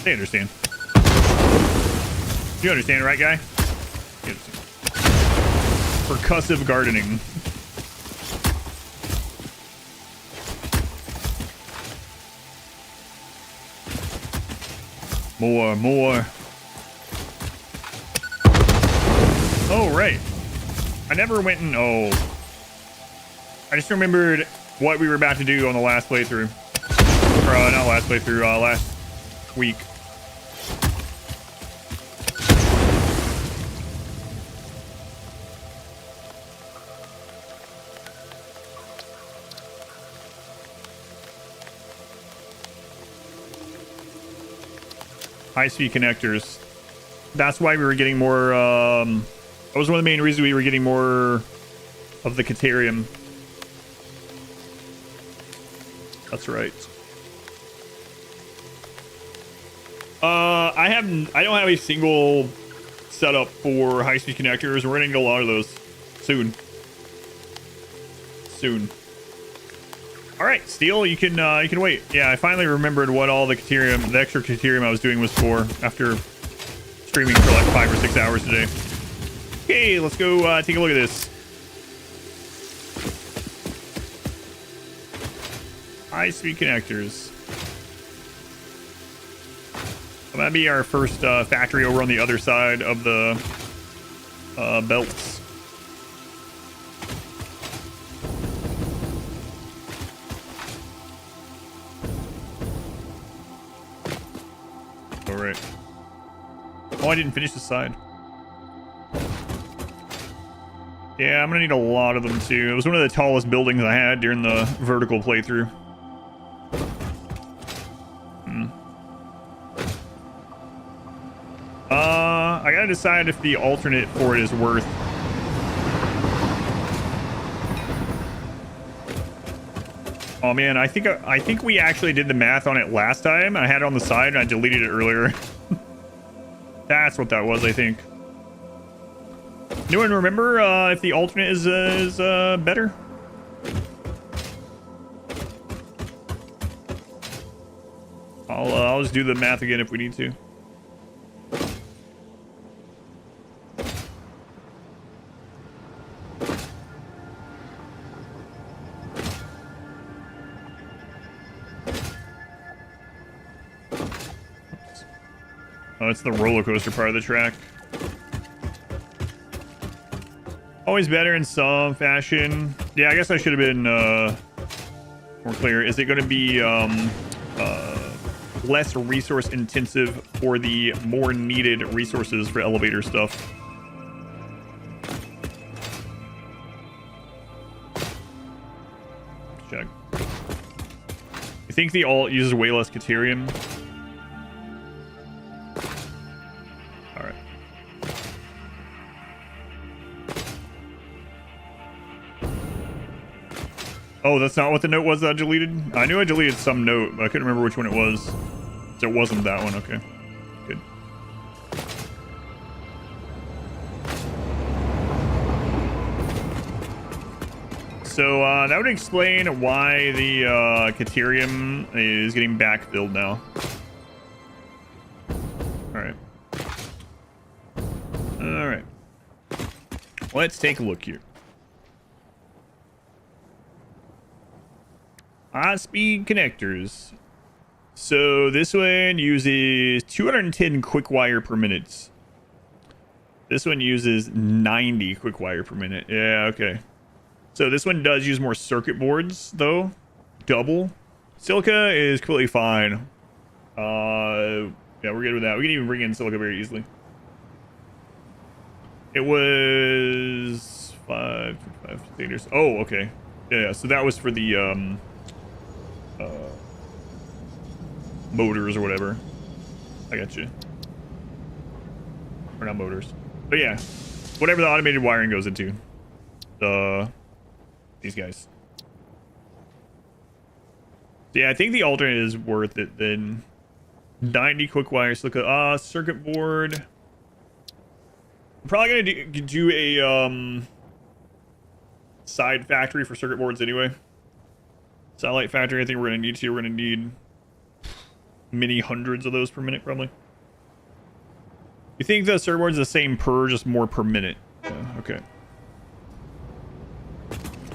They understand. You understand, right, guy? You understand. Percussive gardening. More. Oh, right. I never went and... Oh. I just remembered what we were about to do on the last playthrough. Or, not last playthrough, last week. High-speed connectors. That's why we were getting more, that was one of the main reasons we were getting more of the Caterium. That's right. I don't have a single setup for high-speed connectors. We're gonna need a lot of those soon. All right, Steel, you can wait. Yeah, I finally remembered what all the extra Caterium I was doing was for after streaming for like 5 or 6 hours today. Okay, let's go take a look at this. High-speed connectors. That might be our first factory over on the other side of the belts. All right. Oh, I didn't finish the side. Yeah, I'm gonna need a lot of them too. It was one of the tallest buildings I had during the vertical playthrough. I gotta decide if the alternate for it is worth. Oh man, I think we actually did the math on it last time. I had it on the side and I deleted it earlier. That's what that was, I think. Anyone remember if the alternate is better? I'll just do the math again if we need to. Oh, it's the roller coaster part of the track. Always better in some fashion. Yeah, I guess I should have been more clear. Is it going to be less resource intensive for the more needed resources for elevator stuff? Check. You think the alt uses way less Caterium? Oh, that's not what the note was that I deleted? I knew I deleted some note, but I couldn't remember which one it was. So it wasn't that one, okay. Good. So, that would explain why the Caterium is getting backfilled now. Alright. Alright. Let's take a look here. High-speed connectors. So this one uses 210 quick wire per minute. This one uses 90 quick wire per minute. Yeah, okay. So this one does use more circuit boards, though. Double. Silica is completely fine. Yeah, we're good with that. We can even bring in silica very easily. It was 5 liters. Oh, okay. Yeah, so that was for the motors or whatever. I got you. Or not motors. But yeah, whatever the automated wiring goes into. These guys. So yeah, I think the alternate is worth it then. 90 quick wire silica. Circuit board. I'm probably gonna do a side factory for circuit boards anyway. Satellite factory, I think we're gonna need to. We're gonna need many hundreds of those per minute, probably. You think the circuit board's the same per, just more per minute? Yeah, okay.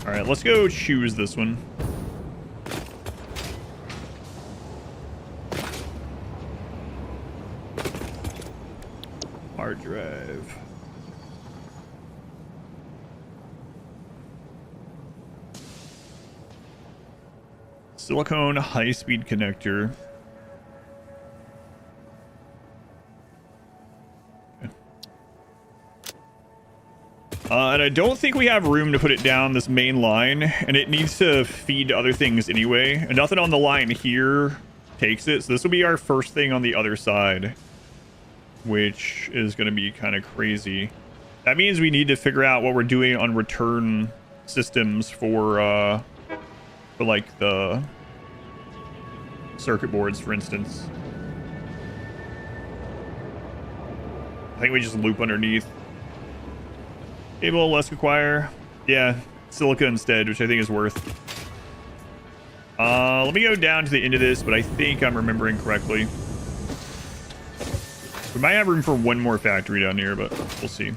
All right, let's go choose this one. Hard drive. Silicone high-speed connector. And I don't think we have room to put it down this main line, and it needs to feed other things anyway. And nothing on the line here takes it, so this will be our first thing on the other side, which is going to be kind of crazy. That means we need to figure out what we're doing on return systems for like the circuit boards, for instance. I think we just loop underneath. Cable, less require. Yeah, silica instead, which I think is worth. Let me go down to the end of this, but I think I'm remembering correctly. We might have room for one more factory down here, but we'll see.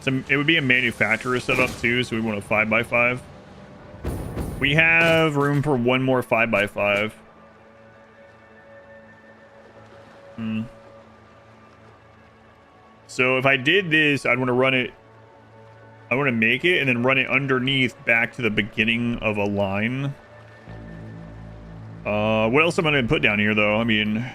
So it would be a manufacturer setup too, so we want a 5x5. We have room for one more 5x5. So if I did this, I'd want to run it. I want to make it and then run it underneath back to the beginning of a line. What else am I going to put down here, though? I mean,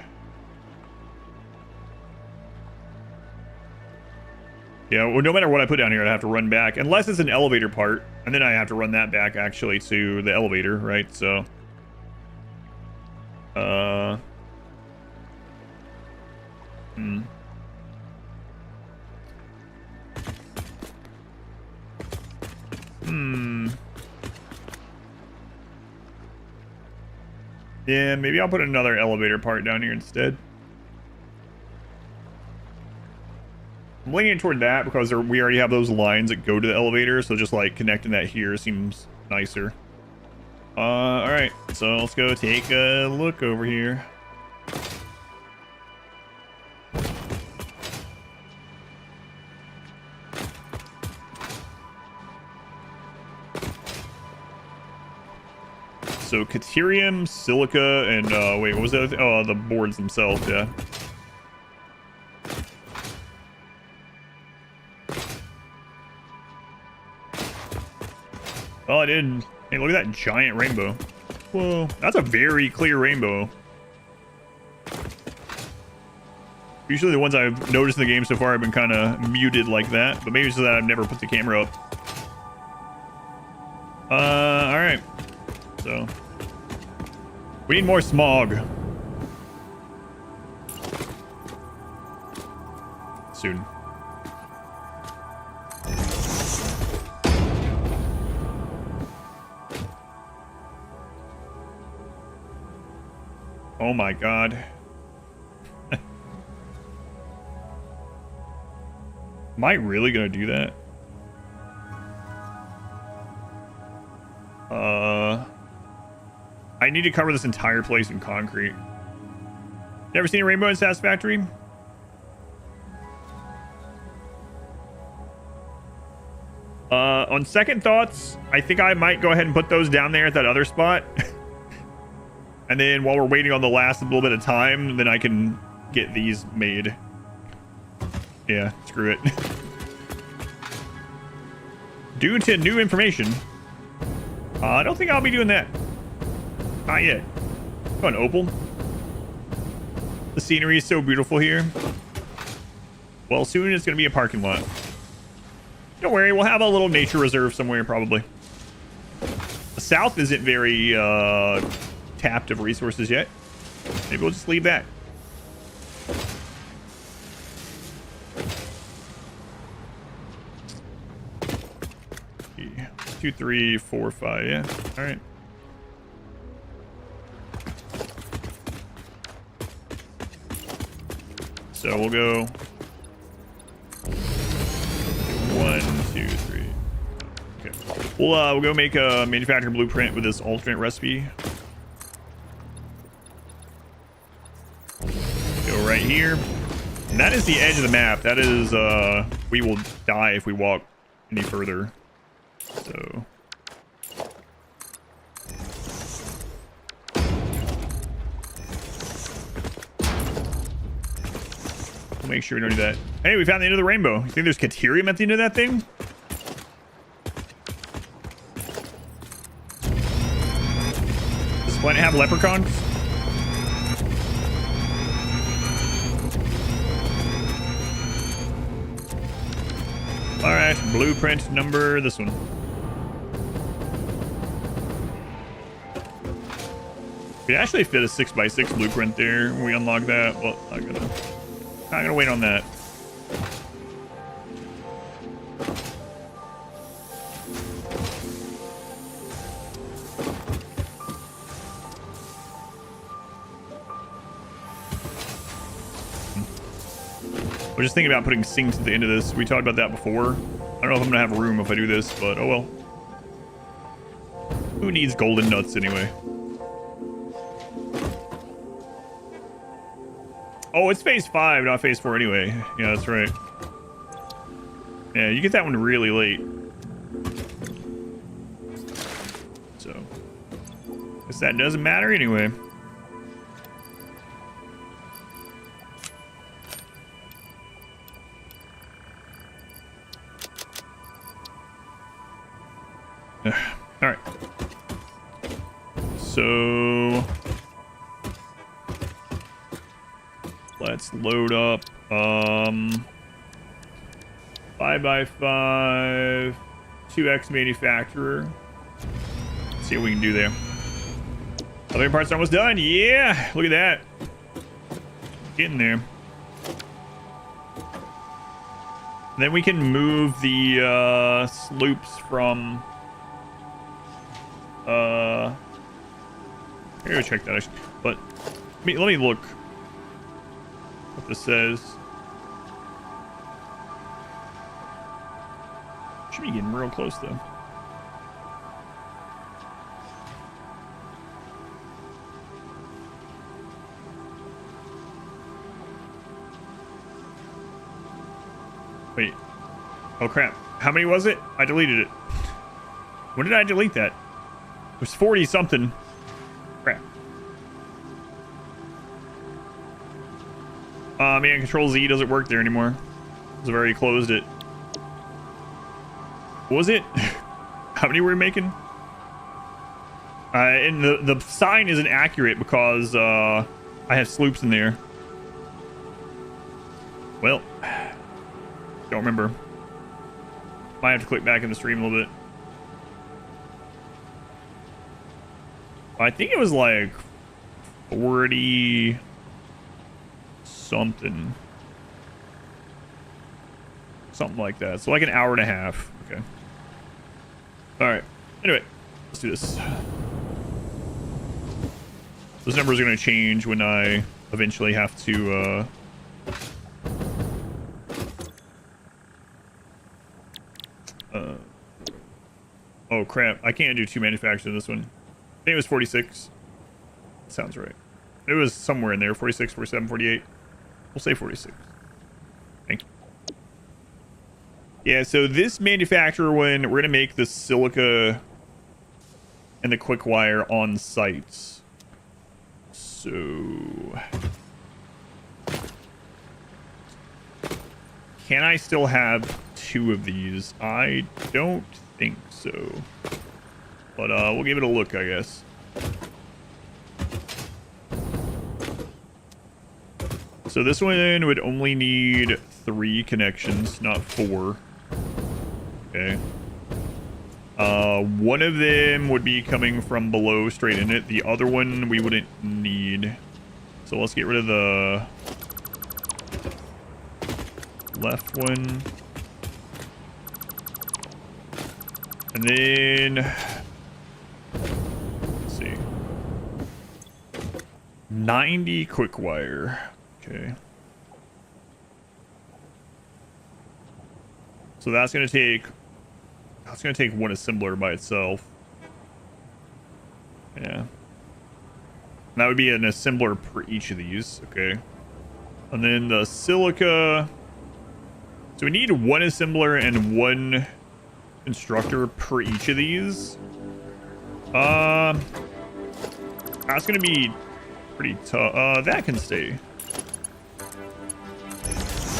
yeah, well, no matter what I put down here, I'd have to run back. Unless it's an elevator part. And then I have to run that back, actually, to the elevator, right? So, Yeah, maybe I'll put another elevator part down here instead. I'm leaning toward that because we already have those lines that go to the elevator, so just like connecting that here seems nicer. All right, so let's go take a look over here. So Caterium, silica, and wait, what was that? Oh, the boards themselves, yeah. Oh, I did. Hey, look at that giant rainbow. Whoa, that's a very clear rainbow. Usually the ones I've noticed in the game so far have been kind of muted like that, but maybe it's so that I've never put the camera up. All right. So we need more smog. Soon. Oh my god. Am I really gonna do that? I need to cover this entire place in concrete. Never seen a rainbow in Satisfactory? On second thoughts, I think I might go ahead and put those down there at that other spot. And then while we're waiting on the last little bit of time, then I can get these made. Yeah, screw it. Due to new information, I don't think I'll be doing that. Not yet. Come on, Opal. The scenery is so beautiful here. Well, soon it's going to be a parking lot. Don't worry, we'll have a little nature reserve somewhere, probably. The south isn't very tapped of resources yet. Maybe we'll just leave that. Yeah. 2, 3, 4, 5. Yeah. All right. So we'll go 1, 2, 3. Okay. We'll go make a manufacturing blueprint with this alternate recipe. Go right here. And that is the edge of the map. That is we will die if we walk any further. So We'll make sure we don't do that. Hey, we found the end of the rainbow. You think there's Caterium at the end of that thing? Does this planet have leprechauns? All right, blueprint number this one. We actually fit a 6x6 blueprint there when we unlock that. Well, not gonna wait on that. I was just thinking about putting sinks at the end of this. We talked about that before. I don't know if I'm gonna have room if I do this, but oh well. Who needs golden nuts anyway? Oh, it's phase 5, not phase 4 anyway. Yeah, that's right. Yeah, you get that one really late. So, guess that doesn't matter anyway. All right. So let's load up 5x5 2x manufacturer. Let's see what we can do there. Other parts are almost done. Yeah, look at that. Getting there. And then we can move the sloops from here, go check that actually. But let me look what this says. Should be getting real close though. Wait. Oh crap. How many was it? I deleted it. When did I delete that? It was 40 something. Crap. Man, Control Z doesn't work there anymore. I've already closed it. What was it? How many were we making? And the sign isn't accurate because I have sloops in there. Well, don't remember. Might have to click back in the stream a little bit. I think it was like 40 something. Something like that. So like an hour and a half. Okay. All right. Anyway, let's do this. Those numbers are going to change when I eventually have to oh crap, I can't do 2 manufacturers in this one. I think it was 46. Sounds right. It was somewhere in there. 46, 47, 48. We'll say 46. Thank you. Yeah, so this manufacturer one, we're going to make the silica and the quick wire on site. So can I still have 2 of these? I don't think so. But we'll give it a look, I guess. So this one would only need 3 connections, not 4. Okay. One of them would be coming from below straight in it. The other one we wouldn't need. So let's get rid of the left one. And then 90 quick wire. Okay. So that's gonna take one assembler by itself. Yeah. And that would be an assembler per each of these. Okay. And then the silica. So we need 1 assembler and 1 instructor per each of these. That's gonna be pretty tough. That can stay.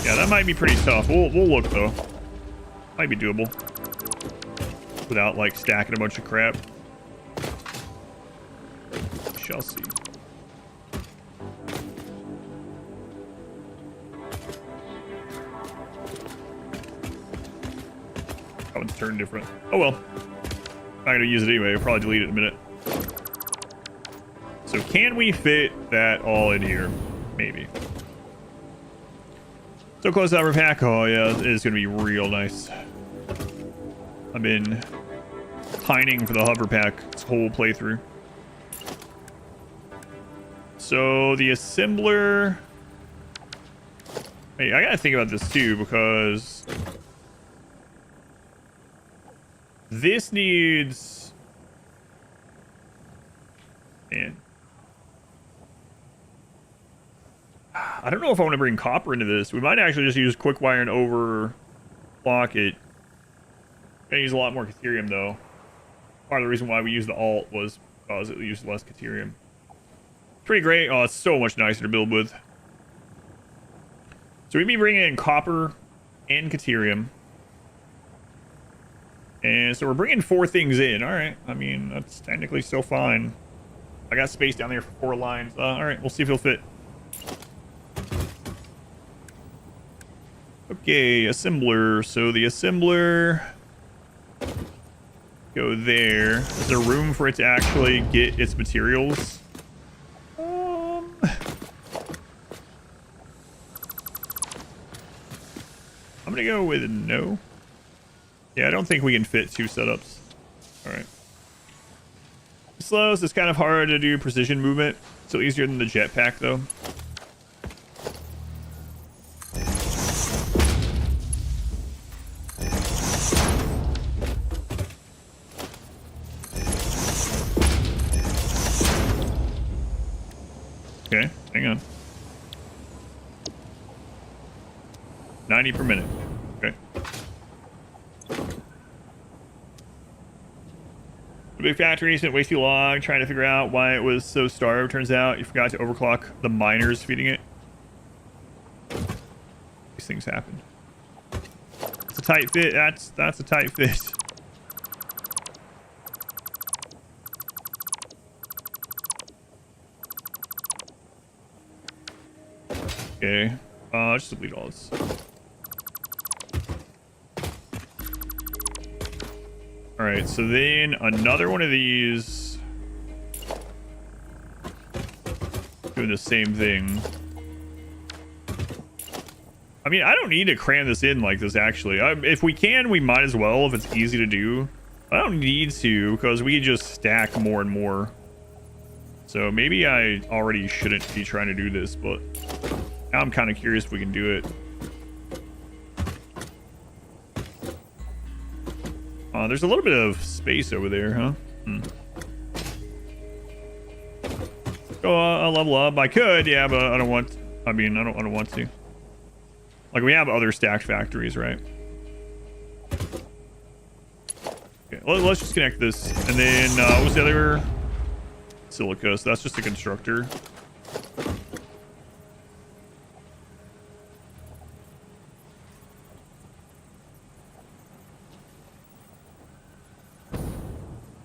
Yeah, that might be pretty tough. We'll look though. Might be doable without like stacking a bunch of crap. Shall see. That one's turned different. Oh well. Not gonna use it anyway. I'll probably delete it in a minute. So can we fit that all in here? Maybe. So close to that pack. Oh yeah, it is gonna be real nice. I've been pining for the hover pack this whole playthrough. So the assembler. Hey, I gotta think about this too because this needs. Man. I don't know if I want to bring copper into this. We might actually just use quick wire and overclock it. Gonna use a lot more Caterium though. Part of the reason why we used the alt was because it used less Caterium. Pretty great. Oh, it's so much nicer to build with. So we'd be bringing in copper and Caterium. And so we're bringing 4 things in. All right. I mean, that's technically still fine. I got space down there for 4 lines. All right. We'll see if it'll fit. Okay, assembler. So the assembler go there. Is there room for it to actually get its materials? I'm gonna go with no. Yeah, I don't think we can fit 2 setups. All right. Slow, so it's kind of hard to do precision movement. Still easier than the jetpack though. Okay, hang on. 90 per minute. Okay. The big factory spent way too long trying to figure out why it was so starved. Turns out you forgot to overclock the miners feeding it. These things happen. It's a tight fit. That's a tight fit. Okay. Just delete all this. Alright, so then another one of these doing the same thing. I mean, I don't need to cram this in like this, actually. If we can, we might as well, if it's easy to do. I don't need to, because we just stack more and more. So maybe I already shouldn't be trying to do this, but now I'm kind of curious if we can do it. There's a little bit of space over there, huh? Go level up. I could, yeah, but I don't want. I mean, I don't want to. Like, we have other stacked factories, right? Okay, let's just connect this, and then what was the other? Silica. So that's just a constructor.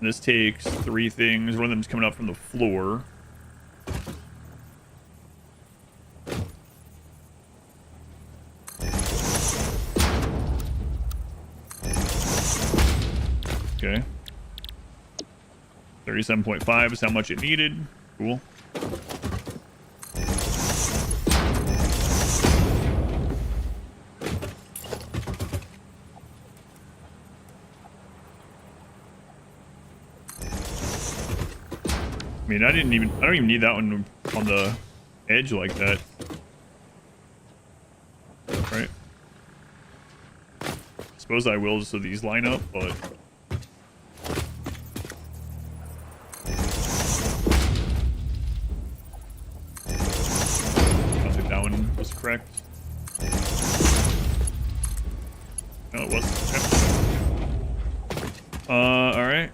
This takes 3 things. One of them's coming up from the floor. Okay. 37.5 is how much it needed. Cool. I mean, I don't even need that one on the edge like that. Right? Suppose I will just so these line up, but I don't think that one was correct. No, it wasn't. Okay. Alright.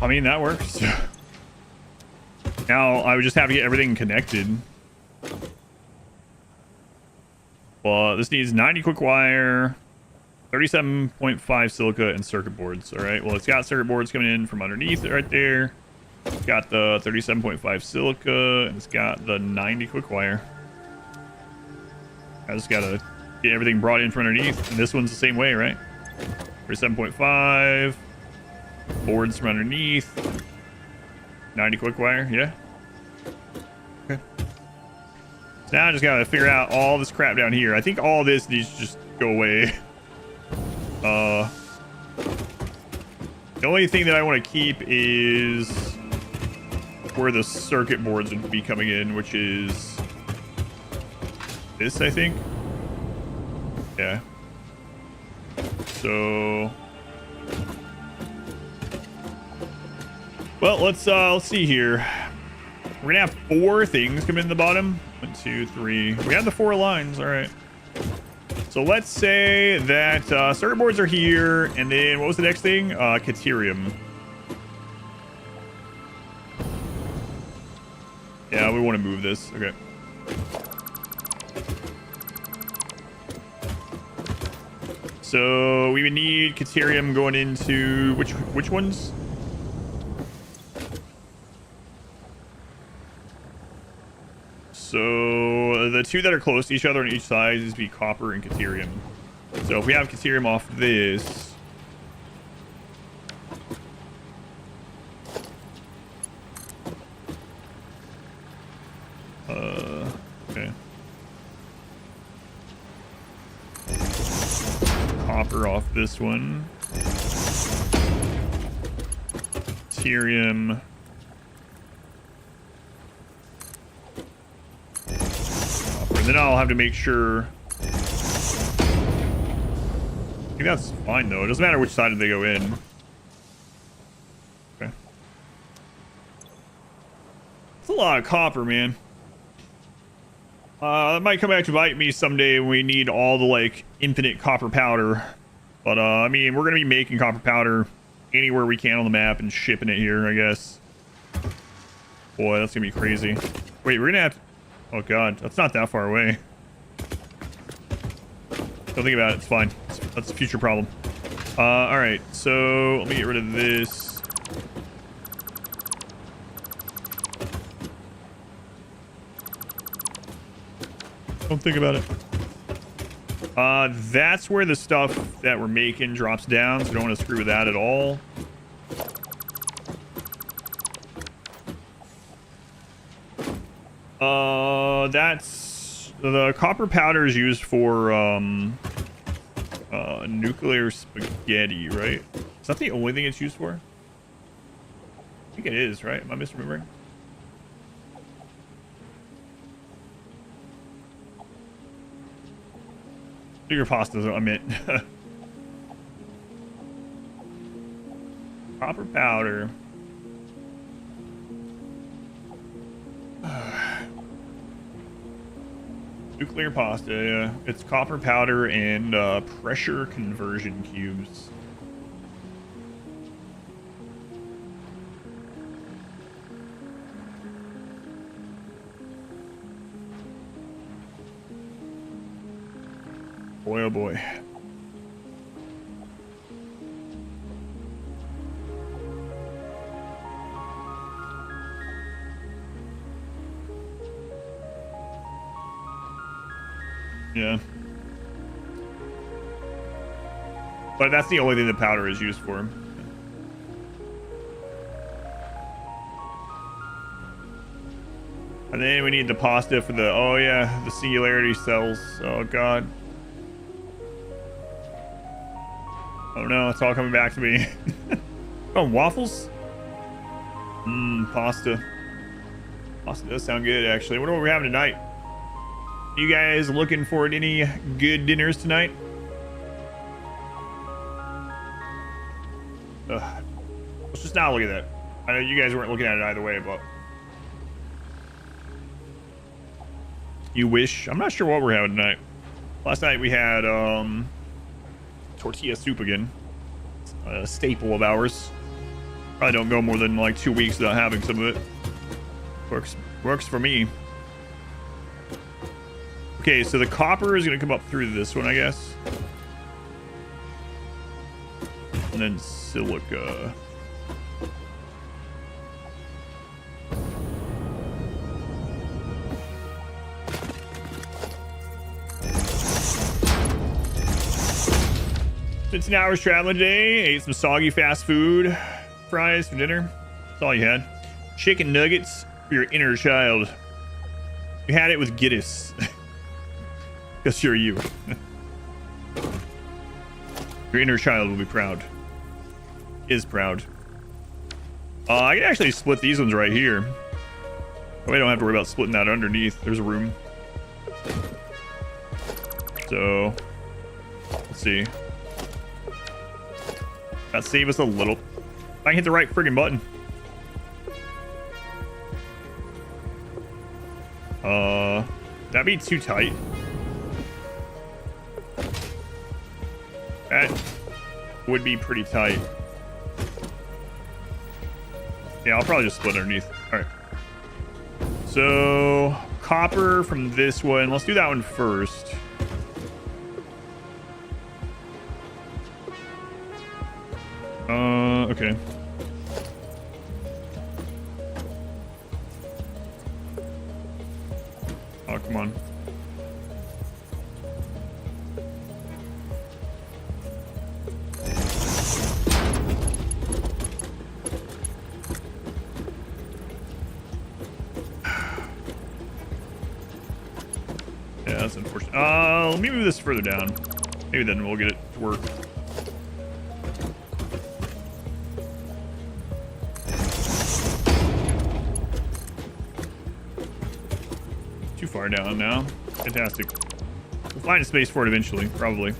I mean, that works. Now I would just have to get everything connected. Well, this needs 90 quick wire, 37.5 silica, and circuit boards. All right. Well, it's got circuit boards coming in from underneath it right there. It's got the 37.5 silica, and it's got the 90 quick wire. I just gotta get everything brought in from underneath. And this one's the same way, right? 37.5 boards from underneath. 90 quick wire, yeah. Okay. So now I just gotta figure out all this crap down here. I think all this needs to just go away. The only thing that I want to keep is where the circuit boards would be coming in, which is this, I think. Yeah. So, well, let's see here. We're gonna have 4 things come in the bottom. 1, 2, 3. We have the 4 lines. All right. So let's say that circuit boards are here, and then what was the next thing? Caterium. Yeah, we want to move this. Okay. So we would need Caterium going into which ones? So the 2 that are close to each other on each side is be copper and Caterium. So if we have Caterium off this, okay. Copper off this one. Caterium. And then I'll have to make sure. I think that's fine though. It doesn't matter which side they go in. Okay. It's a lot of copper, man. That might come back to bite me someday when we need all the like infinite copper powder. But I mean, we're gonna be making copper powder anywhere we can on the map and shipping it here, I guess. Boy, that's gonna be crazy. Wait, we're gonna have to... Oh god, that's not that far away. Don't think about it, it's fine. That's a future problem. Alright, so let me get rid of this. Don't think about it. That's where the stuff that we're making drops down, so we don't want to screw with that at all. That's the copper powder is used for nuclear spaghetti, right? Is that the only thing it's used for? I think it is, right? Am I misremembering? Bigger pastas, I meant. Copper powder. Nuclear pasta, yeah. It's copper powder and pressure conversion cubes. Boy, oh boy. Yeah. But that's the only thing the powder is used for. And then we need the pasta for the, oh yeah, the singularity cells. Oh god. Oh no, it's all coming back to me. Oh, waffles? Pasta. Pasta does sound good, actually. I wonder what we're having tonight. You guys looking forward to any good dinners tonight? Let's just not look at that. I know you guys weren't looking at it either way, but... You wish? I'm not sure what we're having tonight. Last night we had, tortilla soup again. A staple of ours. I don't go more than like 2 weeks without having some of it. Works for me. Okay, so the copper is gonna come up through this one, I guess. And then silica. It's an hour's traveling today. Ate some soggy fast food. Fries for dinner. That's all you had. Chicken nuggets for your inner child. You had it with Giddis. Because you're you. Your inner child will be proud. Is proud. I can actually split these ones right here. Oh, I don't have to worry about splitting that underneath. There's a room. So, let's see. That save us a little. If I can hit the right friggin' button. That'd be too tight. That would be pretty tight. Yeah, I'll probably just split underneath. All right. So, copper from this one. Let's do that one first. Okay. Oh, come on. Yeah, that's unfortunate. Let me move this further down. Maybe then we'll get it to work. Too far down now. Fantastic. We'll find a space for it eventually, probably.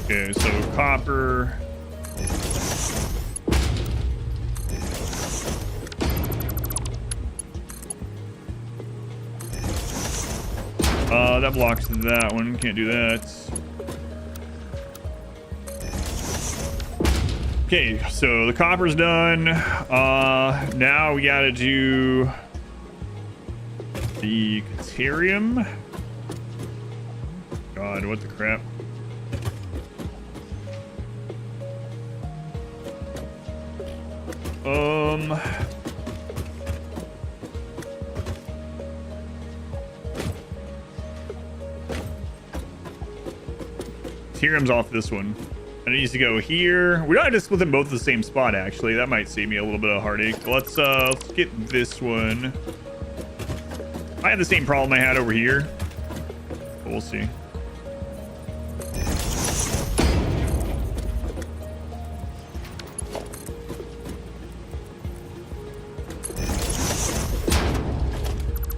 Okay, so copper. That blocks that one. Can't do that. Okay, so the copper's done. Now we gotta do the Caterium. God, what the crap? Caterium's off this one. And it needs to go here. We don't have to split them both at the same spot, actually. That might save me a little bit of heartache. Let's get this one. I have the same problem I had over here. But we'll see.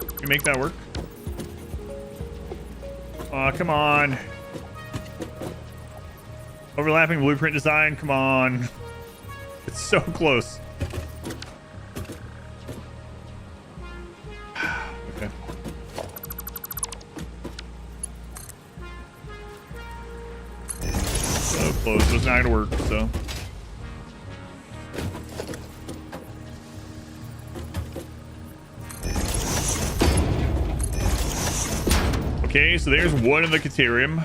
Can you make that work? Aw, come on. Overlapping blueprint design, come on. It's so close. Okay. So close, so it's not gonna work, so. Okay, so there's one of the Caterium.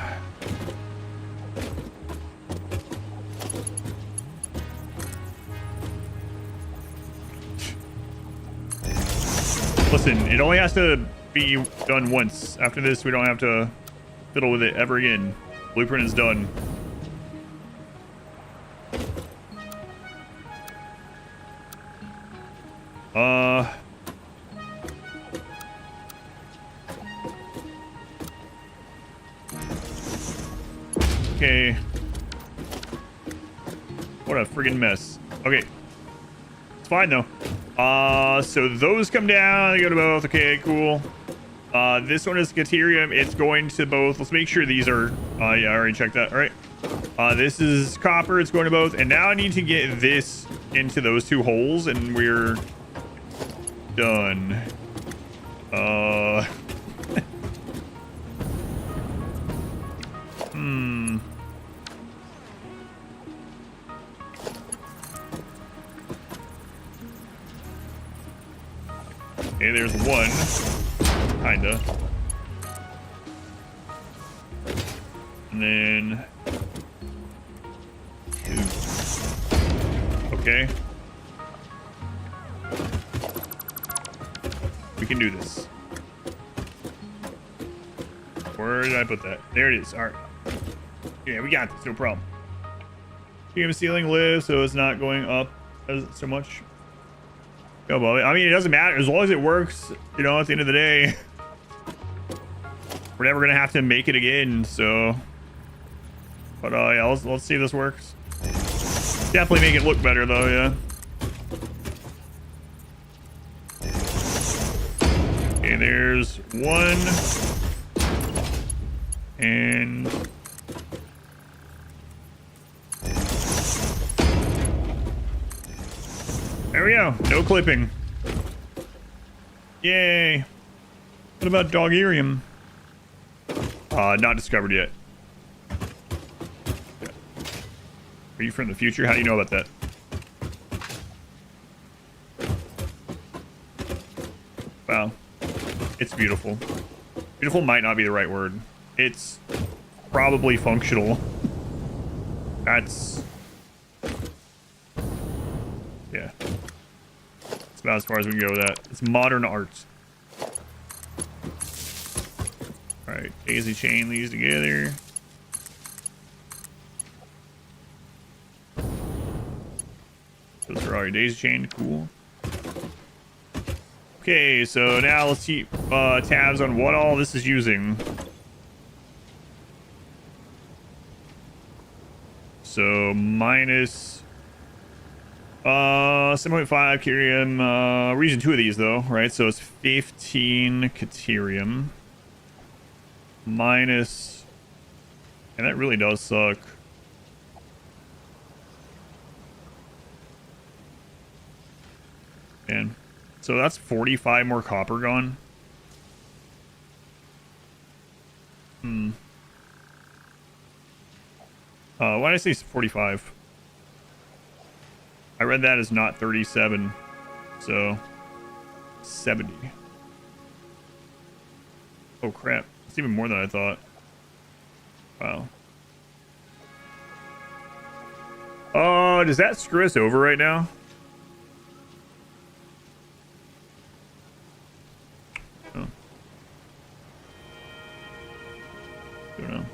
Listen, it only has to be done once. After this, we don't have to fiddle with it ever again. Blueprint is done. Okay. What a friggin' mess. Okay. It's fine, though. So those come down. They go to both. Okay, cool. This one is Caterium. It's going to both. Let's make sure these are... yeah, I already checked that. All right. This is copper. It's going to both. And now I need to get this into those two holes, and we're done. Okay, there's one. Kinda. And then... two. Okay. We can do this. Where did I put that? There it is. All right. Yeah, we got this. No problem. You have a ceiling lift, so it's not going up so much. Oh, well, I mean, it doesn't matter as long as it works. You know, at the end of the day, we're never gonna have to make it again. So, but yeah, let's see if this works. Definitely make it look better, though. Yeah. Okay, there's one, and there we go. No clipping. Yay. What about Dogarium? Not discovered yet. Are you from the future? How do you know about that? Wow. It's beautiful. Beautiful might not be the right word. It's probably functional. That's... yeah. That's about as far as we can go with that. It's modern art. Alright, daisy chain these together. Those are already daisy chained. Cool. Okay, so now let's keep tabs on what all this is using. So minus 7.5 Kyrium. We're using 2 of these though, right? So it's 15 Caterium. Minus, and that really does suck. Man. So that's 45 more copper gone. Why did I say 45? I read that as not 37. So 70. Oh crap. It's even more than I thought. Wow. Oh, does that screw us over right now? Oh. Don't know.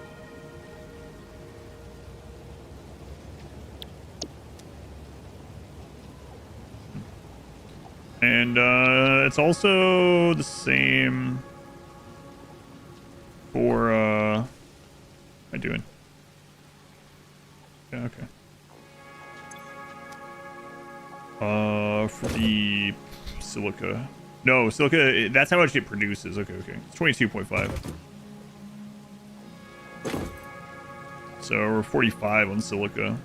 And it's also the same for what am I doing? Yeah, okay. For the silica. No, silica, that's how much it produces. Okay, okay. It's 22.5. So we're 45 on silica.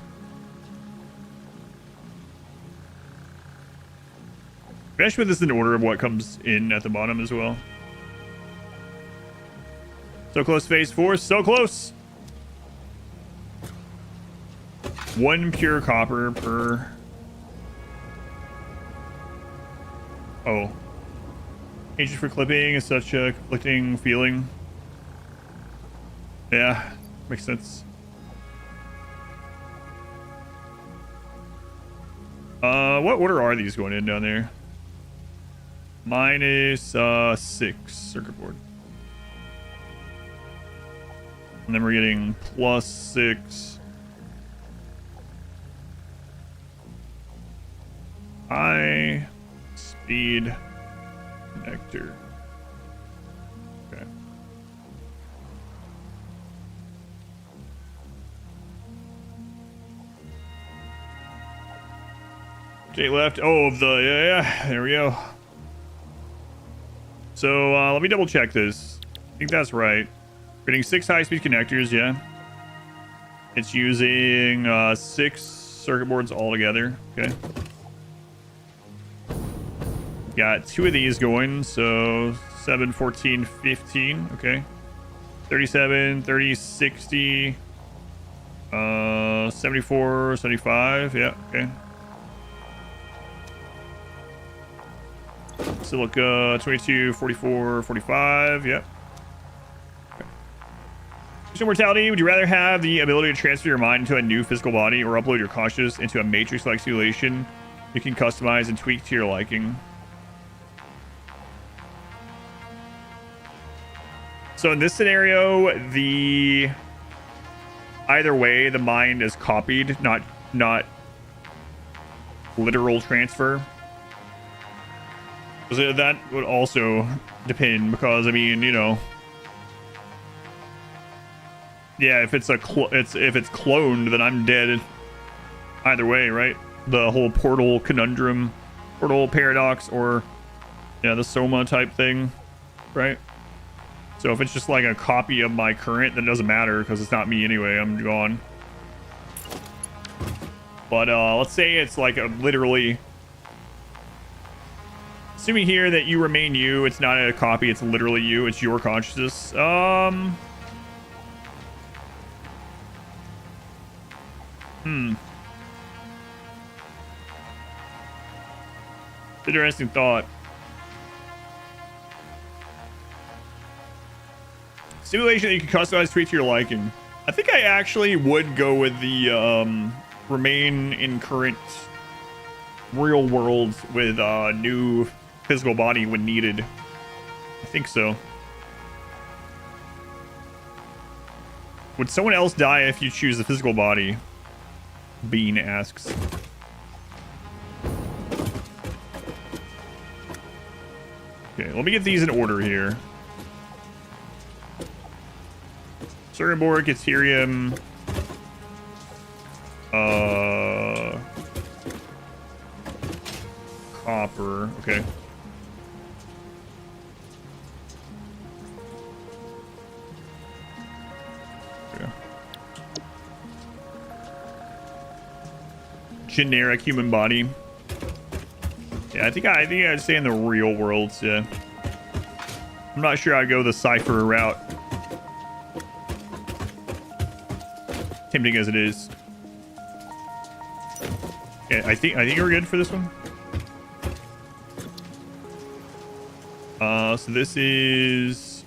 Maybe I should put this in order of what comes in at the bottom as well. So close, phase 4. So close. 1 pure copper per... oh. Agent for clipping is such a conflicting feeling. Yeah, makes sense. What order are these going in down there? Minus 6 circuit board. And then we're getting plus 6. High speed connector. Okay. J left. Oh, of the yeah. There we go. So let me double check this. I think that's right. Getting 6 high-speed connectors, yeah. It's using 6 circuit boards all together. Okay. Got 2 of these going, so 7, 14, 15. Okay. 37, 30, 60, 74, 75. Yeah, okay. Silica 22, 44, 45. Yep. Okay. Mortality, would you rather have the ability to transfer your mind into a new physical body or upload your consciousness into a matrix-like simulation you can customize and tweak to your liking? So in this scenario, either way, the mind is copied, not literal transfer. So that would also depend, because I mean, you know, yeah, if it's if it's cloned, then I'm dead either way, right? The whole portal conundrum, portal paradox, or yeah, the soma type thing, right? So if it's just like a copy of my current, then it doesn't matter because it's not me anyway. I'm gone. But let's say it's like a literally, assuming here that you remain you, it's not a copy, it's literally you, it's your consciousness. Interesting thought. Simulation that you can customize, tweak to your liking. I think I actually would go with the remain in current real world with new physical body when needed. I think so. Would someone else die if you choose the physical body? Bean asks. Okay, let me get these in order here. Circuit board, Ethereum, copper. Okay. Yeah. Generic human body. Yeah, I think I'd stay in the real world. Yeah. I'm not sure I'd go the cipher route. Tempting as it is. Yeah, I think we're good for this one. So this is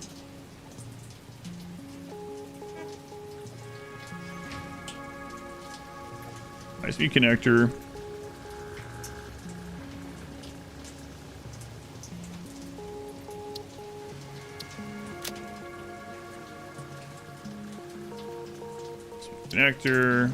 ISP connector. Connector.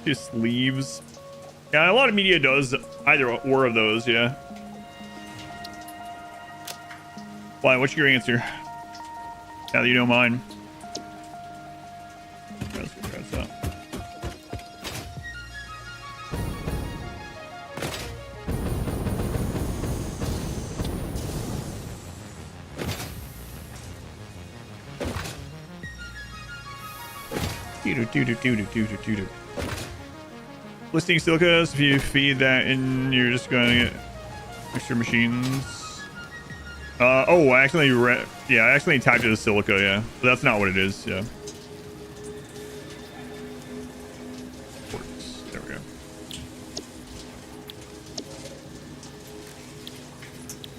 Just leaves. Yeah, a lot of media does either or of those, yeah. Why, what's your answer? Now that you know mine. Let's press that. Do-do-do-do-do-do-do-do-do. Listing silicas, if you feed that in, you're just going to get extra machines. Oh, I accidentally I accidentally typed it as silica, yeah. But that's not what it is, yeah. Quartz. There we go.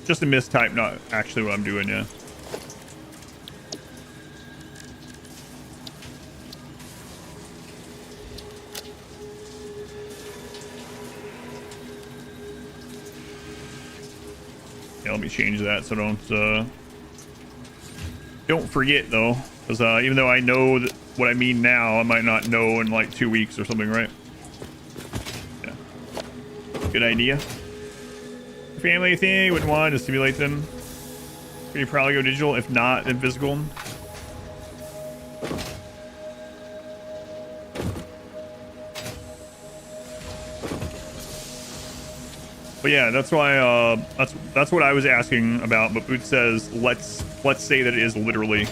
Just a mistype, not actually what I'm doing, yeah. Let me change that so don't forget though, because even though I know what I mean now, I might not know in like 2 weeks or something, right? Yeah. Good idea. Family thing, wouldn't want to simulate them. Could you probably go digital? If not, then physical. But yeah, that's why that's what I was asking about. But Boot says let's say that it is literally.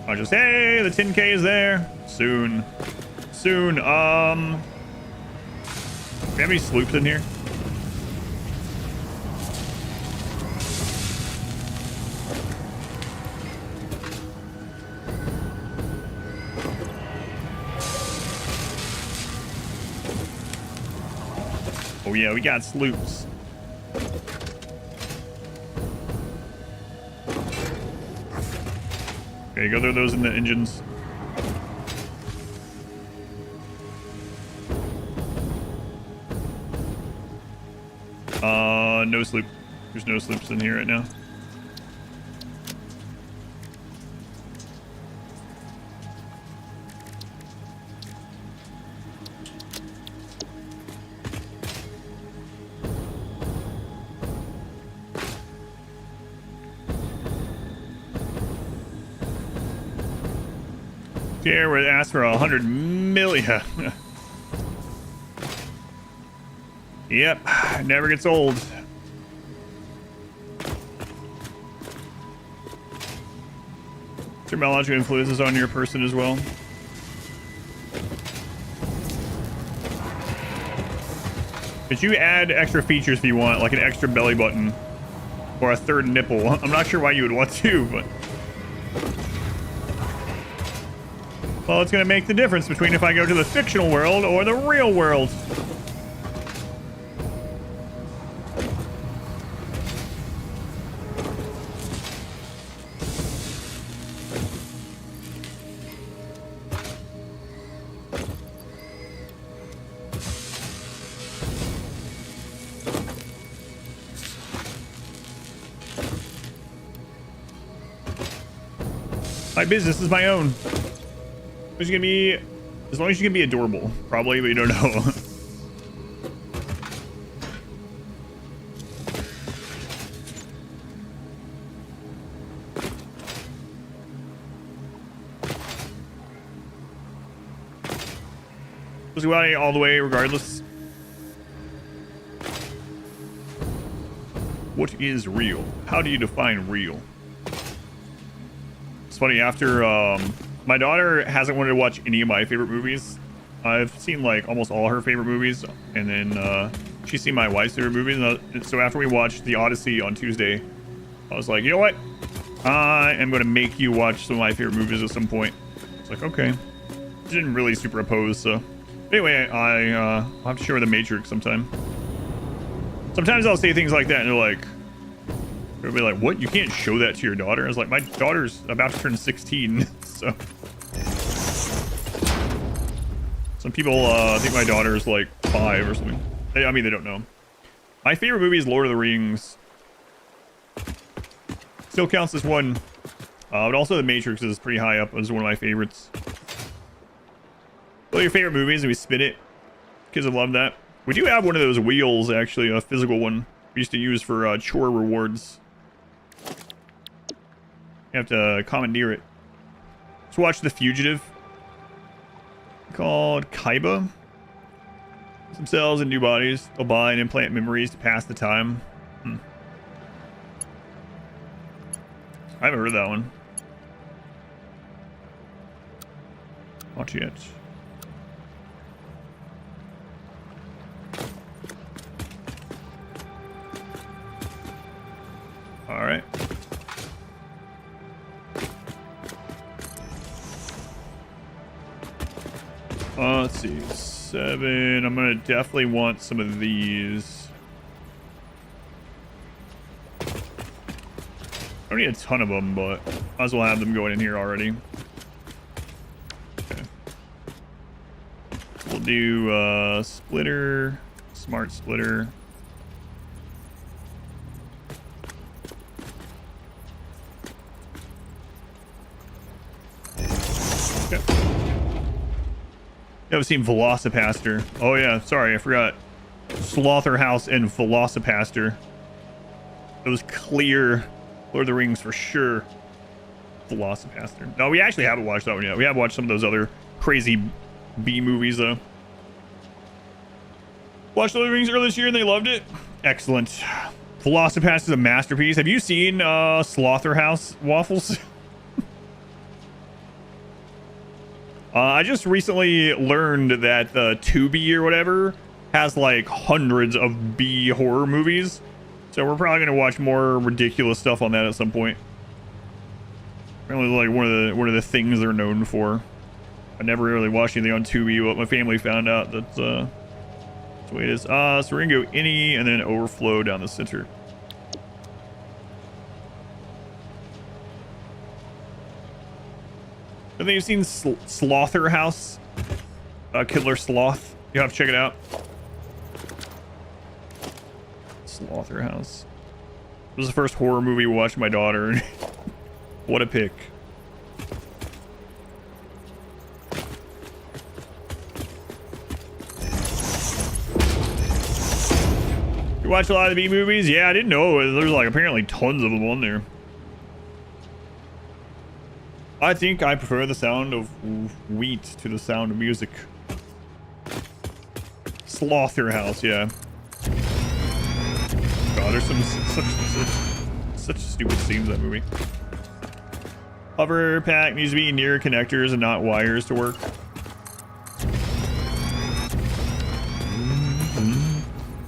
I'll just, hey, the 10K is there soon. we have any sloops in here? Oh yeah, we got sloops. Okay, go throw those in the engines. No sloop. There's no sloops in here right now. Here we're asked for 100 million. Yep, never gets old. Terminological influences on your person as well. But you add extra features if you want, like an extra belly button or a third nipple. I'm not sure why you would want to, but well, it's going to make the difference between if I go to the fictional world or the real world. My business is my own. It's gonna be, as long as you can be adorable, probably, but you don't know. Let's go out all the way regardless. What is real? How do you define real? It's funny, after my daughter hasn't wanted to watch any of my favorite movies. I've seen like almost all her favorite movies, and then she's seen my wife's favorite movies. And so after we watched The Odyssey on Tuesday, I was like, you know what? I am going to make you watch some of my favorite movies at some point. It's like, okay. Didn't really super oppose, so. Anyway, I'll have to share The Matrix sometime. Sometimes I'll say things like that, and they're like, they'll be like, what? You can't show that to your daughter? I was like, my daughter's about to turn 16, so. Some people think my daughter's like 5 or something. I mean, they don't know. My favorite movie is Lord of the Rings. Still counts as one. But also The Matrix is pretty high up as one of my favorites. Well, your favorite movies, and we spin it. Kids love that. We do have one of those wheels, actually, a physical one we used to use for chore rewards. You have to commandeer it. Let's watch The Fugitive. Called Kaiba. Some cells and new bodies. They'll buy and implant memories to pass the time. I haven't heard of that one. Not yet. All right. Let's see. 7. I'm gonna definitely want some of these. I don't need a ton of them, but might as well have them going in here already. Okay. We'll do splitter, smart splitter. Okay. You haven't seen Velocipaster. Oh yeah, sorry, I forgot. Slaughterhouse and Velocipaster. Those clear Lord of the Rings for sure. Velocipaster. No, we actually haven't watched that one yet. We have watched some of those other crazy B movies though. Watched Lord of the Rings earlier this year and they loved it. Excellent. Velocipaster is a masterpiece. Have you seen Slaughterhouse waffles? I just recently learned that the Tubi or whatever has like hundreds of B horror movies. So we're probably gonna watch more ridiculous stuff on that at some point. Apparently, like one of the things they're known for. I never really watched anything on Tubi, but my family found out that's the way it is. So we're gonna go any and then overflow down the center. I think you've seen Slaughter House, Killer Sloth. You have to check it out. Slaughter House. This was the first horror movie we watched with my daughter. What a pick. You watch a lot of the B movies? Yeah, I didn't know. There's like apparently tons of them on there. I think I prefer the sound of wheat to the sound of music. Slaughter House, yeah. God, there's some such stupid scenes in that movie. Hover pack needs to be near connectors and not wires to work.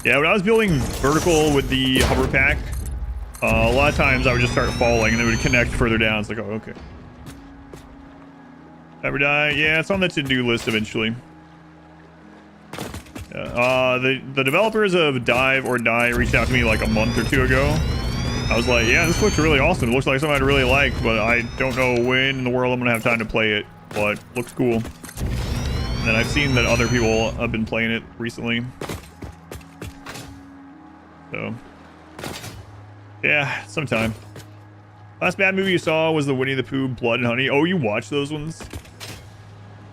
Yeah, when I was building vertical with the hover pack, a lot of times I would just start falling and it would connect further down. It's like, oh, okay. Ever die? Yeah, it's on the to-do list eventually. The developers of Dive or Die reached out to me like a month or two ago. I was like, yeah, this looks really awesome. It looks like something I'd really like, but I don't know when in the world I'm gonna have time to play it, but looks cool. And then I've seen that other people have been playing it recently. So, yeah, sometime. Last bad movie you saw was the Winnie the Pooh Blood and Honey. Oh, you watched those ones?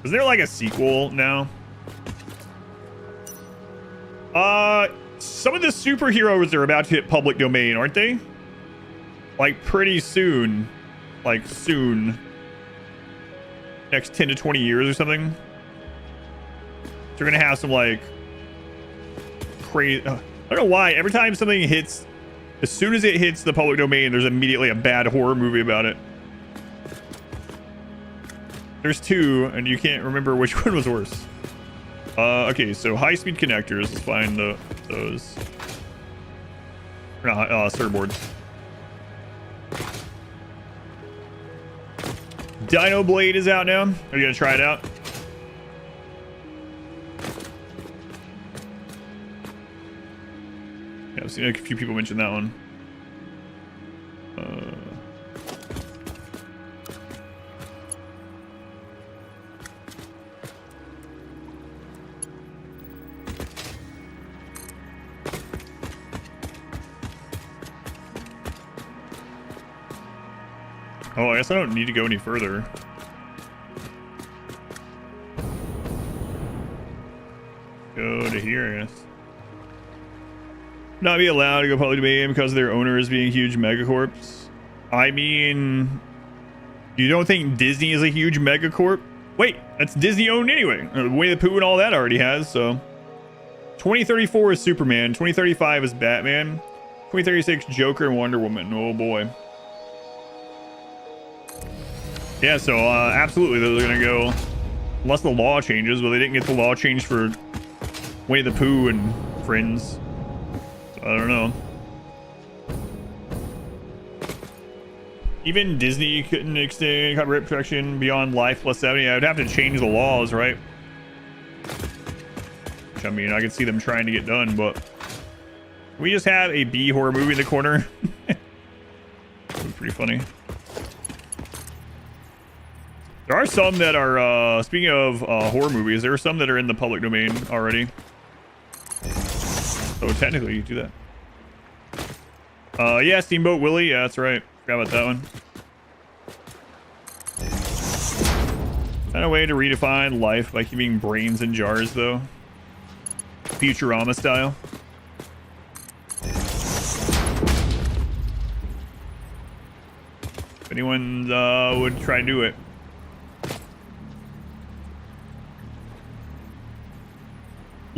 Is there like a sequel now? Some of the superheroes are about to hit public domain, aren't they? Like pretty soon. Like soon. Next 10 to 20 years or something. So you're gonna have some like crazy. I don't know why. Every time something hits, as soon as it hits the public domain, there's immediately a bad horror movie about it. There's two, and you can't remember which one was worse. Okay, so high-speed connectors. Let's find those. Surfboards. Dino Blade is out now. Are you gonna try it out? Yeah, I've seen a few people mention that one. Oh, I guess I don't need to go any further. Go to here, I guess. Not be allowed to go public domain because of their owners being huge megacorps. I mean, you don't think Disney is a huge megacorp? Wait, that's Disney owned anyway. Winnie the Pooh and all that already has, so. 2034 is Superman. 2035 is Batman. 2036 Joker and Wonder Woman. Oh boy. Yeah, so absolutely those are gonna go, unless the law changes, but they didn't get the law changed for Winnie the Pooh and friends. So I don't know. Even Disney couldn't extend copyright protection beyond life plus 70. I would have to change the laws, right? Which, I mean, I could see them trying to get done, but we just have a B horror movie in the corner. That'd be pretty funny. There are some that are, speaking of horror movies, there are some that are in the public domain already. So technically you do that. Yeah, Steamboat Willie. Yeah, that's right. Forgot about that one. Kind of way to redefine life by keeping brains in jars, though. Futurama style. If anyone would try to do it.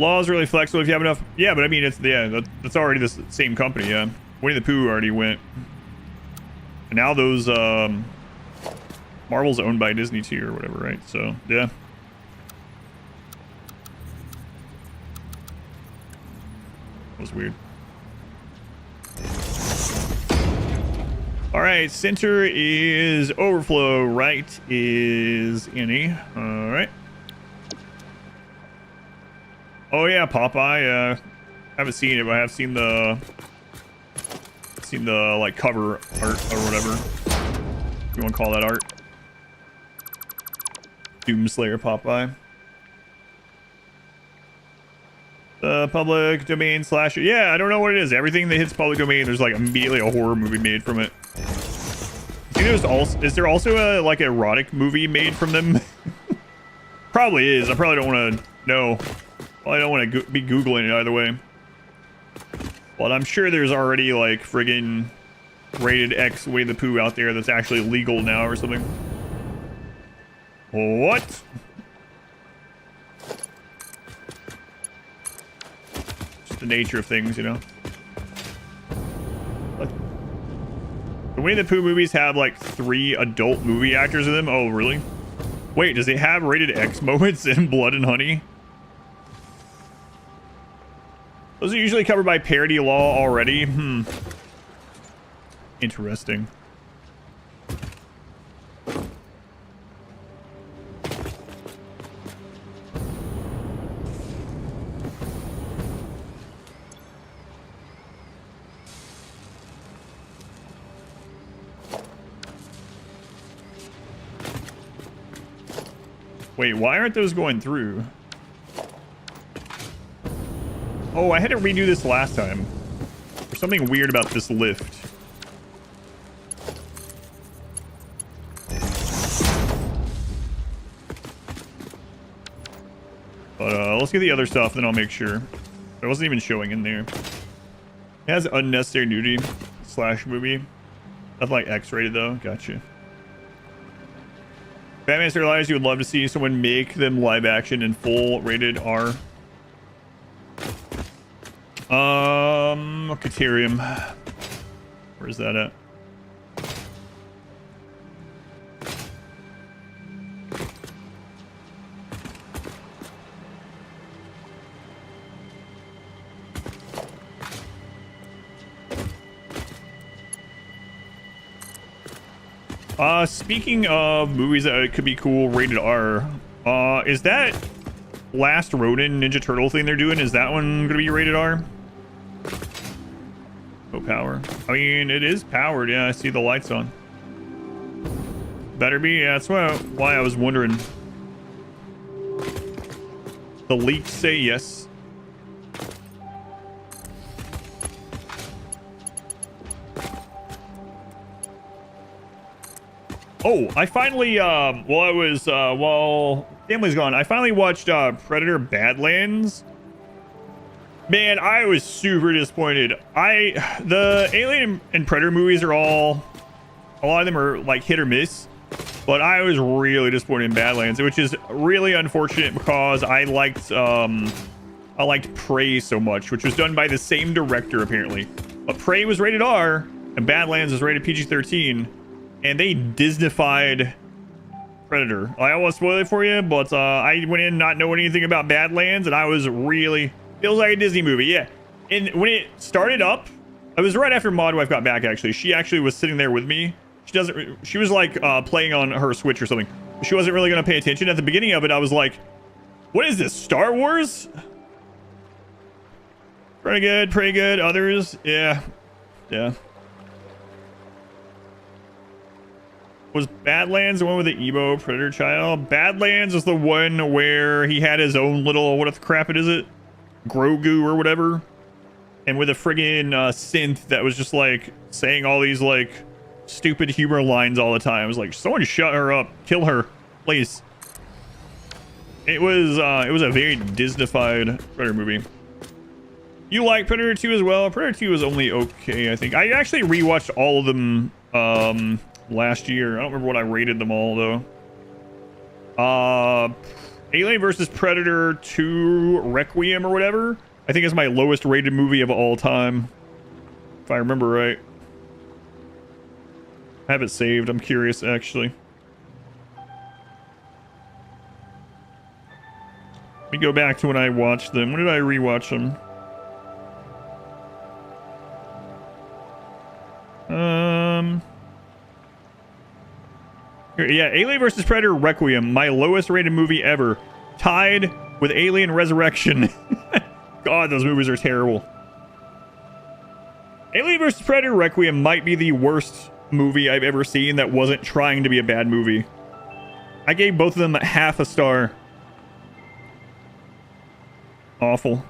Law is really flexible if you have enough. Yeah, but I mean, it's that's already the same company. Yeah, Winnie the Pooh already went, and now those Marvel's owned by Disney too, or whatever, right? So yeah. That was weird. All right, center is overflow. Right is any. All right. Oh yeah, Popeye. Haven't seen it, but I have seen the like cover art or whatever you want to call that art. Doomslayer Popeye. The public domain slasher. Yeah, I don't know what it is. Everything that hits public domain, there's like immediately a horror movie made from it. Is there also a like erotic movie made from them? Probably is. I probably don't want to know. Well, I don't want to be Googling it either way. But I'm sure there's already like friggin' rated X Winnie the Pooh out there that's actually legal now or something. What? Just the nature of things, you know. What? The Winnie the Pooh movies have like 3 adult movie actors in them. Oh, really? Wait, does it have rated X moments in Blood and Honey? Those are usually covered by parody law already. Interesting. Wait, why aren't those going through? Oh, I had to redo this last time. There's something weird about this lift. But let's get the other stuff, then I'll make sure. It wasn't even showing in there. It has unnecessary nudity / movie. Nothing like X-rated though. Gotcha. Batman realized you would love to see someone make them live action in full rated R. Caterium. Where's that at? Speaking of movies that could be cool rated R, is that Last Ronin Ninja Turtle thing they're doing, is that one gonna be rated R? Oh, power. I mean, it is powered. Yeah, I see the lights on. Better be. Yeah, that's why I was wondering. The leaks say yes. Oh, I finally, while family's gone, I finally watched Predator Badlands. Man, I was super disappointed. The Alien and Predator movies are all, a lot of them are like hit or miss, but I was really disappointed in Badlands, which is really unfortunate because I liked Prey so much, which was done by the same director apparently. But Prey was rated R and Badlands was rated PG-13, and they Disneyfied Predator. I won't spoil it for you, but I went in not knowing anything about Badlands, and I was really, feels like a Disney movie, yeah. And when it started up, it was right after Mod Wife got back, actually. She actually was sitting there with me. She was like playing on her Switch or something. She wasn't really going to pay attention. At the beginning of it, I was like, what is this, Star Wars? Pretty good. Others, yeah. Was Badlands the one with the emo predator child? Badlands was the one where he had his own little, what the crap is it? Grogu or whatever. And with a friggin' synth that was just like saying all these like stupid humor lines all the time. It was like, someone shut her up. Kill her, please. It was a very Disneyfied Predator movie. You like Predator 2 as well? Predator 2 was only okay, I think. I actually rewatched all of them last year. I don't remember what I rated them all though. Alien vs Predator 2 Requiem or whatever, I think is my lowest rated movie of all time, if I remember right. I have it saved. I'm curious actually. Let me go back to when I watched them. When did I rewatch them? Yeah, Alien vs. Predator Requiem, my lowest rated movie ever. Tied with Alien Resurrection. God, those movies are terrible. Alien vs. Predator Requiem might be the worst movie I've ever seen that wasn't trying to be a bad movie. I gave both of them half a star. Awful.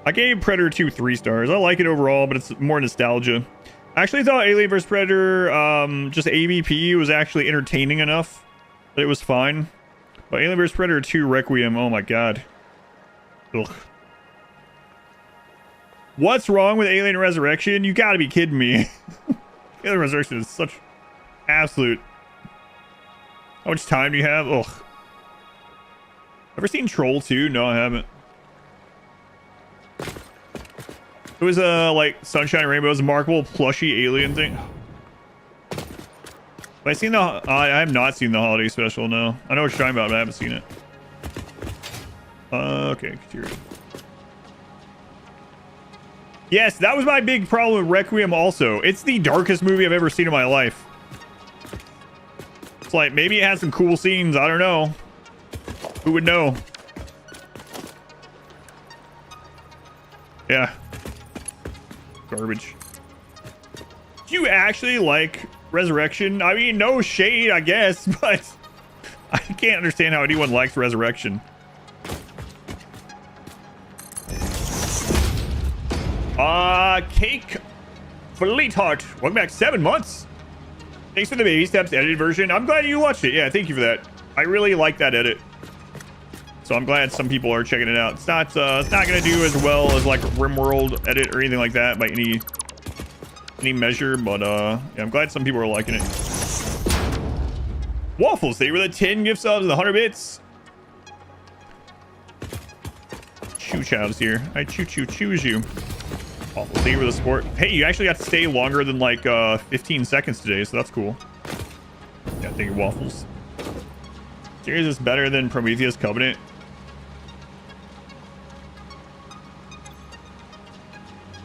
I gave Predator 2 3 stars. I like it overall, but it's more nostalgia. I actually thought Alien vs. Predator, just AVP was actually entertaining enough that it was fine. But Alien vs. Predator 2 Requiem, oh my god. Ugh. What's wrong with Alien Resurrection? You gotta be kidding me. Alien Resurrection is such absolute... How much time do you have? Ugh. Ever seen Troll 2? No, I haven't. It was like Sunshine and Rainbows, markable plushy alien thing. Have I seen the... I have not seen the holiday special, no. I know what you're talking about, but I haven't seen it. Okay, continue. Yes, that was my big problem with Requiem also. It's the darkest movie I've ever seen in my life. It's like, maybe it has some cool scenes. I don't know. Who would know? Yeah. Garbage. Do you actually like Resurrection? I mean, no shade, I guess, but I can't understand how anyone likes Resurrection. Cake Fleetheart. Welcome back. 7 months. Thanks for the baby steps edited version. I'm glad you watched it. Yeah, thank you for that. I really like that edit. So I'm glad some people are checking it out. It's not gonna do as well as like RimWorld edit or anything like that by any measure, but yeah, I'm glad some people are liking it. Waffles, they were the 10 gift subs and the 100 bits. Choo Chow's here. I choose you. Waffles, they were the sport. Hey, you actually got to stay longer than like 15 seconds today, so that's cool. Yeah, thank you, Waffles. Series is better than Prometheus Covenant.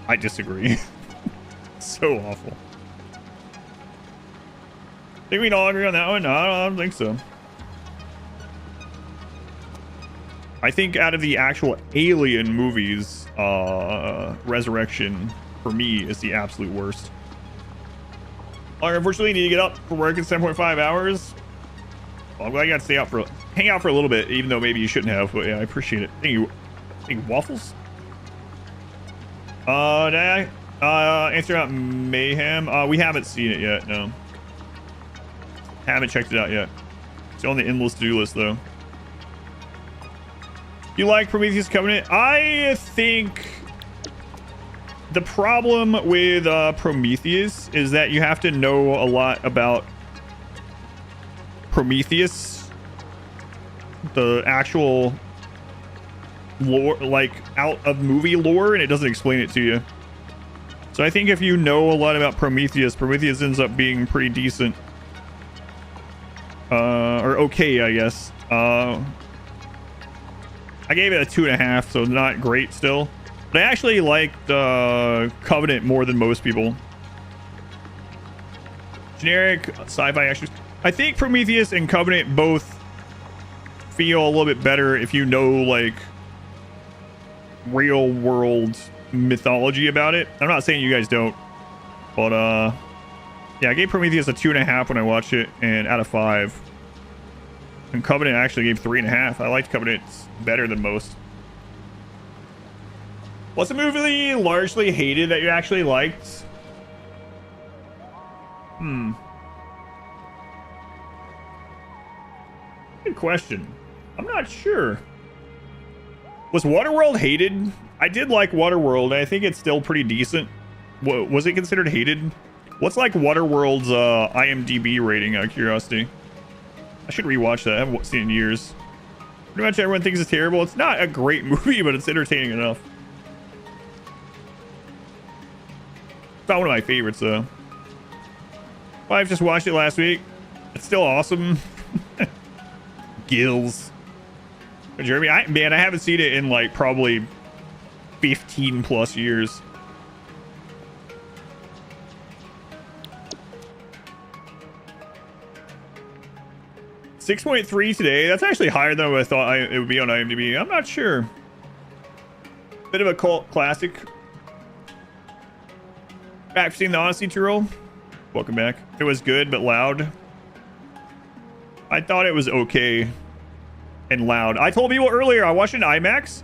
I disagree. So awful. Think we all agree on that one? No, I don't think so. I think out of the actual Alien movies, Resurrection for me is the absolute worst. I unfortunately need to get up for work in 7.5 hours. Well, I'm glad you got to stay out hang out for a little bit, even though maybe you shouldn't have. But yeah, I appreciate it. Thank you. Waffles. Did I answer out Mayhem? We haven't seen it yet. No, haven't checked it out yet. It's on the endless to-do list though. You like Prometheus Covenant? I think the problem with Prometheus is that you have to know a lot about Prometheus, the actual lore, like out of movie lore, and it doesn't explain it to you. So I think if you know a lot about Prometheus ends up being pretty decent, or okay, I guess. I gave it a 2.5, so not great still. But I actually liked Covenant more than most people. Generic sci-fi action. I think Prometheus and Covenant both feel a little bit better if you know like real world mythology about it. I'm not saying you guys don't, but yeah, I gave Prometheus a 2.5 when I watched it, and out of 5. And Covenant actually gave 3.5. I liked Covenant better than most. What's a movie largely hated that you actually liked? Good question. I'm not sure. Was Waterworld hated? I did like Waterworld, and I think it's still pretty decent. Was it considered hated? What's like Waterworld's IMDb rating, out of curiosity? I should rewatch that. I haven't seen it in years. Pretty much everyone thinks it's terrible. It's not a great movie, but it's entertaining enough. It's not one of my favorites, though. I've just watched it last week. It's still awesome. Gills. Jeremy, man, I haven't seen it in like probably 15 plus years. 6.3 today. That's actually higher than I thought it would be on IMDb. I'm not sure. Bit of a cult classic. Back for seeing the Odyssey Tyrrell. Welcome back. It was good but loud. I thought it was okay and loud. I told people earlier I watched it in IMAX.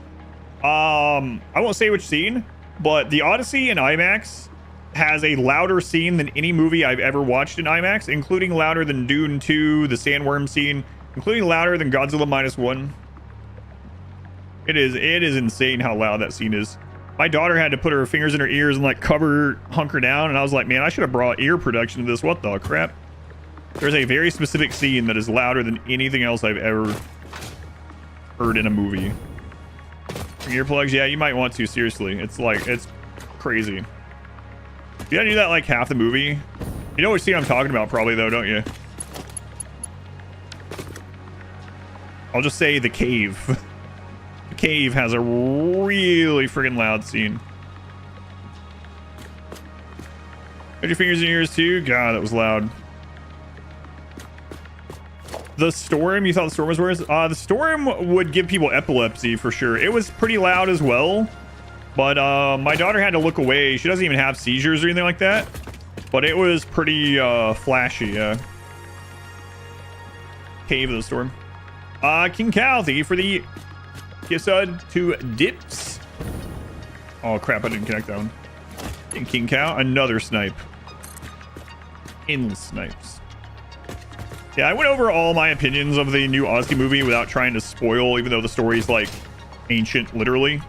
I won't say which scene, but the Odyssey in IMAX has a louder scene than any movie I've ever watched in IMAX, including louder than Dune 2, the sandworm scene, including louder than Godzilla -1. It is insane how loud that scene is. My daughter had to put her fingers in her ears and like hunker down, and I was like, man, I should have brought ear protection to this. What the crap? There's a very specific scene that is louder than anything else I've ever heard in a movie. Earplugs, yeah, you might want to, seriously. It's crazy. You gotta do that like half the movie. You know what scene I'm talking about probably though, don't you? I'll just say the cave. The cave has a really friggin' loud scene. Put your fingers in your ears too? God, that was loud. The storm, you thought the storm was worse? The storm would give people epilepsy for sure. It was pretty loud as well, but my daughter had to look away. She doesn't even have seizures or anything like that, but it was pretty flashy. Yeah. Cave of the storm. King Cal, thank you for the gift sub to Dips. Oh crap, I didn't connect that one. And King Cal, another snipe. Endless snipes. Yeah, I went over all my opinions of the new Odyssey movie without trying to spoil, even though the story's like ancient, literally.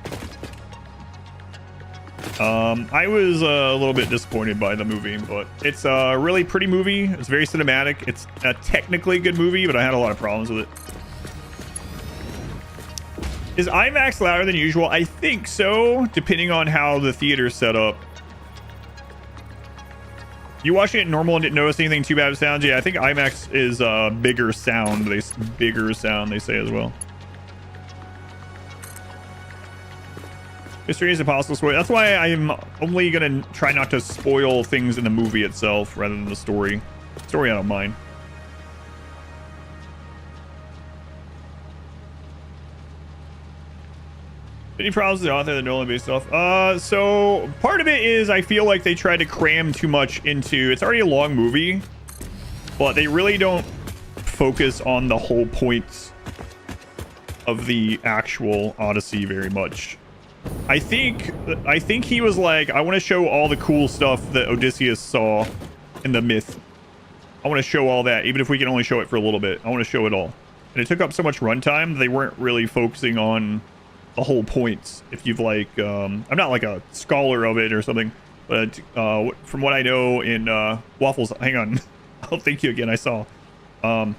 I was a little bit disappointed by the movie, but it's a really pretty movie. It's very cinematic. It's a technically good movie, but I had a lot of problems with it. Is IMAX louder than usual? I think so, depending on how the theater's set up. You watching it normal and didn't notice anything too bad with sounds? Yeah, I think IMAX is bigger sound. They say as well. History is impossible to spoil. That's why I'm only gonna try not to spoil things in the movie itself rather than the story. Story I don't mind. Any problems with the author of the Nolan based stuff? So part of it is I feel like they tried to cram too much into. It's already a long movie, but they really don't focus on the whole points of the actual Odyssey very much. I think he was like, I want to show all the cool stuff that Odysseus saw in the myth. I want to show all that, even if we can only show it for a little bit. I want to show it all. And it took up so much runtime, they weren't really focusing on the whole points. If you've like I'm not like a scholar of it or something, but from what I know in Waffles, hang on. I'll thank you again. I saw the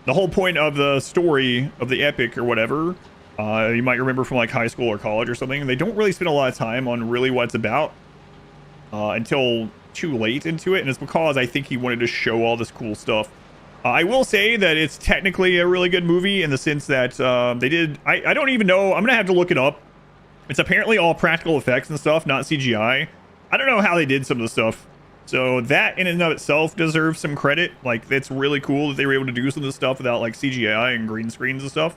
whole point of the story of the epic or whatever, you might remember from like high school or college or something. They don't really spend a lot of time on really what it's about until too late into it, and it's because I think he wanted to show all this cool stuff. I will say that it's technically a really good movie in the sense that they did. I don't even know. I'm gonna have to look it up. It's apparently all practical effects and stuff, not CGI. I don't know how they did some of the stuff. So that in and of itself deserves some credit. Like, it's really cool that they were able to do some of the stuff without like CGI and green screens and stuff.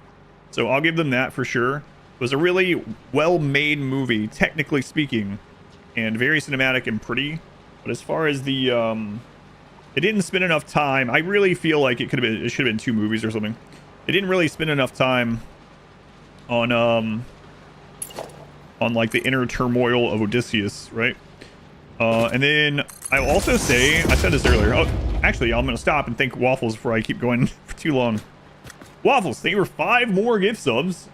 So I'll give them that for sure. It was a really well-made movie, technically speaking, and very cinematic and pretty. But as far as the it didn't spend enough time. I really feel like it should have been 2 movies or something. It didn't really spend enough time on like the inner turmoil of Odysseus, right? And then I'll also say, I said this earlier. Oh, actually, I'm gonna stop and thank Waffles before I keep going for too long. Waffles, thank you for 5 more gift subs.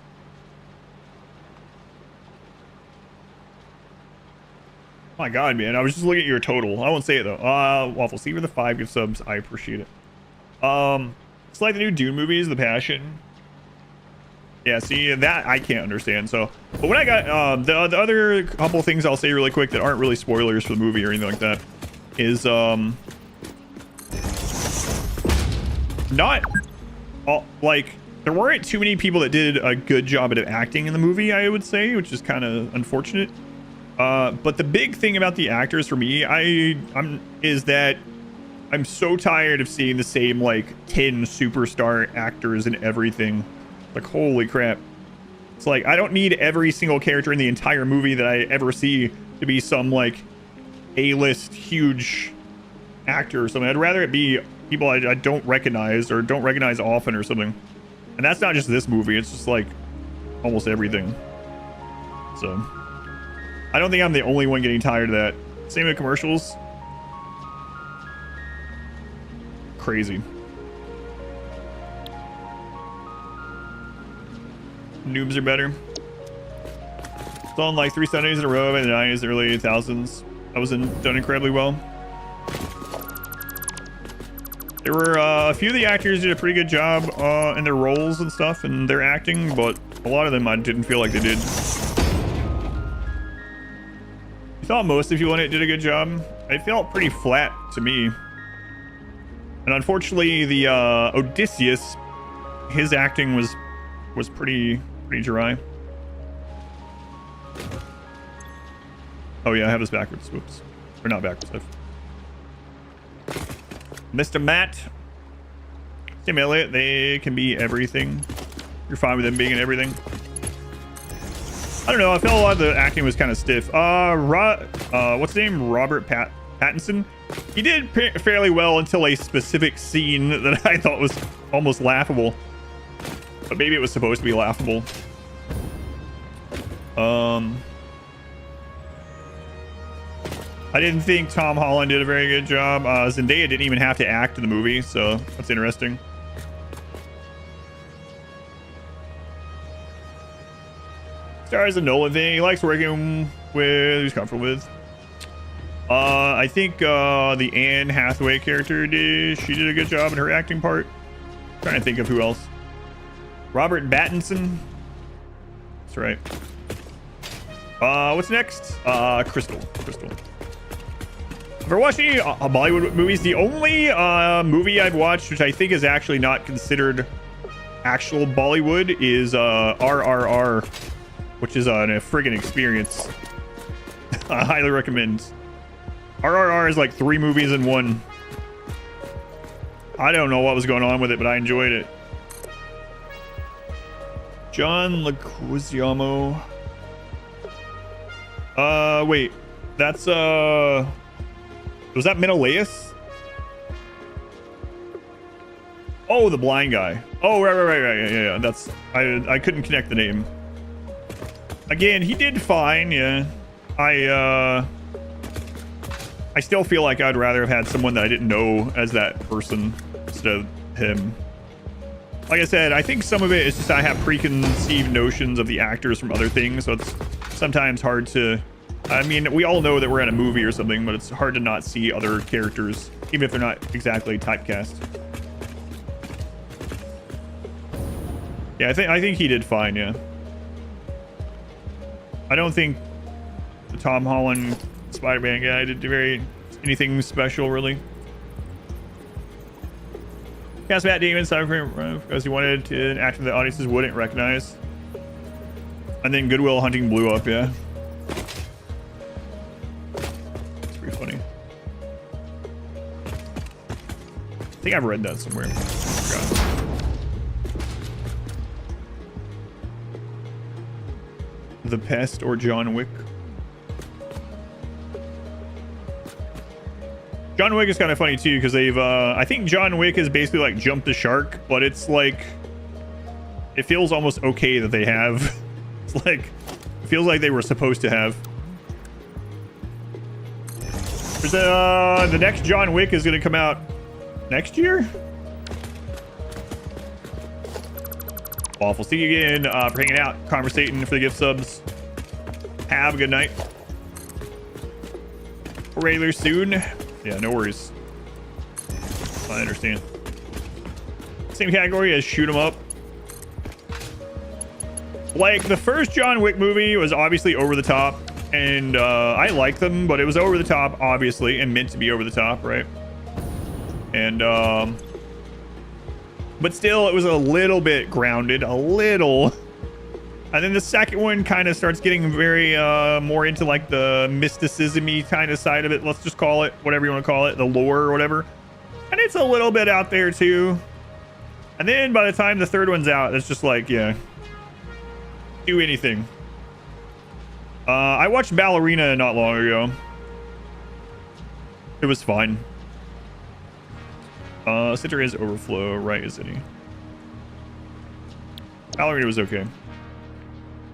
My God, man, I was just looking at your total. I won't say it though. Waffles, thank you for the 5 gift subs. I appreciate it. It's like the new Dune movies, The Passion. Yeah, see, that I can't understand. So, but when I got the other couple things I'll say really quick that aren't really spoilers for the movie or anything like that is not all, like, there weren't too many people that did a good job at acting in the movie, I would say, which is kind of unfortunate. But the big thing about the actors for me, is that I'm so tired of seeing the same like 10 superstar actors and everything. Like, holy crap. It's like, I don't need every single character in the entire movie that I ever see to be some like A-list huge actor or something. I'd rather it be people I don't recognize or don't recognize often or something. And that's not just this movie, it's just like almost everything. So I don't think I'm the only one getting tired of that. Same with commercials. Crazy. Noobs are better. It's on like 3 Sundays in a row in the 90s, early 2000s. That was done incredibly well. There were a few of the actors did a pretty good job in their roles and stuff and their acting, but a lot of them I didn't feel like they did. I thought most of you on it did a good job. It felt pretty flat to me. And unfortunately, the Odysseus, his acting was pretty dry. Oh yeah, I have this backwards. Whoops. Or not backwards. Mr. Matt. Tim Elliott, they can be everything. You're fine with them being in everything. I don't know, I felt a lot of the acting was kind of stiff. What's his name? Robert Pattinson? He did fairly well until a specific scene that I thought was almost laughable. But maybe it was supposed to be laughable. I didn't think Tom Holland did a very good job. Zendaya didn't even have to act in the movie, so that's interesting. Stars a Nolan thing. He likes working with who's comfortable with. I think the Anne Hathaway character she did a good job in her acting part. Trying to think of who else. Robert Pattinson. That's right. What's next? Crystal. If we're watching Bollywood movies, the only movie I've watched, which I think is actually not considered actual Bollywood, is RRR, which is a friggin' experience. I highly recommend. RRR is like 3 movies in one. I don't know what was going on with it, but I enjoyed it. John Leguizamo. Wait, that's was that Menelaus? Oh, the blind guy. Oh, right. Yeah. That's I couldn't connect the name. Again, he did fine. Yeah, I still feel like I'd rather have had someone that I didn't know as that person instead of him. Like I said, I think some of it is just I have preconceived notions of the actors from other things, so it's sometimes hard to. I mean, we all know that we're in a movie or something, but it's hard to not see other characters, even if they're not exactly typecast. Yeah, I think he did fine. Yeah, I don't think the Tom Holland Spider-Man guy did anything special really. Cast Matt Damon because he wanted an actor that audiences wouldn't recognize, and then Good Will Hunting blew up. Yeah. Funny. I think I've read that somewhere. The Pest or John Wick. John Wick is kind of funny too because they've I think John Wick is basically like Jump the Shark, but it's like it feels almost okay that they have. It's like it feels like they were supposed to have. The next John Wick is going to come out next year. Awful. See you again for hanging out, conversating, for the gift subs. Have a good night. Regular soon. Yeah, no worries. I understand. Same category as Shoot 'em Up. Like the first John Wick movie was obviously over the top. And I like them, but it was over the top, obviously, and meant to be over the top, right? And but still, it was a little bit grounded, a little. And then the second one kind of starts getting very more into like the mysticism-y kind of side of it. Let's just call it whatever you want to call it, the lore or whatever. And it's a little bit out there too. And then by the time the third one's out, it's just like, yeah, do anything. I watched Ballerina not long ago. It was fine. Center is overflow, right, isn't he? Ballerina was okay.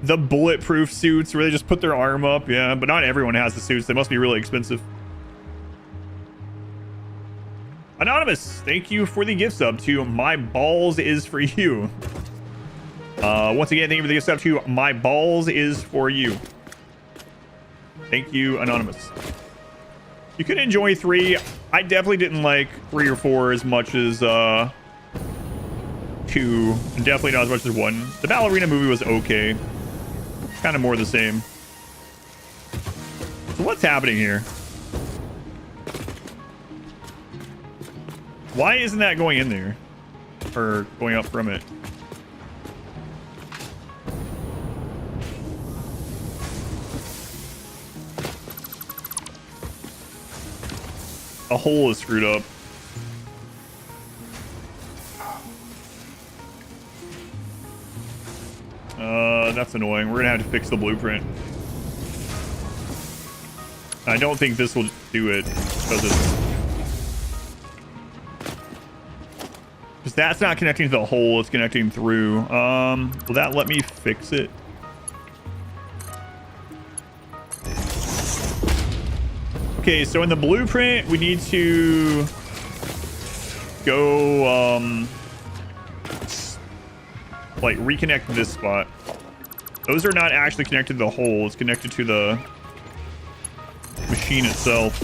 The bulletproof suits where they just put their arm up, yeah, but not everyone has the suits. They must be really expensive. Anonymous, thank you for the gift sub to My Balls Is For You. Once again, thank you for the gift sub to My Balls Is For You. Thank you, Anonymous. You can enjoy 3. I definitely didn't like 3 or 4 as much as 2. And definitely not as much as 1. The Ballerina movie was okay. Kind of more the same. So what's happening here? Why isn't that going in there? Or going up from it? A hole is screwed up. That's annoying. We're gonna have to fix the blueprint. I don't think this will do it because that's not connecting to the hole, it's connecting through. Will that let me fix it? Okay, so in the blueprint, we need to go, like, reconnect this spot. Those are not actually connected to the hole. It's connected to the machine itself.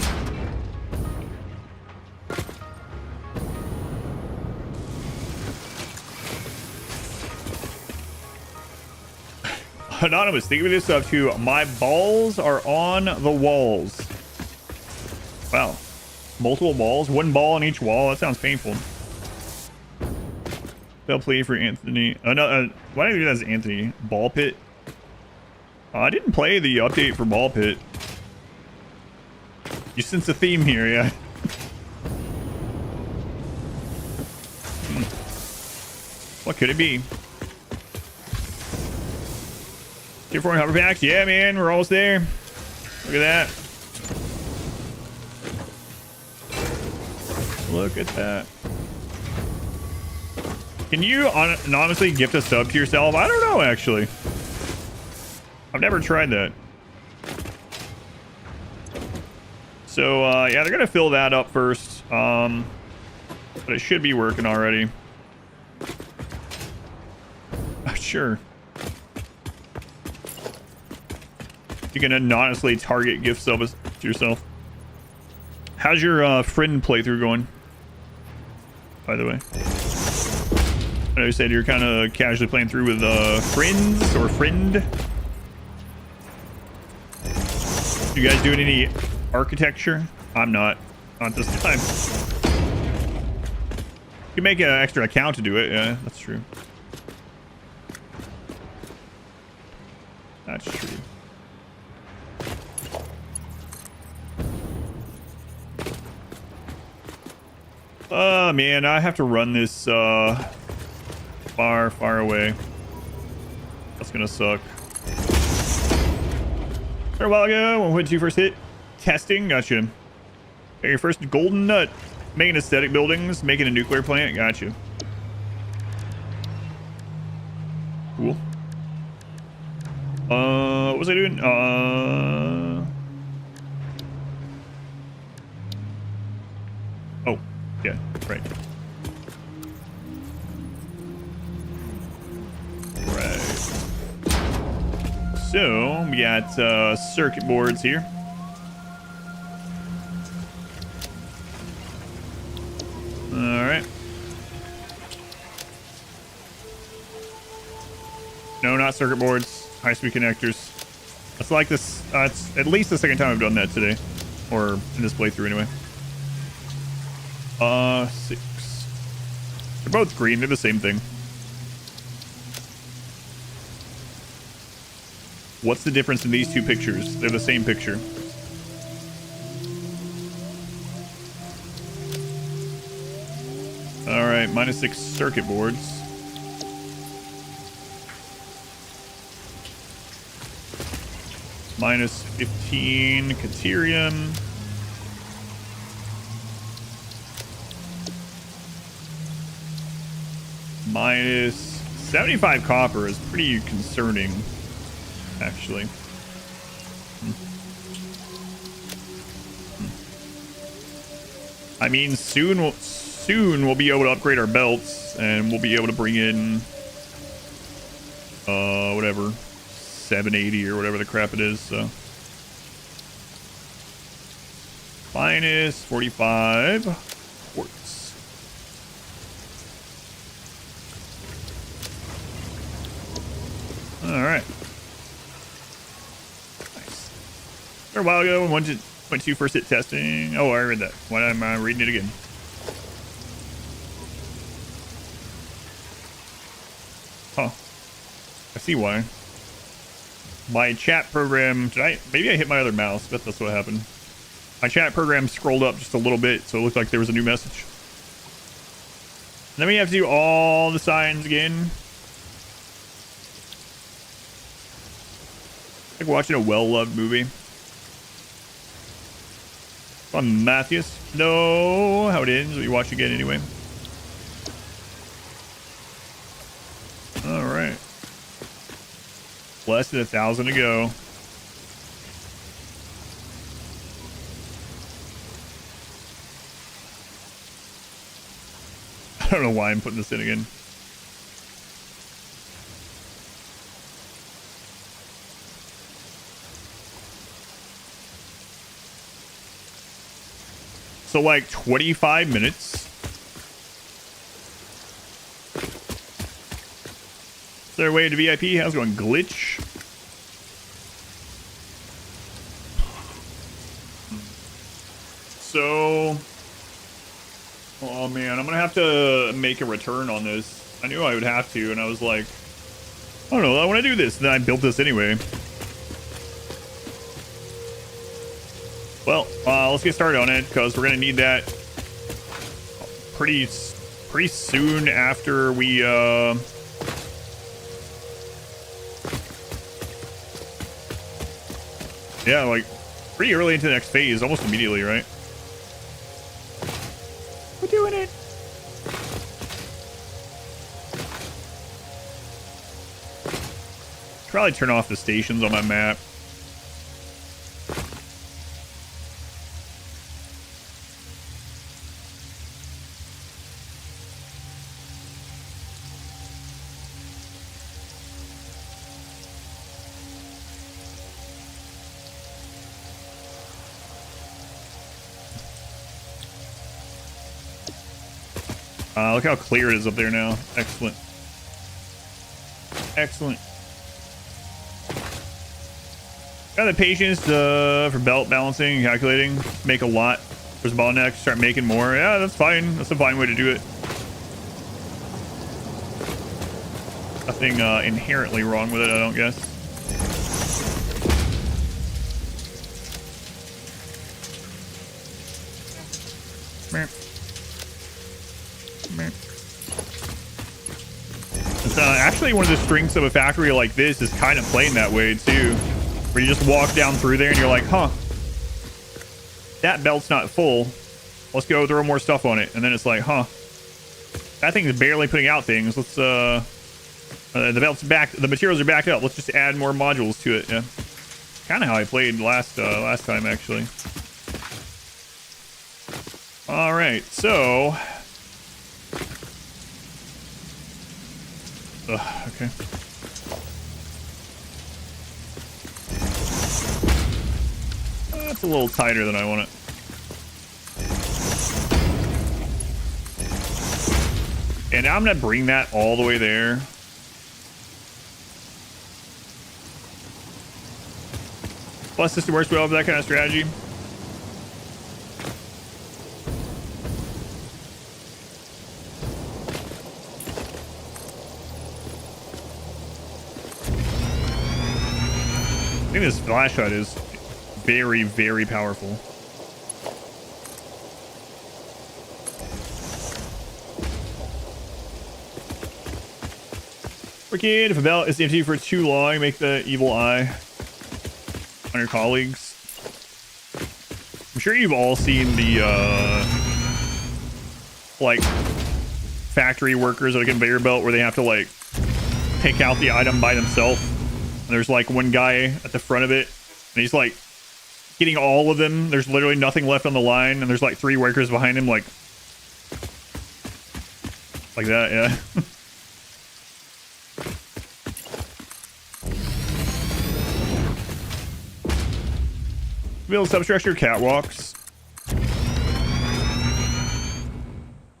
Anonymous, think of this up to My Balls Are On The Walls. Wow. Multiple balls? 1 ball on each wall? That sounds painful. They'll play for Anthony. No, why did I do that as Anthony? Ball Pit? I didn't play the update for Ball Pit. You sense a theme here, yeah. What could it be? Tier 4 hover packs? Yeah, man, we're almost there. Look at that. Look at that. Can you anonymously gift a sub to yourself? I don't know, actually. I've never tried that. So, yeah, they're going to fill that up first. But it should be working already. Sure. You can anonymously target gift subs to yourself. How's your friend playthrough going? By the way. I know you said you're kind of casually playing through with friends or friend. You guys doing any architecture? I'm not. Not this time. You can make an extra account to do it. Yeah, that's true. That's true. Man, I have to run this far, far away. That's gonna suck. A while ago, 1.2 first hit. Testing, gotcha. Got your first golden nut. Making aesthetic buildings, making a nuclear plant, gotcha. Cool. What was I doing? Oh, yeah, right. So, we got circuit boards here. Alright. No, not circuit boards. High-speed connectors. It's like this. It's at least the second time I've done that today. Or in this playthrough, anyway. 6. They're both green. They're the same thing. What's the difference in these two pictures? They're the same picture. All right, -6 circuit boards. -15 Caterium. -75 copper is pretty concerning, actually. I mean, soon we'll be able to upgrade our belts, and we'll be able to bring in whatever 780 or whatever the crap it is. So -45 quartz. All right. Nice. A while ago, 1.2 first hit testing. Oh, I read that. Why am I reading it again? Huh. I see why. My chat program, maybe I hit my other mouse, but that's what happened. My chat program scrolled up just a little bit, so it looked like there was a new message. And then we have to do all the signs again. Like watching a well-loved movie. From Matthews. No, how it ends, we watch again anyway. All right. Less than 1,000 to go. I don't know why I'm putting this in again. So like 25 minutes. Is there a way to VIP? How's it going? Glitch? So... oh man, I'm gonna have to make a return on this. I knew I would have to, and I was like, I don't know, I want to do this. And then I built this anyway. Well, let's get started on it, because we're gonna need that pretty soon after we yeah, like pretty early into the next phase, almost immediately, right? We're doing it. Probably turn off the stations on my map. Look how clear it is up there now. Excellent. Excellent. Got the patience for belt balancing and calculating. Make a lot. There's a bottleneck. Start making more. Yeah, that's fine. That's a fine way to do it. Nothing inherently wrong with it, I don't guess. It's actually one of the strengths of a factory like this is kind of playing that way too, where you just walk down through there and you're like, huh, that belt's not full, let's go throw more stuff on it. And then it's like, huh, that thing is barely putting out things, let's the belt's back, the materials are backed up, let's just add more modules to it. Yeah, kind of how I played last time actually. All right, so okay. That's a little tighter than I want it. And now I'm gonna bring that all the way there. Plus, this works well with that kind of strategy. I think this flashlight is very, very powerful. Wicked, if a belt is empty for too long, make the evil eye on your colleagues. I'm sure you've all seen the like factory workers at a conveyor belt where they have to like pick out the item by themselves. And there's like one guy at the front of it and he's like getting all of them. There's literally nothing left on the line and there's like 3 workers behind him like that, yeah. Build substructure catwalks.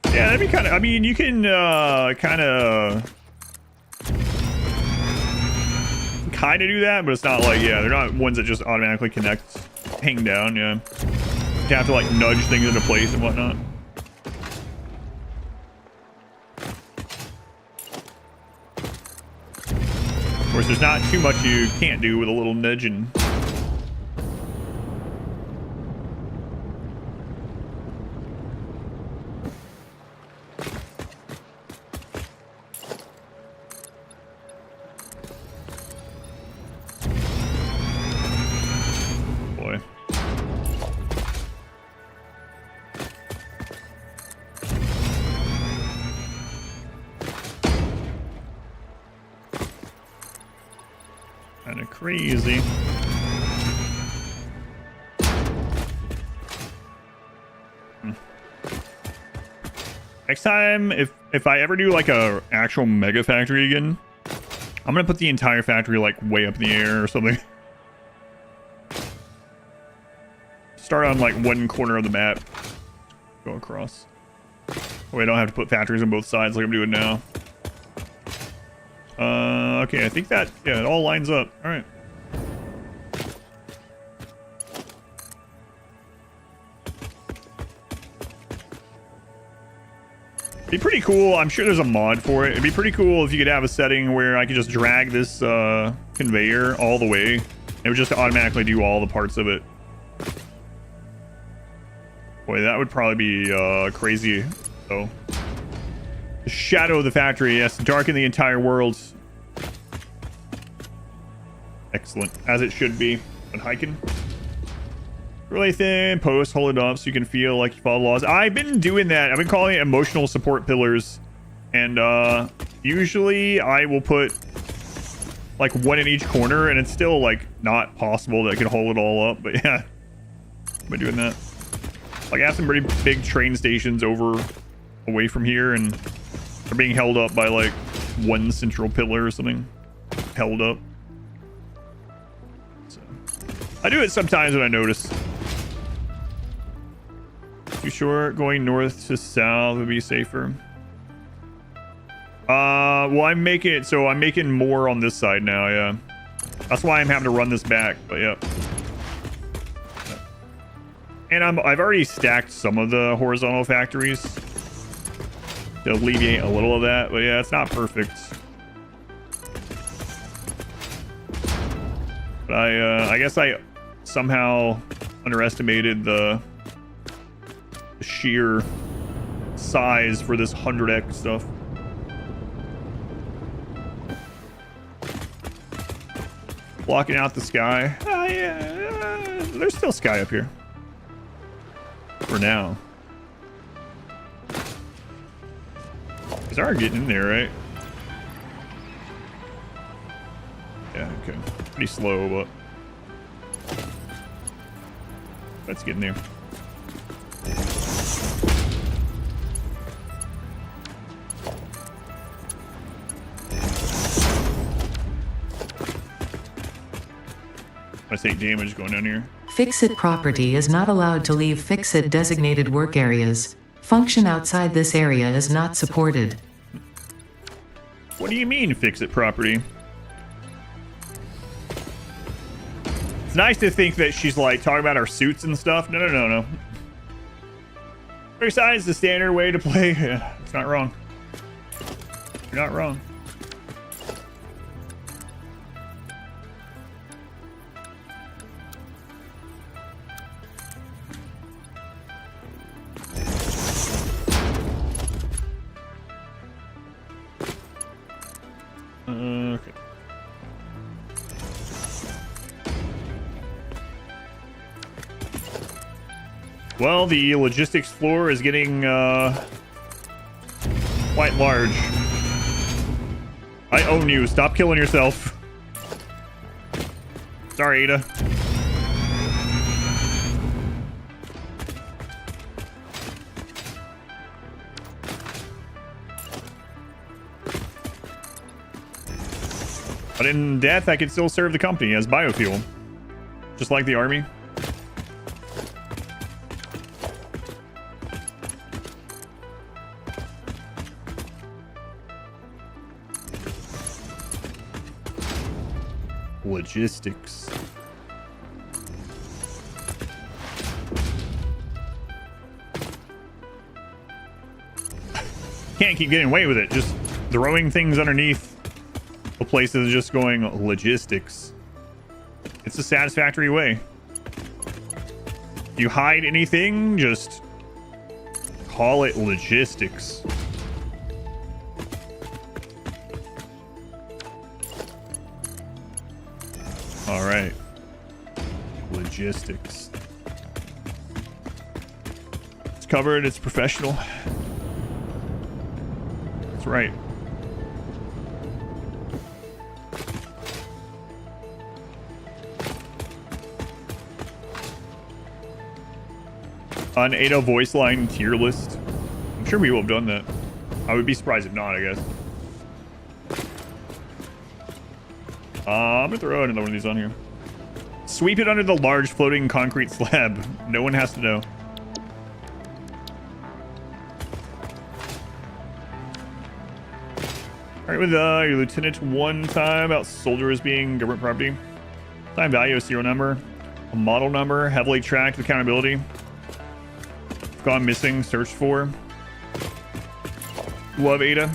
Yeah, that'd be kind of, I mean, you can kind of do that, but it's not like, yeah, they're not ones that just automatically connect, hang down, yeah. You have to like nudge things into place and whatnot. Of course, there's not too much you can't do with a little nudging. Boy. Kind of crazy. Next time, if I ever do like a actual mega factory again, I'm gonna put the entire factory like way up in the air or something. Start on like one corner of the map, go across. Oh, I don't have to put factories on both sides like I'm doing now. Okay, I think that, yeah, it all lines up. All right. Be pretty cool. I'm sure there's a mod for it. It'd be pretty cool if you could have a setting where I could just drag this conveyor all the way. It would just automatically do all the parts of it. Boy, that would probably be crazy, though. The shadow of the factory, yes, darken the entire world. Excellent, as it should be. But hiking. Really thin post, hold it up so you can feel like you follow the laws. I've been doing that. I've been calling it emotional support pillars. And usually I will put like one in each corner and it's still like not possible that I can hold it all up. But yeah, I've been doing that. Like I have some pretty big train stations away from here and they're being held up by like one central pillar or something. Held up. So I do it sometimes when I notice. Too short, going north to south would be safer. Well, I'm making more on this side now, yeah. That's why I'm having to run this back, but yeah. And I've already stacked some of the horizontal factories to alleviate a little of that, but yeah, it's not perfect. But I guess I somehow underestimated the sheer size for this 100x stuff. Blocking out the sky. Yeah, there's still sky up here. For now. These are getting in there, right? Yeah, okay. Pretty slow, but let's get in there. I take damage going down here. Fixit property is not allowed to leave Fixit designated work areas. Function outside this area is not supported. What do you mean, Fixit property? It's nice to think that she's like talking about our suits and stuff. No. Besides the standard way to play. Yeah, it's not wrong. You're not wrong. Well, the logistics floor is getting quite large. I own you. Stop killing yourself. Sorry, Ada. But in death, I could still serve the company as biofuel. Just like the army. Logistics. Can't keep getting away with it. Just throwing things underneath the places, just going logistics. It's a satisfactory way. You hide anything, just call it logistics. All right. Logistics. It's covered. It's professional. That's right. An Ada voice line tier list. I'm sure people have done that. I would be surprised if not, I guess. I'm gonna throw another one of these on here. Sweep it under the large floating concrete slab. No one has to know. Alright, with your lieutenant one time about soldiers being government property. Time value, a serial number. A model number, heavily tracked accountability. Gone missing, searched for. Love Ada.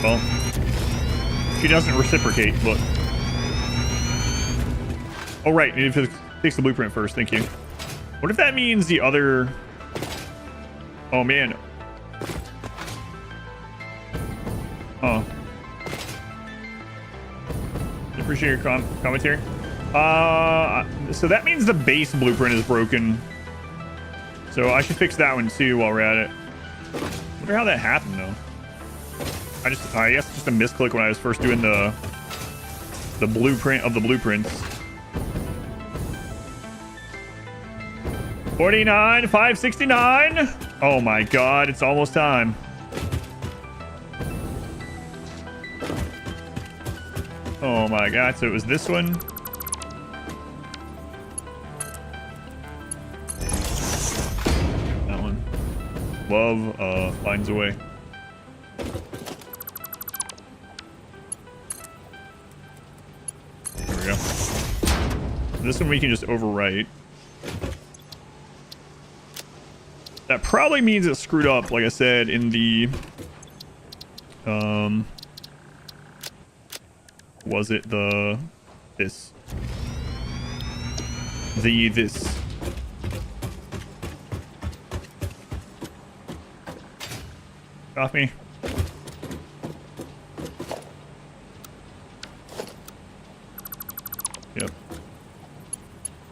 Well, she doesn't reciprocate, but... Oh, right. Need to fix the blueprint first. Thank you. What if that means the other... Oh, man. Oh. Appreciate your commentary. So that means the base blueprint is broken. So I should fix that one too while we're at it. Wonder how that happened though. I guess it's just a misclick when I was first doing the blueprint of the blueprints. 49, 569. Oh my god, it's almost time. Oh my god, so it was this one. That one. Love finds a way. There we go. This one we can just overwrite. That probably means it screwed up, like I said, in the... Was it the... This? This. Off me. Yep.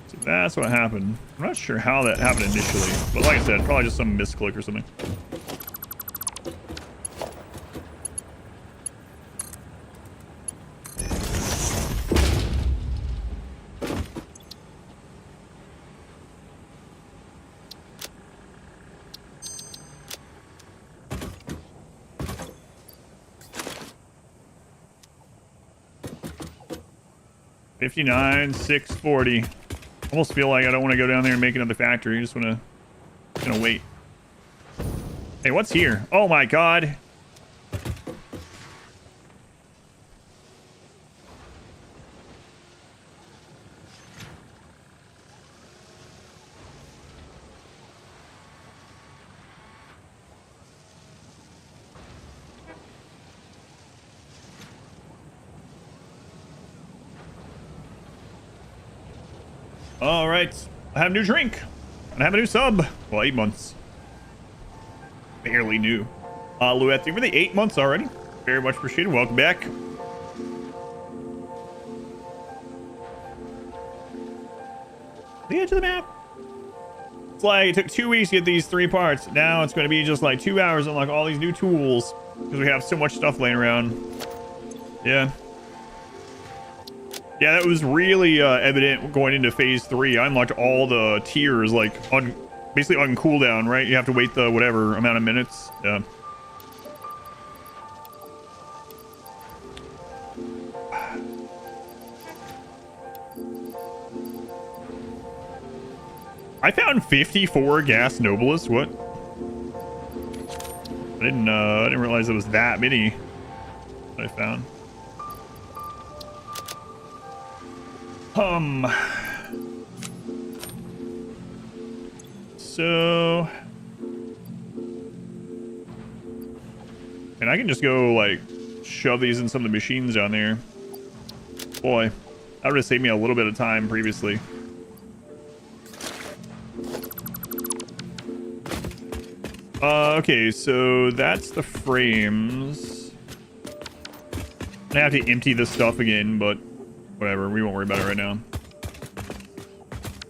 So that's what happened. I'm not sure how that happened initially, but like I said, probably just some misclick or something. $59, $640. Almost feel like I don't want to go down there and make another factory. I just want to wait. Hey, what's here? Oh my god. All right, I have a new drink, and I have a new sub. Well, 8 months. Barely new. Louette, thank you for the 8 months already. Very much appreciated. Welcome back. The edge of the map. It's like it took 2 weeks to get these 3 parts. Now it's going to be just like 2 hours to unlock all these new tools because we have so much stuff laying around. Yeah. Yeah, that was really evident going into phase 3. I unlocked all the tiers like basically on cooldown, right? You have to wait the whatever amount of minutes. Yeah. I found 54 gas nobles. What? I didn't realize it was that many that I found. So, and I can just go like shove these in some of the machines down there. Boy, that would have saved me a little bit of time previously. Okay, so that's the frames. I have to empty this stuff again, but whatever, we won't worry about it right now.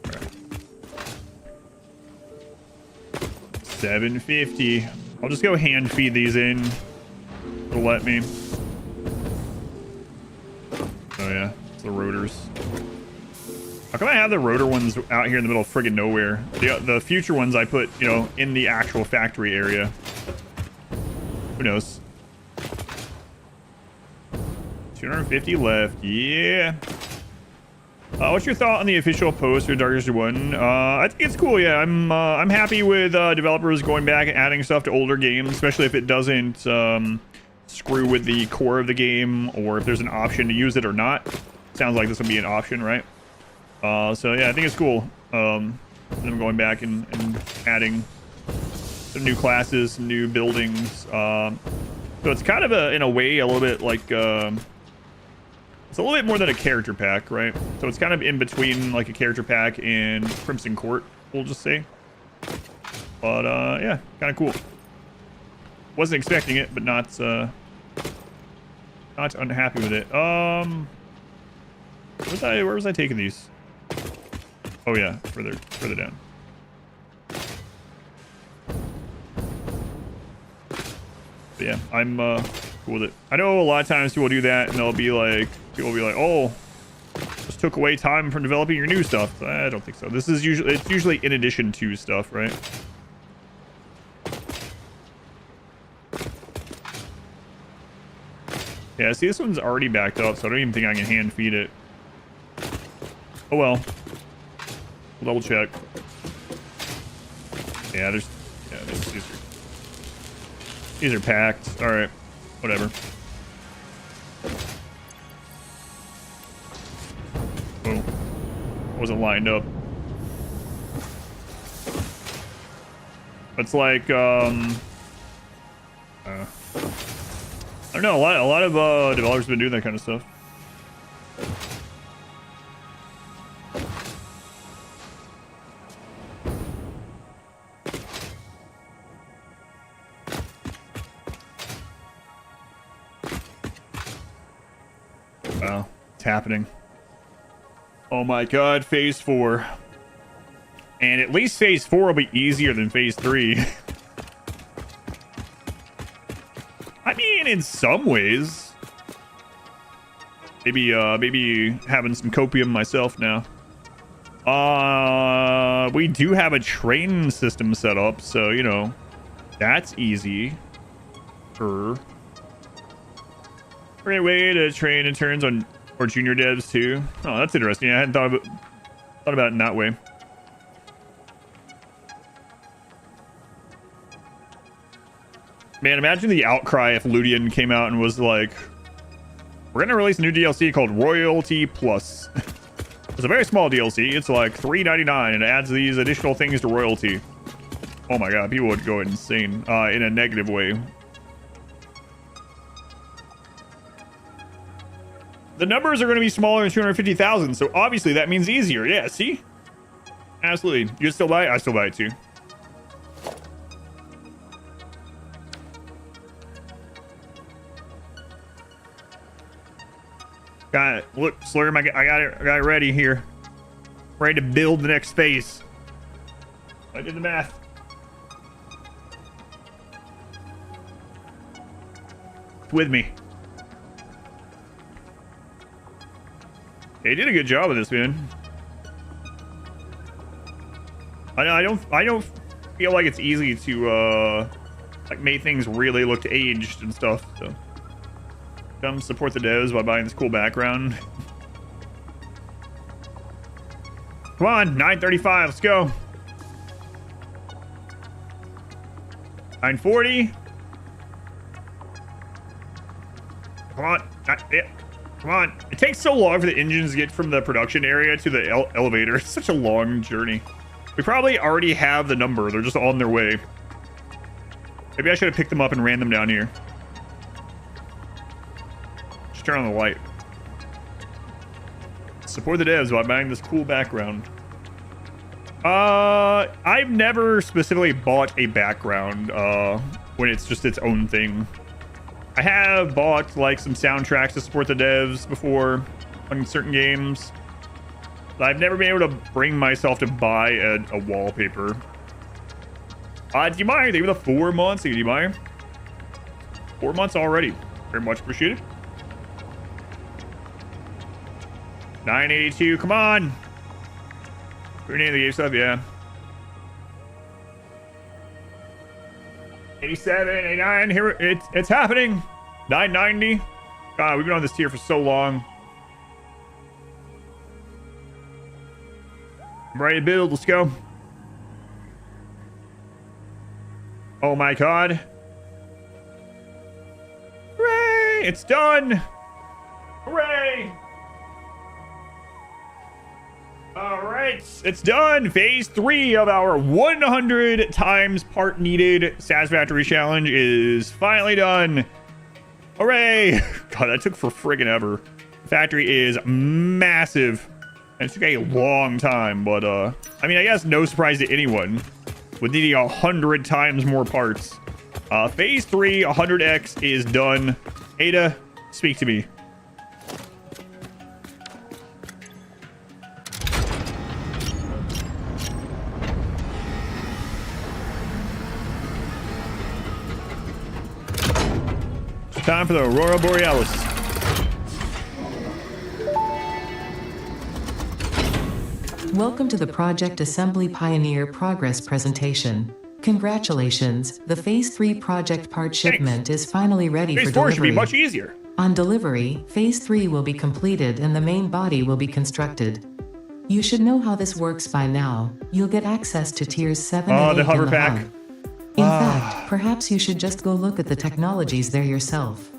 Right. 750. I'll just go hand feed these in. It'll let me. Oh yeah, it's the rotors. How come I have the rotor ones out here in the middle of friggin' nowhere? The future ones I put, you know, in the actual factory area. Who knows? 250 left. Yeah. What's your thought on the official post for Darkest 1? I think it's cool. Yeah, I'm happy with developers going back and adding stuff to older games, especially if it doesn't screw with the core of the game, or if there's an option to use it or not. Sounds like this would be an option, right? So yeah, I think it's cool. Them going back and adding some new classes, some new buildings. So it's kind of in a way a little bit like it's a little bit more than a character pack, right? So it's kind of in between like a character pack and Crimson Court, we'll just say. But yeah, kind of cool. Wasn't expecting it, but not unhappy with it. Where was I taking these? Oh yeah, further down. But yeah, I'm cool with it. I know a lot of times people do that, and people will be like, "Oh, just took away time from developing your new stuff." I don't think so. This is usually in addition to stuff, right? Yeah, see, this one's already backed up, so I don't even think I can hand feed it. Oh well. We'll double check. Yeah, these are packed. All right, whatever. Oh, wasn't lined up. It's like I don't know. A lot of developers have been doing that kind of stuff. Wow, it's happening. Oh my god, phase 4. And at least phase 4 will be easier than phase 3. I mean, in some ways. Maybe having some copium myself now. We do have a train system set up, so, you know, that's easy. Great way to train interns on or junior devs too. Oh, that's interesting. I hadn't thought about it in that way. Man, imagine the outcry if Ludian came out and was like, "We're gonna release a new DLC called Royalty Plus." It's a very small DLC. It's like $3.99 and it adds these additional things to Royalty. Oh my god, people would go insane in a negative way. The numbers are going to be smaller than 250,000, so obviously that means easier. Yeah, see? Absolutely. You still buy it? I still buy it too. Got it. Look, Slurm, I got it ready here. Ready to build the next phase. I did the math. It's with me. They did a good job of this, man. I don't feel like it's easy to like make things really look aged and stuff. So come support the devs by buying this cool background. Come on, 9:35, let's go. 9:40. Come on, yeah. Come on. It takes so long for the engines to get from the production area to the elevator. It's such a long journey. We probably already have the number. They're just on their way. Maybe I should have picked them up and ran them down here. Just turn on the light. Support the devs by buying this cool background. I've never specifically bought a background when it's just its own thing. I have bought like some soundtracks to support the devs before on certain games. But I've never been able to bring myself to buy a wallpaper. Do you mind? Thank you for the 4 months. Do you mind? 4 months already. Very much appreciated. 982. Come on. Rename the game stuff. Yeah. 87, 89. Here it's happening. 990. God, we've been on this tier for so long. I'm ready to build. Let's go. Oh my god. Hooray! It's done. Hooray! All right, it's done. Phase 3 of our 100 times part needed Satisfactory challenge is finally done. Hooray! God, that took for friggin' ever. The factory is massive. And it took a long time, but I mean, I guess no surprise to anyone with needing 100 times more parts. Phase 3, 100x is done. Ada, speak to me. Time for the Aurora Borealis. Welcome to the Project Assembly Pioneer Progress presentation. Congratulations, the Phase 3 project part shipment is finally ready Phase for 4 delivery. should be much easier. On delivery, Phase 3 will be completed and the main body will be constructed. You should know how this works by now. You'll get access to tiers 7 and 8 the hover in the pack. hub. In fact, perhaps you should just go look at the technologies there yourself.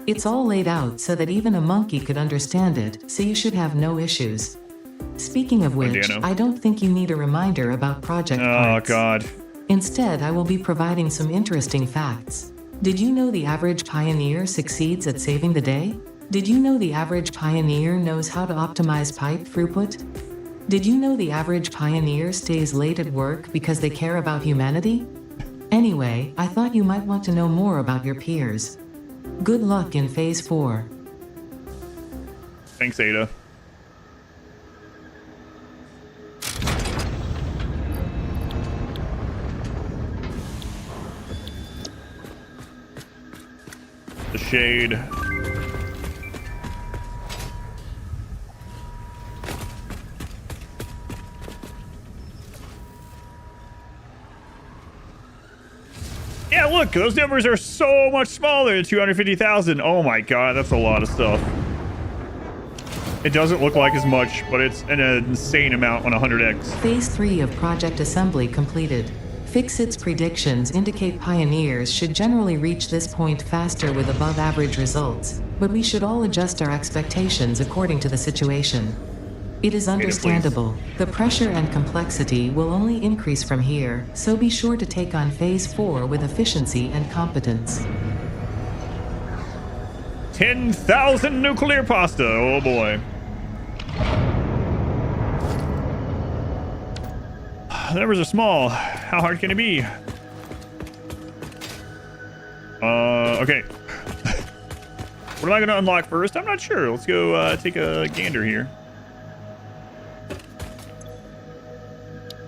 It's all laid out so that even a monkey could understand it, so you should have no issues. Speaking of which, Dano. I don't think you need a reminder about project parts. Oh god. Instead, I will be providing some interesting facts. Did you know the average pioneer succeeds at saving the day? Did you know the average pioneer knows how to optimize pipe throughput? Did you know the average pioneer stays late at work because they care about humanity? Anyway, I thought you might want to know more about your peers. Good luck in Phase 4. Thanks, Ada. The shade. Yeah, look, those numbers are so much smaller than 250,000. Oh my god, that's a lot of stuff. It doesn't look like as much, but it's an insane amount on 100x. Phase 3 of Project Assembly completed. Fixit's predictions indicate pioneers should generally reach this point faster with above average results, but we should all adjust our expectations according to the situation. It is understandable. The pressure and complexity will only increase from here, so be sure to take on Phase 4 with efficiency and competence. 10,000 nuclear pasta. Oh boy. The numbers are small. How hard can it be? Okay. What am I going to unlock first? I'm not sure. Let's go take a gander here.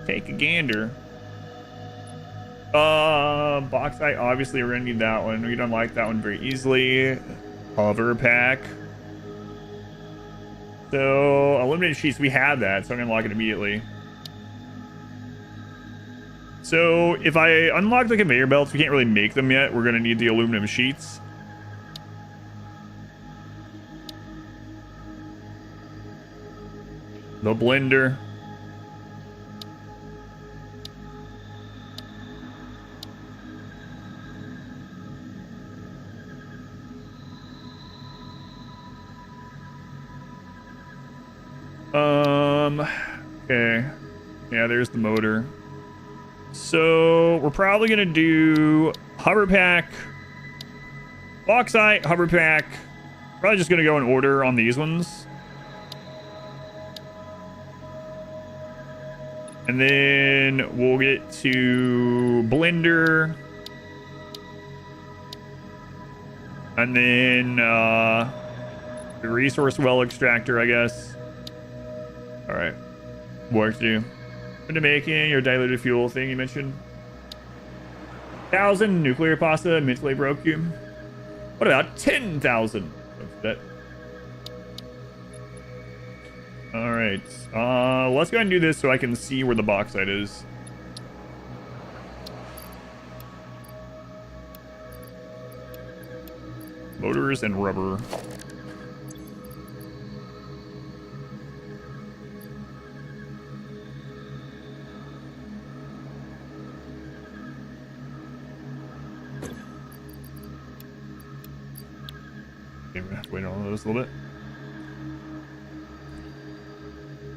take a gander. Bauxite, obviously we're gonna need that one. We don't like that one very easily. Hover pack. So, eliminated sheets, we have that, so I'm gonna lock it immediately. So, if I unlock the conveyor belts, we can't really make them yet. We're gonna need the aluminum sheets. The blender. Okay. Yeah, there's the motor. So we're probably gonna do hover pack, bauxite, hover pack. Probably just gonna go in order on these ones. And then we'll get to blender. And then the resource well extractor, I guess. All right, work to do. Into making your diluted fuel thing you mentioned. 1,000 nuclear pasta mentally broke you. What about 10,000? That. All right, let's go ahead and do this so I can see where the bauxite is. Motors and rubber. Okay, we have to wait on those a little bit.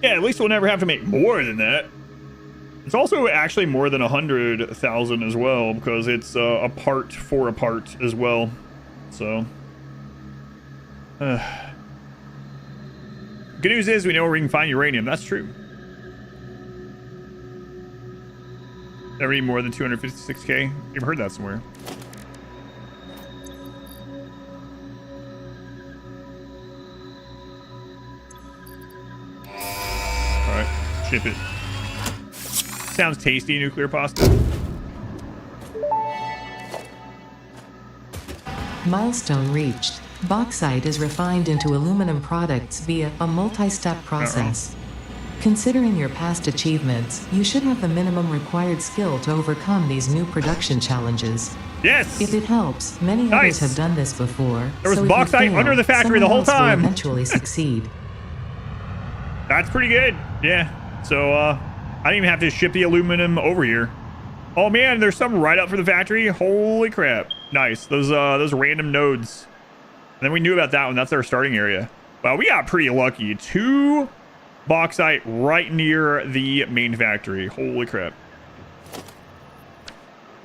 Yeah, at least we'll never have to make more than that. It's also actually more than 100,000 as well, because it's a part for a part as well. So, good news is we know where we can find uranium. That's true. Never need more than 256k. You've heard that somewhere. All right, ship it. Sounds tasty, nuclear pasta. Milestone reached. Bauxite is refined into aluminum products via a multi-step process. Considering your past achievements, you should have the minimum required skill to overcome these new production challenges. Yes! If it helps, many others have done this before. There was so bauxite under the factory the whole time. Will eventually succeed. That's pretty good. Yeah. So, I didn't even have to ship the aluminum over here. Oh man, there's some right up for the factory. Holy crap. Nice. Those random nodes. And then we knew about that one. That's our starting area. Wow, we got pretty lucky. 2 bauxite right near the main factory. Holy crap.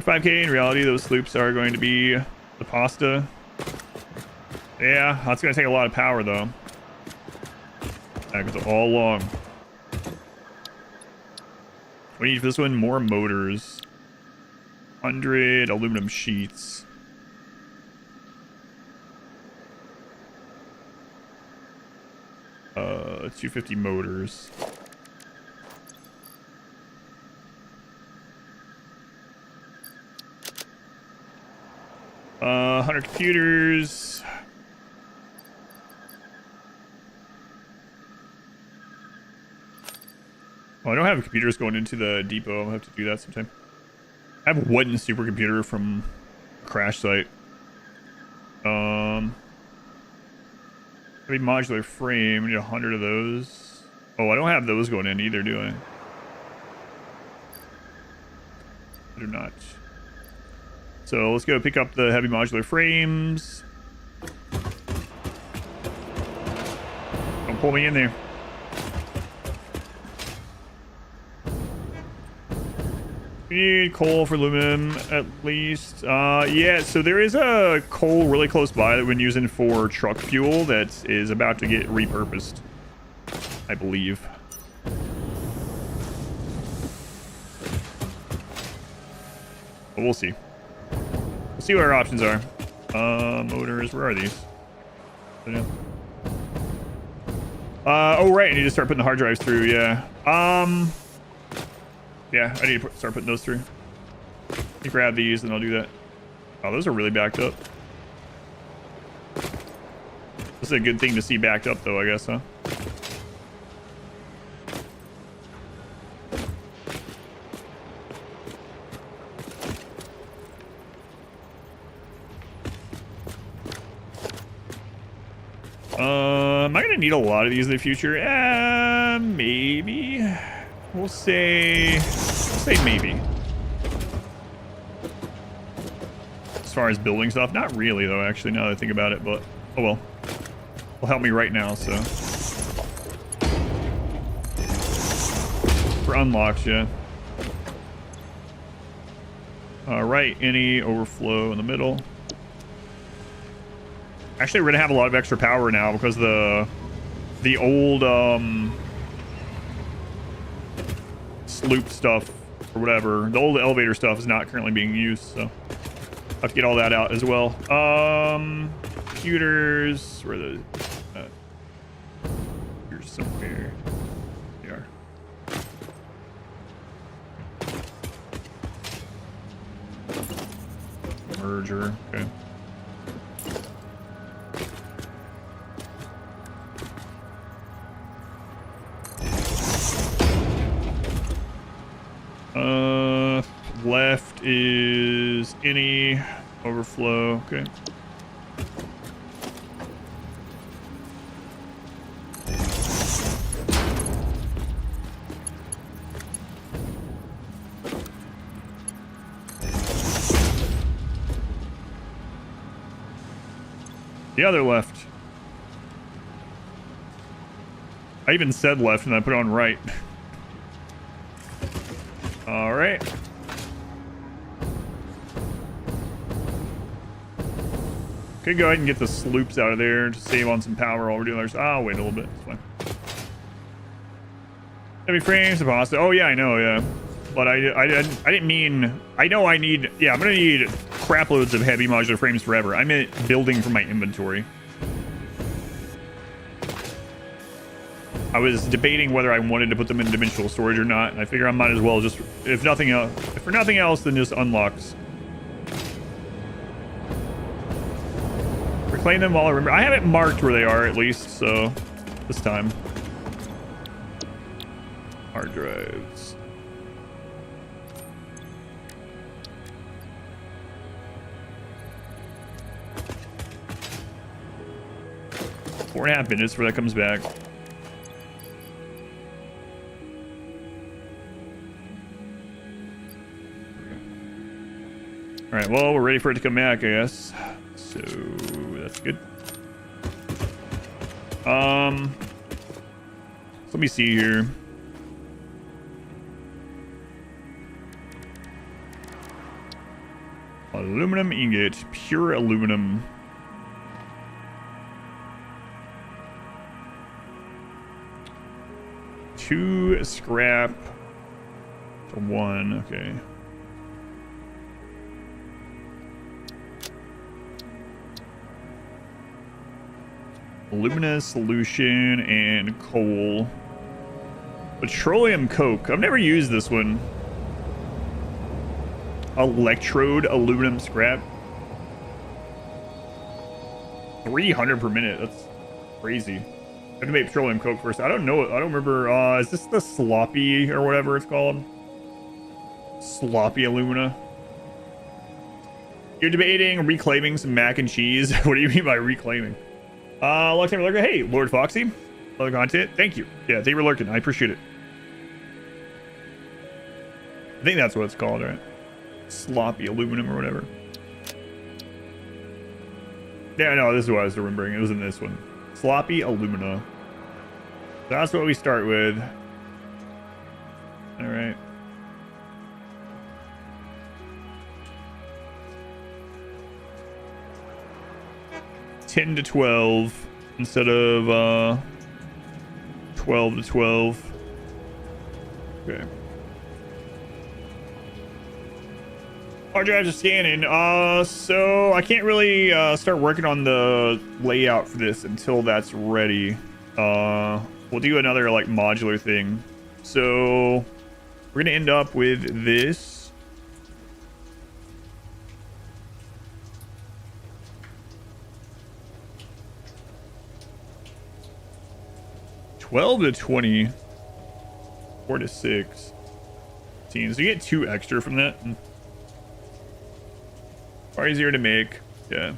5k in reality, those sloops are going to be the pasta. Yeah, that's going to take a lot of power though. That goes all along. We need for this one more motors. 100 aluminum sheets. Uh, 250 motors. Uh, 100 computers. Oh, I don't have computers going into the depot. I'll have to do that sometime. I have one supercomputer from a crash site. Heavy modular frame. I need 100 of those. Oh, I don't have those going in either, do I? I do not. So let's go pick up the heavy modular frames. Don't pull me in there. We need coal for aluminum, at least. Yeah, so there is a coal really close by that we've been using for truck fuel that is about to get repurposed, I believe. But we'll see. We'll see what our options are. Motors, where are these? Oh, right, I need to start putting the hard drives through, yeah. Yeah, I need to start putting those through. You grab these and I'll do that. Oh, those are really backed up. This is a good thing to see backed up though, I guess, huh? Am I gonna need a lot of these in the future? Maybe. We'll say maybe. As far as building stuff, not really though. Actually, now that I think about it, but oh well. Will help me right now. So for unlocks, yeah. All right, any overflow in the middle. Actually, we're gonna have a lot of extra power now because the old sloop stuff or whatever, the old elevator stuff is not currently being used, so I'll have to get all that out as well. Computers, where are those? Here's somewhere. They are. Merger, okay. Left is any overflow. Okay. The other left. I even said left and I put it on right. All right. Could go ahead and get the sloops out of there to save on some power while we're doing ours. I'll wait a little bit. It's fine. Heavy frames, the pasta. Oh yeah, I know. Yeah, but I didn't mean. I know I need. Yeah, I'm gonna need crap loads of heavy modular frames forever. I meant building from my inventory. I was debating whether I wanted to put them in dimensional storage or not, and I figure I might as well just, if nothing else, if for nothing else, then just unlocks. Reclaim them while I remember. I have it marked where they are at least, so this time. Hard drives. Four and a half minutes before that comes back. All right, well, we're ready for it to come back, I guess. So that's good. Let me see here. Aluminum ingot, pure aluminum. Two scrap to one, okay. Alumina solution and coal. Petroleum coke. I've never used this one. Electrode aluminum scrap. 300 per minute. That's crazy. I have to make petroleum coke first. I don't know. I don't remember. Is this the sloppy or whatever it's called? Sloppy alumina. You're debating reclaiming some mac and cheese. What do you mean by reclaiming? Lifetime lurker. Hey, Lord Foxy. Other content. Thank you. Yeah, thank you for lurking. I appreciate it. I think that's what it's called, right? Sloppy aluminum or whatever. Yeah, no, this is what I was remembering. It was in this one. Sloppy alumina. That's what we start with. All right. $10 to $12 instead of 12 to 12. Okay. Hard drives are scanning. So I can't really start working on the layout for this until that's ready. We'll do another like modular thing. So We're gonna end up with this. $12 to $20. 4 to 6. 15. So you get 2 extra from that. Far easier to make. Yeah.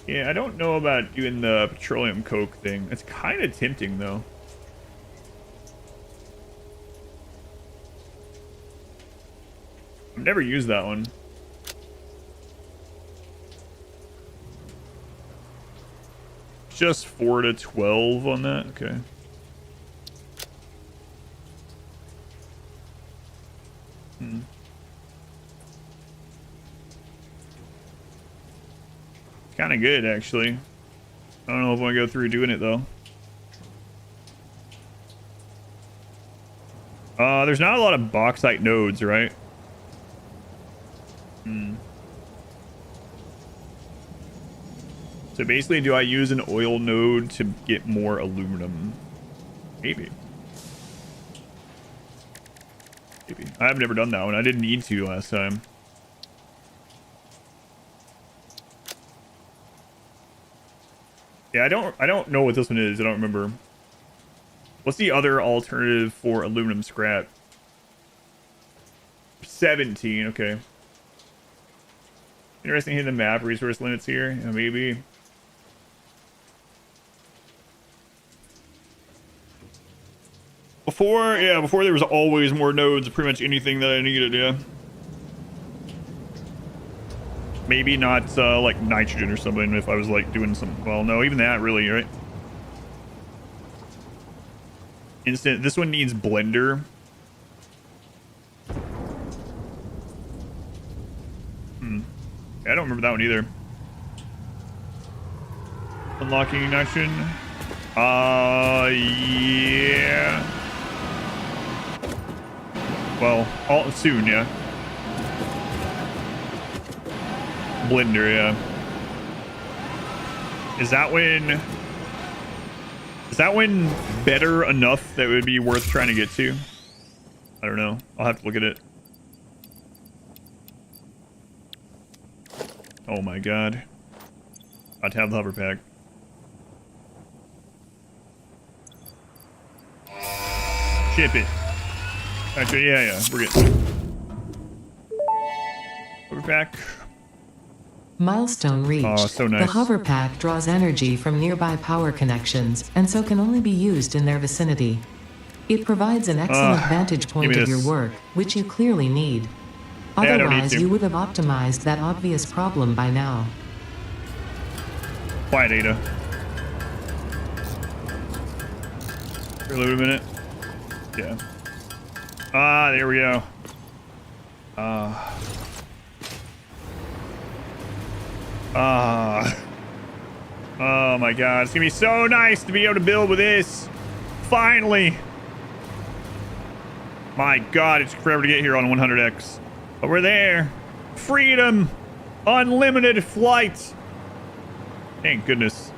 Yeah, I don't know about doing the petroleum coke thing. It's kind of tempting, though. I've never used that one. Just 4 to 12 on that? Okay. Kind of good, actually. I don't know if I want to go through doing it, though. There's not a lot of bauxite nodes, right? So basically, do I use an oil node to get more aluminum? Maybe. Maybe. I've never done that one. I didn't need to last time. Yeah, I don't know what this one is. I don't remember. What's the other alternative for aluminum scrap? 17, okay. Interesting hitting the map resource limits here. Yeah, maybe. Before there was always more nodes of pretty much anything that I needed, yeah. Maybe not like nitrogen or something if I was like doing some, well, no, even that really, right? Instant, this one needs blender. I don't remember that one either. Unlocking nitrogen. Yeah. Well, all soon, yeah. Blender, yeah. Is that when better enough that would be worth trying to get to? I don't know. I'll have to look at it. Oh my god. I'd have the hover pack. Ship it. Actually, yeah, we're getting it. Hover pack. Milestone reached. Oh, so nice. The hover pack draws energy from nearby power connections, and so can only be used in their vicinity. It provides an excellent vantage point of your work, which you clearly need. Otherwise, you would have optimized that obvious problem by now. Quiet, Ada. Reload a minute. Yeah. Ah, there we go. Oh my god, it's gonna be so nice to be able to build with this. Finally. My god, it took forever to get here on 100x. But we're there. Freedom. Unlimited flight. Thank goodness.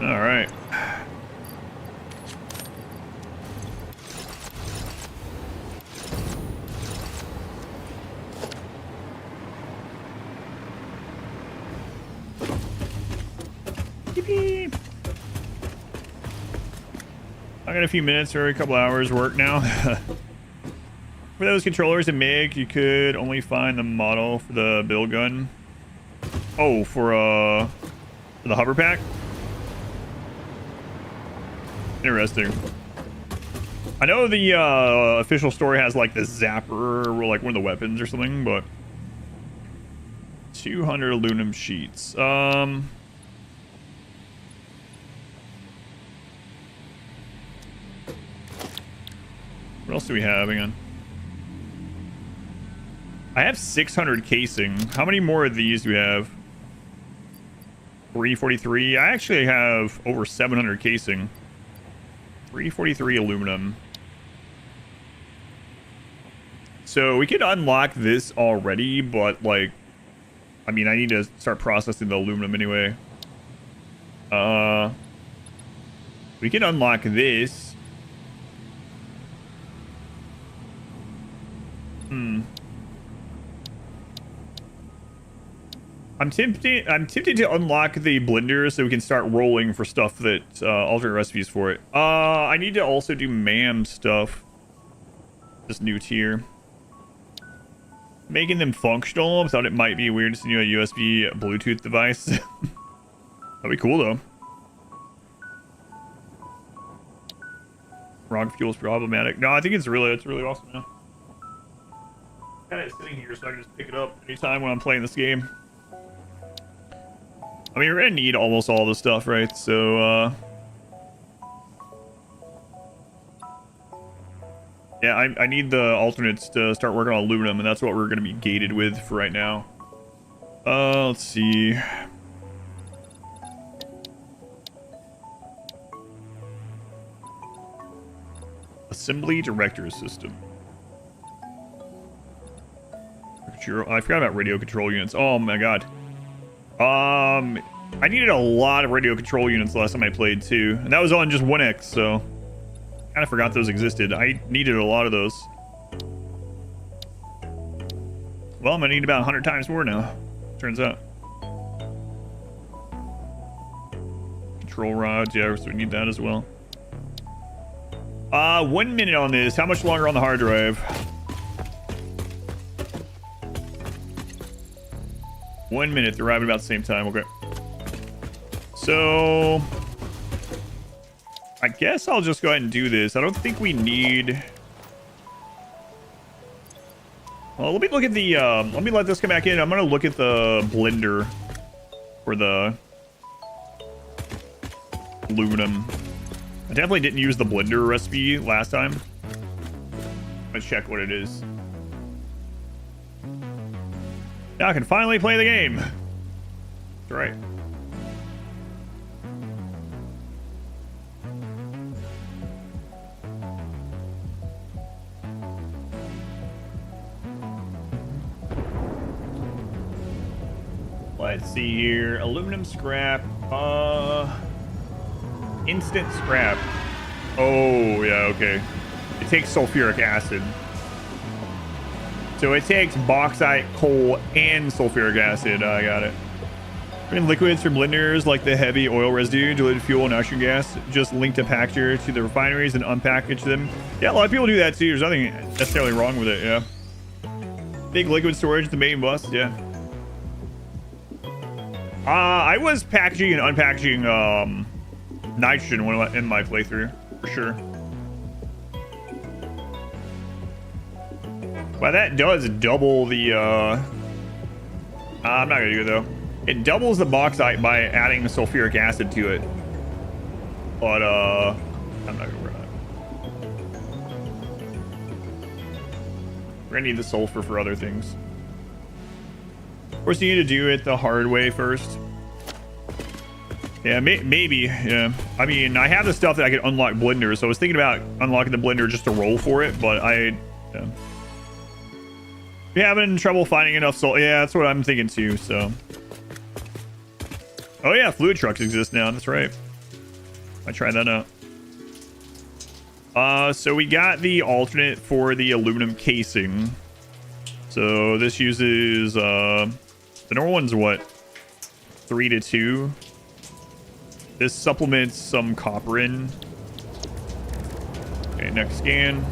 Alright. I got a few minutes or a couple hours work now. For those controllers in MIG, you could only find the model for the build gun. Oh, for the hover pack? Interesting. I know the official story has like the zapper or like one of the weapons or something, but 200 aluminum sheets. What else do we have? Hang on. I have 600 casing. How many more of these do we have? 343. I actually have over 700 casing. 343 aluminum. So we could unlock this already, but like, I mean, I need to start processing the aluminum anyway. We can unlock this. I'm tempted to unlock the blender so we can start rolling for stuff that alternate recipes for it. I need to also do MAM stuff. This new tier. Making them functional. I thought it might be weird to send you a USB Bluetooth device. That'd be cool though. Rock fuel is problematic. No, I think it's really awesome now. Got it sitting here so I can just pick it up anytime when I'm playing this game. I mean, we're gonna need almost all this stuff, right? So, yeah, I need the alternates to start working on aluminum, and that's what we're gonna be gated with for right now. Let's see. Assembly director system. I forgot about radio control units. Oh my god. I needed a lot of radio control units last time I played too, and that was on just 1X, so kind of forgot those existed. I needed a lot of those. Well, I'm gonna need about 100 times more now, turns out. Control rods, yeah, so we need that as well. 1 minute on this. How much longer on the hard drive? 1 minute. They're arriving about the same time. Okay. So I guess I'll just go ahead and do this. I don't think we need... Well, let me look at the... let me let this come back in. I'm going to look at the blender for the aluminum. I definitely didn't use the blender recipe last time. Let's check what it is. Now I can finally play the game. That's right. Let's see here. Aluminum scrap. Instant scrap. Oh, yeah, okay. It takes sulfuric acid. So it takes bauxite, coal, and sulfuric acid. I got it. And liquids from blenders like the heavy oil residue, diluted fuel, and nitrogen gas, just link to package to the refineries and unpackage them. Yeah, a lot of people do that too. There's nothing necessarily wrong with it, yeah. Big liquid storage, the main bus, yeah. I was packaging and unpackaging nitrogen in my playthrough, for sure. Well, that does double the, I'm not gonna do it though. It doubles the bauxite by adding sulfuric acid to it. But, I'm not gonna run it. We're gonna need the sulfur for other things. Of course, you need to do it the hard way first. Yeah, maybe, yeah. I mean, I have the stuff that I can unlock blenders, so I was thinking about unlocking the blender just to roll for it, but yeah. You're having trouble finding enough salt. Yeah, that's what I'm thinking too, so. Oh yeah, fluid trucks exist now, that's right. I tried that out. So we got the alternate for the aluminum casing. So this uses, the normal one's what? 3 to 2. This supplements some copper in. Okay, next scan.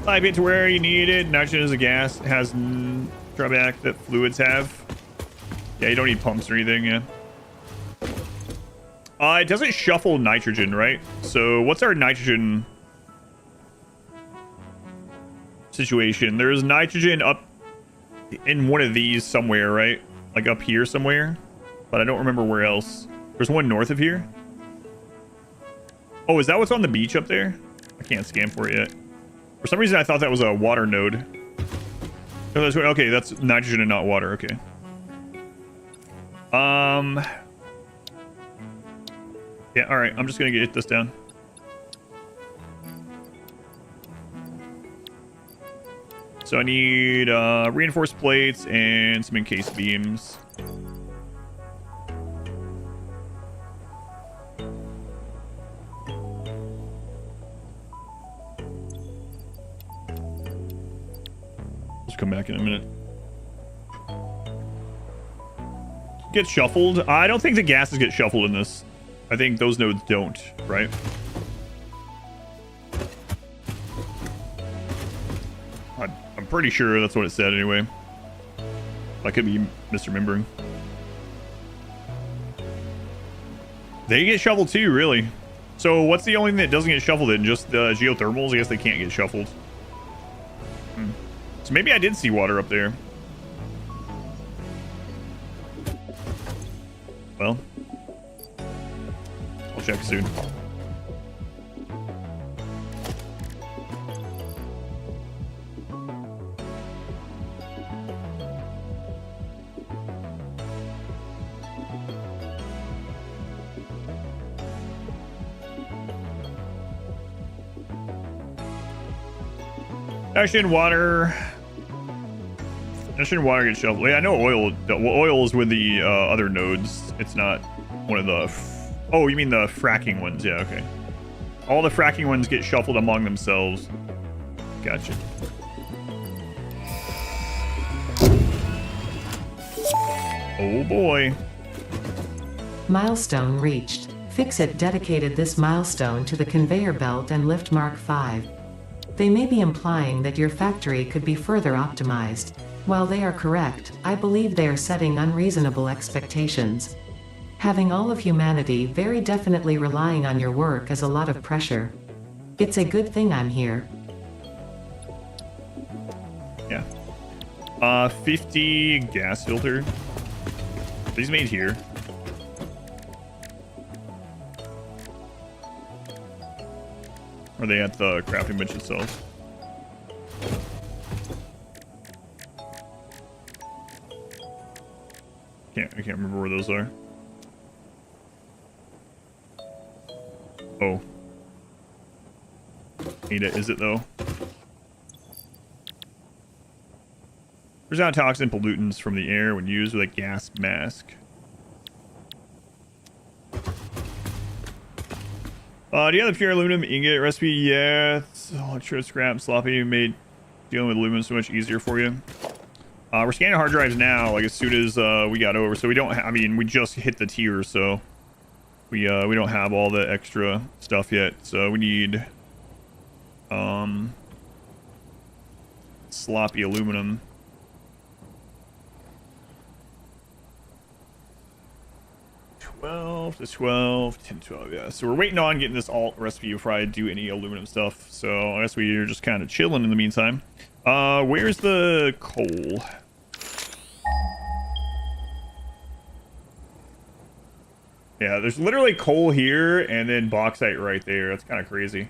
Pipe it to where you need it. Nitrogen as a gas has drawback that fluids have. Yeah, you don't need pumps or anything, yeah. It doesn't shuffle nitrogen, right? So what's our nitrogen situation? There's nitrogen up in one of these somewhere, right? Like up here somewhere. But I don't remember where else. There's one north of here. Oh, is that what's on the beach up there? I can't scan for it yet. For some reason, I thought that was a water node. Okay, that's nitrogen and not water. Okay. Yeah, all right. I'm just going to get this down. So I need reinforced plates and some encased beams. come back in a minute. Get shuffled. I don't think the gases get shuffled in this. I think those nodes don't, right? I'm pretty sure that's what it said anyway. I could be misremembering. They get shuffled too, really. So what's the only thing that doesn't get shuffled in? Just the geothermals? I guess they can't get shuffled. So maybe I did see water up there. Well, I'll check soon. Ocean water. Ocean water gets shuffled. Yeah, I know oil. The oil is with the other nodes. It's not one of the. Oh, you mean the fracking ones? Yeah, okay. All the fracking ones get shuffled among themselves. Gotcha. Oh boy. Milestone reached. Fixit dedicated this milestone to the conveyor belt and lift Mark 5. They may be implying that your factory could be further optimized. While they are correct, I believe they are setting unreasonable expectations. Having all of humanity very definitely relying on your work is a lot of pressure. It's a good thing I'm here. Yeah. 50 gas filter. These made here. Are they at the crafting bench itself? I can't remember where those are. Oh. Ada, is it though? There's out toxin pollutants from the air when used with a gas mask. Do you have the pure aluminum ingot recipe? Yeah. Electro scrap sloppy made dealing with aluminum so much easier for you. We're scanning hard drives now, like as soon as we got over, so we don't. I mean, we just hit the tier, so we don't have all the extra stuff yet. So we need sloppy aluminum. 12 to 12, 10 to 12, yeah. So we're waiting on getting this alt recipe before I do any aluminum stuff. So I guess we're just kind of chilling in the meantime. Where's the coal? Yeah, there's literally coal here and then bauxite right there. That's kind of crazy.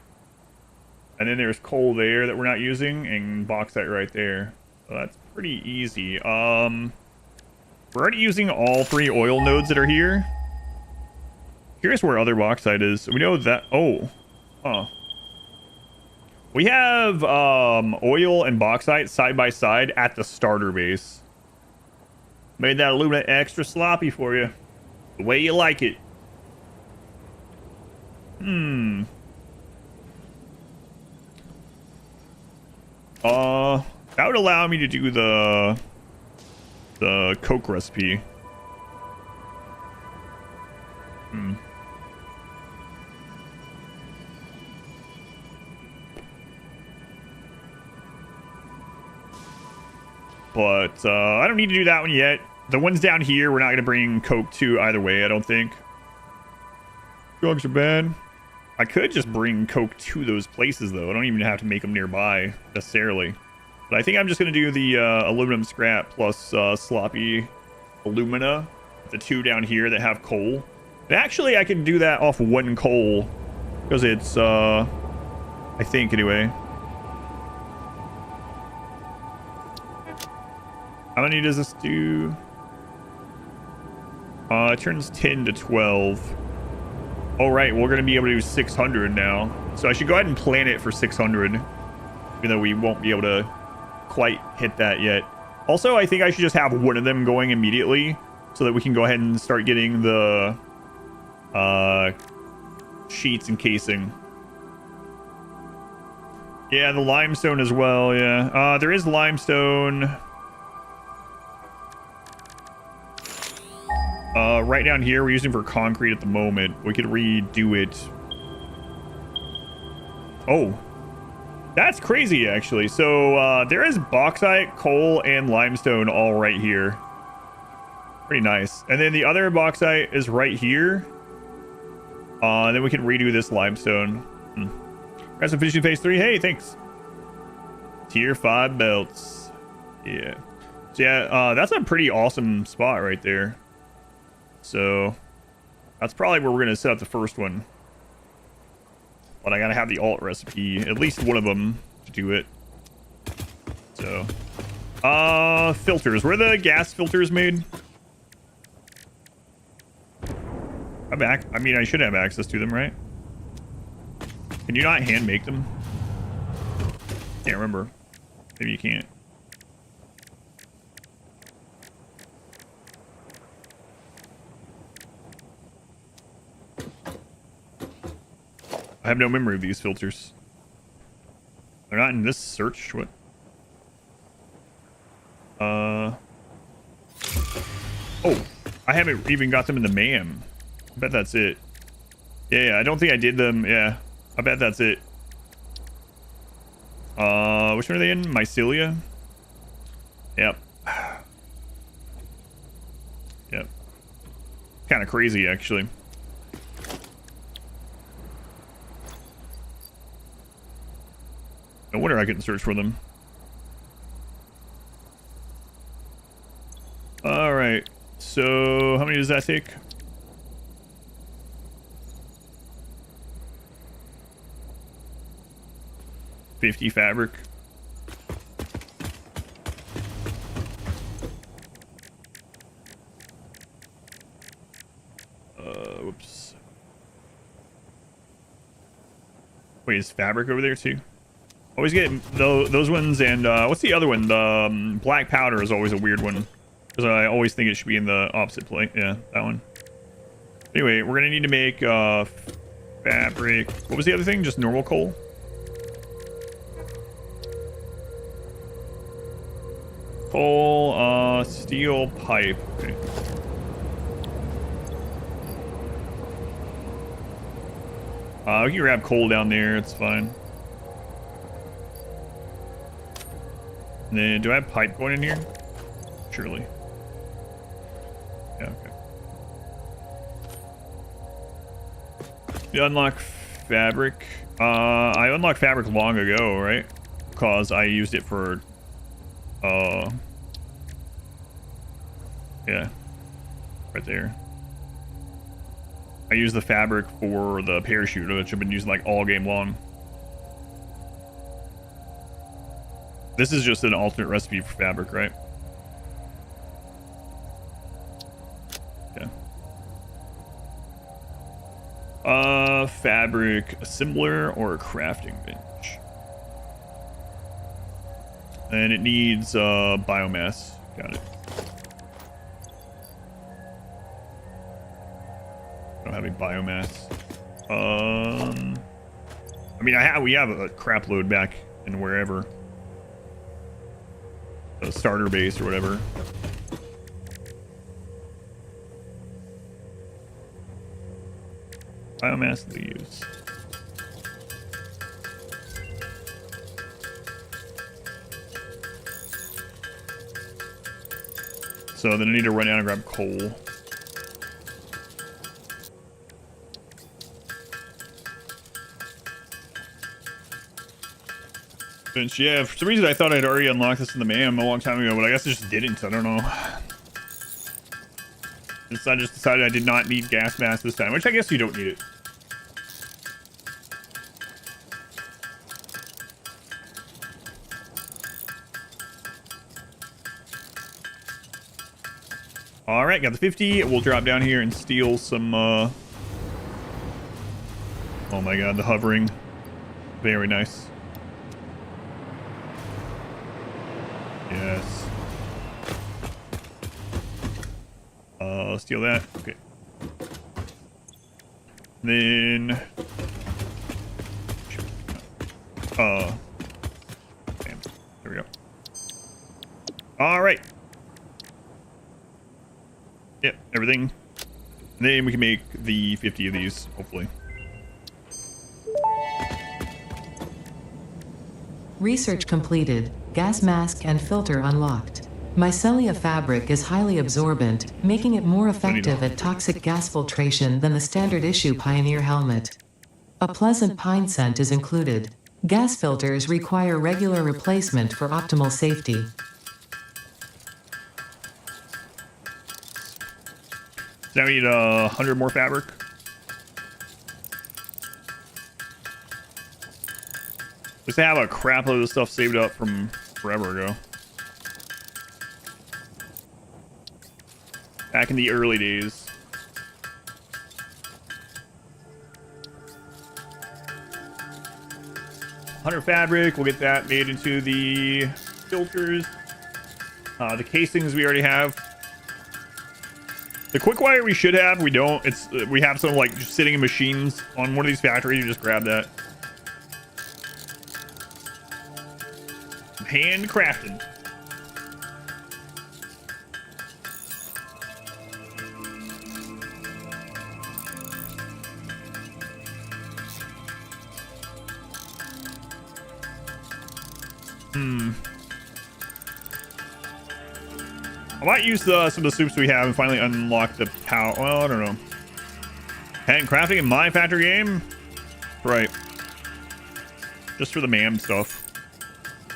And then there's coal there that we're not using and bauxite right there. So that's pretty easy. We're already using all 3 oil nodes that are here. Here's where other bauxite is. We know that. Oh. Huh. We have oil and bauxite side by side at the starter base. Made that alumina extra sloppy for you. The way you like it. That would allow me to do the Coke recipe. But I don't need to do that one yet. The ones down here, we're not going to bring Coke to either way, I don't think. Drugs are bad. I could just bring Coke to those places, though. I don't even have to make them nearby, necessarily. But I think I'm just going to do the aluminum scrap plus sloppy alumina. The 2 down here that have coal. And actually, I can do that off 1 coal. Because it's, I think, anyway. How many does this do? It turns 10 to 12. Oh, right. We're going to be able to do 600 now. So I should go ahead and plan it for 600. Even though we won't be able to quite hit that yet. Also, I think I should just have one of them going immediately. So that we can go ahead and start getting the sheets and casing. Yeah, the limestone as well, yeah. There is limestone. Right down here, we're using for concrete at the moment. We could redo it. Oh. That's crazy, actually. So, there is bauxite, coal, and limestone all right here. Pretty nice. And then the other bauxite is right here. Then we can redo this limestone. Got some fishing phase 3. Hey, thanks. Tier 5 belts. Yeah. So, yeah, that's a pretty awesome spot right there. So, that's probably where we're going to set up the first one. But I got to have the alt recipe. At least one of them to do it. So, filters. Where are the gas filters made? I mean, I should have access to them, right? Can you not hand make them? Can't remember. Maybe you can't. I have no memory of these filters. They're not in this search. What? Oh, I haven't even got them in the MAM. I bet that's it. Yeah, I don't think I did them. Yeah, I bet that's it. Which one are they in? Mycelia? Yep. Yep. Kind of crazy, actually. No wonder I couldn't search for them. Alright. So, how many does that take? 50 fabric. Whoops. Wait, is fabric over there too? Always get those ones, and what's the other one? The black powder is always a weird one. Because I always think it should be in the opposite plate. Yeah, that one. Anyway, we're going to need to make fabric. What was the other thing? Just normal coal? Coal, steel pipe. Okay. We can grab coal down there. It's fine. And then, do I have pipe going in here? Surely. Yeah, okay. You unlock fabric. I unlocked fabric long ago, right? Because I used it for... yeah. Right there. I used the fabric for the parachute, which I've been using like all game long. This is just an alternate recipe for fabric, right? Yeah. Fabric assembler or a crafting bench. And it needs biomass. Got it. Don't have any biomass. I mean, we have a crap load back in wherever. The starter base or whatever. Biomass leaves. So then I need to run down and grab coal. Bench, yeah, for some reason I thought I'd already unlocked this in the MAM a long time ago, but I guess I just didn't. I don't know. I just decided I did not need gas mask this time, which I guess you don't need it. Alright, got the 50. We'll drop down here and steal some, oh my god, the hovering. Very nice. Yes. Steal that. Okay. Then... All right. Yep, everything. And then we can make the 50 of these, hopefully. Research completed. Gas mask and filter unlocked. Mycelia fabric is highly absorbent, making it more effective at toxic gas filtration than the standard issue Pioneer helmet. A pleasant pine scent is included. Gas filters require regular replacement for optimal safety. So now we need 100 more fabric. Just have a crap load of stuff saved up from forever ago. Back in the early days. $100 fabric, we'll get that made into the filters. The casings we already have. The quick wire we should have, we don't. We have some like just sitting in machines on one of these factories. You just grab that. Handcrafted. I might use some of the soups we have and finally unlock the power. Well, I don't know. Handcrafting in my factory game? Right. Just for the MAM stuff.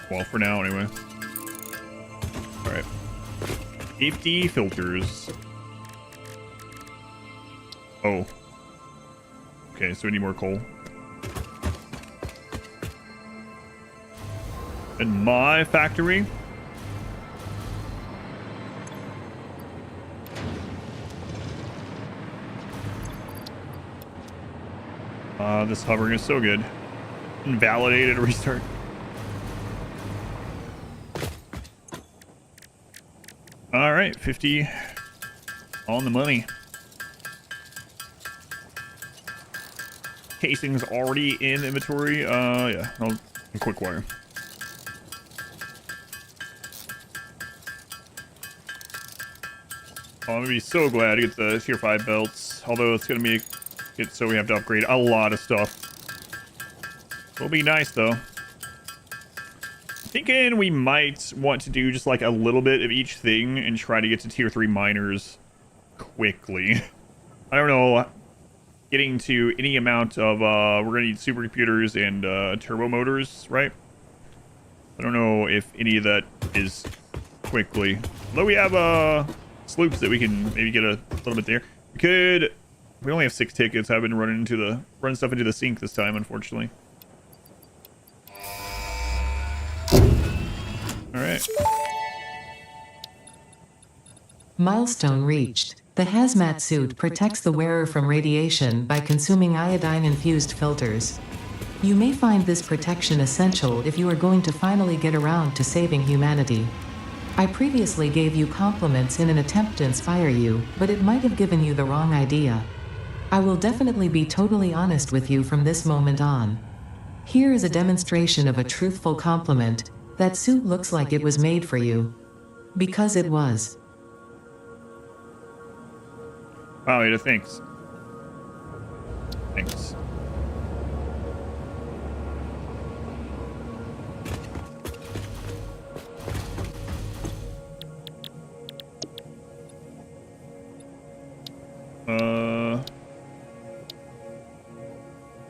Well, for now, anyway. Alright. 50 filters. Oh. Okay, so we need more coal. In my factory. This hovering is so good. Invalidated restart. All right, 50 on the money. Casing's already in inventory. Yeah, quick wire. Oh, I'm gonna be so glad to get the tier 5 belts. Although it's gonna make it so we have to upgrade a lot of stuff. Will be nice though. Thinking we might want to do just like a little bit of each thing and try to get to tier 3 miners quickly. I don't know. Getting to any amount of we're gonna need supercomputers and turbo motors, right? I don't know if any of that is quickly. Although we have sloops that we can maybe get a little bit there. We only have 6 tickets. I've been running stuff into the sink this time, unfortunately. All right. Milestone reached. The hazmat suit protects the wearer from radiation by consuming iodine-infused filters. You may find this protection essential if you are going to finally get around to saving humanity. I previously gave you compliments in an attempt to inspire you, but it might have given you the wrong idea. I will definitely be totally honest with you from this moment on. Here is a demonstration of a truthful compliment. That suit looks like it was made for you. Because it was. Wow, Ada, thanks. Thanks.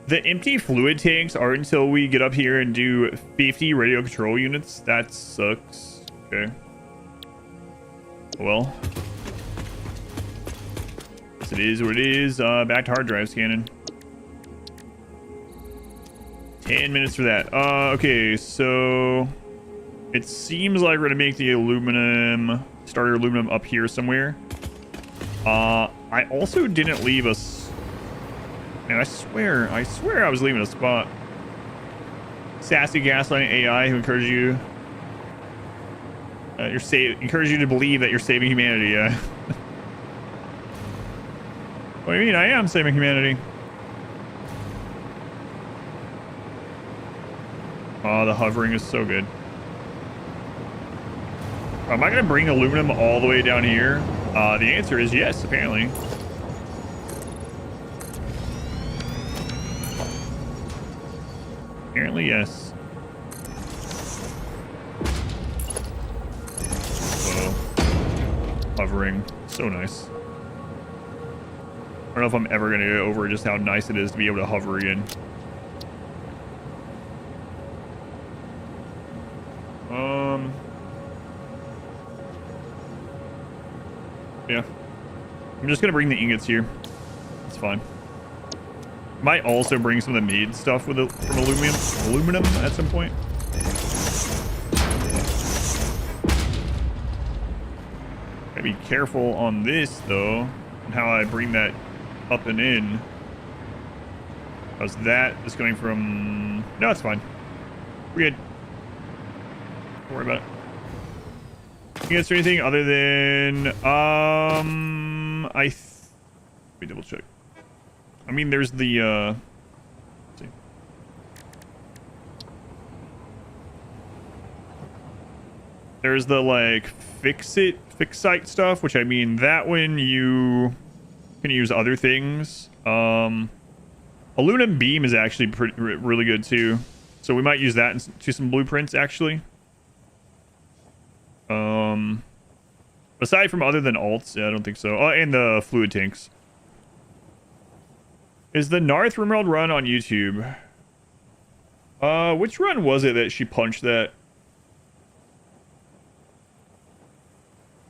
The empty fluid tanks are until we get up here and do 50 radio control units. That sucks. Okay. Well. It is what it is. Back to hard drive scanning. 10 minutes for that. Okay, so it seems like we're gonna make the aluminum starter aluminum up here somewhere. I also didn't leave us. Man, I swear I was leaving a spot. Sassy gaslighting AI who encourage you. Encourage you to believe that you're saving humanity. Yeah. What do you mean? I am saving humanity. Oh, the hovering is so good. Am I going to bring aluminum all the way down here? The answer is yes, apparently. Apparently, yes. Whoa. Hovering. So nice. I don't know if I'm ever going to get over just how nice it is to be able to hover again. Yeah. I'm just going to bring the ingots here. It's fine. Might also bring some of the made stuff with from aluminum at some point. Gotta be careful on this though, and how I bring that up and in. How's that? Just going from... No, it's fine. We're good. Don't worry about it. You guys do anything other than let me double check. I mean, there's the let's see. There's the like fix-site stuff, which I mean that one you can use other things. Aluminum beam is actually really good too, so we might use that into some blueprints actually. Aside from other than alts, yeah, I don't think so. Oh, and the fluid tanks. Is the Narth Rimworld run on YouTube? Which run was it that she punched that?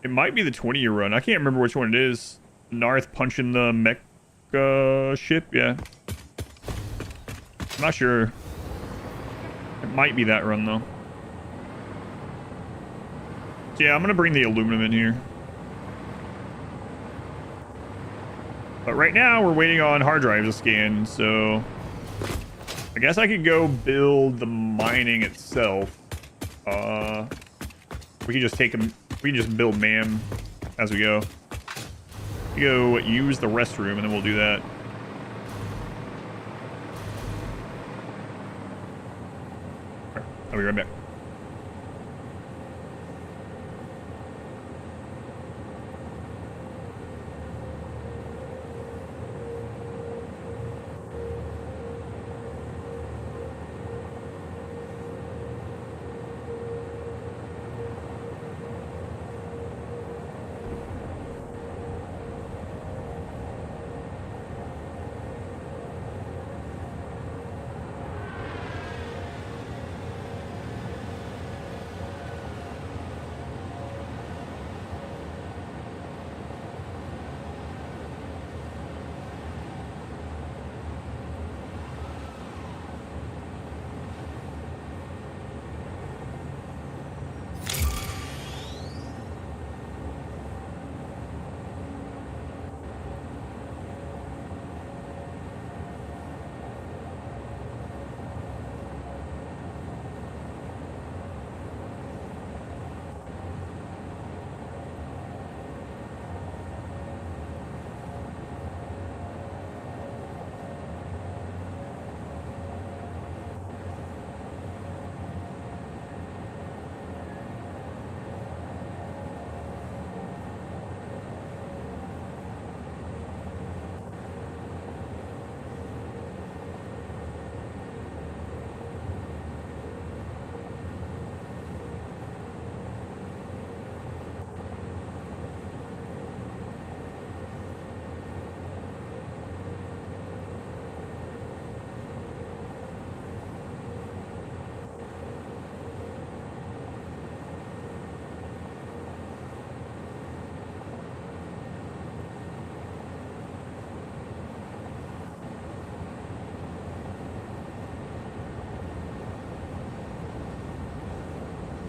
It might be the 20-year run. I can't remember which one it is. Narth punching the mecha ship, yeah. I'm not sure. It might be that run though. Yeah, I'm gonna bring the aluminum in here. But right now, we're waiting on hard drives to scan, so... I guess I could go build the mining itself. We can just take them... We can just build MAM as we go. We go use the restroom, and then we'll do that. Alright, I'll be right back.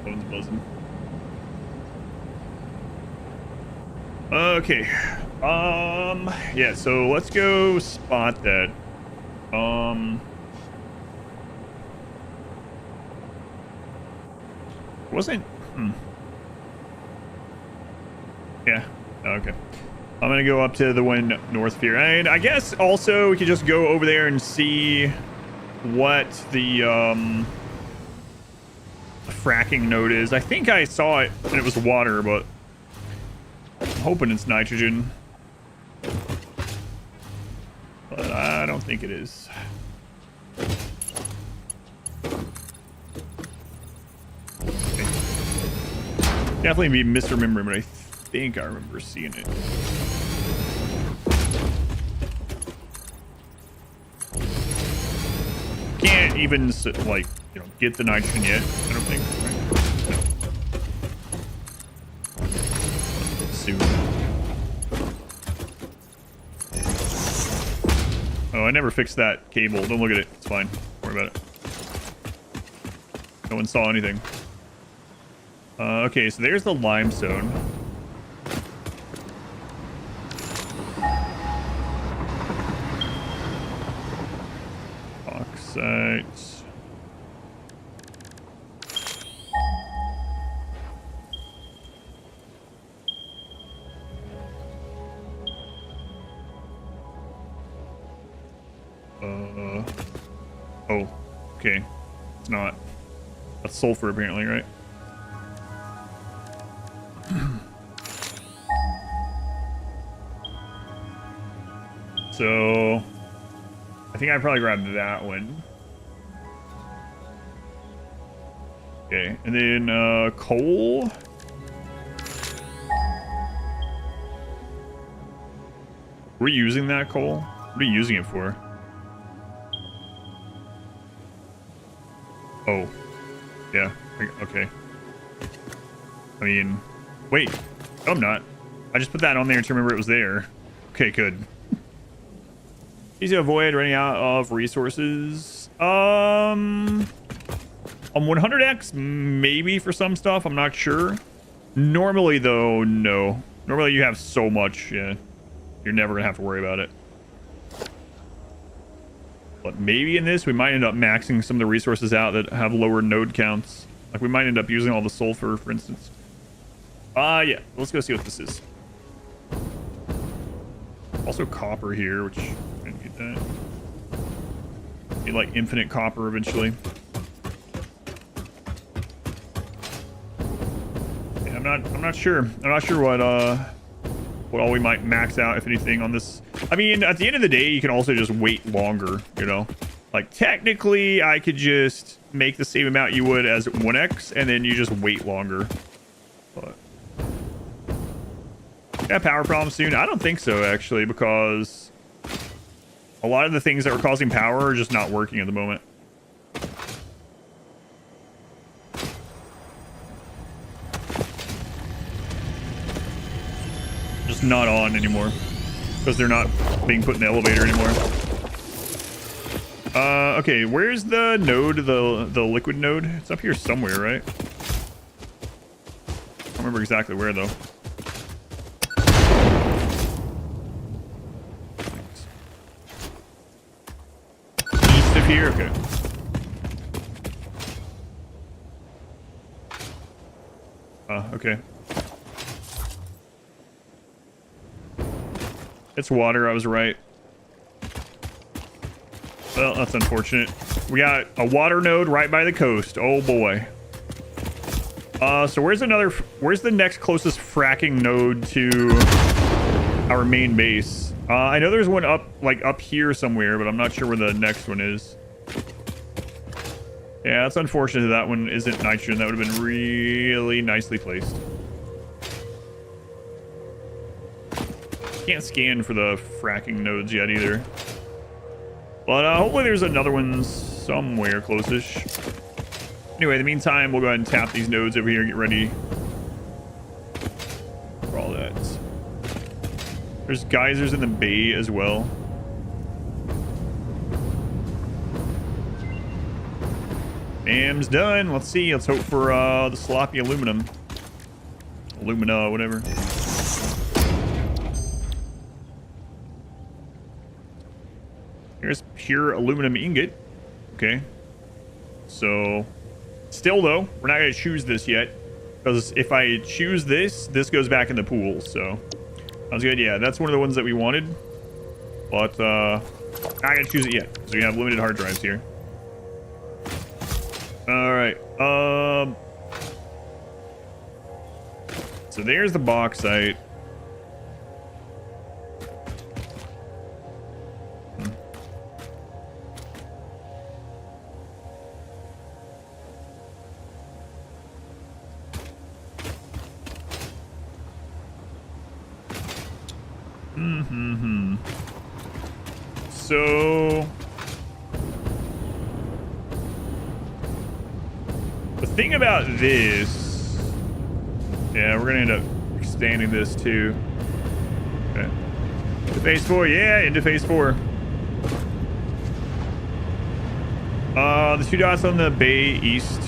Phone's buzzing. Okay. Yeah, so let's go spot that. Wasn't... Yeah, okay. I'm gonna go up to the one north here. And I guess also we could just go over there and see what the fracking node is. I think I saw it and it was water, but I'm hoping it's nitrogen. But I don't think it is. Okay. Definitely be misremembering, but I think I remember seeing it. Can't even like, you know, get the nitrogen yet. I don't think. Right? Soon. Oh, I never fixed that cable. Don't look at it. It's fine. Don't worry about it. No one saw anything. Okay, so there's the limestone. Bauxite. Oh, okay. It's not. That's sulfur apparently, right? So I think I probably grabbed that one. Okay, and then coal. We're using that coal? What are you using it for? Oh, yeah, okay. I mean, wait, no, I'm not. I just put that on there to remember it was there. Okay, good. Easy to avoid running out of resources. On 100x, maybe for some stuff, I'm not sure. Normally, though, no. Normally, you have so much, yeah. You're never gonna have to worry about it. But maybe in this, we might end up maxing some of the resources out that have lower node counts. Like, we might end up using all the sulfur, for instance. Yeah. Let's go see what this is. Also copper here, which... I didn't get that. Need, like, infinite copper eventually. Yeah, I'm not sure. I'm not sure what all we might max out, if anything, on this. I mean, at the end of the day, you can also just wait longer, you know? Like, technically, I could just make the same amount you would as 1x, and then you just wait longer. But... yeah, power problem soon? I don't think so, actually, because a lot of the things that were causing power are just not working at the moment. Just not on anymore. Because they're not being put in the elevator anymore. Okay, where's the node, the liquid node? It's up here somewhere, right? I don't remember exactly where, though. East of here? Okay. Okay. It's water, I was right. Well, that's unfortunate. We got a water node right by the coast. Oh boy. So where's the next closest fracking node to our main base? I know there's one up here somewhere, but I'm not sure where the next one is. Yeah, that's unfortunate that one isn't nitrogen. That would have been really nicely placed. Can't scan for the fracking nodes yet either. But hopefully there's another one somewhere close-ish. Anyway, in the meantime, we'll go ahead and tap these nodes over here and get ready for all that. There's geysers in the bay as well. Dam's done. Let's see. Let's hope for the sloppy aluminum. Alumina, whatever. Here's pure aluminum ingot. Okay. So, still though, we're not going to choose this yet. Because if I choose this, this goes back in the pool. So, sounds good. Yeah, that's one of the ones that we wanted. But, not going to choose it yet. So we have limited hard drives here. Alright. So there's the bauxite. So the thing about this, yeah, we're gonna end up expanding this too. Okay. To phase 4, yeah, into phase 4. The 2 dots on the bay east.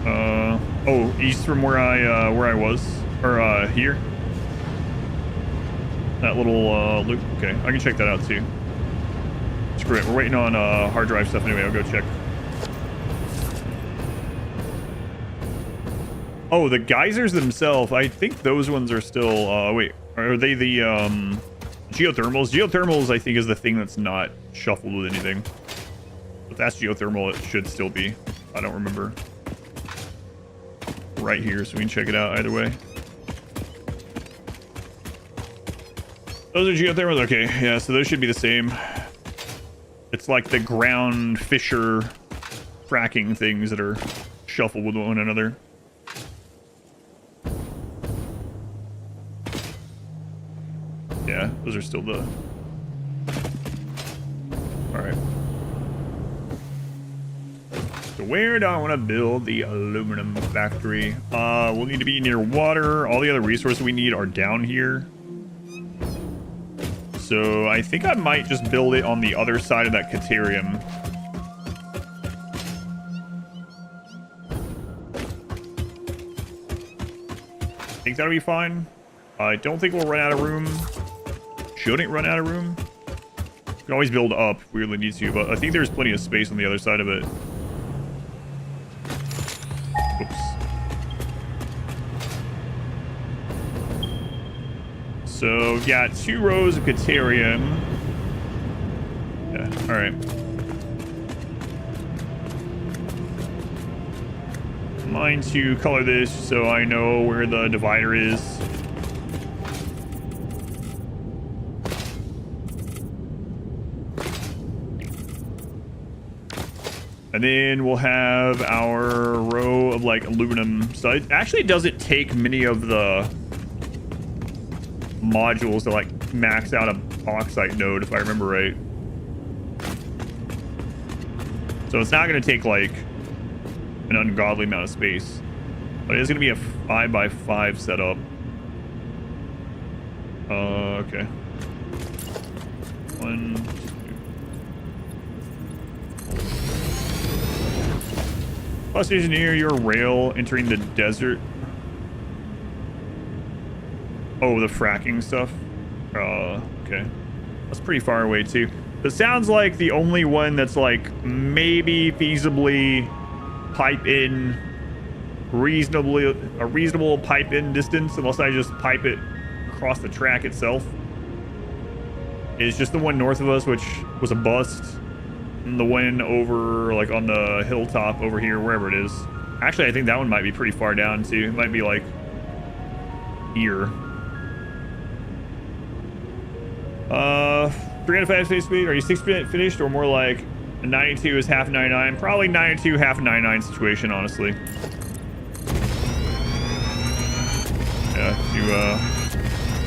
Oh, east from where I was, or here. That little loop. Okay, I can check that out too. Screw it. We're waiting on hard drive stuff anyway. I'll go check. Oh, the geysers themselves. I think those ones are still. Wait, are they the geothermals? Geothermals, I think, is the thing that's not shuffled with anything. If that's geothermal, it should still be. I don't remember. Right here, so we can check it out either way. Those are geothermals? Okay, yeah, so those should be the same. It's like the ground fissure fracking things that are shuffled with one another. Yeah, those are still the... Alright. So where do I want to build the aluminum factory? We'll need to be near water. All the other resources we need are down here. So I think I might just build it on the other side of that Caterium. I think that'll be fine. I don't think we'll run out of room. Shouldn't run out of room. We can always build up if we really need to, but I think there's plenty of space on the other side of it. Oops. So we've got 2 rows of Caterium. Yeah, alright. Mine to color this so I know where the divider is. And then we'll have our row of like aluminum. So it actually doesn't take many of the modules to like max out a bauxite node, if I remember right. So it's not going to take like an ungodly amount of space, but it is going to be a 5x5 setup. Okay. 1, 2. Plus engineer your rail entering the desert. Oh, the fracking stuff. Okay. That's pretty far away too. It sounds like the only one that's like maybe feasibly pipe in a reasonable pipe in distance, unless I just pipe it across the track itself, is just the one north of us, which was a bust. And the one over like on the hilltop over here, wherever it is. Actually, I think that one might be pretty far down too. It might be like here. 305 space speed. Are you 6% finished or more like a 92 is half 99? Probably 92 half 99 situation, honestly. Yeah,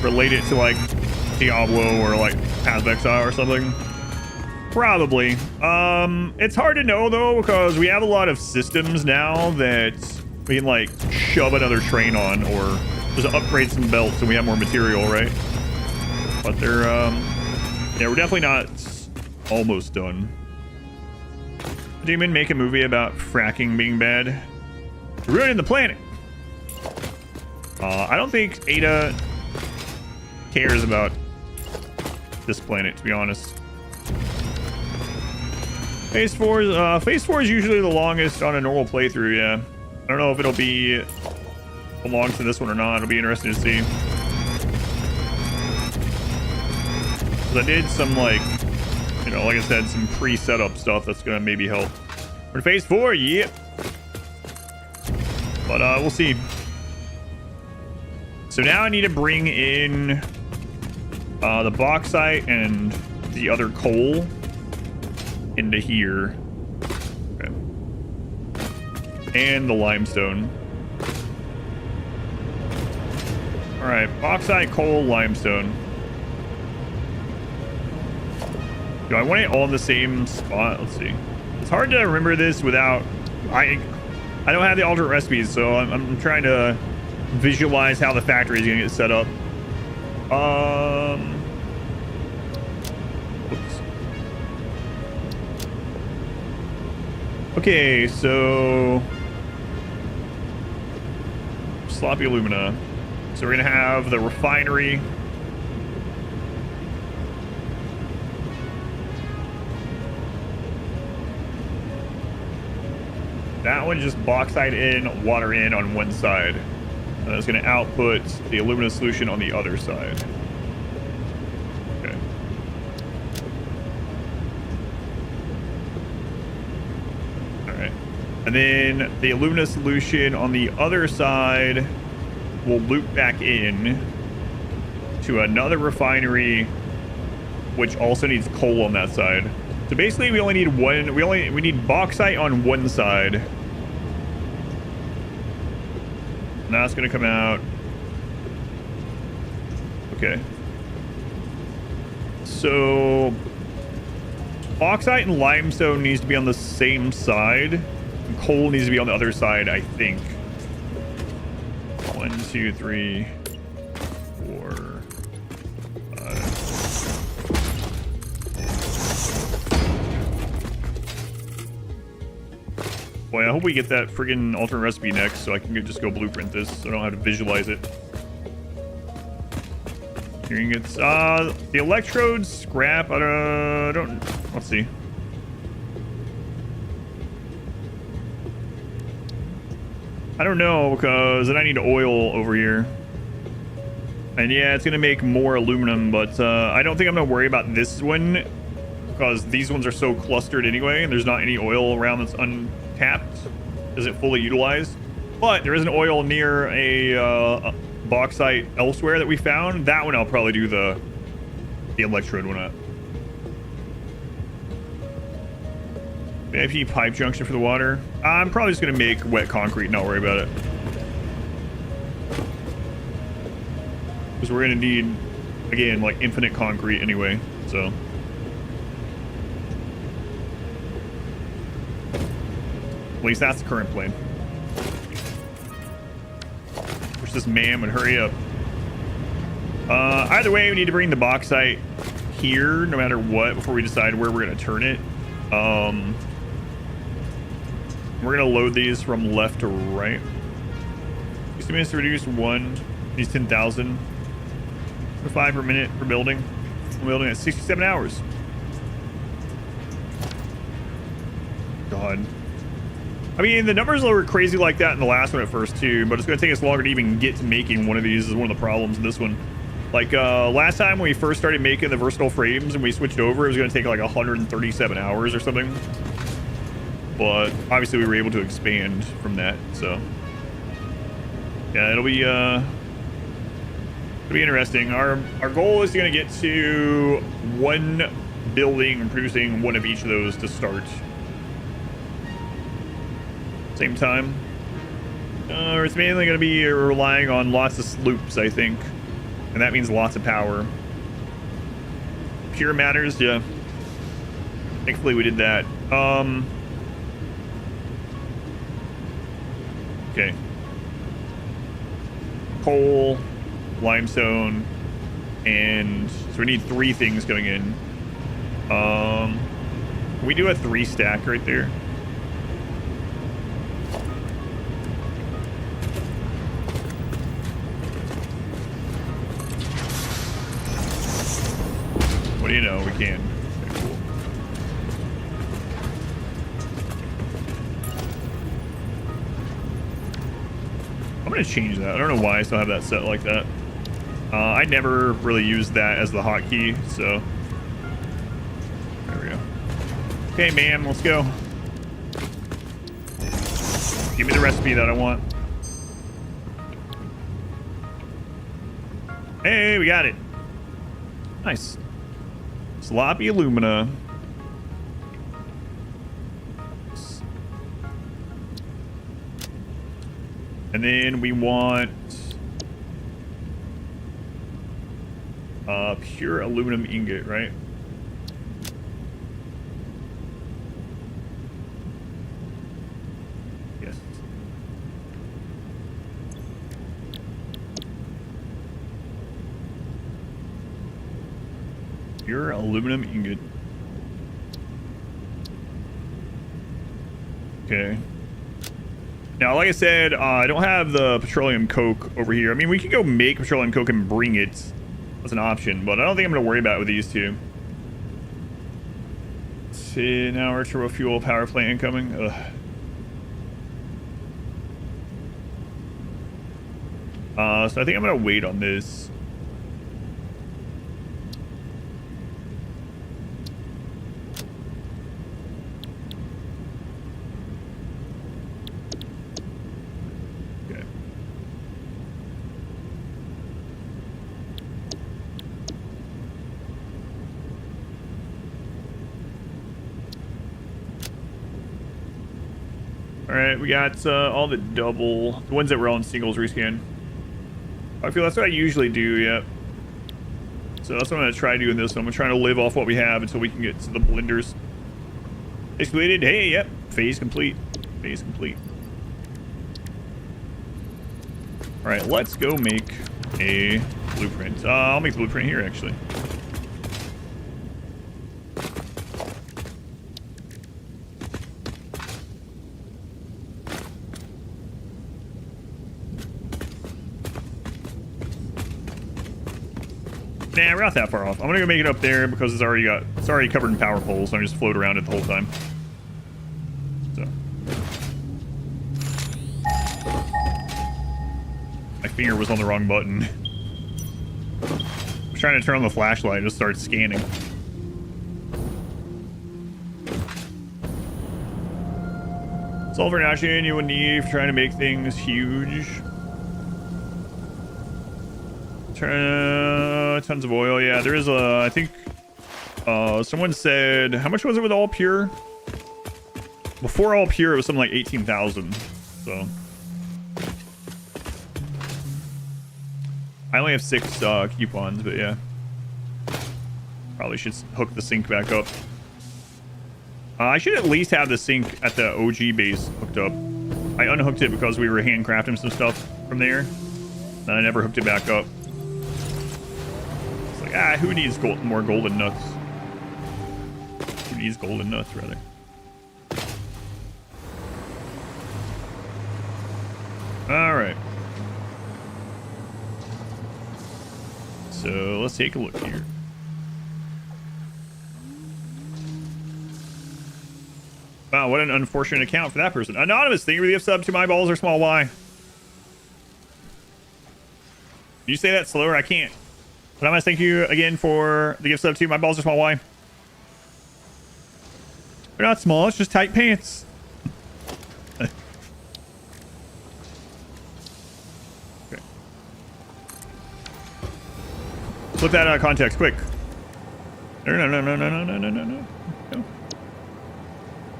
to relate it to like Diablo or like Path of Exile or something. Probably. It's hard to know though, because we have a lot of systems now that we can like shove another train on or just upgrade some belts and we have more material, right? But they're, yeah, we're definitely not almost done. Demon make a movie about fracking being bad. Ruining the planet. I don't think Ada cares about this planet, to be honest. Phase 4 is usually the longest on a normal playthrough, yeah. I don't know if it'll be belong to this one or not. It'll be interesting to see. I did some like, you know, like I said, some pre-setup stuff that's gonna maybe help. We're in phase 4, yep. But we'll see. So now I need to bring in the bauxite and the other coal into here. Okay. And the limestone. All right, bauxite, coal, limestone. Do I want it all in the same spot? Let's see. It's hard to remember this without... I don't have the alternate recipes, so I'm trying to visualize how the factory is going to get set up. Whoops. Okay, so... sloppy alumina. So we're going to have the refinery. That one just bauxite in, water in on one side. And that's going to output the alumina solution on the other side. Okay. All right. And then the alumina solution on the other side will loop back in to another refinery, which also needs coal on that side. So basically we only need one, we need bauxite on one side. And that's gonna come out. Okay. So bauxite and limestone needs to be on the same side. And coal needs to be on the other side, I think. 1, 2, 3, 4, 5. Boy, I hope we get that friggin' alternate recipe next so I can just go blueprint this so I don't have to visualize it. Here you get the electrodes, scrap. I don't. Let's see. I don't know because then I need oil over here. And yeah, it's gonna make more aluminum, but I don't think I'm gonna worry about this one because these ones are so clustered anyway, and there's not any oil around that's untapped. Isn't fully utilized, but there is an oil near a bauxite elsewhere that we found. That one I'll probably do the electrode one up. VIP pipe junction for the water. I'm probably just gonna make wet concrete, not worry about it. Because we're gonna need, again, like infinite concrete anyway, so. At least that's the current plan. Wish this man would hurry up. Either way, we need to bring the bauxite here, no matter what, before we decide where we're gonna turn it. We're gonna load these from left to right. 60 minutes to reduce one. These 10,000. 5 per minute per building. We're building at 67 hours. God. I mean, the numbers were crazy like that in the last one at first too, but it's gonna take us longer to even get to making one of these is one of the problems in this one. Like last time when we first started making the versatile frames and we switched over, it was gonna take like 137 hours or something. But obviously we were able to expand from that, so yeah, it'll be interesting. Our goal is gonna get to one building and producing one of each of those to start. Same time. It's mainly gonna be relying on lots of sloops, I think, and that means lots of power. Pure matters, yeah. Thankfully we did that. Okay. Coal, limestone, and so we need 3 things going in. Can we do a 3 stack right there? What do you know? We can. Okay, cool. I'm gonna change that. I don't know why I still have that set like that. I never really used that as the hotkey, so there we go. Okay, man, let's go. Give me the recipe that I want. Hey, we got it. Nice. Sloppy alumina. And then we want pure aluminum ingot, right? Yes. Pure aluminum ingot. Okay. Now, like I said, I don't have the petroleum coke over here. I mean, we could go make petroleum coke and bring it as an option, but I don't think I'm going to worry about it with these two. 10-hour turbo fuel power plant incoming. Ugh. So I think I'm going to wait on this. Alright, we got all the ones that were on singles rescan. I feel that's what I usually do, yep. So that's what I'm going to try doing this one. I'm trying to live off what we have until we can get to the blenders. Excavated, hey, yep. Phase complete. Phase complete. Alright, let's go make a blueprint. I'll make the blueprint here, actually. Nah, we're not that far off. I'm gonna go make it up there because it's already covered in power poles, so I just float around it the whole time. So my finger was on the wrong button. I was trying to turn on the flashlight and just start scanning. Sulfur and oxygen you would need for trying to make things huge. Tons of oil. Yeah, there is a, I think someone said, how much was it with all pure? Before all pure it was something like 18,000. So I only have 6 coupons, but yeah, probably should hook the sink back up. I should at least have the sink at the OG base hooked up. I unhooked it because we were handcrafting some stuff from there, and I never hooked it back up. Who needs more golden nuts? Who needs golden nuts, rather? Alright. So, let's take a look here. Wow, what an unfortunate account for that person. Anonymous, thank you for the gift sub to my balls or small y. You say that slower? I can't. Anonymous, thank you again for the gift sub to my balls or small y. They're not small, it's just tight pants. Okay. Put that out of context, quick. No.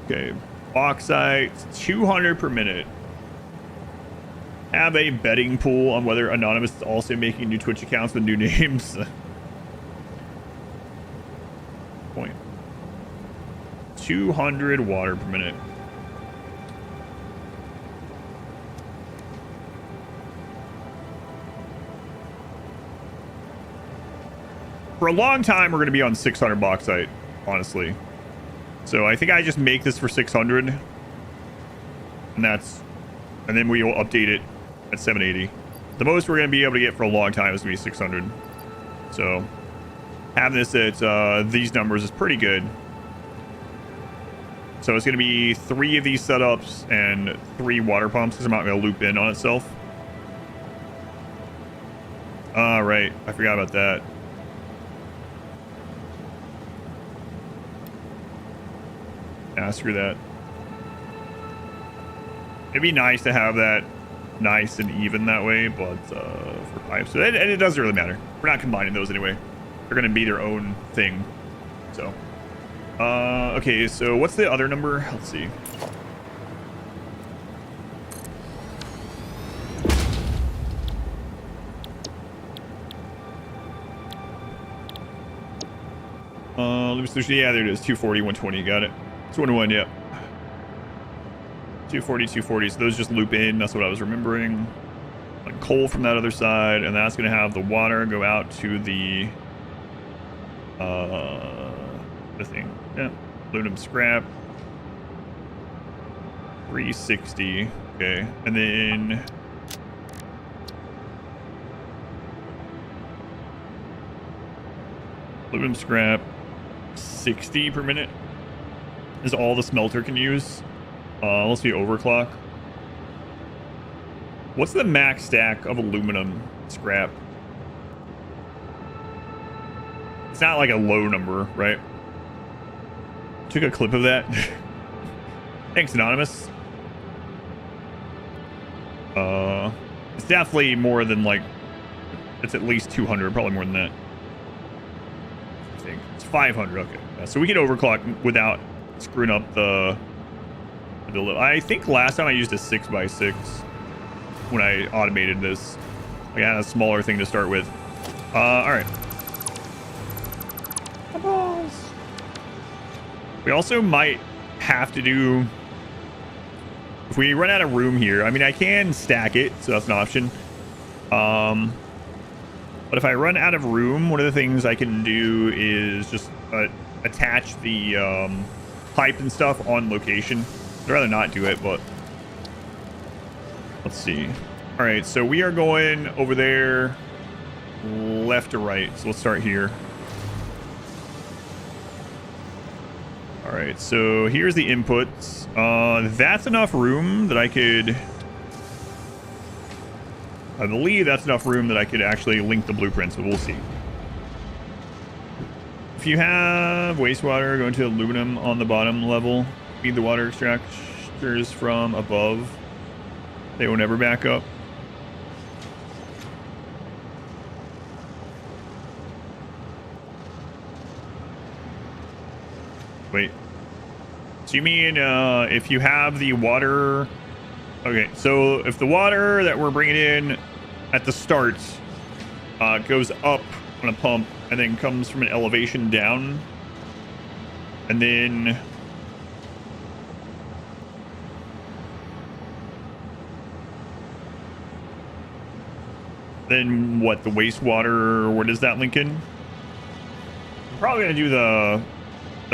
Okay, bauxite, 200 per minute. Have a betting pool on whether Anonymous is also making new Twitch accounts with new names. Point. 200 water per minute. For a long time, we're going to be on 600 bauxite, honestly. So I think I just make this for 600. And then we will update it at 780. The most we're going to be able to get for a long time is going to be 600. So having this at these numbers is pretty good. So it's going to be 3 of these setups and 3 water pumps because I'm not going to loop in on itself. Right. I forgot about that. Nah, screw that. It'd be nice to have that nice and even that way, but for pipes, and it doesn't really matter. We're not combining those anyway. They're going to be their own thing. So, okay, so what's the other number? Let's see. Yeah, there it is. 240, 120. Got it. 221, yeah. 240, 240. So those just loop in. That's what I was remembering. Like coal from that other side, and that's going to have the water go out to the thing. Yeah. Aluminum scrap. 360. Okay. And then aluminum scrap 60 per minute is all the smelter can use. Let's be overclock. What's the max stack of aluminum scrap? It's not like a low number, right? Took a clip of that. Thanks, Anonymous. It's definitely more than like, it's at least 200, probably more than that. I think it's 500. Okay, yeah, so we can overclock without screwing up the. I think last time I used a 6x6 when I automated this. I had a smaller thing to start with. All right. Balls. We also might have to do. If we run out of room here, I mean, I can stack it, so that's an option. But if I run out of room, one of the things I can do is just attach the pipe and stuff on location. I'd rather not do it, but let's see. All right, so we are going over there left to right. So let's start here. All right, so here's the inputs. That's enough room that I could... I believe that's enough room that I could actually link the blueprints, but we'll see. If you have wastewater going to aluminum on the bottom level, feed the water extractors from above. They will never back up. Wait. So you mean if you have the water... Okay, so if the water that we're bringing in at the start goes up on a pump and then comes from an elevation down, and then what, the wastewater, where does that link in? I'm probably gonna do the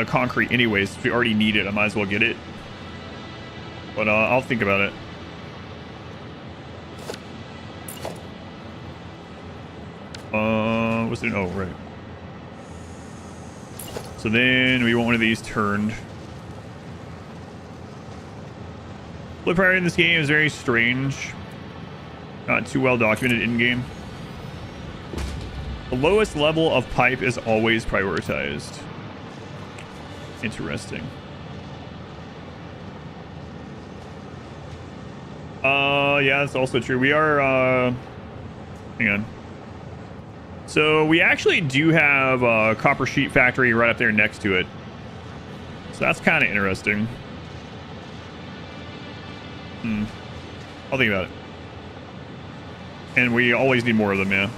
concrete anyways. If we already need it, I might as well get it, but I'll think about it. What's it? Oh, right. So then we want one of these turned. Flip priority in this game is very strange. Not too well documented in game. The lowest level of pipe is always prioritized. Interesting. Yeah, that's also true. We are, hang on. So we actually do have a copper sheet factory right up there next to it. So that's kind of interesting. I'll think about it. And we always need more of them, yeah.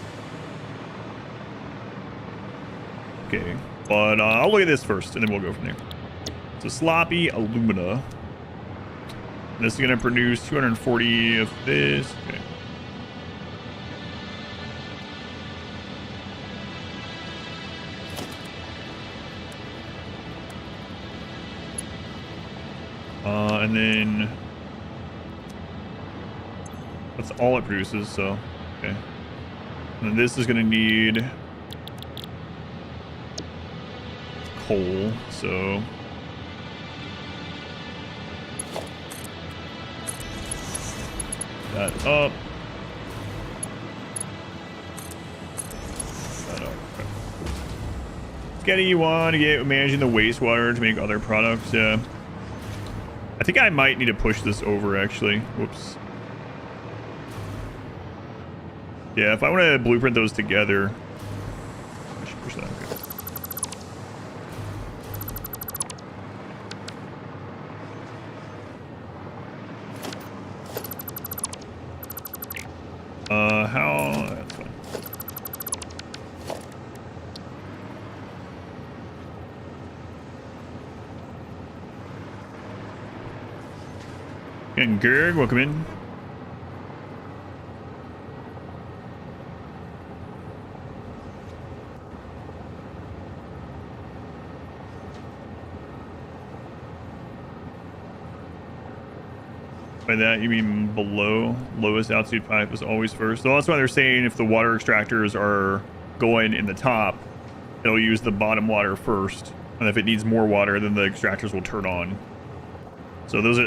Okay, but I'll look at this first, and then we'll go from there. So sloppy alumina. This is going to produce 240 of this. Okay. And then that's all it produces, so okay. And then this is going to need coal, so that up. That up. Okay. Sketty, you want to get managing the wastewater to make other products? Yeah. I think I might need to push this over, actually. Whoops. Yeah, if I want to blueprint those together, And Gerg, welcome in. By that you mean below? Lowest altitude pipe is always first. So that's why they're saying if the water extractors are going in the top, it'll use the bottom water first, and if it needs more water, then the extractors will turn on. So those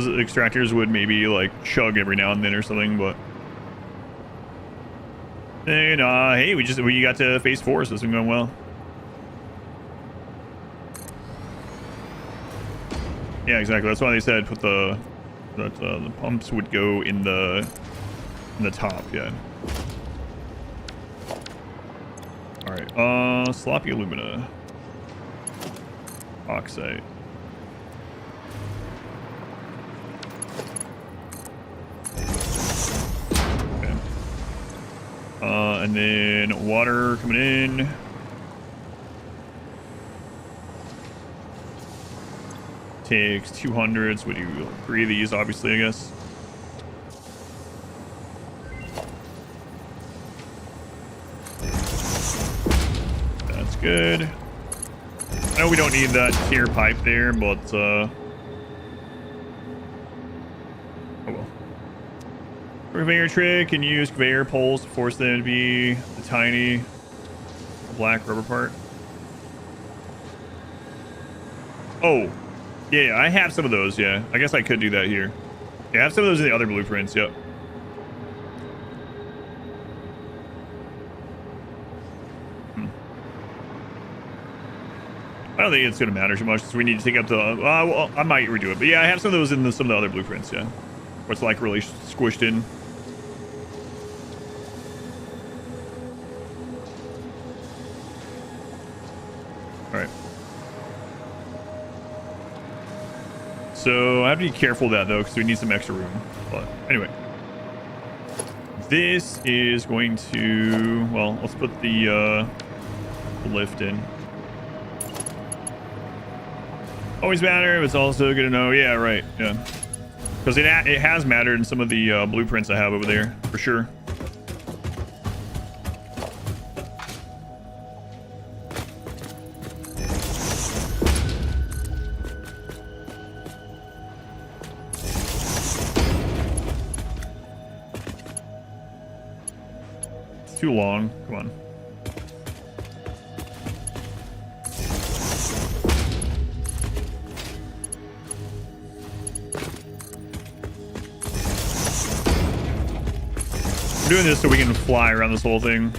extractors would maybe like chug every now and then or something, but. And hey, we got to phase 4, so it's been going well. Yeah, exactly. That's why they said put the pumps would go in the top. Yeah. All right. Sloppy alumina. Oxide. Okay. And then water coming in. Takes 200, so we do 3 of these, obviously, I guess. That's good. I know we don't need that tier pipe there, but oh well. For conveyor trick, can use conveyor poles to force them to be the tiny black rubber part. Oh. Yeah, I have some of those, yeah. I guess I could do that here. Yeah, I have some of those in the other blueprints, yep. I don't think it's going to matter too much, because we need to take up the... well, I might redo it. But yeah, I have some of those in some of the other blueprints, yeah. Where it's like really squished in. Alright. So I have to be careful of that though, because we need some extra room. But anyway, this is going to, well, let's put the lift in. Always matter, but it's also good to know. Yeah, right. Yeah, because it has mattered in some of the blueprints I have over there for sure. Too long. Come on. I'm doing this so we can fly around this whole thing.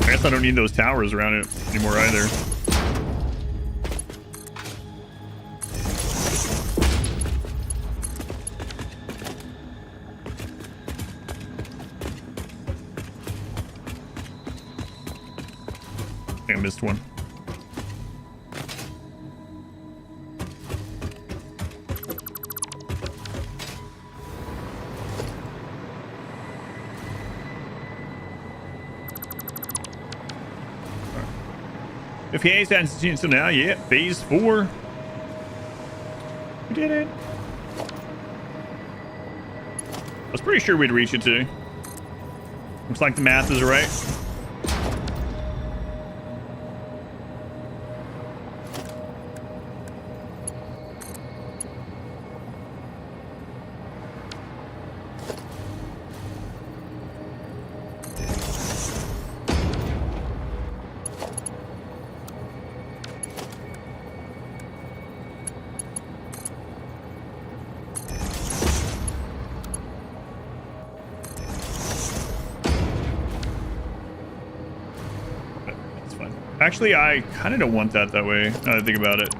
I guess I don't need those towers around it anymore either. I missed one. If he ain't standing still now, yeah, phase 4. We did it. I was pretty sure we'd reach it today. Looks like the math is right. Actually, I kind of don't want that way, now that I think about it.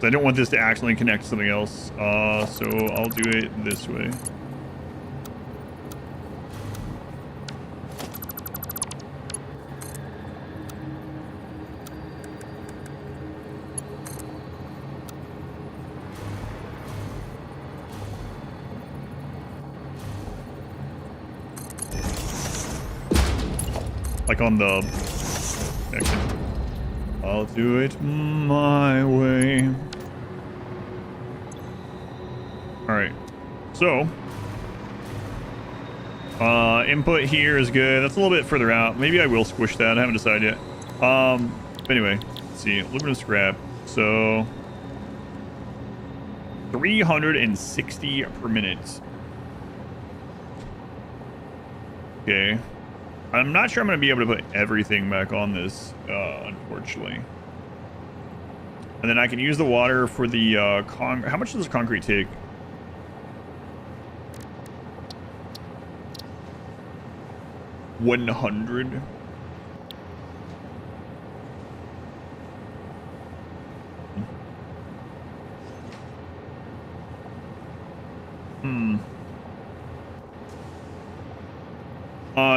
I don't want this to accidentally connect to something else. So I'll do it this way. Like on the... I'll do it my way. Alright. So... input here is good. That's a little bit further out. Maybe I will squish that. I haven't decided yet. Anyway, let's see. Aluminum scrap. So... 360 per minute. Okay. I'm not sure I'm going to be able to put everything back on this, unfortunately. And then I can use the water for the, how much does concrete take? $100.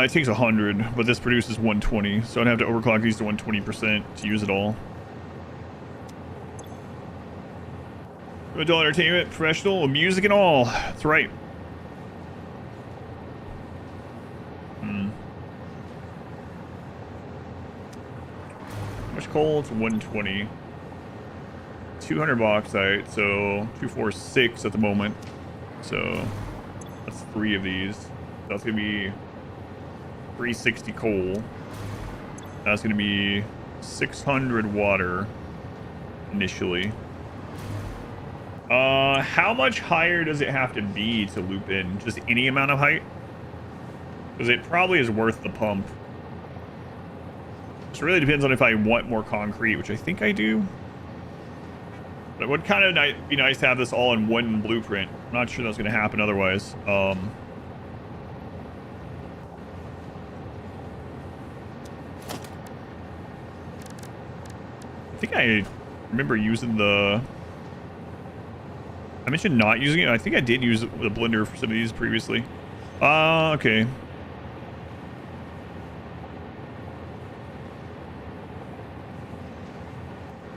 It takes 100, but this produces 120, so I'd have to overclock these to 120% to use it all. Adult entertainment, professional, music and all. That's right. How much coal? It's 120. 200 bauxite, so 246 at the moment. So that's 3 of these. That's gonna be 360 coal. That's gonna be 600 water initially. How much higher does it have to be to loop in? Just any amount of height? Because it probably is worth the pump. It really depends on if I want more concrete, which I think I do. But it would kind of be nice to have this all in one blueprint. I'm not sure that's going to happen otherwise. I think I remember using the... I mentioned not using it. I think I did use the blender for some of these previously. Okay.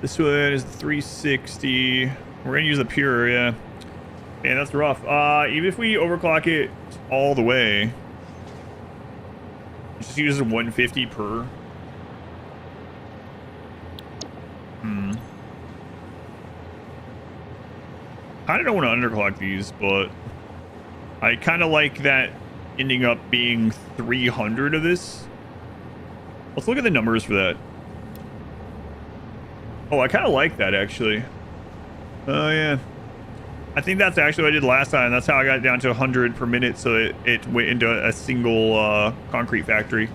This one is 360. We're gonna use the pure, yeah. Man, that's rough. Even if we overclock it all the way, it just uses 150 per. I don't want to underclock these, but I kind of like that ending up being 300 of this. Let's look at the numbers for that. Oh, I kind of like that, actually. Oh, yeah. I think that's actually what I did last time. That's how I got it down to 100 per minute, so it went into a single concrete factory.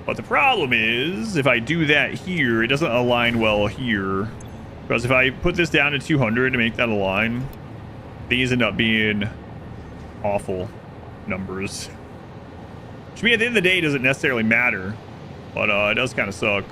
But the problem is, if I do that here, it doesn't align well here. Because if I put this down to 200 to make that align, these end up being awful numbers. To me, at the end of the day, it doesn't necessarily matter. But it does kind of suck.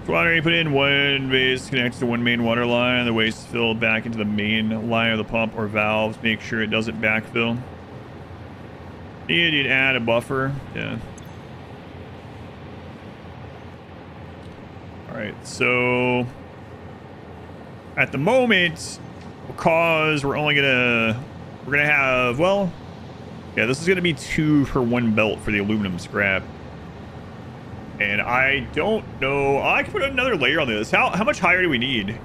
Water you put in one base connects to one main water line. The waste is filled back into the main line of the pump or valves. Make sure it doesn't backfill. You'd add a buffer. Yeah. All right. So at the moment, because we're gonna have, well, yeah, this is gonna be 2 for 1 belt for the aluminum scrap. And I don't know. I can put another layer on this. How much higher do we need?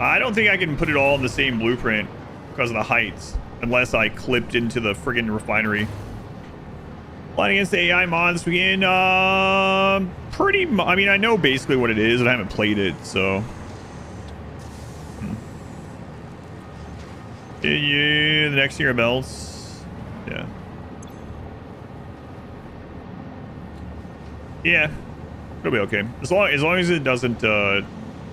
I don't think I can put it all in the same blueprint because of the heights, unless I clipped into the friggin' refinery. Playing against the AI mods again. I mean, I know basically what it is, and I haven't played it, so. Yeah, the next year belts. Yeah. Yeah, it'll be okay. As long as it doesn't turn.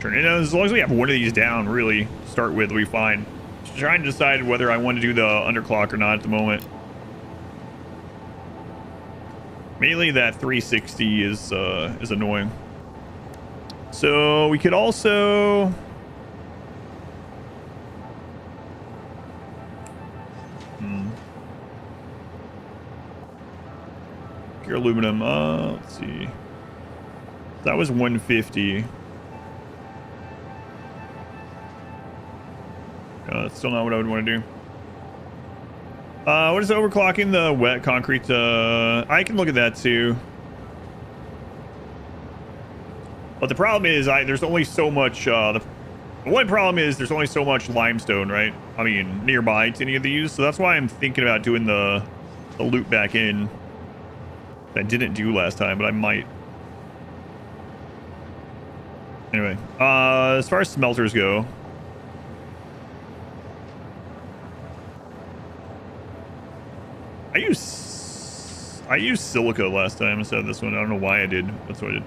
And as long as we have one of these down, really start with, we fine. Just trying to decide whether I want to do the underclock or not at the moment. Mainly that 360 is annoying. So we could also. Pure aluminum. Let's see. That was 150. That's still not what I would want to do. What is overclocking the wet concrete? I can look at that too. But the problem is, there's only so much. The one problem is there's only so much limestone, right? I mean, nearby to any of these. So that's why I'm thinking about doing the loop back in. That I didn't do last time, but I might. Anyway, as far as smelters go. I used silica last time instead of this one. I don't know why I did. That's what I did.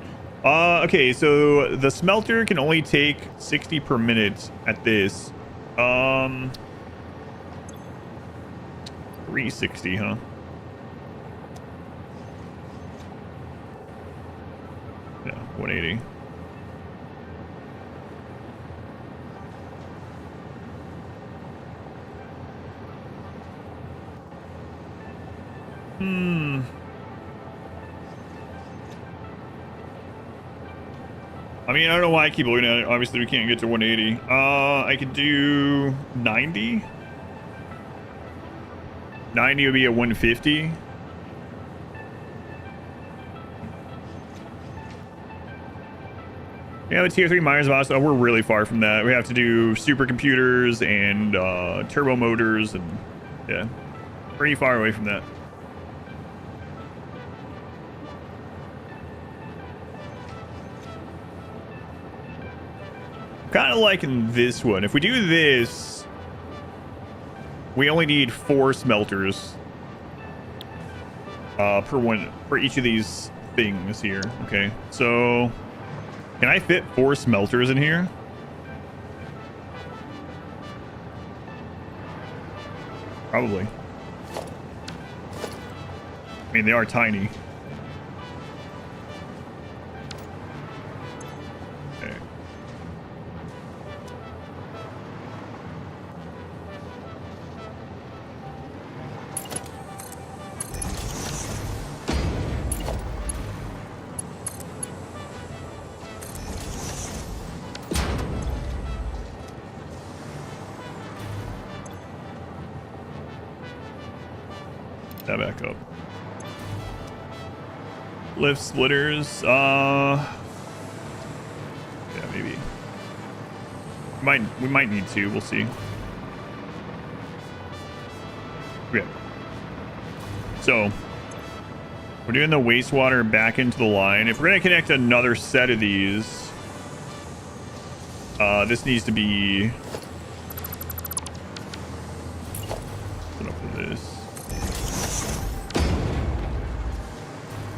Okay, so the smelter can only take 60 per minute at this. 360, huh? Yeah, 180. I mean, I don't know why I keep looking at it. Obviously, we can't get to 180. I could do 90. 90 would be a 150. Yeah, the tier 3 miners of us, we're really far from that. We have to do supercomputers and turbo motors, and yeah, pretty far away from that. Kind of liking this one. If we do this, we only need 4 smelters per each of these things here. Okay, so can I fit 4 smelters in here? Probably. I mean, they are tiny. That back up. Lift splitters. Yeah, maybe. We might need to. We'll see. Okay. So we're doing the wastewater back into the line. If we're gonna connect another set of these, this needs to be set up for this.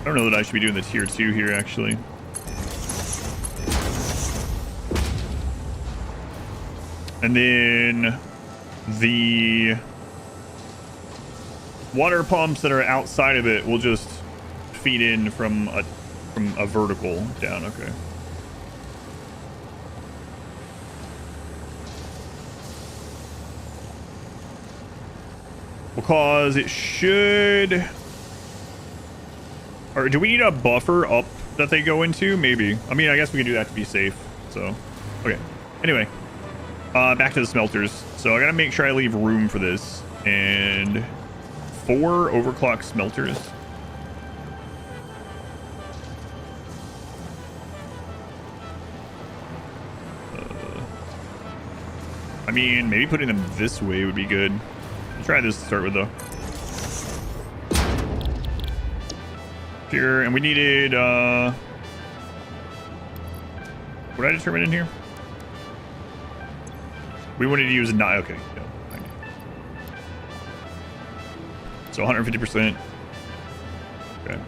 I don't know that I should be doing the tier 2 here, actually. And then the water pumps that are outside of it will just feed in from a vertical down. Okay. Because it should... Or do we need a buffer up that they go into? Maybe. I mean, I guess we can do that to be safe. So, okay. Anyway, back to the smelters. So I gotta make sure I leave room for this. And 4 overclock smelters. I mean, maybe putting them this way would be good. I'll try this to start with, though. Here, and we needed what did I determine in here? We wanted to use a 9. Okay, yeah, 90. So 150%. Okay.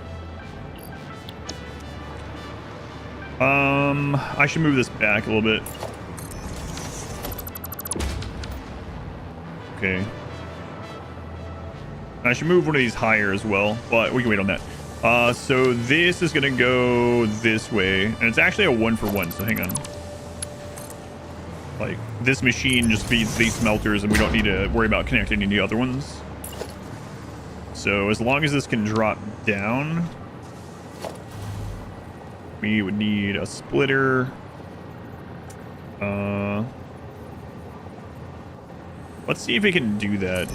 I should move this back a little bit. Okay. I should move one of these higher as well, but we can wait on that. So this is gonna go this way, and it's actually a 1-for-1, so hang on. Like, this machine just feeds these smelters, and we don't need to worry about connecting any other ones. So as long as this can drop down, we would need a splitter. Let's see if we can do that.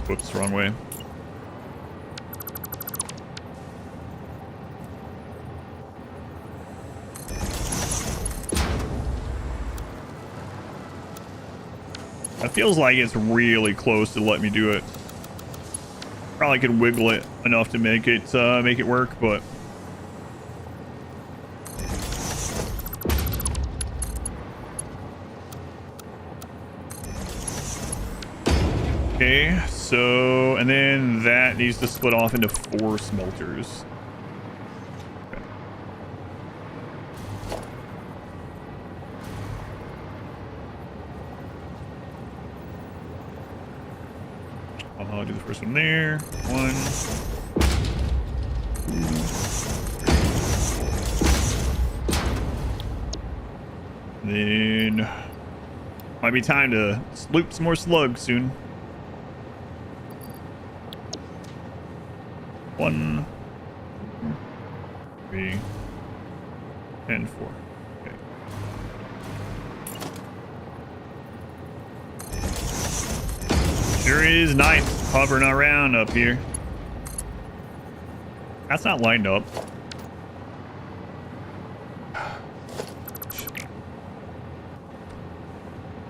Whoops, wrong way. That feels like it's really close to let me do it. Probably could wiggle it enough to make it work, but okay. So, and then that needs to split off into 4 smelters. I'll do the first one there. 1, 2. Then might be time to loop some more slugs soon. 1, 3, and 4. Okay. Sure is nice hovering around up here. That's not lined up.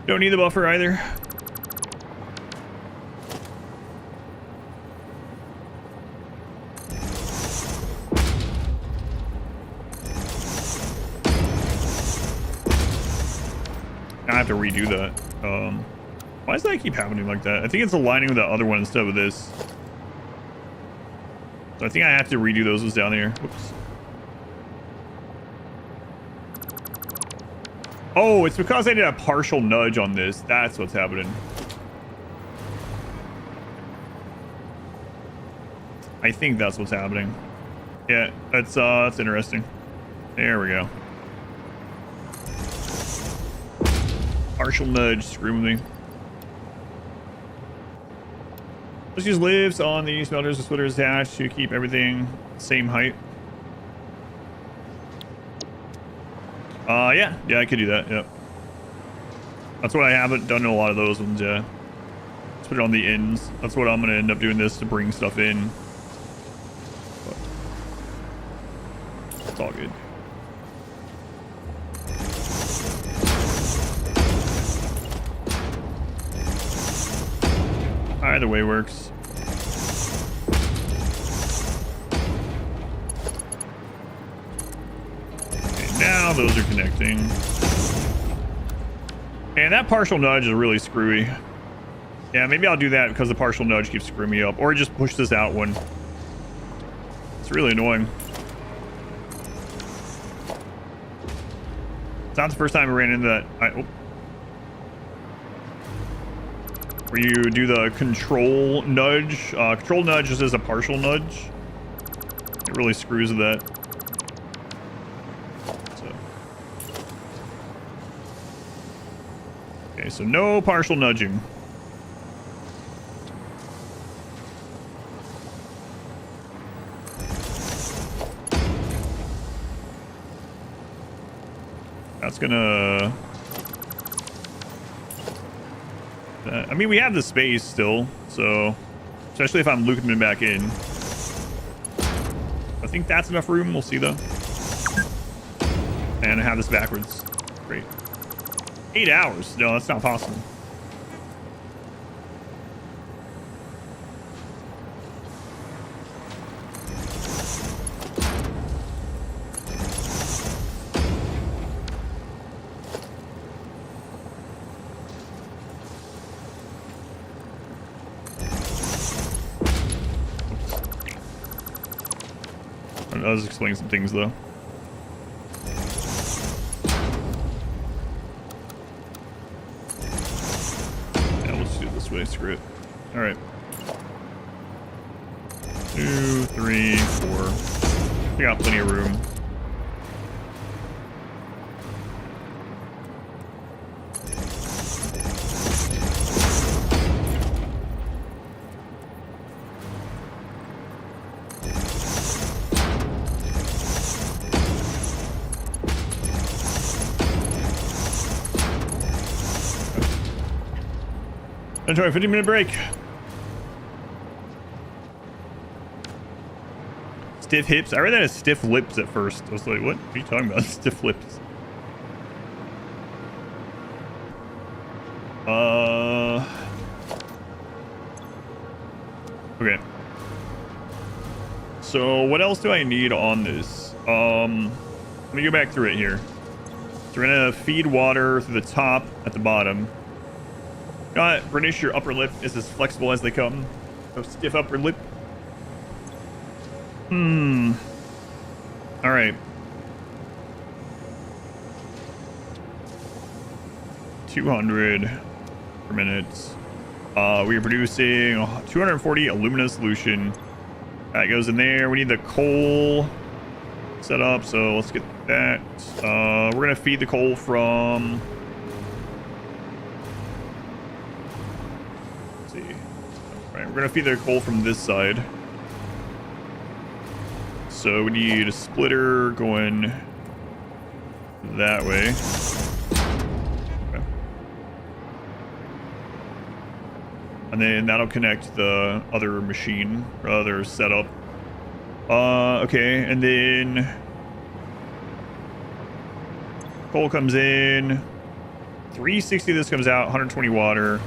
Don't need the buffer either. I have to redo that. Why does that keep happening like that? I think it's aligning with the other one instead of this. So I think I have to redo those ones down there. Whoops. Oh, it's because I did a partial nudge on this. That's what's happening. I think that's what's happening. Yeah, that's interesting. There we go. Partial nudge, screw with me. Let's use lives on the smelters and splitters attached to keep everything same height. Yeah, I could do that. Yep. That's what I haven't done in a lot of those ones. Yeah. Let's put it on the ends. That's what I'm gonna end up doing this to bring stuff in. But it's all good. Either way works. Okay, now those are connecting. And that partial nudge is really screwy. Yeah, maybe I'll do that because the partial nudge keeps screwing me up. Or just push this out one. It's really annoying. It's not the first time I ran into that. Where you do the control nudge. Control nudge just as a partial nudge. It really screws with that. So. Okay, so no partial nudging. That's gonna... I mean, we have the space still, so especially if I'm looping them back in. I think that's enough room. We'll see though. And I have this backwards. Great. 8 hours. No, that's not possible. I was explaining some things though. Yeah, let's do it this way. Screw it. All right. 2, 3, 4. We got plenty of room. Enjoy a 15-minute break. Stiff hips. I read that as stiff lips at first. I was like, what are you talking about? Stiff lips. Okay. So what else do I need on this? Let me go back through it here. So we're gonna feed water through the top at the bottom. British, your upper lip is as flexible as they come. So stiff upper lip. All right. 200 per minute. We are producing 240 alumina solution. That goes in there. We need the coal set up, so let's get that. We're gonna feed the coal from. Let's see. All right, we're gonna feed the coal from this side. So we need a splitter going that way. And then that'll connect the other machine, or other setup. Okay, and then coal comes in. 360 of this comes out, 120 water.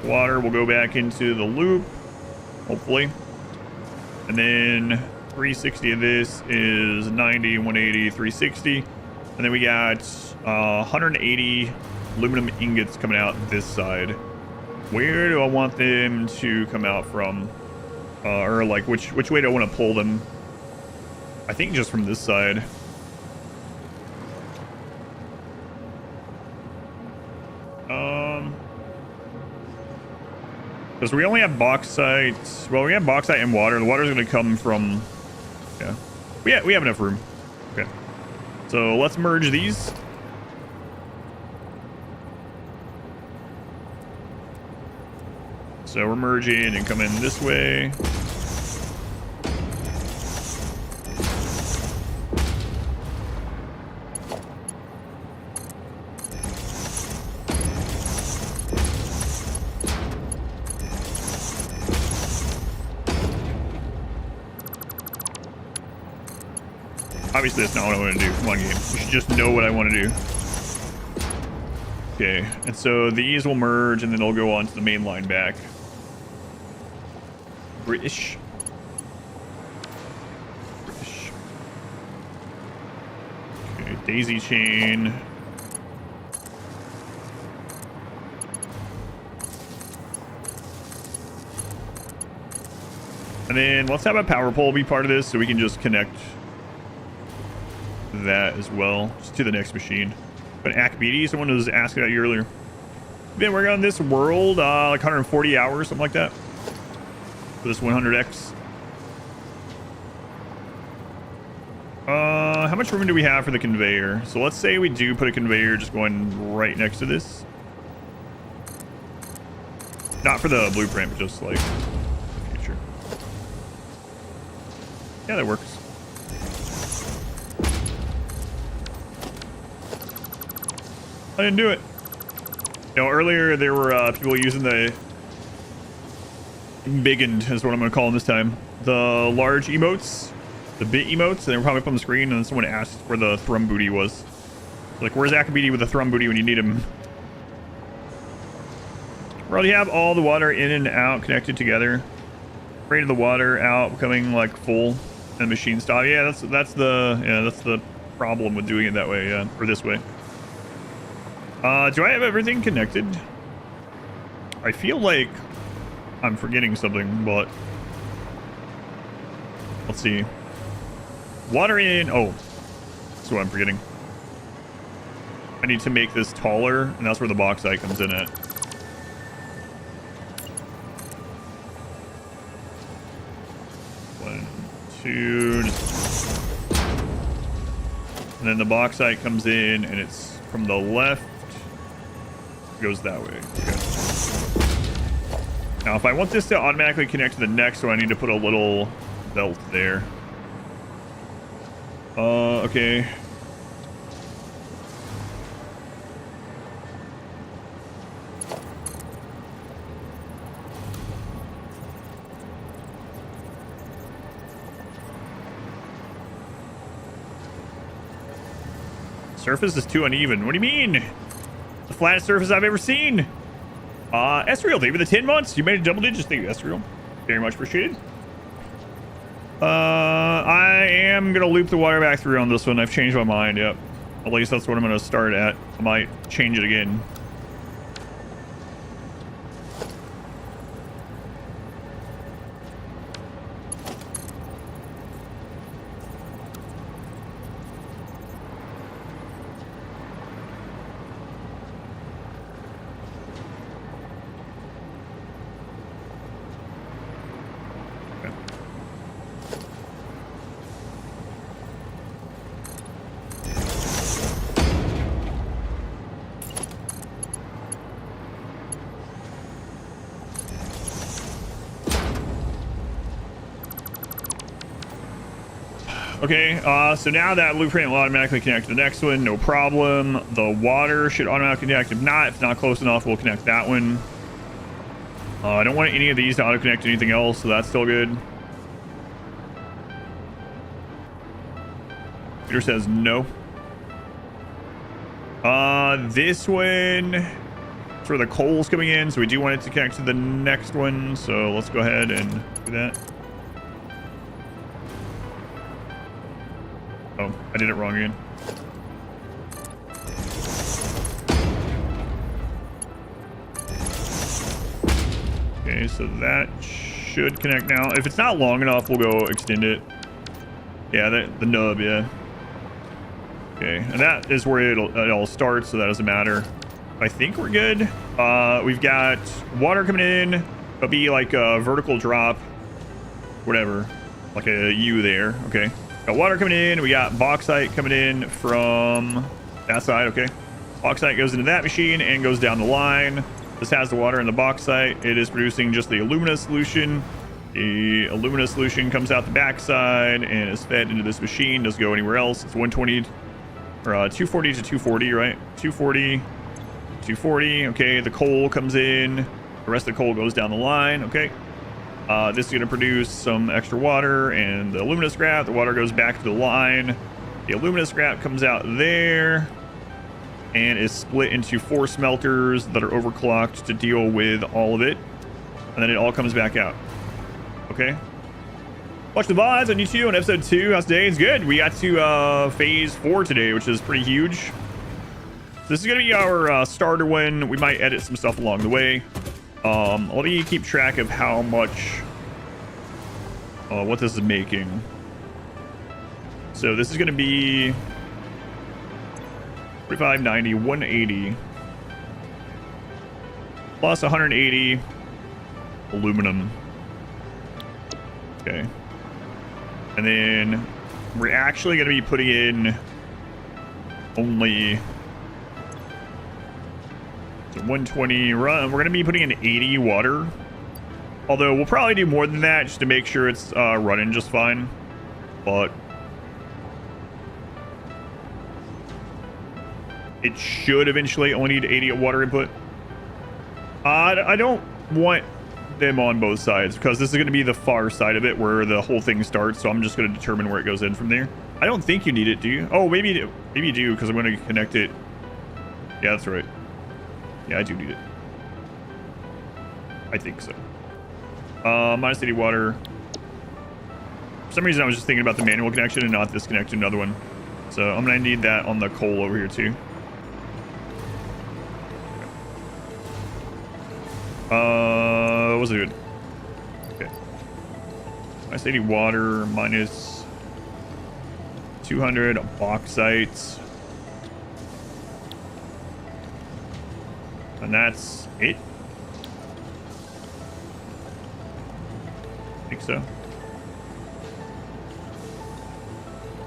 Water will go back into the loop, hopefully. And then 360 of this is 90, 180, 360. And then we got 180 aluminum ingots coming out this side. Where do I want them to come out from? Or like which way do I want to pull them? I think just from this side. Because we only have bauxite. Well, we have bauxite and water. The water's going to come from. Yeah, we have enough room. Okay, so let's merge these. So we're merging and coming this way. Obviously, that's not what I want to do. Come on, game. You should just know what I want to do. Okay, and so these will merge, and then they'll go on to the main line back. British. Okay, daisy chain. And then let's have a power pole be part of this so we can just connect that as well, just to the next machine. But Akbidi, someone was asking about you earlier. Been working on this world like 140 hours, something like that. For this 100X. How much room do we have for the conveyor? So let's say we do put a conveyor just going right next to this. Not for the blueprint, but just like the future. Yeah, that works. I didn't do it. You know, earlier there were people using the biggin is what I'm going to call them this time. The large emotes, the bit emotes, and they were probably up on the screen, and then someone asked where the thrum booty was. Like, where's Akbidi with the thrum booty when you need him? We already have all the water in and out connected together. Rate of the water out becoming like full and machine stop. Yeah, that's the problem with doing it that way. Yeah, or this way. Do I have everything connected? I feel like I'm forgetting something, but let's see. Water in. Oh, that's what I'm forgetting. I need to make this taller, and that's where the bauxite comes in at. One, two. And then the bauxite comes in, and it's from the left. Goes that way. Okay. Now, if I want this to automatically connect to the next one, I need to put a little belt there. Okay. Surface is too uneven. What do you mean? The flattest surface I've ever seen. Esriel, thank you for the 10 months. You made a double digits. Thank you, Esriel. Very much appreciated. I am gonna loop the water back through on this one. I've changed my mind. Yep. At least that's what I'm gonna start at. I might change it again. Okay, so now that blueprint will automatically connect to the next one, no problem. The water should automatically connect. If it's not close enough, we'll connect that one. I don't want any of these to auto-connect to anything else, so that's still good. Peter says no. This one, it's where the coal's coming in, so we do want it to connect to the next one, so let's go ahead and do that. Oh, I did it wrong again. Okay, so that should connect now. If it's not long enough, we'll go extend it. Yeah, the nub, yeah. Okay, and that is where it all starts, so that doesn't matter. I think we're good. We've got water coming in. It'll be like a vertical drop, whatever, like a U there. Okay. Got water coming in. We got bauxite coming in from that side. Okay. Bauxite goes into that machine and goes down the line. This has the water and the bauxite. It is producing just the alumina solution. The alumina solution comes out the backside and is fed into this machine. Doesn't go anywhere else. It's 120 or 240 to 240, right? 240, 240. Okay. The coal comes in. The rest of the coal goes down the line. Okay. This is going to produce some extra water and the alumina scrap. The water goes back to the line. The alumina scrap comes out there and is split into 4 smelters that are overclocked to deal with all of it. And then it all comes back out. Okay. Watch the VODs on YouTube on episode 2. How's today? It's good. We got to phase 4 today, which is pretty huge. This is going to be our starter one. We might edit some stuff along the way. Let me keep track of how much, what this is making. So this is going to be 45, 90, 180 plus 180 aluminum. Okay. And then we're actually going to be putting in only 120 run. We're going to be putting in 80 water. Although we'll probably do more than that just to make sure it's running just fine. But it should eventually only need 80 water input. I don't want them on both sides because this is going to be the far side of it where the whole thing starts. So I'm just going to determine where it goes in from there. I don't think you need it, do you? Oh, maybe you do because I'm going to connect it. Yeah, that's right. Yeah, I do need it. I think so. Minus 80 water. For some reason, I was just thinking about the manual connection and not this connection, another one. So I'm going to need that on the coal over here, too. What's it good? Okay. Minus 80 water, minus 200 bauxite. And that's it. I think so.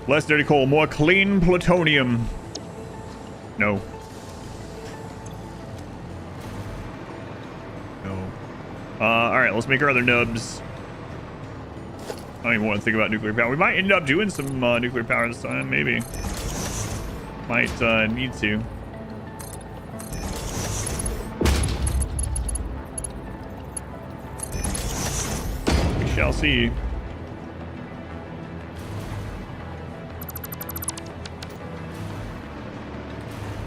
Less dirty coal, more clean plutonium. No. No. Alright, let's make our other nubs. I don't even want to think about nuclear power. We might end up doing some nuclear power this time, maybe. Might need to. Shall see.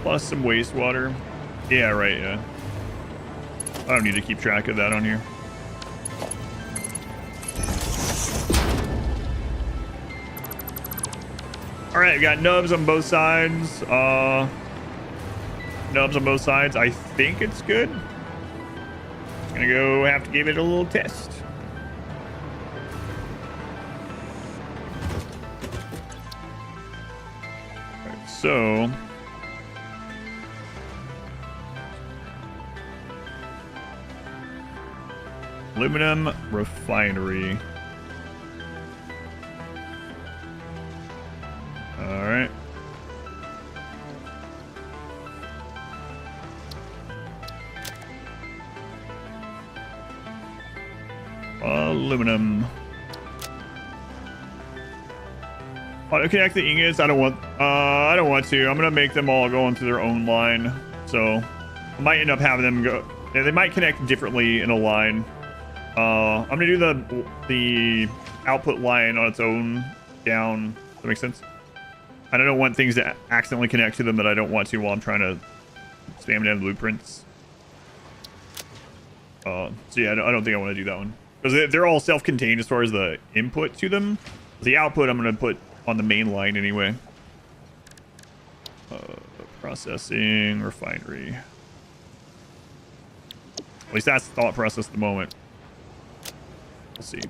Plus some wastewater. Yeah, right, yeah. I don't need to keep track of that on here. All right, we got nubs on both sides. Nubs on both sides. I think it's good. Gonna go have to give it a little test. All right, so aluminum refinery. All right. Aluminum. Auto connect the ingots. I don't want to. I'm gonna make them all go into their own line. So I might end up having them go. Yeah, they might connect differently in a line. I'm gonna do the output line on its own down. Does that make sense? I don't want things to accidentally connect to them that I don't want to while I'm trying to spam down blueprints. So yeah, I don't think I want to do that one. Because they're all self-contained as far as the input to them. The output I'm going to put on the main line anyway. Processing, refinery. At least that's the thought process at the moment. We'll see.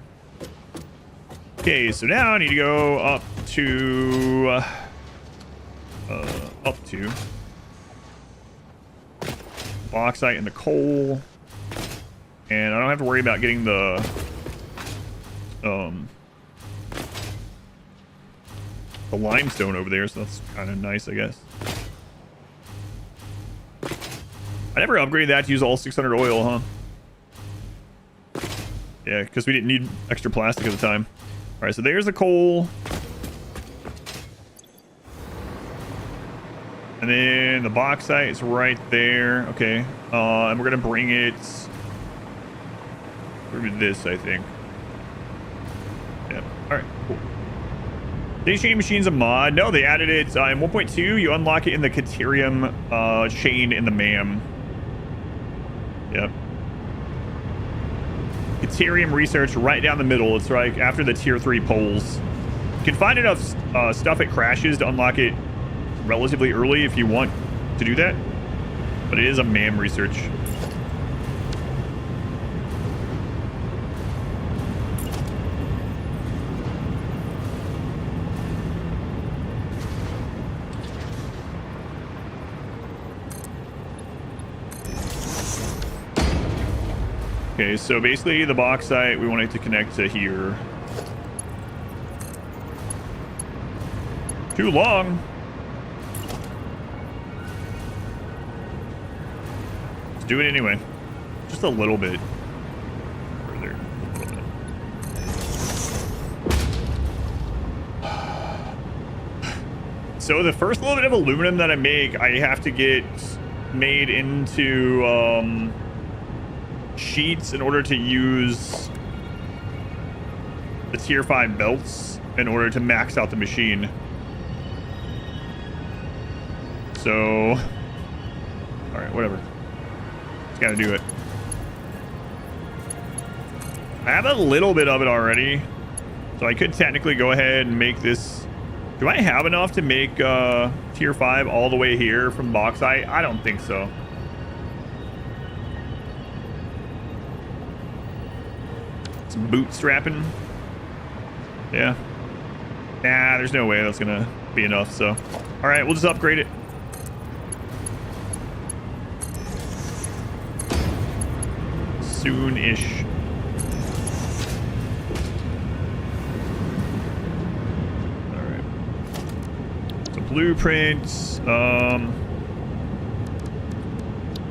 Okay, so now I need to go up to bauxite and the coal, and I don't have to worry about getting the limestone over there, so that's kind of nice, I guess. I never upgraded that to use all 600 oil, huh? Yeah, because we didn't need extra plastic at the time. All right, so there's the coal. And then the bauxite is right there. Okay. And we're going to bring it through this, I think. Yeah. All right, cool. These chain machine's a mod. No, they added it in 1.2. You unlock it in the Caterium chain in the MAM. Yep. Caterium research right down the middle. It's right after the tier 3 poles. You can find enough stuff at crashes to unlock it relatively early if you want to do that, but it is a MAM research. Okay, so basically the bauxite, we want it to connect to here. Too long. Let's do it anyway. Just a little bit further. So the first little bit of aluminum that I make, I have to get made into sheets in order to use the tier 5 belts in order to max out the machine. So, all right, whatever. Just gotta do it. I have a little bit of it already, so I could technically go ahead and make this. Do I have enough to make tier 5 all the way here from bauxite? I don't think so. Some bootstrapping. Yeah. Nah, there's no way that's gonna be enough, so. All right, we'll just upgrade it. Soon-ish. All right. So blueprints,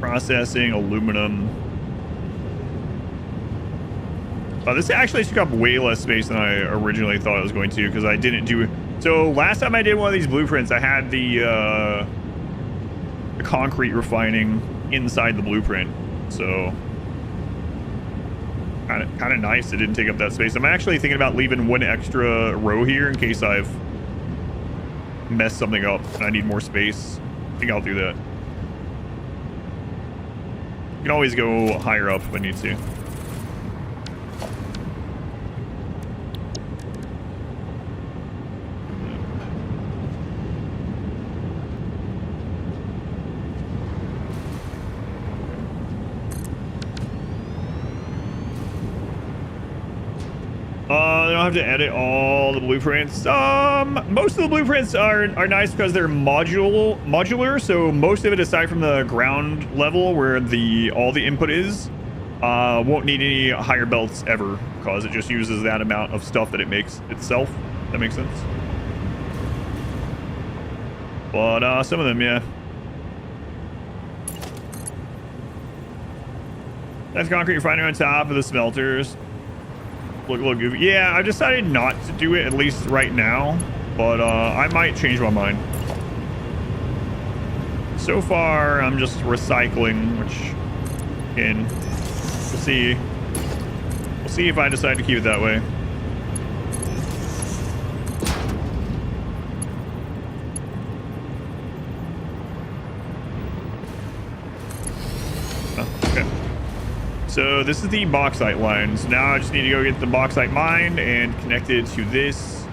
processing, aluminum. This actually took up way less space than I originally thought it was going to, because I didn't do it. So last time I did one of these blueprints, I had the concrete refining inside the blueprint. So kind of nice. It didn't take up that space. I'm actually thinking about leaving one extra row here in case I've messed something up and I need more space. think I'll do that. You can always go higher up if I need to. I don't have to edit all the blueprints. Most of the blueprints are nice because they're modular. So most of it, aside from the ground level where all the input is, won't need any higher belts ever because it just uses that amount of stuff that it makes itself. That makes sense. But some of them, yeah. That's concrete refinery on top of the smelters. Look goofy. Yeah, I decided not to do it, at least right now, but I might change my mind. So far, I'm just recycling, which, again, we'll see. We'll see if I decide to keep it that way. So this is the bauxite line. So now I just need to go get the bauxite mined and connect it to this.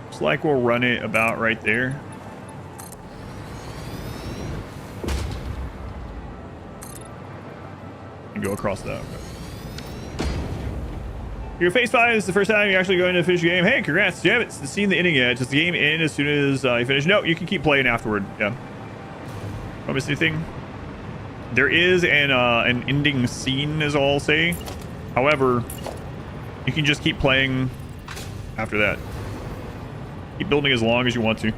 Looks like we'll run it about right there. And go across that. Okay. Your phase 5 is the first time you're actually going to finish the game. Hey, congrats. You haven't seen the ending yet. Does the game end as soon as you finish? No, you can keep playing afterward. Yeah. Don't miss anything. There is an ending scene, is all I'll say. However, you can just keep playing after that. Keep building as long as you want to.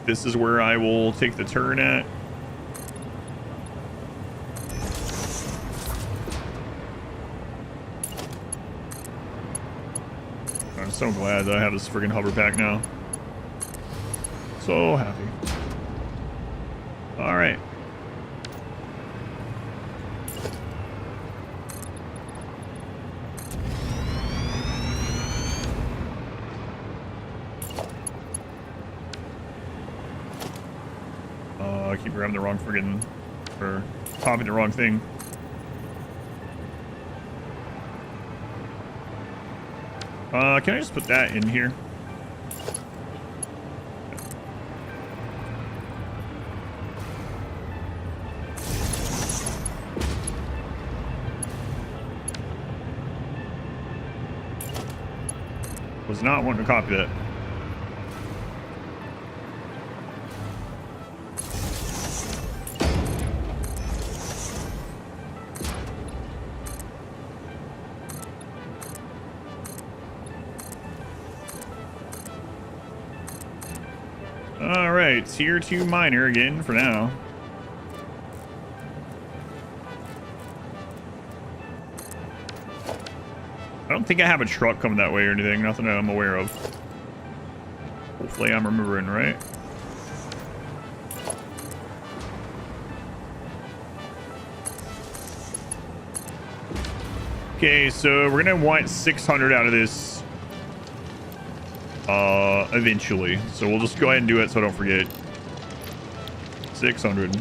This is where I will take the turn at. I'm so glad that I have this friggin' hover pack now. So happy. All right. I keep grabbing the wrong friggin', or popping the wrong thing. Can I just put that in here? Was not wanting to copy that. Alright, tier 2 miner again for now. I don't think I have a truck coming that way or anything, nothing that I'm aware of. Hopefully I'm remembering right. Okay, so we're gonna want 600 out of this eventually, so we'll just go ahead and do it so I don't forget. 600.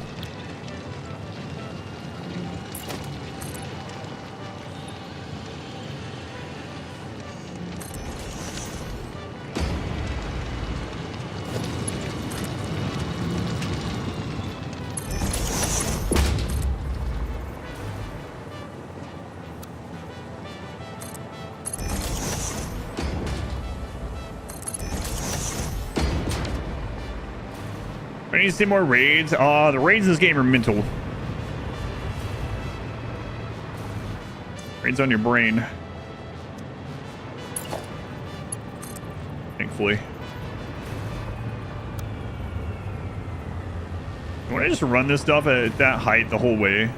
I need to see more raids. The raids in this game are mental. Raids on your brain. Thankfully. Want to just run this stuff at that height the whole way?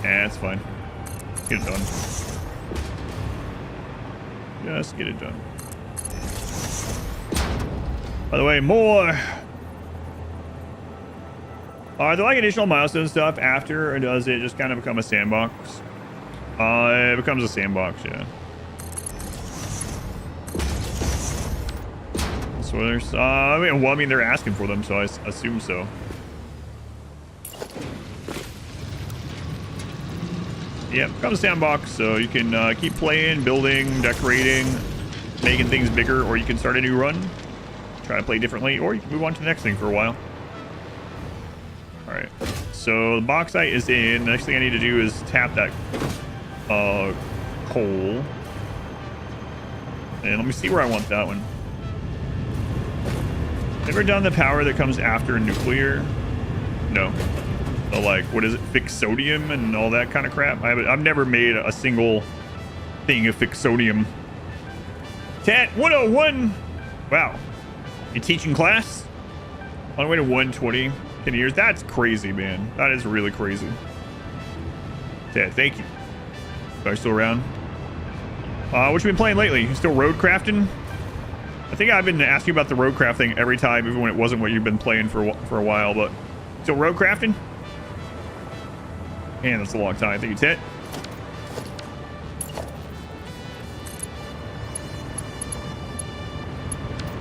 Yeah, it's fine. Get it done. Just get it done. By the way, more. Are there like additional milestone stuff after, or does it just kind of become a sandbox? It becomes a sandbox, yeah. So there's, I mean, they're asking for them, so I assume so. Yeah, becomes a sandbox, so you can keep playing, building, decorating, making things bigger, or you can start a new run, try to play differently, or you can move on to the next thing for a while. All right, so the bauxite is in. The next thing I need to do is tap that coal, and let me see where I want that one. Ever done the power that comes after nuclear? No. So like, what is it? Fixodium and all that kind of crap. I've never made a single thing of fixodium. Tat 101. Wow. You teaching class? On the way to 120 in years. That's crazy, man. That is really crazy. Tat, thank you. Are you still around? What you been playing lately? You still road crafting? I think I've been asking about the road crafting every time, even when it wasn't what you've been playing for a while, but still road crafting? Man, that's a long time. Thank you, Tit.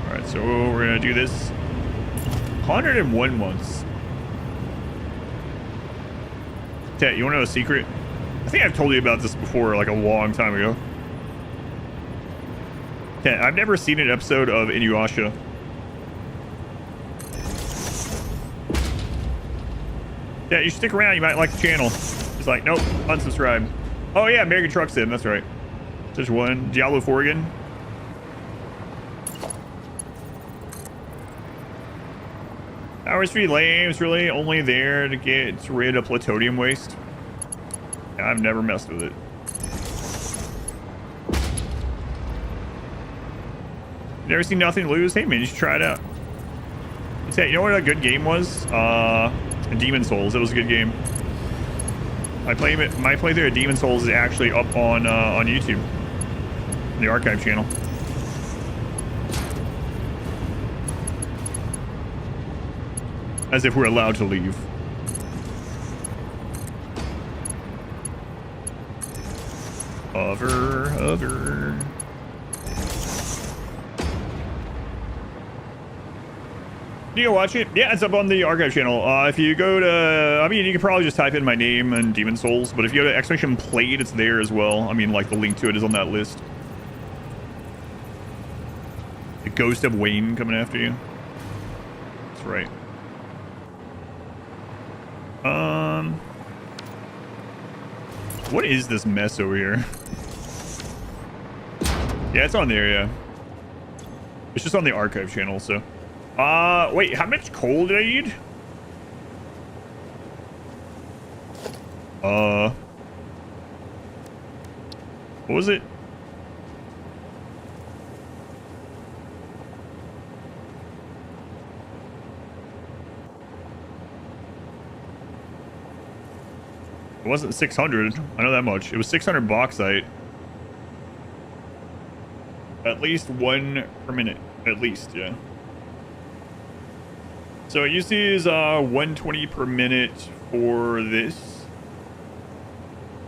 Alright, so we're gonna do this 101 months. Tit, you wanna know a secret? I think I've told you about this before, like a long time ago. Tit, I've never seen an episode of Inuyasha. Yeah, you should stick around. You might like the channel. It's like, nope, unsubscribe. Oh yeah, American Truck Sim. That's right. There's one. Diablo 4 again. Power Street Lame is really only there to get rid of plutonium waste. I've never messed with it. Never seen Nothing to Lose? Hey man, you should try it out. You know what a good game was? Demon Souls. It was a good game. My playthrough of Demon Souls is actually up on YouTube, on the archive channel. As if we're allowed to leave. Hover. Do you watch it? Yeah, it's up on the archive channel. If you go to, I mean, you can probably just type in my name and Demon Souls, but if you go to exclamation played, it's there as well. I mean, like the link to it is on that list. The ghost of Wayne coming after you. That's right. What is this mess over here? Yeah, it's on there, yeah. It's just on the archive channel, so. Wait, how much coal did I need? What was it? It wasn't 600. I know that much. It was 600 bauxite. At least one per minute. At least, yeah. So it uses 120 per minute for this.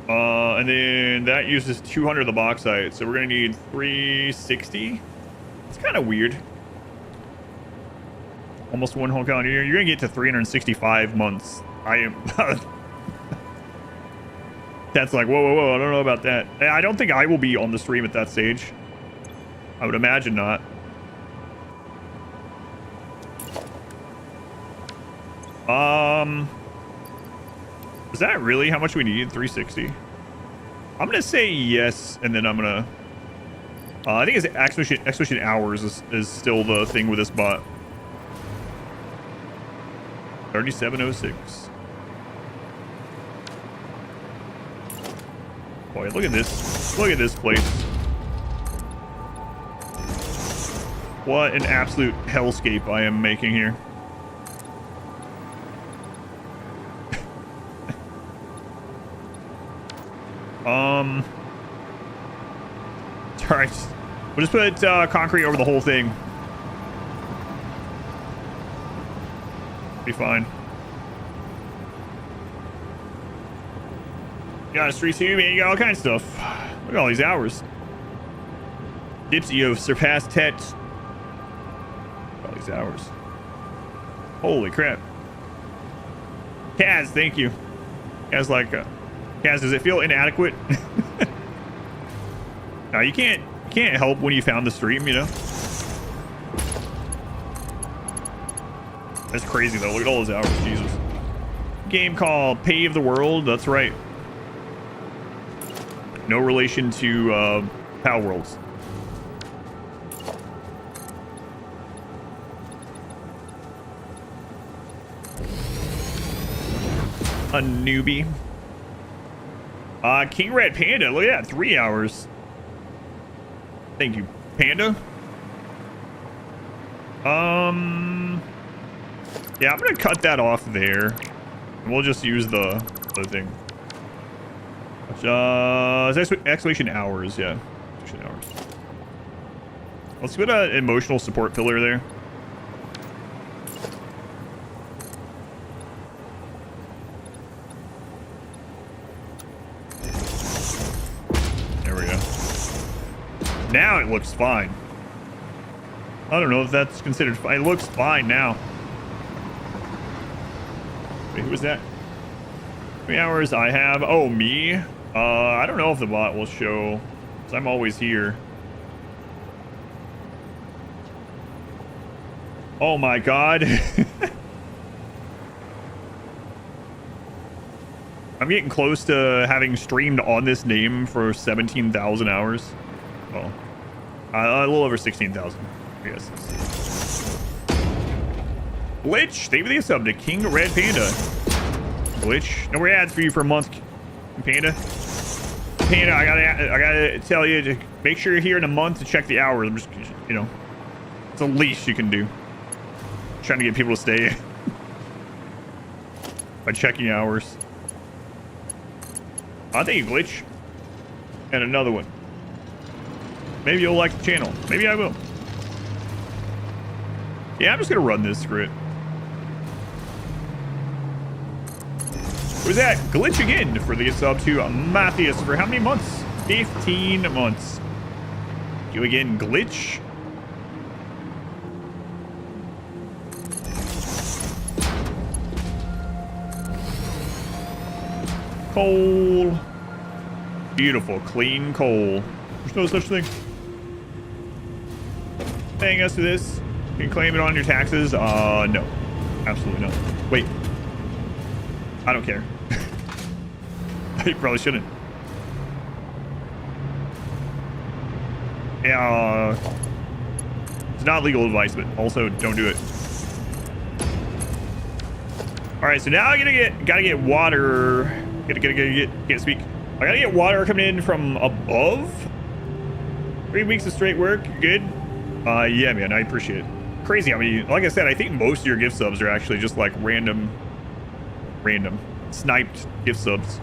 And then that uses 200 of the bauxite. So we're going to need 360. It's kind of weird. Almost one whole calendar year. You're going to get to 365 months. I am... That's like, whoa. I don't know about that. I don't think I will be on the stream at that stage. I would imagine not. Is that really how much we need? 360? I'm gonna say yes, and then I'm gonna... I think it's exhibition hours is still the thing with this bot. 3706. Boy, look at this. Look at this place. What an absolute hellscape I am making here. Alright. We'll just put concrete over the whole thing. Be fine. You got a street too, man. You got all kinds of stuff. Look at all these hours. Dipsy, you have surpassed Tet. All these hours. Holy crap. Kaz, thank you. Kaz, like, Kaz, does it feel inadequate? No, you can't help when you found the stream, you know? That's crazy, though. Look at all those hours. Jesus. Game called Pave the World. That's right. No relation to Power Worlds. A newbie. King Red Panda. Look at that. 3 hours. Thank you, Panda. Yeah, I'm gonna cut that off there. And we'll just use the thing. Exclamation hours, yeah. Exclamation hours. Let's put an emotional support pillar there. There we go. Now it looks fine. I don't know if that's considered fine. It looks fine now. Wait, who was that? How many hours I have? Oh, me? I don't know if the bot will show, because I'm always here. Oh my god. I'm getting close to having streamed on this name for 17,000 hours. Well, a little over 16,000, I guess. Glitch, thank you for the sub to King Red Panda. Glitch, no more ads for you for a month, Panda. Panda, I gotta tell you to make sure you're here in a month to check the hours. I'm just, you know, it's the least you can do. Trying to get people to stay by checking hours. I think you, Glitch. And another one. Maybe you'll like the channel. Maybe I will. Yeah, I'm just gonna run this script. Who's that? Glitch again for the sub to Matthias for how many months? 15 months. You again, Glitch. Coal. Beautiful, clean coal. There's no such thing. Paying us to this. You can claim it on your taxes. No. Absolutely not. Wait. I don't care. You probably shouldn't. Yeah. It's not legal advice, but also don't do it. All right, so now I gotta get water. Can't speak. I gotta get water coming in from above. 3 weeks of straight work. Good. Yeah, man, I appreciate it. Crazy. I mean, like I said, I think most of your gift subs are actually just like random sniped gift subs.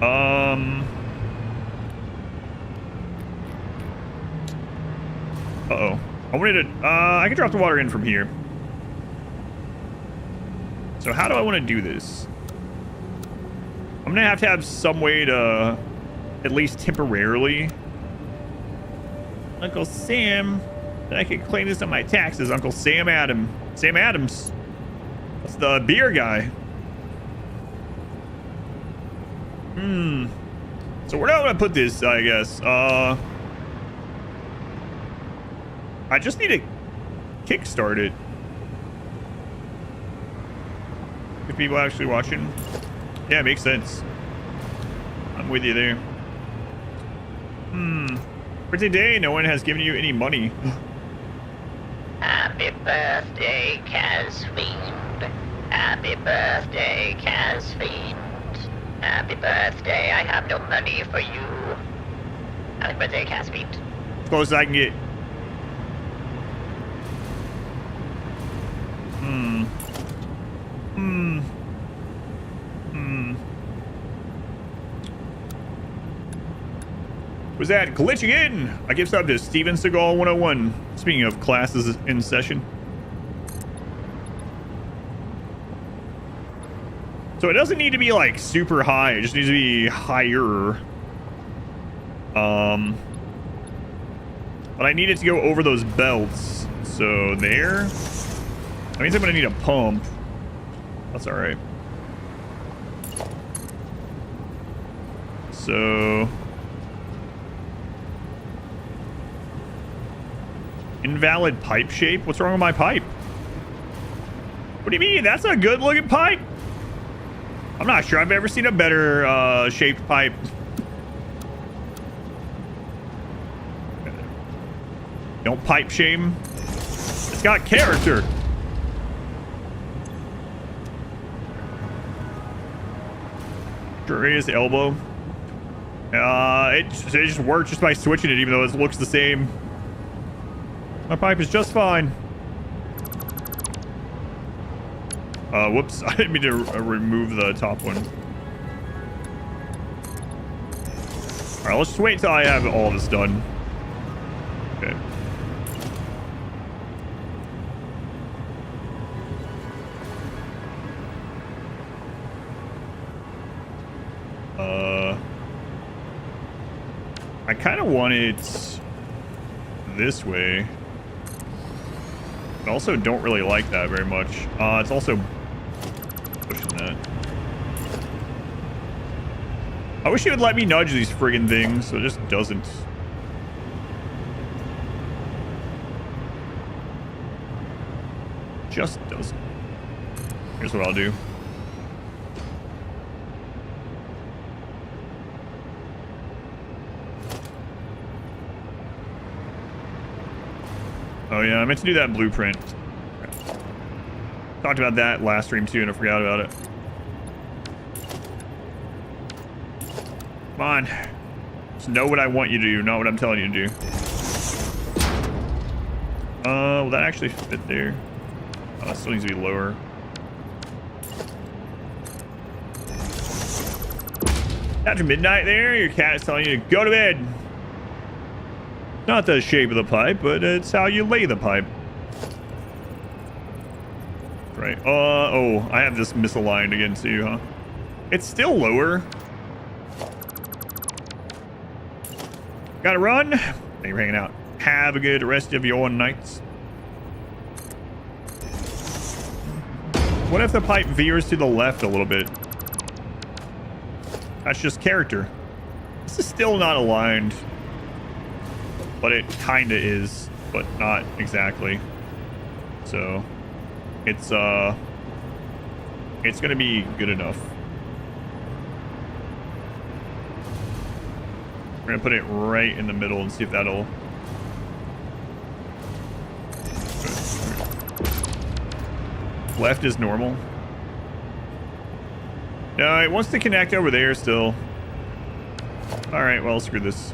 Uh-oh. I wanted to, I can drop the water in from here. So how do I want to do this? I'm gonna have to have some way to, at least temporarily. Uncle Sam, I can claim this on my taxes. Uncle Sam Adams. Sam Adams. That's the beer guy. So where do I want to put this, I guess? I just need to kickstart it. If people are actually watching. Yeah, it makes sense. I'm with you there. For today, no one has given you any money. Happy birthday, Casfiend. Happy birthday, Casfiend. Happy birthday, I have no money for you. Happy birthday, Casfiend. As close as I can get. Was that glitching in? I give sub to Steven Seagal 101. Speaking of classes in session. So it doesn't need to be like super high. It just needs to be higher. But I need it to go over those belts. So there. That means I'm gonna need a pump. That's all right. So invalid pipe shape. What's wrong with my pipe? What do you mean? That's a good looking pipe. I'm not sure I've ever seen a better shaped pipe. Don't pipe shame. It's got character. Sure is elbow. It just works just by switching it, even though it looks the same. My pipe is just fine. Whoops, I didn't mean to remove the top one. Alright, let's just wait until I have all this done. Okay. I kind of want it this way. I also don't really like that very much. It's also pushing that. I wish it would let me nudge these friggin' things, so it just doesn't. Just doesn't. Here's what I'll do. Oh yeah, I meant to do that blueprint. Talked about that last stream too, and I forgot about it. Come on. Just know what I want you to do, not what I'm telling you to do. Will that actually fit there? Oh, that still needs to be lower. After midnight there, your cat is telling you to go to bed. Not the shape of the pipe, but it's how you lay the pipe. Right. Oh, I have this misaligned again too, huh? It's still lower. Gotta run. Thank you for hanging out. Have a good rest of your nights. What if the pipe veers to the left a little bit? That's just character. This is still not aligned. But it kinda is, but not exactly. So it's gonna be good enough. We're gonna put it right in the middle and see if that'll. Left is normal. No, it wants to connect over there still. All right, well, screw this.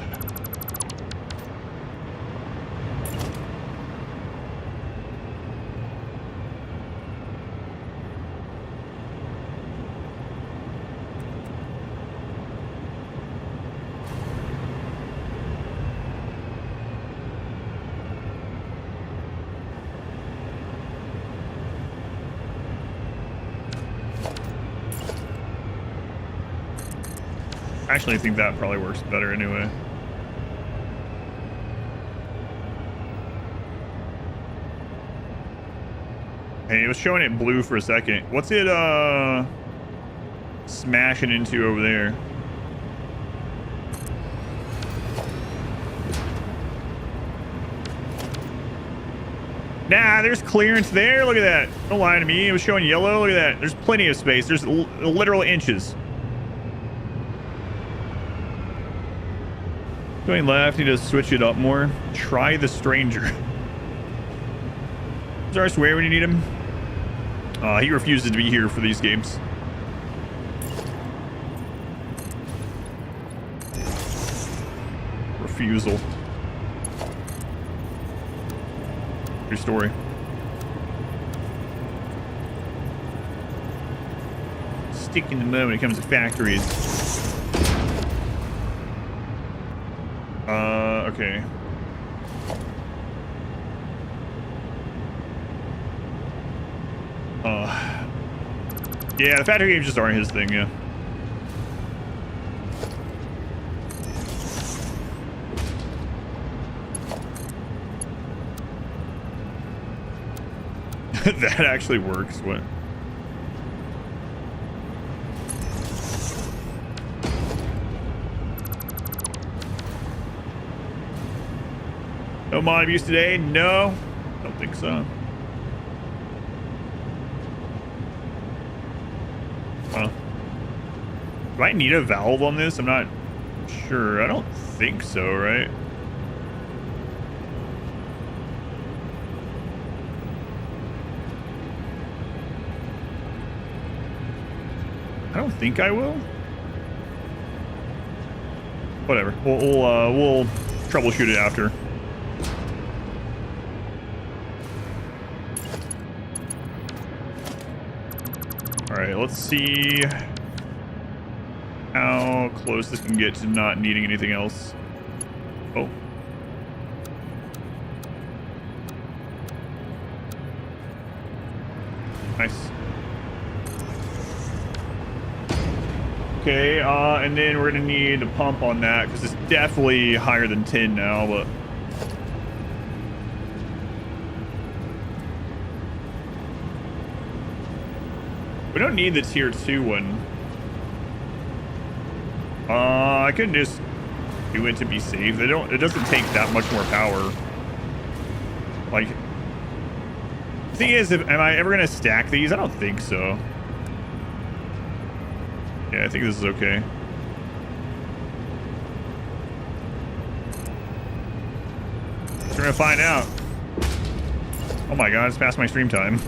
Actually, I think that probably works better anyway. Hey, it was showing it blue for a second. What's it smashing into over there? Nah, there's clearance there. Look at that. Don't lie to me. It was showing yellow. Look at that. There's plenty of space. There's literal inches. Going left, need to switch it up more. Try the stranger. Is there a swear when you need him? He refuses to be here for these games. Refusal. Your story. Stick in the mud when it comes to factories. Okay. Yeah, the factory games just aren't his thing, yeah. That actually works. What? No mod abuse today? No, don't think so. Huh. Do I need a valve on this? I'm not sure. I don't think so, right? I don't think I will. Whatever. We'll troubleshoot it after. All right, let's see how close this can get to not needing anything else. Oh. Nice. Okay, and then we're gonna need a pump on that because it's definitely higher than 10 now, but we don't need the tier 2 one. I could just do it to be safe. It doesn't take that much more power. Like, the thing is, am I ever gonna stack these? I don't think so. Yeah, I think this is okay. We're gonna find out. Oh my god, it's past my stream time.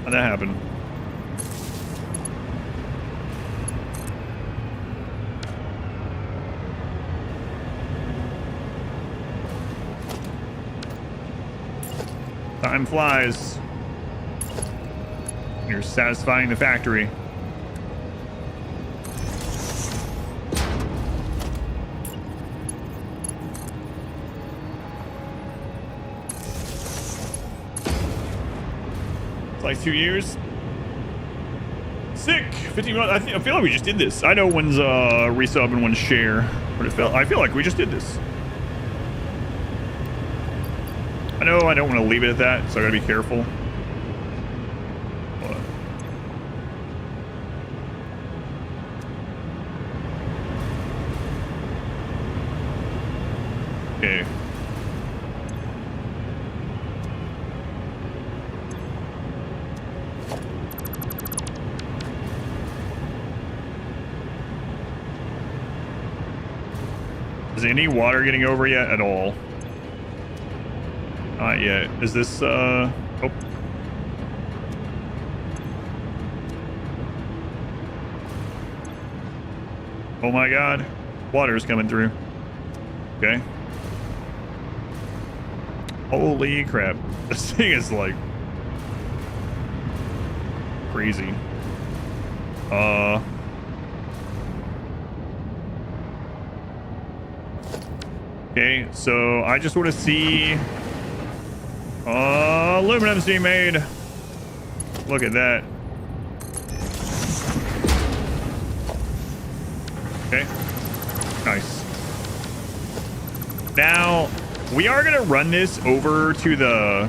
How'd that happen? Time flies. You're satisfying the factory. Like 2 years. Sick. 15 months. I feel like we just did this. I know when's resub and when's share, but I feel like we just did this. I know I don't want to leave it at that, so I gotta be careful. What? Okay. Is any water getting over yet at all? Not yet. Is this, oh. Oh my god. Water's coming through. Okay. Holy crap. This thing is like crazy. Okay, so I just want to see aluminum's being made. Look at that. Okay. Nice. Now, we are going to run this over to the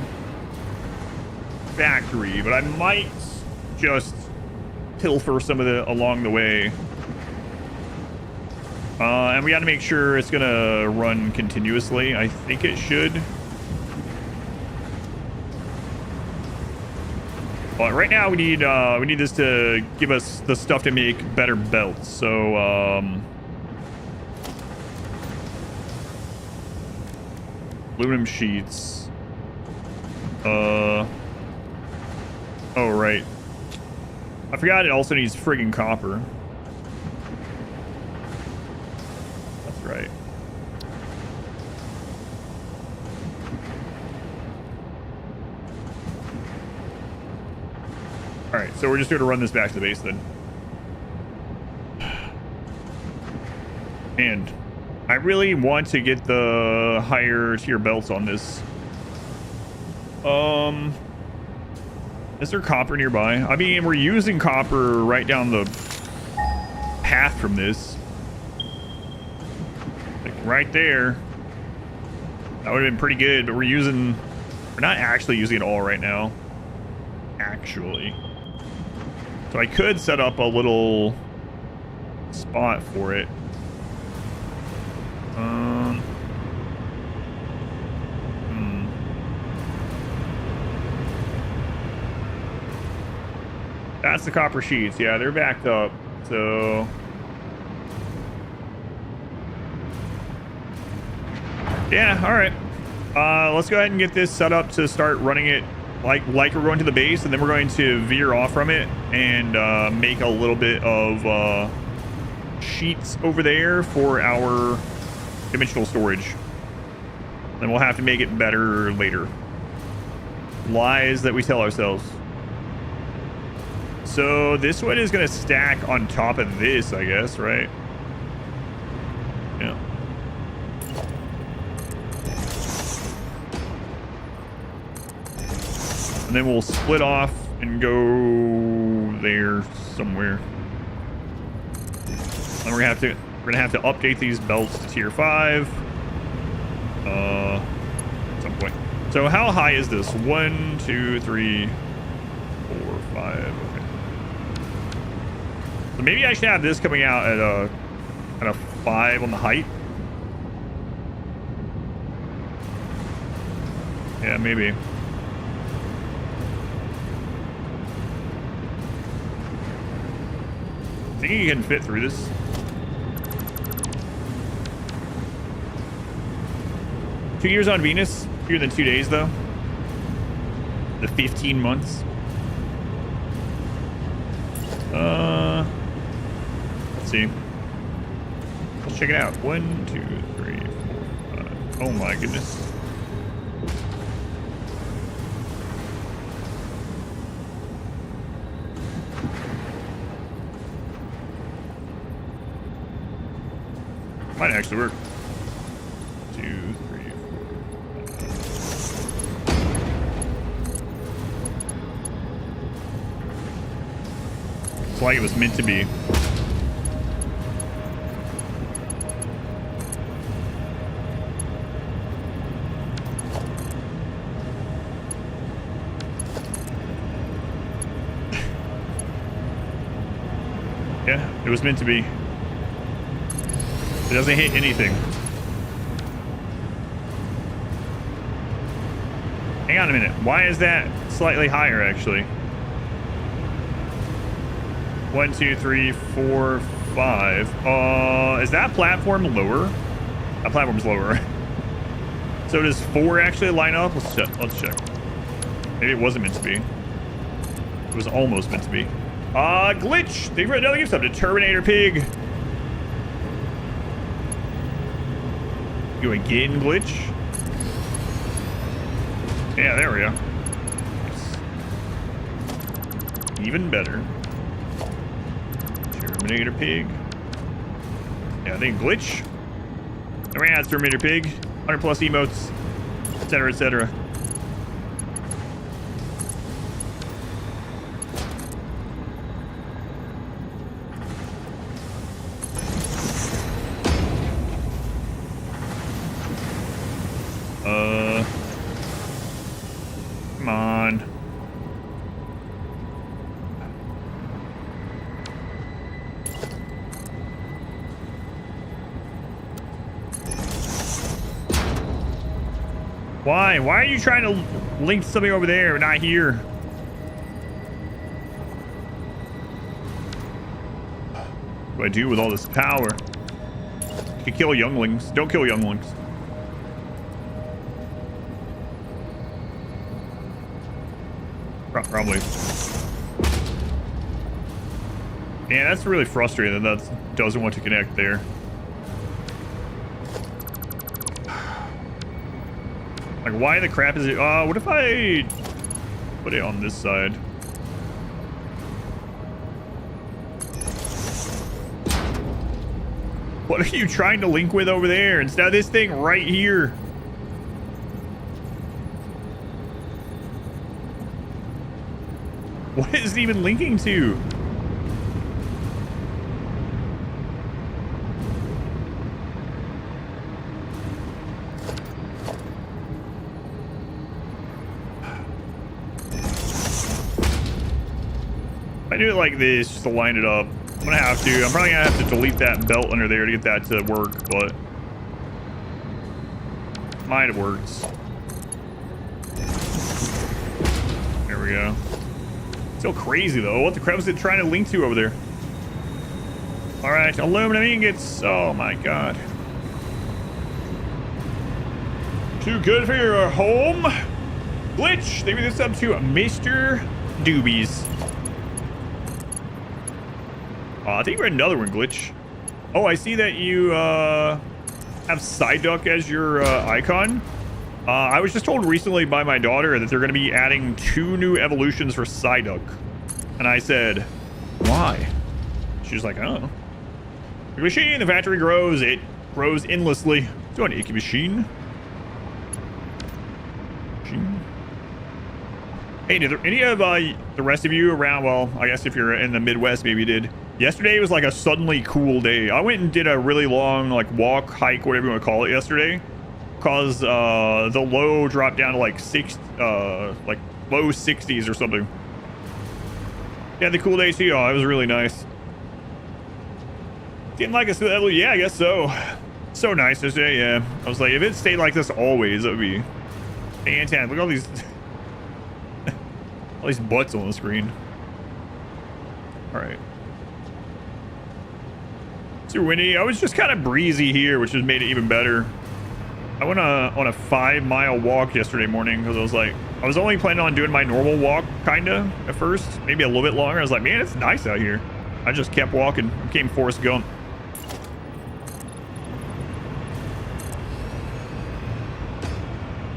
factory, but I might just pilfer some of the along the way. And we got to make sure it's gonna run continuously. I think it should. But right now we need this to give us the stuff to make better belts. So aluminum sheets. Oh right. I forgot it also needs friggin' copper. Right. All right, so we're just going to run this back to the base then. And I really want to get the higher tier belts on this. Is there copper nearby? I mean, we're using copper right down the path from this. Like right there. That would have been pretty good, but we're not actually using it all right now. Actually. So I could set up a little spot for it. That's the copper sheets. Yeah, they're backed up. So yeah, all right. Let's go ahead and get this set up to start running it like we're going to the base, and then we're going to veer off from it and make a little bit of sheets over there for our dimensional storage. Then we'll have to make it better later. Lies that we tell ourselves. So this one is going to stack on top of this, I guess, right? Yeah. And then we'll split off and go there somewhere. And we're gonna have to update these belts to tier 5 at some point. So how high is this? 1, 2, 3, 4, 5. Okay. So maybe I should have this coming out at a 5 on the height. Yeah, maybe. I think you can fit through this. Two years on Venus, fewer than 2 days though. The 15 months. Let's see. Let's check it out. 1, 2, 3, 4, 5. Oh my goodness. Might actually work. 2, 3, 4, 5. It's like it was meant to be. Yeah, it was meant to be. It doesn't hit anything. Hang on a minute. Why is that slightly higher, actually? 1, 2, 3, 4, 5. Is that platform lower? That platform's lower. So does 4 actually line up? Let's check. Maybe it wasn't meant to be. It was almost meant to be. Glitch! Thank you for another gift sub to Terminator Pig. You again, Glitch? Yeah, there we go. Even better. Terminator Pig. Yeah, I think Glitch. There we go, Terminator Pig. 100 plus emotes, etc., etc. Come on. Why? Why are you trying to link something over there, not here? What do I do with all this power? You can kill younglings. Don't kill younglings. Probably. Yeah, that's really frustrating that that doesn't want to connect there. Like, why the crap is it? What if I put it on this side? What are you trying to link with over there instead of this thing right here? What is it even linking to? I do it like this just to line it up. I'm gonna have to. I'm probably gonna have to delete that belt under there to get that to work, but might have worked. There we go. Still crazy though. What the crap is it trying to link to over there? All right, aluminum ingots. Oh my god. Too good for your home. Glitch. Maybe this up to Mr. Doobies. I think we're another one, Glitch. Oh, I see that you have Psyduck as your icon. I was just told recently by my daughter that they're going to be adding 2 new evolutions for Psyduck. And I said, why? She's like, oh. The machine, the factory grows. It grows endlessly. So an icky machine. Hey, did any of the rest of you around, well, I guess if you're in the Midwest, maybe you did. Yesterday was like a suddenly cool day. I went and did a really long like walk, hike, whatever you want to call it yesterday. Cause the low dropped down to like like low 60s or something. Yeah, the cool day too. Oh, it was really nice. Didn't like us. Yeah, I guess so. So nice yesterday. Yeah, I was like, if it stayed like this always, it would be fantastic. Look at all these, all these butts on the screen. All right. Super windy. I was just kind of breezy here, which has made it even better. I went on a 5-mile walk yesterday morning because I was like, I was only planning on doing my normal walk, kinda at first, maybe a little bit longer. I was like, man, it's nice out here. I just kept walking. Became Forrest Gump.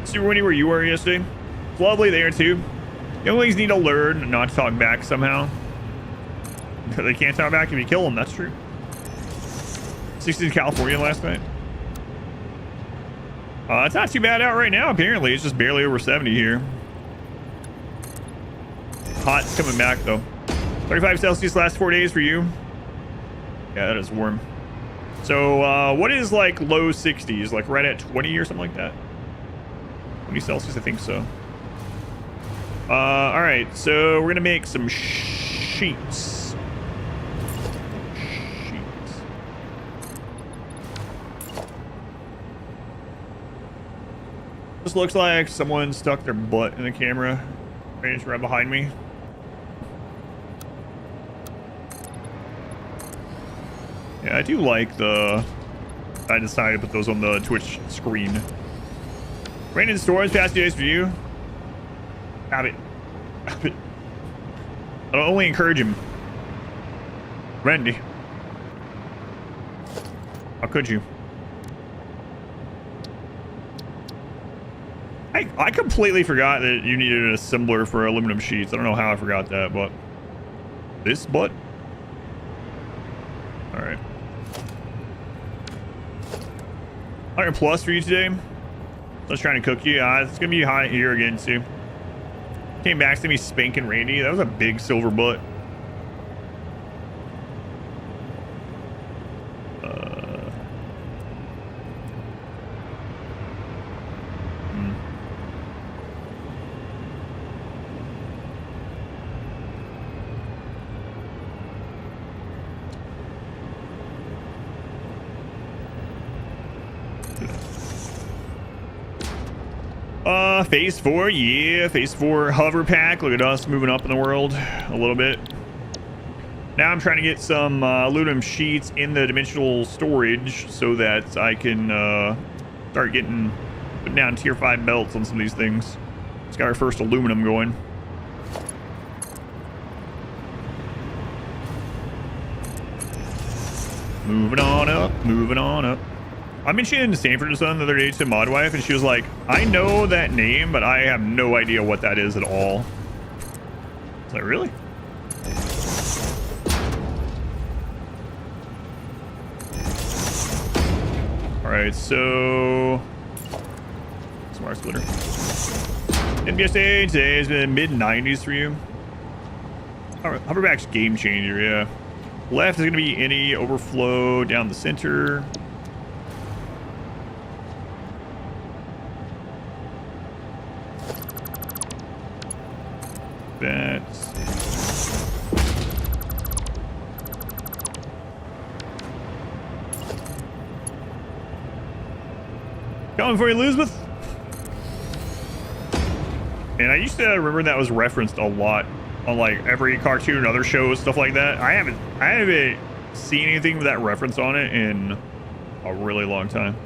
Super windy where you were yesterday. It's lovely there too. You always need to learn not to talk back somehow. They can't talk back if you kill them. That's true. 60 in California last night. It's not too bad out right now, apparently. It's just barely over 70 here. Hot's coming back, though. 35 Celsius last 4 days for you. Yeah, that is warm. So, what is, like, low 60s? Like, right at 20 or something like that? 20 Celsius, I think so. All right. So, we're going to make some sheets. This looks like someone stuck their butt in the camera right behind me. Yeah, I do like the... I decided to put those on the Twitch screen. Brandon Storms, past days for you. Have it. Have it. I'll only encourage him. Randy. How could you? I completely forgot that you needed an assembler for aluminum sheets. I don't know how I forgot that, but this butt. All right. 100 plus for you today. I was trying to cook you. It's gonna be hot here again too. Came back to me spanking Randy. That was a big silver butt. Phase 4, yeah, phase 4 hover pack. Look at us moving up in the world a little bit. Now I'm trying to get some aluminum sheets in the dimensional storage so that I can start putting down tier 5 belts on some of these things. Let's got our first aluminum going. Moving on up, moving on up. I mentioned in Stanford the other day to Modwife, and she was like, I know that name, but I have no idea what that is at all. I was like, really? right, so smart splitter. NBSA today has been mid 90s for you. Hoverback's game changer, yeah. Left is going to be any overflow down the center. That's coming for you, Elizabeth. And I used to remember that was referenced a lot on like every cartoon and other shows, stuff like that. I haven't seen anything with that reference on it in a really long time.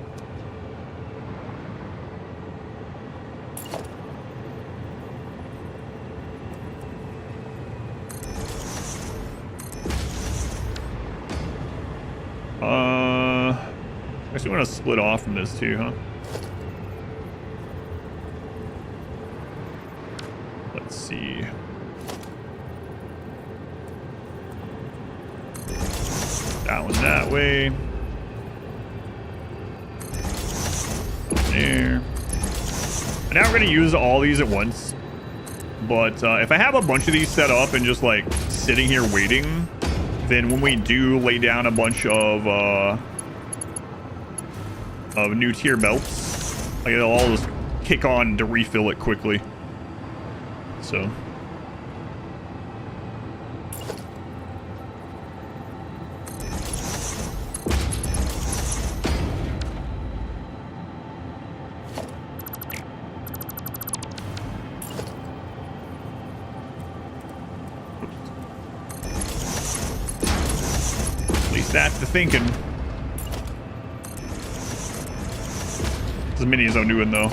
I actually want to split off from this too, huh? Let's see. That one that way. There. And now we're going to use all these at once. But if I have a bunch of these set up and just like sitting here waiting, then when we do lay down a bunch of new tier belts, like it'll all just kick on to refill it quickly. So at least that's the thinking. As many as I'm doing though.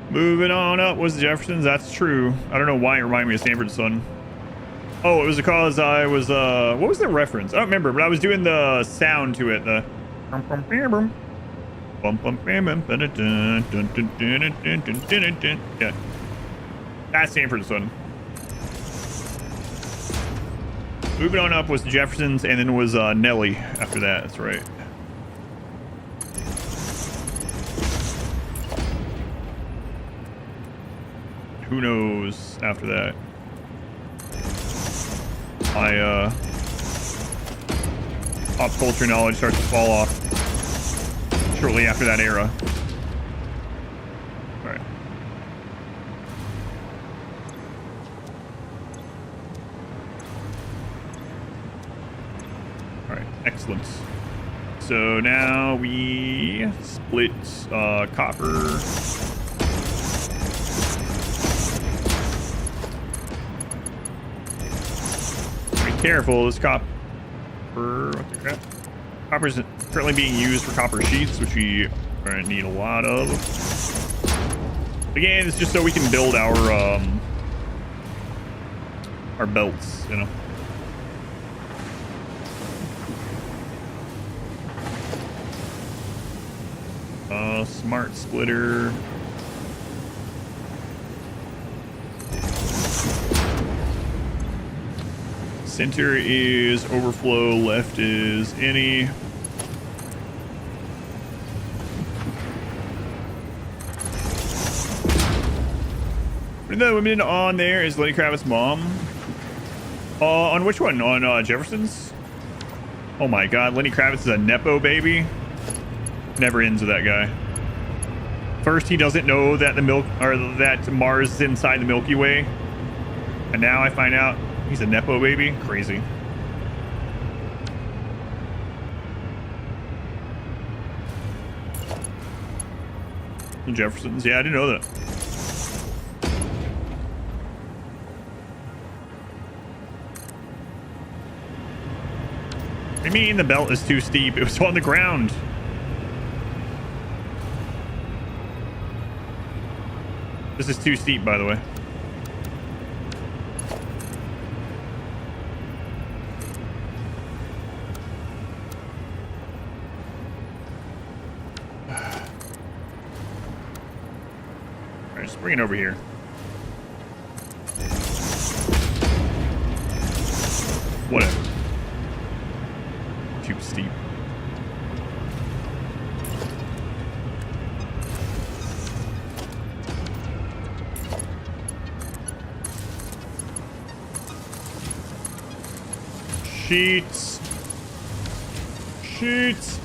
Moving on up was the Jeffersons. That's true. I don't know why it reminded me of Sanford's Son. Oh, it was because I was what was the reference? I don't remember, but I was doing the sound to it. The yeah. That's Sanford's Son. Moving on up was the Jeffersons, and then was Nelly after that. That's right. Who knows after that? My pop culture knowledge starts to fall off shortly after that era. All right. All right, excellent. So now we split copper. Careful, this copper. What the crap? Copper is currently being used for copper sheets, which we are gonna need a lot of. Again, it's just so we can build our belts, you know. Smart splitter. Center is overflow, left is any. The woman on there is Lenny Kravitz's mom. On which one? On Jefferson's? Oh my god, Lenny Kravitz is a Nepo baby. Never ends with that guy. First, he doesn't know that that Mars is inside the Milky Way. And now I find out he's a Nepo baby? Crazy. The Jeffersons? Yeah, I didn't know that. What do you mean the belt is too steep? It was on the ground. This is too steep, by the way. Bring it over here. Whatever. Too steep. Sheets.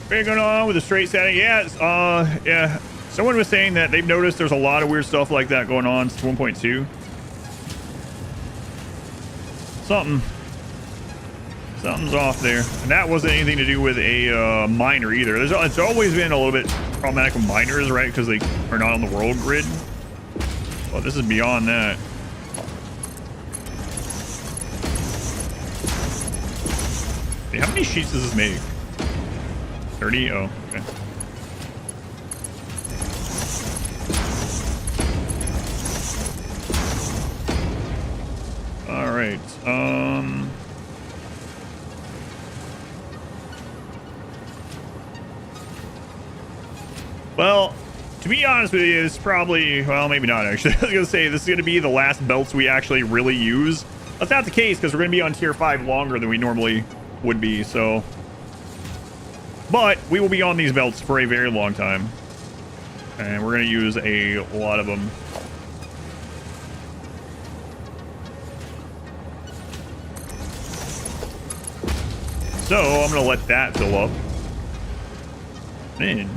What's going on with the straight setting? Yeah. Someone was saying that they've noticed there's a lot of weird stuff like that going on since 1.2. Something's off there. And that wasn't anything to do with a miner either. It's always been a little bit problematic with miners, right? Because they are not on the world grid. Well, this is beyond that. Hey, how many sheets does this make? 30? Oh, okay. All right. Well, to be honest with you, it's probably, well, maybe not actually. I was going to say this is going to be the last belts we actually really use. That's not the case because we're going to be on tier 5 longer than we normally would be, so. But we will be on these belts for a very long time. And we're going to use a lot of them. So I'm going to let that fill up. Then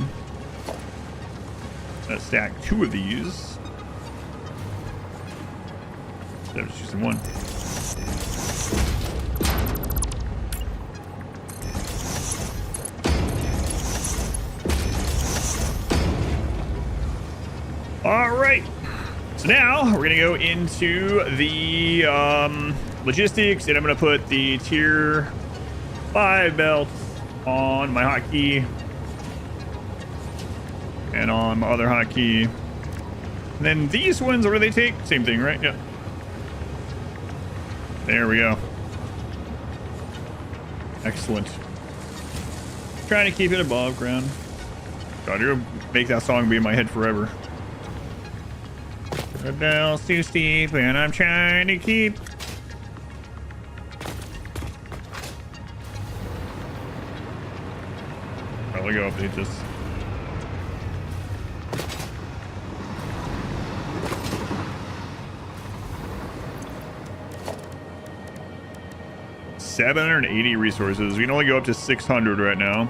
let's stack 2 of these. Instead of just using 1. All right. So now we're going to go into the logistics, and I'm going to put the tier 5 belts on my hotkey and on my other hotkey. And then these ones, what do they take? Same thing, right? Yeah. There we go. Excellent. Trying to keep it above ground. God, you're gonna make that song be in my head forever. The bell's too steep and I'm trying to keep. Probably go update this. $780 resources. We can only go up to 600 right now.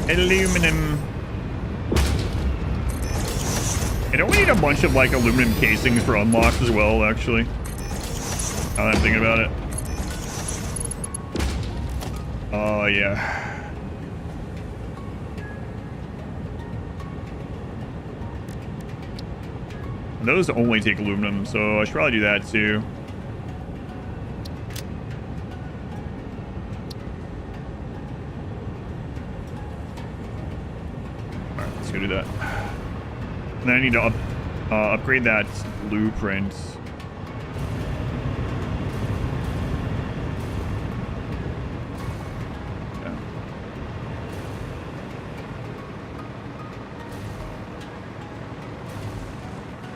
Aluminum. I don't need a bunch of like aluminum casings for unlocks as well, actually. Now that I'm thinking about it. Oh, yeah. Those only take aluminum, so I should probably do that too. Alright, let's go do that. And then I need to upgrade that blueprint. Yeah.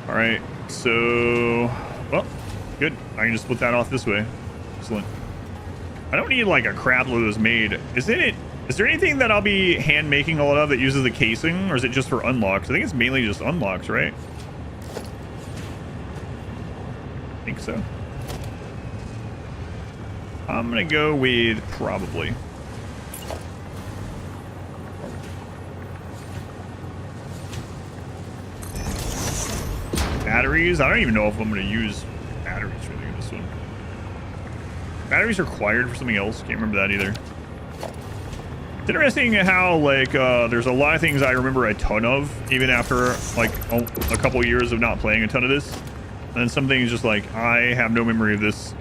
All right, so, well, good. I can just split that off this way. Excellent. I don't need like a crap load of those made. Is there anything that I'll be hand making a lot of that uses the casing, or is it just for unlocks? I think it's mainly just unlocks, right? I think so. I'm gonna go with probably. Batteries? I don't even know if I'm gonna use batteries really in this one. Batteries required for something else? Can't remember that either. It's interesting how, like, there's a lot of things I remember a ton of, even after, like, a couple years of not playing a ton of this. And then some things just like, I have no memory of this.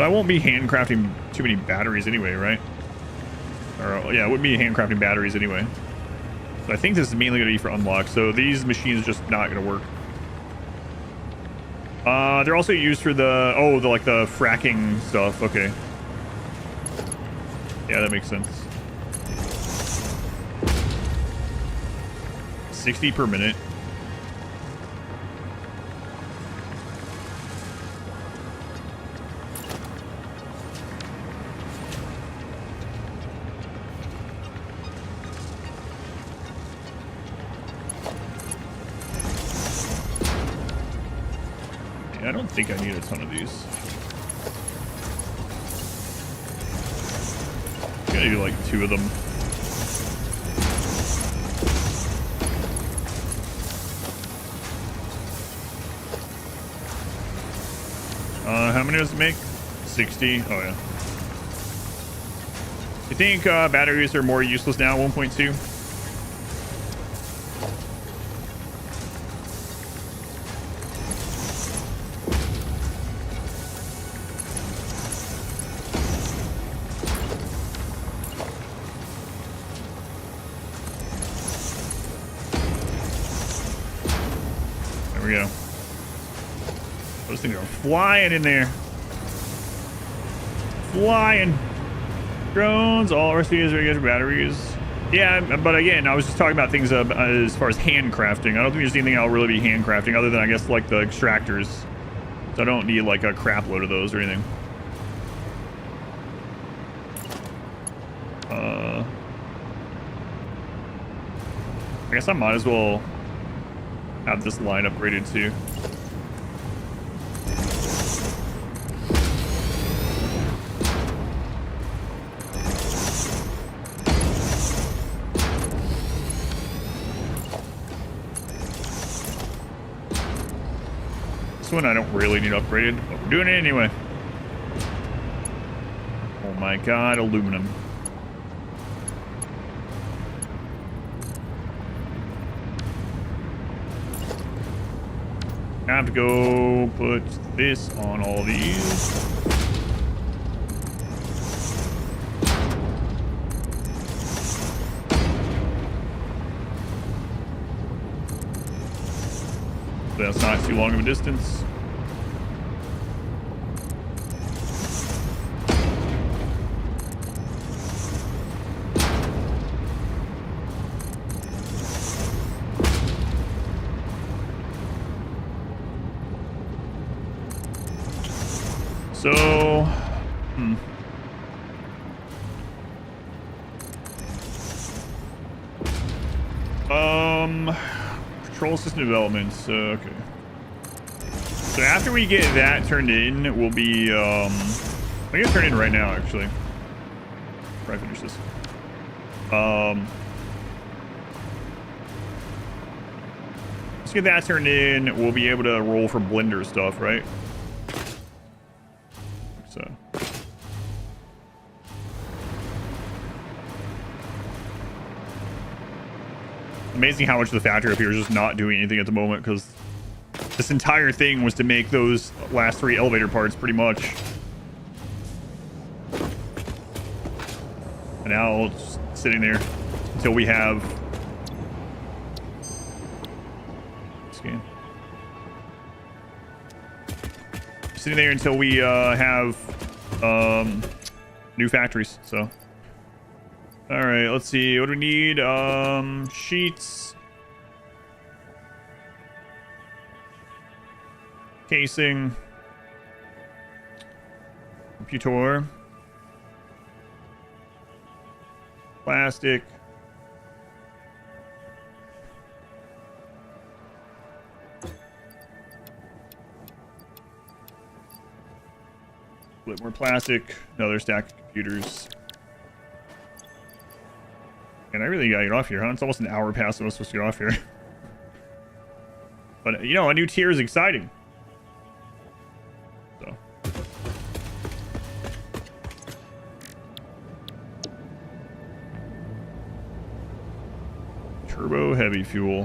But I won't be handcrafting too many batteries anyway, right? Or yeah, it wouldn't be handcrafting batteries anyway. So I think this is mainly going to be for unlock. So these machines are just not going to work. They're also used for the like the fracking stuff. Okay. Yeah, that makes sense. 60 per minute. Yeah, I don't think I need a ton of these. I'm gonna do like 2 of them. How many does it make? 60. Oh yeah. You think batteries are more useless now, 1.2? There we go. Those things are flying in there. Flying. Drones, all RCs are good for batteries. Yeah, but again, I was just talking about things as far as handcrafting. I don't think there's anything I'll really be handcrafting other than, I guess, like the extractors. So I don't need like a crap load of those or anything. I guess I might as well have this line upgraded too. This one I don't really need upgraded, but we're doing it anyway. Oh my god, aluminum. I have to go put this on all these. That's not too long of a distance. So, control system development. Okay. So after we get that turned in, we'll be, I get it turned in right now, actually. Before I finish this. Let's get that turned in. We'll be able to roll for blender stuff, right? So. Amazing how much the factory up here is just not doing anything at the moment, because this entire thing was to make those last 3 elevator parts pretty much. And now it's sitting there until we have scan. Sitting there until we have new factories. So all right, let's see, what do we need? Sheets, casing, computer, plastic, a bit more plastic, another stack of computers. And I really gotta get off here, huh? It's almost an hour past when I was supposed to get off here. But, you know, a new tier is exciting. So. Turbo heavy fuel.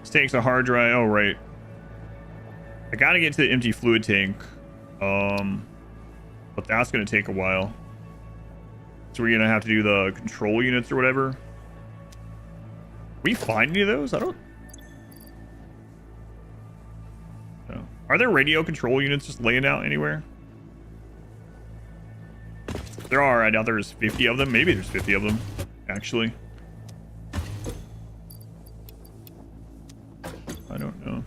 This takes a hard drive. Oh, right. I gotta get to the empty fluid tank. But that's gonna take a while. So we're gonna have to do the control units or whatever. We find any of those? I don't know. Are there radio control units just laying out anywhere? There are. I doubt there's 50 of them. Maybe there's 50 of them, actually. I don't know.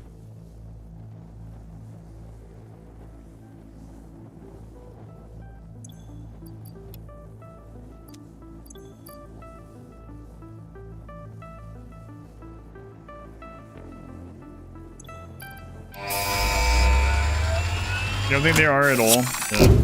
I don't think there are at all. Yeah.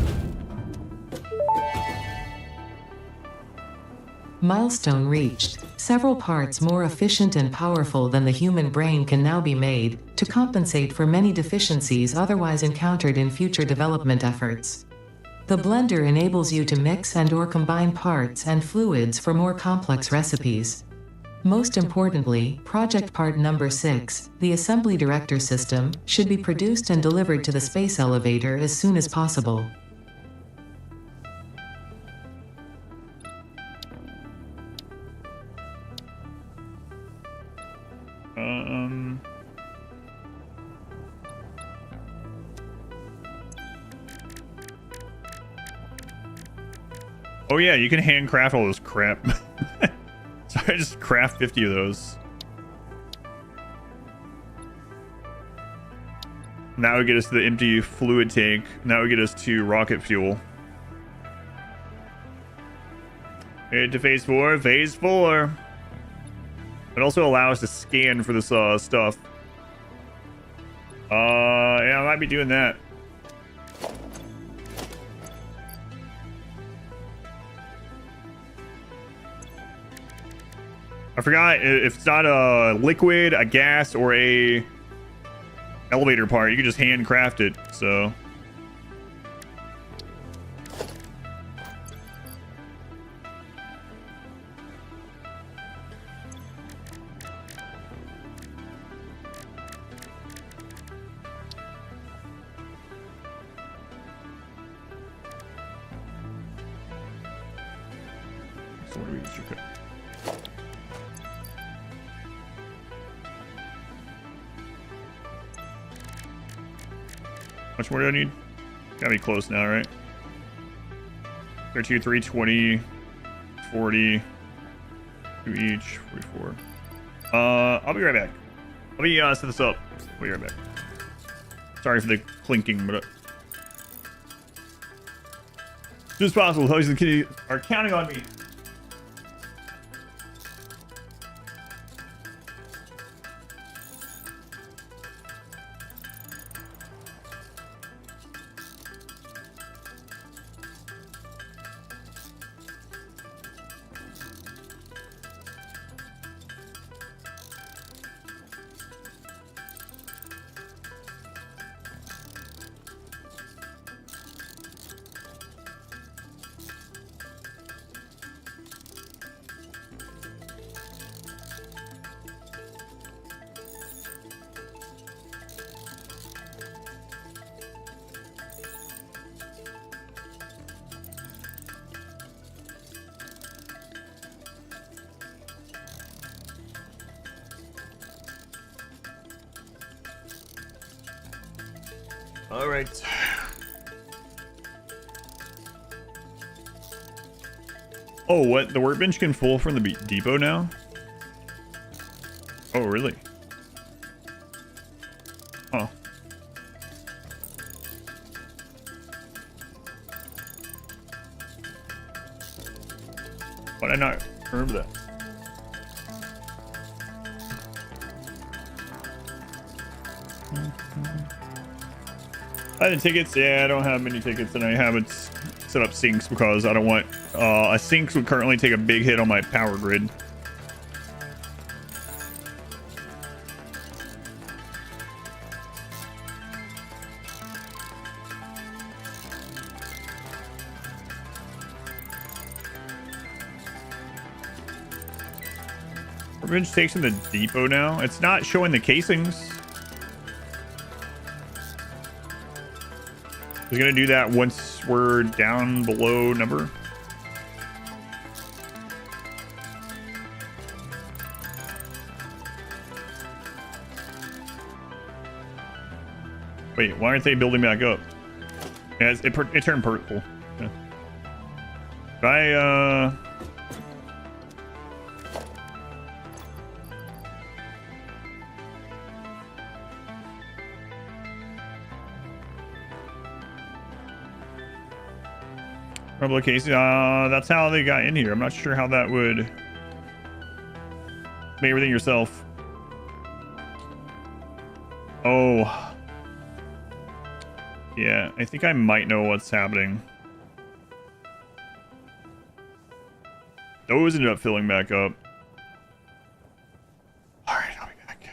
Milestone reached. Several parts more efficient and powerful than the human brain can now be made, to compensate for many deficiencies otherwise encountered in future development efforts. The blender enables you to mix and/or combine parts and fluids for more complex recipes. Most importantly, project part number 6, the assembly director system, should be produced and delivered to the space elevator as soon as possible. Oh yeah, you can handcraft all this crap. So I just craft 50 of those. That would get us to the empty fluid tank. And that would get us to rocket fuel. Head to phase 4. Phase 4. It also allows us to scan for this stuff. Yeah, I might be doing that. I forgot if it's not a liquid, a gas, or a elevator part, you can just handcraft it. So what do we use? Okay. How much more do I need? Gotta be close now, right? 32, 320, 40, 2 each, 44. I'll be right back. Let me set this up. I'll be right back. Sorry for the clinking, but as soon as possible, Homies and Kitty are counting on me. All right. Oh, what? The workbench can pull from the depot now? Oh, really? Oh. Why did I not remember that? The tickets, yeah, I don't have many tickets, and I haven't set up sinks because I don't want a sinks would currently take a big hit on my power grid. Revenge takes in the depot now. It's not showing the casings. He's gonna do that once we're down below number. Wait, why aren't they building back up? Yeah, it turned purple. Yeah. Replication. That's how they got in here. I'm not sure how that would make everything yourself. Oh. Yeah, I think I might know what's happening. Those ended up filling back up. Alright, I'll be back.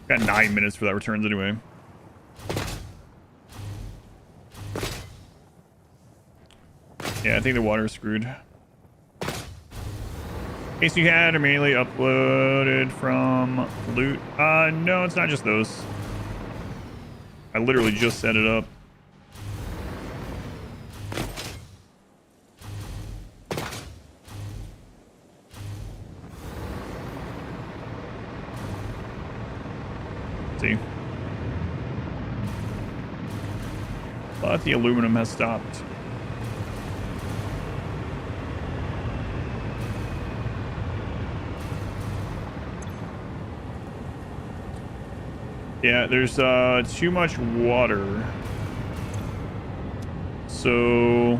Got 9 minutes for that returns anyway. Yeah, I think the water's screwed. Case you had are mainly uploaded from loot. No, it's not just those. I literally just set it up. See? But the aluminum has stopped. Yeah, there's too much water. So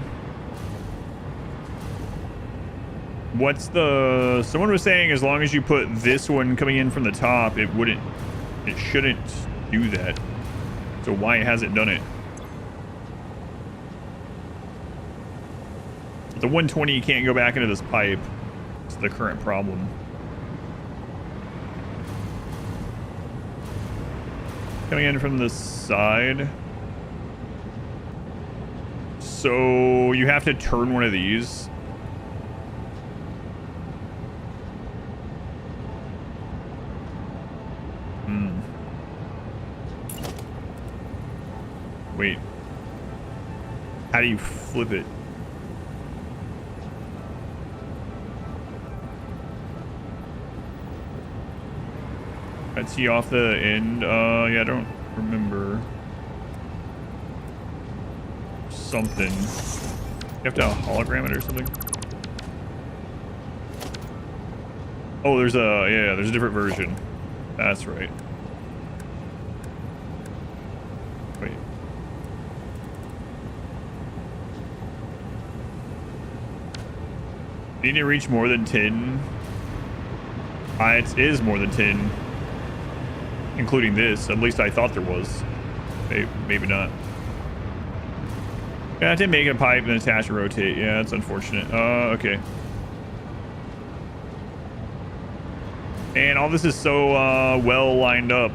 what's the... Someone was saying as long as you put this one coming in from the top, it shouldn't do that. So why hasn't done it? The 120 can't go back into this pipe. It's the current problem. Coming in from the side. So you have to turn one of these. Wait. How do you flip it? I'd see off the end. Yeah, I don't remember. Something. You have to hologram it or something? Oh, there's a different version. That's right. Wait. You need to reach more than 10. It is more than 10. Including this. At least I thought there was. Maybe not. Yeah, I did make it a pipe and attach and rotate. Yeah, that's unfortunate. Okay. And all this is so well lined up.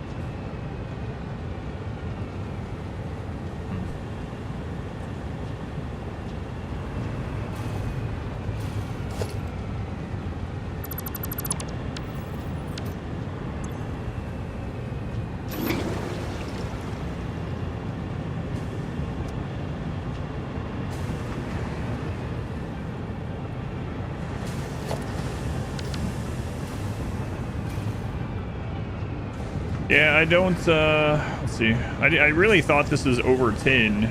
Yeah, I don't, let's see. I really thought this was over 10.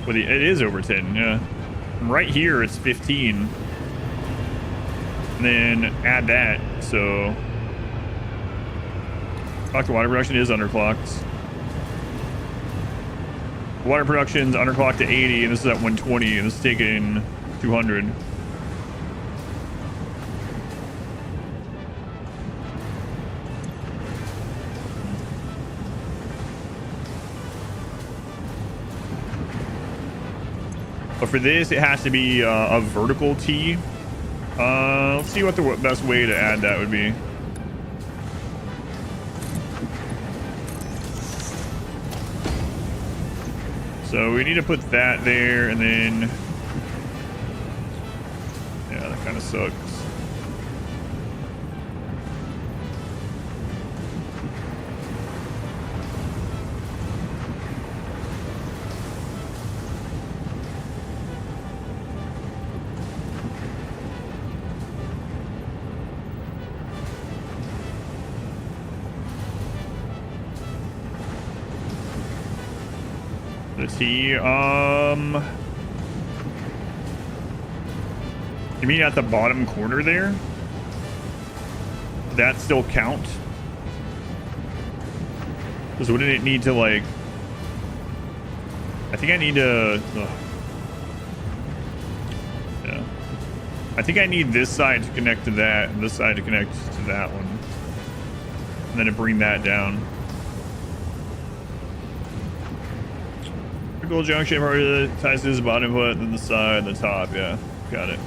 Well, it is over 10, yeah. Right here, it's 15. And then add that, so... Clock to water production is underclocked. Water production's underclocked to 80, and this is at 120, and this is taking 200. But for this, it has to be a vertical T. Let's see what the best way to add that would be. So we need to put that there, and then kind of sucks. The T, you mean at the bottom corner there? That still count? Because wouldn't it need to, like... I think I need to... Ugh. Yeah. I think I need this side to connect to that, and this side to connect to that one. And then to bring that down. Vertical junction probably ties to this bottom foot, then the side, and the top. Yeah, got it.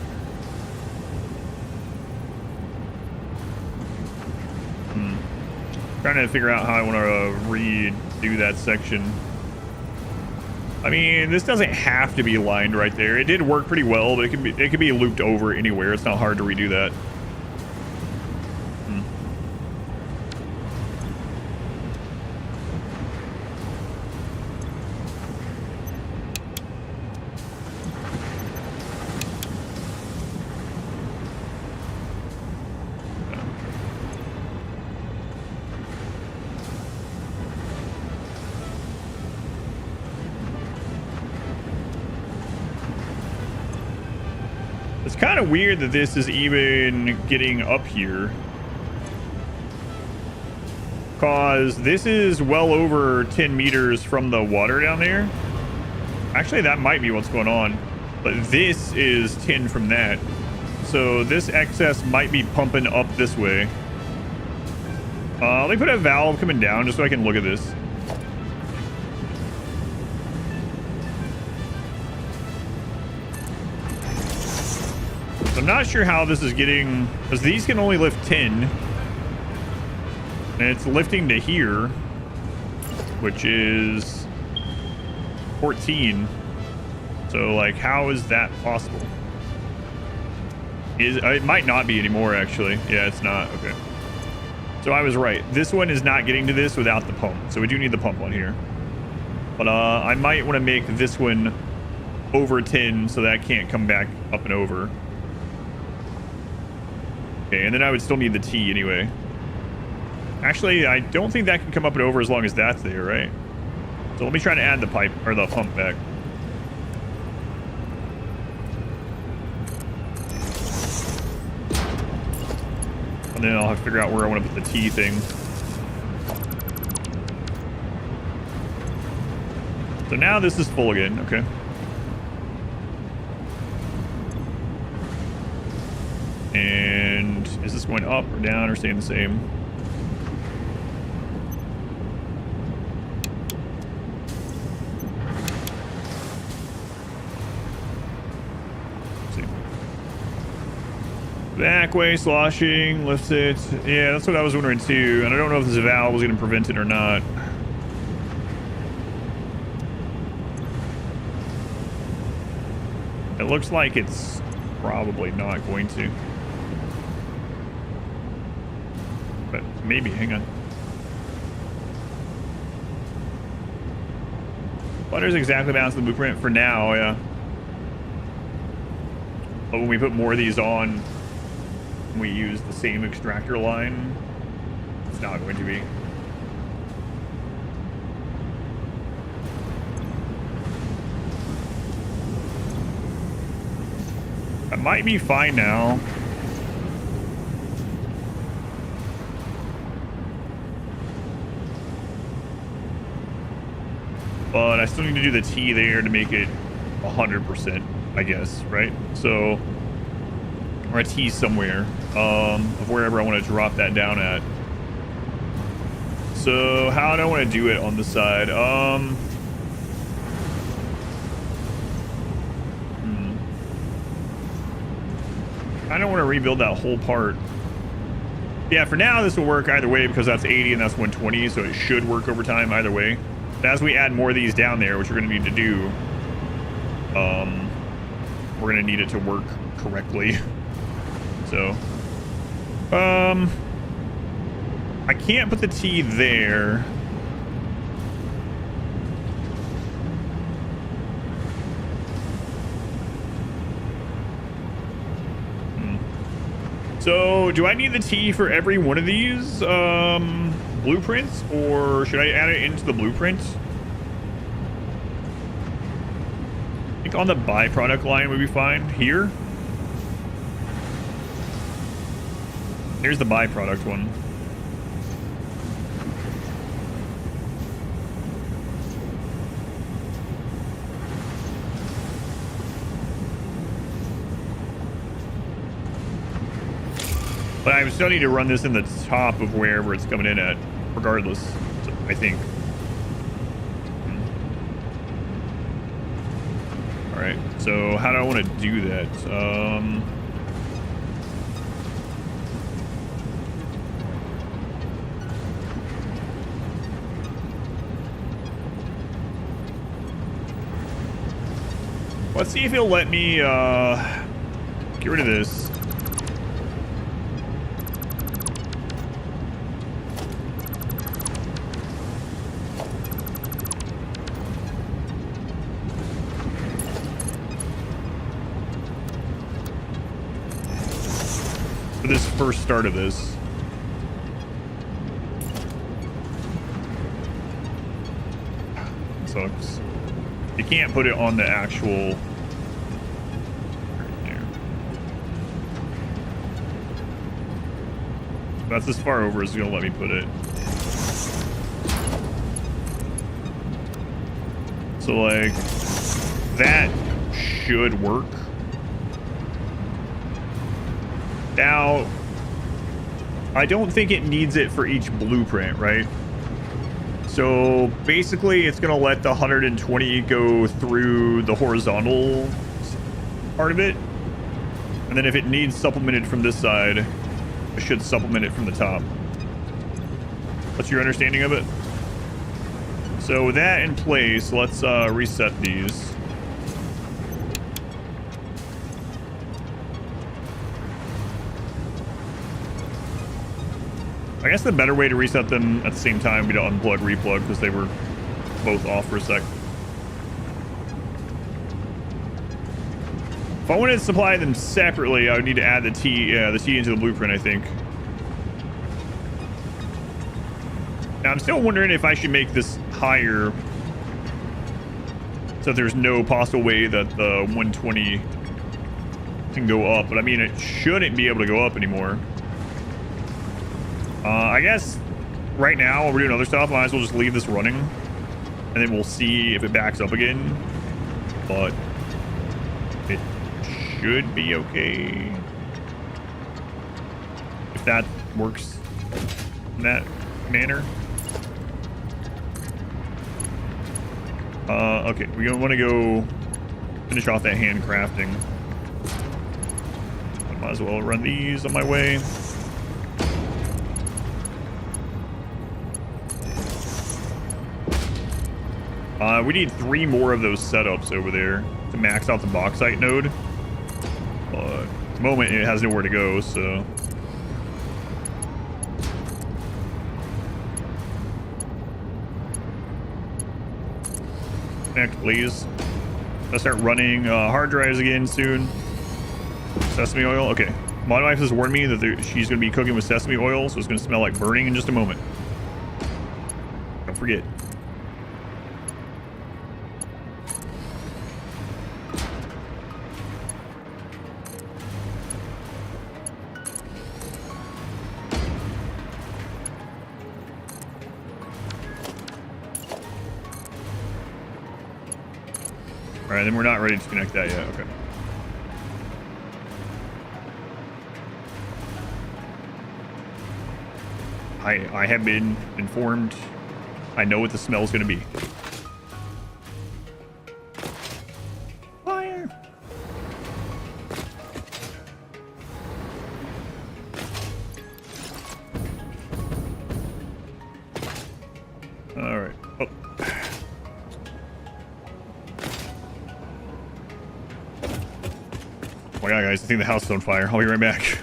Trying to figure out how I want to redo that section. I mean, this doesn't have to be lined right there. It did work pretty well, but it could be looped over anywhere. It's not hard to redo that. It's kind of weird that this is even getting up here, because this is well over 10 meters from the water down there. Actually, that might be what's going on, but this is 10 from that, so this excess might be pumping up this way. Let me put a valve coming down just so I can look at this. I'm not sure how this is getting, because these can only lift 10, and it's lifting to here, which is 14. So, like, how is that possible? It might not be anymore, actually. Yeah, it's not. Okay. So I was right. This one is not getting to this without the pump. So we do need the pump on here. But I might want to make this one over 10 so that can't come back up and over. Okay, and then I would still need the T anyway. Actually, I don't think that can come up and over as long as that's there, right? So let me try to add the pipe, or the pump back. And then I'll have to figure out where I want to put the T thing. So now this is full again, okay. And is this going up or down or staying the same? Let's see. Back way, sloshing, lifts it. Yeah, that's what I was wondering too. And I don't know if this valve was going to prevent it or not. It looks like it's probably not going to. But maybe, hang on. Butter's exactly balanced the blueprint for now, yeah. But when we put more of these on, we use the same extractor line, it's not going to be. That might be fine now. But I still need to do the T there to make it 100%, I guess, right? So, or a T somewhere, of wherever I want to drop that down at. So, how do I want to do it on the side? I don't want to rebuild that whole part. Yeah, for now this will work either way because that's 80 and that's 120, so it should work over time either way. But as we add more of these down there, which we're going to need to do, we're going to need it to work correctly. So, I can't put the T there. So, do I need the T for every one of these blueprints, or should I add it into the blueprint? I think on the byproduct line would be fine. Here? Here's the byproduct one. But I still need to run this in the top of wherever it's coming in at, regardless, I think. Alright, so how do I want to do that? Let's see if he'll let me get rid of this. For this first start of this. Sucks. You can't put it on the actual. Right there. That's as far over as it's gonna let me put it. So like that should work. Now, I don't think it needs it for each blueprint, right? So basically, it's going to let the 120 go through the horizontal part of it. And then if it needs supplemented from this side, it should supplement it from the top. What's your understanding of it? So with that in place, let's reset these. I guess the better way to reset them at the same time would be to unplug, replug, because they were both off for a sec. If I wanted to supply them separately, I would need to add the T into the blueprint, I think. Now, I'm still wondering if I should make this higher so that there's no possible way that the 120 can go up. But I mean, it shouldn't be able to go up anymore. I guess right now while we're doing other stuff, I might as well just leave this running, and then we'll see if it backs up again. But it should be okay if that works in that manner. Okay, we want to go finish off that handcrafting. I might as well run these on my way. We need 3 more of those setups over there to max out the bauxite node. At the moment, it has nowhere to go, so... Connect, please. Let's start running hard drives again soon. Sesame oil. Okay. My wife has warned me that she's going to be cooking with sesame oil, so it's going to smell like burning in just a moment. Don't forget. Alright, then we're not ready to connect that yet. Okay. I have been informed. I know what the smell is going to be. Fire! Alright. Oh. Oh my god, guys, I think the house is on fire. I'll be right back.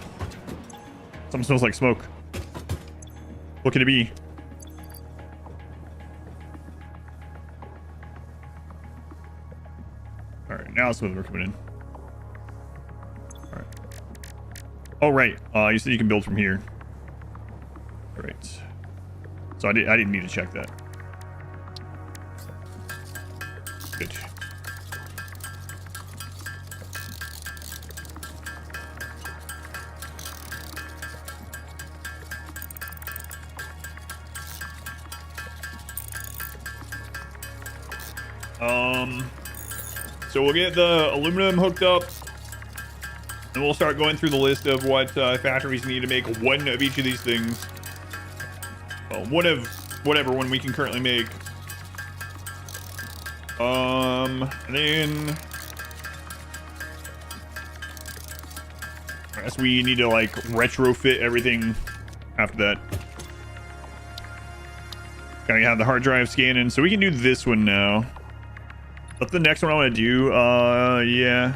Something smells like smoke. What could it be? All right, now some of them are coming in. All right. Oh right, you said you can build from here. All right. So I didn't need to check that. Good. So we'll get the aluminum hooked up, and we'll start going through the list of what factories need to make one of each of these things. Well, one of whatever one we can currently make. And then I guess we need to like retrofit everything after that. Gotta have the hard drive scanning, so we can do this one now. That's the next one I want to do. Yeah.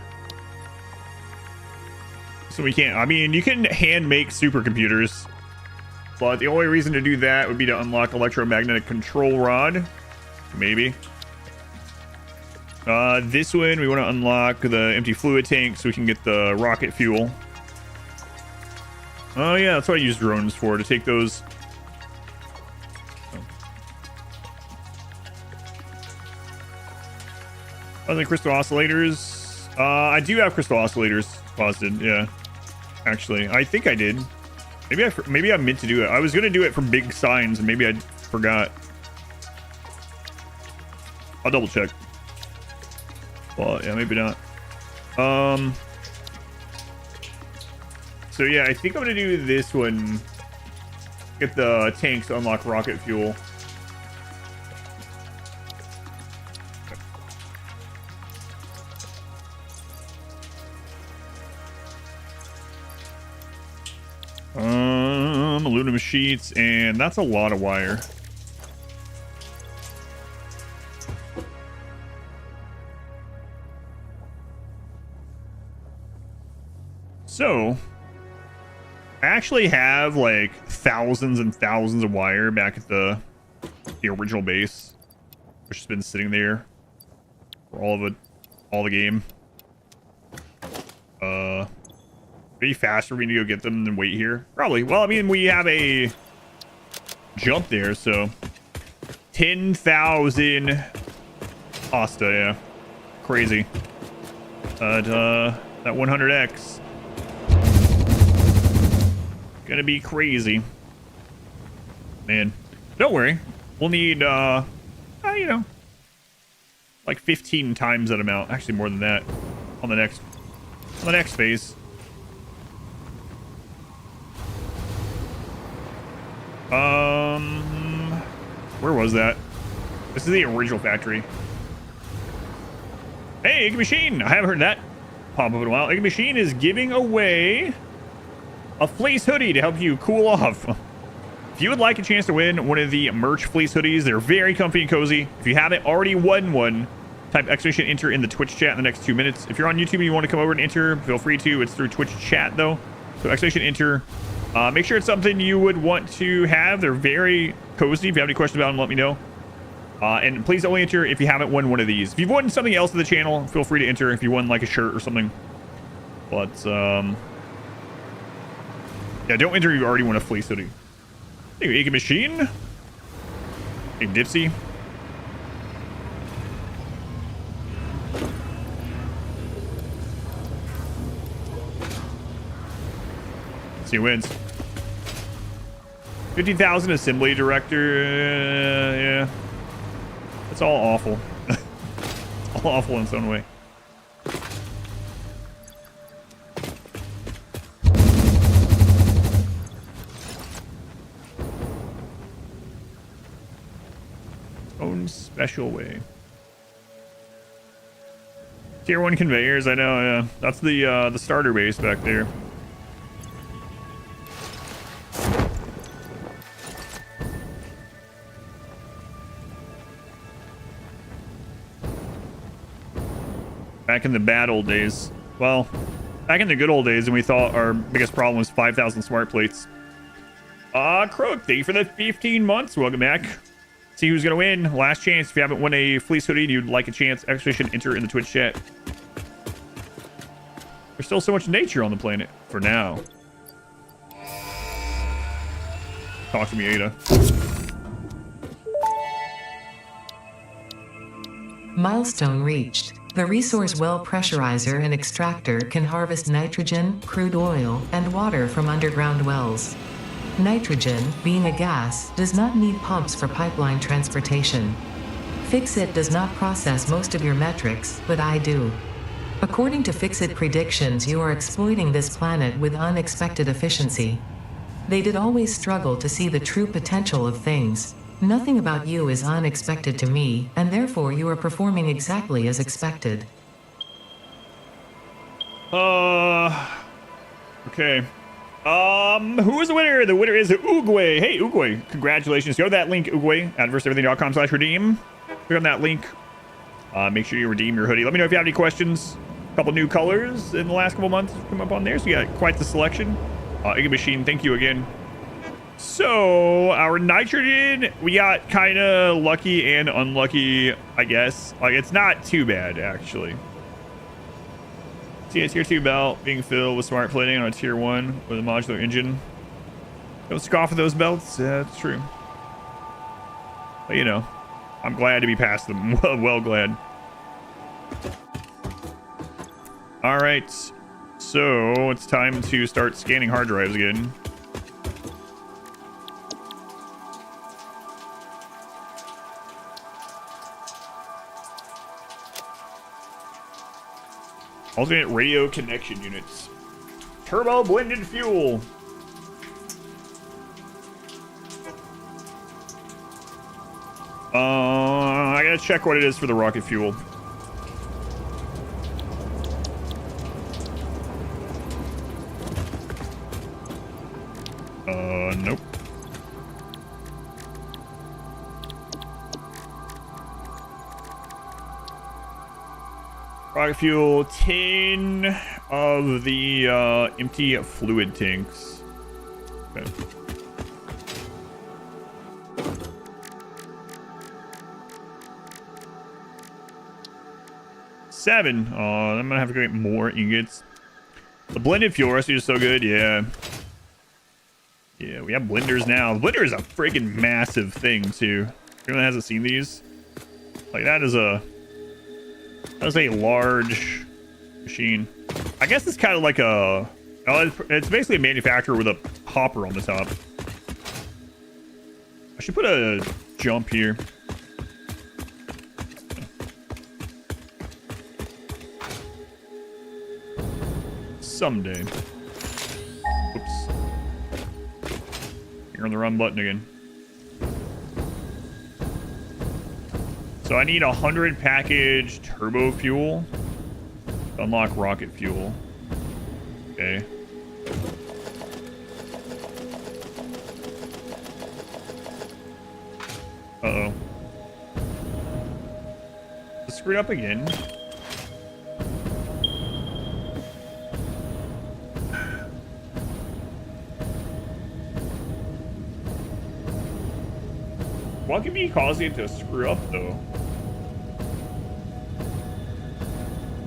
So we can't. I mean, you can hand make supercomputers, but the only reason to do that would be to unlock electromagnetic control rod. Maybe. This one we want to unlock the empty fluid tank so we can get the rocket fuel. Oh yeah, that's what I use drones for, to take those. Other crystal oscillators. I do have crystal oscillators posited. Yeah, actually, I think I did. Maybe I meant to do it. I was gonna do it for big signs, and maybe I forgot. I'll double check. Well, yeah, maybe not. So yeah, I think I'm gonna do this one. Get the tanks to unlock rocket fuel. Aluminum sheets, and that's a lot of wire. So I actually have like thousands and thousands of wire back at the original base, which has been sitting there for all the game. Be faster for me to go get them than wait here. Probably. Well, I mean, we have a jump there, so 10,000 Asta, yeah. Crazy. But that 100x gonna be crazy. Man, don't worry. We'll need you know, like 15 times that amount. Actually more than that on the next phase. Where was that? This is the original factory. Hey, Egg Machine! I haven't heard that pop up in a while. Egg Machine is giving away a fleece hoodie to help you cool off. If you would like a chance to win one of the merch fleece hoodies, they're very comfy and cozy. If you haven't already won one, type exclamation enter in the Twitch chat in the next 2 minutes. If you're on YouTube and you want to come over and enter, feel free to. It's through Twitch chat though. So exclamation enter. Make sure it's something you would want to have. They're very cozy. If you have any questions about them, let me know. And please only enter if you haven't won one of these. If you've won something else to the channel, feel free to enter if you won like a shirt or something. But yeah, don't enter if you already won a fleece hoodie. Hey, Egg Machine. Hey, Dipsy. He wins. 50,000 assembly director. Yeah, it's all awful. It's all awful in its own way. Own special way. Tier 1 conveyors. I know. Yeah, that's the starter base back there. Back in the bad old days. Well, Back in the good old days, and we thought our biggest problem was 5,000 smart plates. Croak, thank you for the 15 months. Welcome back. See who's gonna win. Last chance. If you haven't won a fleece hoodie and you'd like a chance, actually should enter in the Twitch chat. There's still so much nature on the planet for now. Talk to me, Ada. Milestone reached. The resource well pressurizer and extractor can harvest nitrogen, crude oil, and water from underground wells. Nitrogen, being a gas, does not need pumps for pipeline transportation. Fixit does not process most of your metrics, but I do. According to Fixit predictions, you are exploiting this planet with unexpected efficiency. They did always struggle to see the true potential of things. Nothing about you is unexpected to me, and therefore you are performing exactly as expected. Okay. Who is the winner? The winner is Uguay. Hey, Uguay. Congratulations. Go to that link, Uguay. Adverseverything.com/redeem. Click on that link. Make sure you redeem your hoodie. Let me know if you have any questions. A couple new colors in the last couple months come up on there, so you got quite the selection. Iggy Machine, thank you again. So, our nitrogen, we got kind of lucky and unlucky, I guess. Like, it's not too bad, actually. See a tier 2 belt being filled with smart plating on a tier 1 with a modular engine. Don't scoff at those belts. Yeah, that's true. But, you know, I'm glad to be past them. Well glad. All right. So, it's time to start scanning hard drives again. Alternate radio connection units. Turbo blended fuel. I gotta check what it is for the rocket fuel. Nope. Rocket fuel, 10 of the empty fluid tanks. Okay. Seven. Oh, I'm gonna have to get more ingots. The blended fuel recipe is so good, yeah. Yeah, we have blenders now. The blender is a freaking massive thing too. Anyone hasn't seen these? Like that is a large machine. I guess it's kind of like a... it's basically a manufacturer with a hopper on the top. I should put a jump here. Someday. Oops. You're on the run button again. So I need 100 package turbo fuel to unlock rocket fuel. Okay. Uh-oh. Screwed up again. What could be causing it to screw up, though?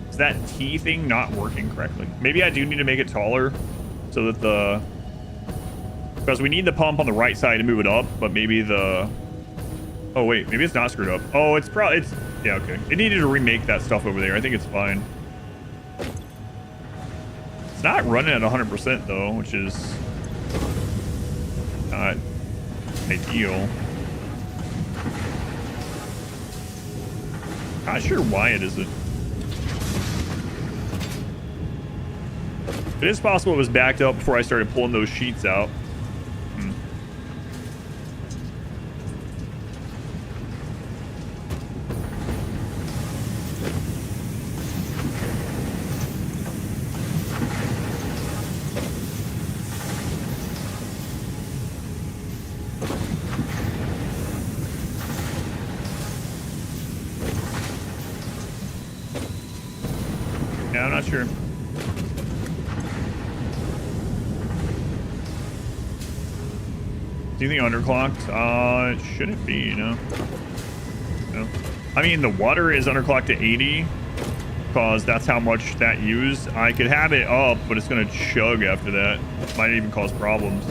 Is that T thing not working correctly? Maybe I do need to make it taller so that the... Because we need the pump on the right side to move it up, but maybe the... Oh, wait. Maybe it's not screwed up. Oh, it's probably... It's... Yeah, okay. It needed to remake that stuff over there. I think it's fine. It's not running at 100%, though, which is... not ideal. Not sure why it isn't. It is possible it was backed up before I started pulling those sheets out. Yeah, I'm not sure. Anything underclocked? It shouldn't be, no. No. I mean, the water is underclocked to 80 because that's how much that used. I could have it up, but it's going to chug after that. Might even cause problems.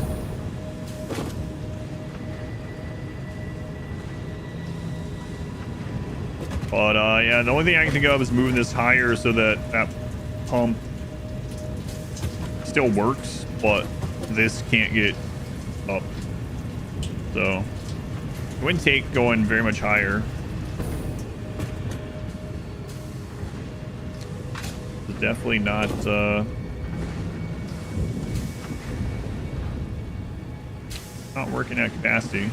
But, yeah, the only thing I can think of is moving this higher so that that pump still works, but this can't get up. So, it wouldn't take going very much higher. It's definitely not, not working at capacity.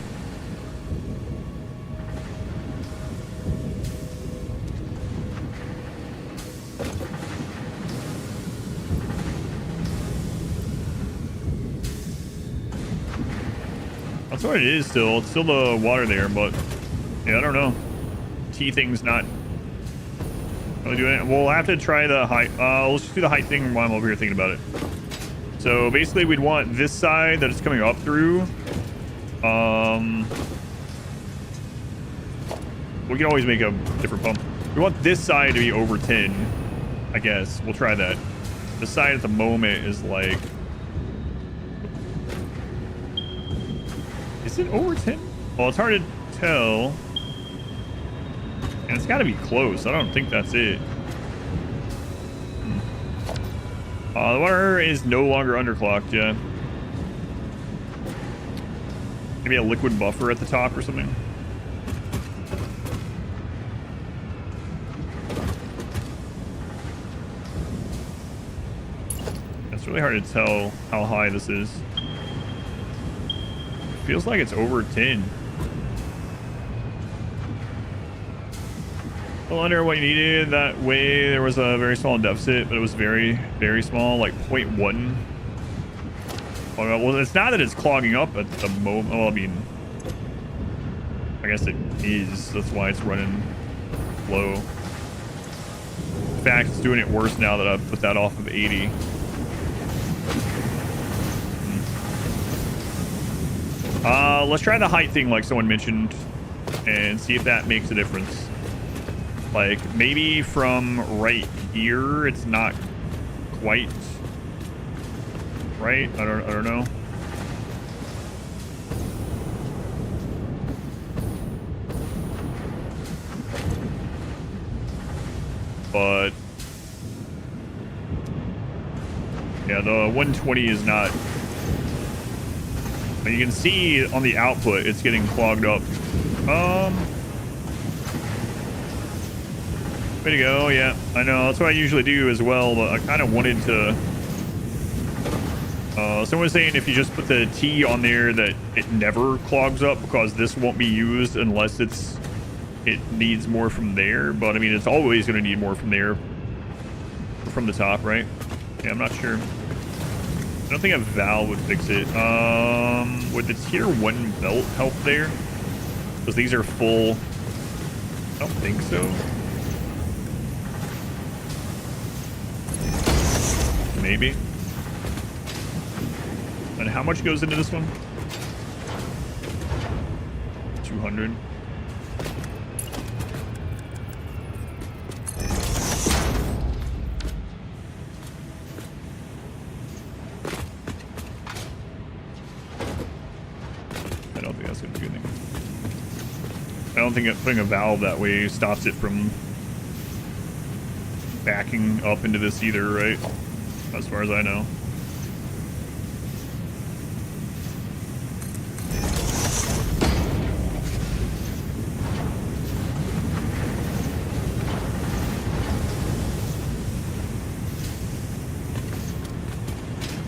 That's what it is still. It's still the water there, but yeah, I don't know. T thing's not really doing it. We'll have to try the height. Let's just do the height thing while I'm over here thinking about it. So basically we'd want this side that it's coming up through. We can always make a different pump. We want this side to be over 10, I guess. We'll try that. This side at the moment is like... Is it over 10? Well, it's hard to tell. And it's got to be close. I don't think that's it. The water is no longer underclocked, yeah. Maybe a liquid buffer at the top or something. It's really hard to tell how high this is. Feels like it's over 10. Well, under what you needed. That way there was a very small deficit, but it was very, very small, like 0.1. Well, it's not that it's clogging up at the moment. Well, I mean, I guess it is. That's why it's running low. In fact, it's doing it worse now that I've put that off of 80. Let's try the height thing like someone mentioned and see if that makes a difference. Like, maybe from right here, it's not quite right. I don't know. But yeah, the 120 is not. You can see on the output it's getting clogged up. Way to go. Yeah, I know. That's what I usually do as well, but I kind of wanted to... someone was saying if you just put the T on there that it never clogs up because this won't be used unless it needs more from there. But I mean, it's always going to need more from there, from the top, right? Yeah, I'm not sure. I don't think a valve would fix it. Would the tier 1 belt help there? Because these are full. I don't think so. Maybe. And how much goes into this one? 200. I don't think that's going to do anything. I don't think putting a valve that way stops it from backing up into this either, right? As far as I know.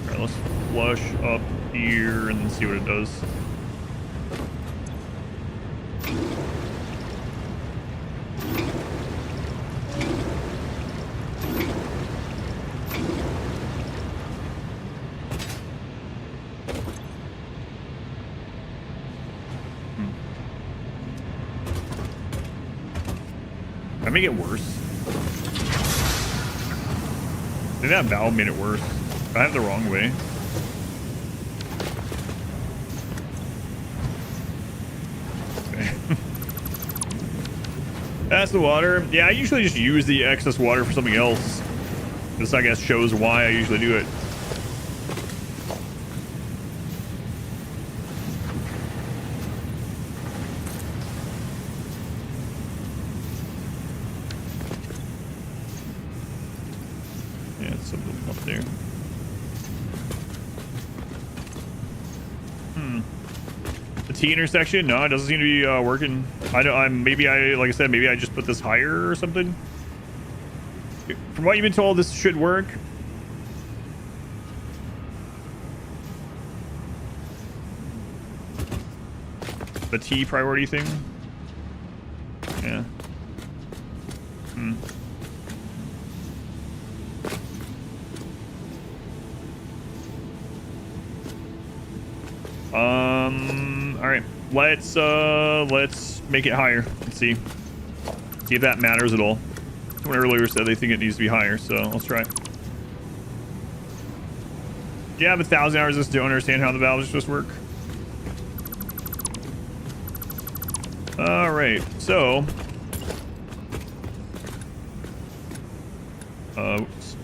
Alright, let's flush up here and then see what it does. I make it worse. I think that valve made it worse. I have the wrong way. That's the water. Yeah, I usually just use the excess water for something else. This, I guess, shows why I usually do it. Yeah, it's something up there. The T intersection? No, it doesn't seem to be working. I don't. Maybe I, like I said, maybe I just put this higher or something. From what you've been told, this should work. The T priority thing. Yeah. All right. Let's make it higher. Let's see if that matters at all. Someone earlier said they think it needs to be higher, so let's try it. Yeah, I have 1,000 hours just don't understand how the valves just work. All right, so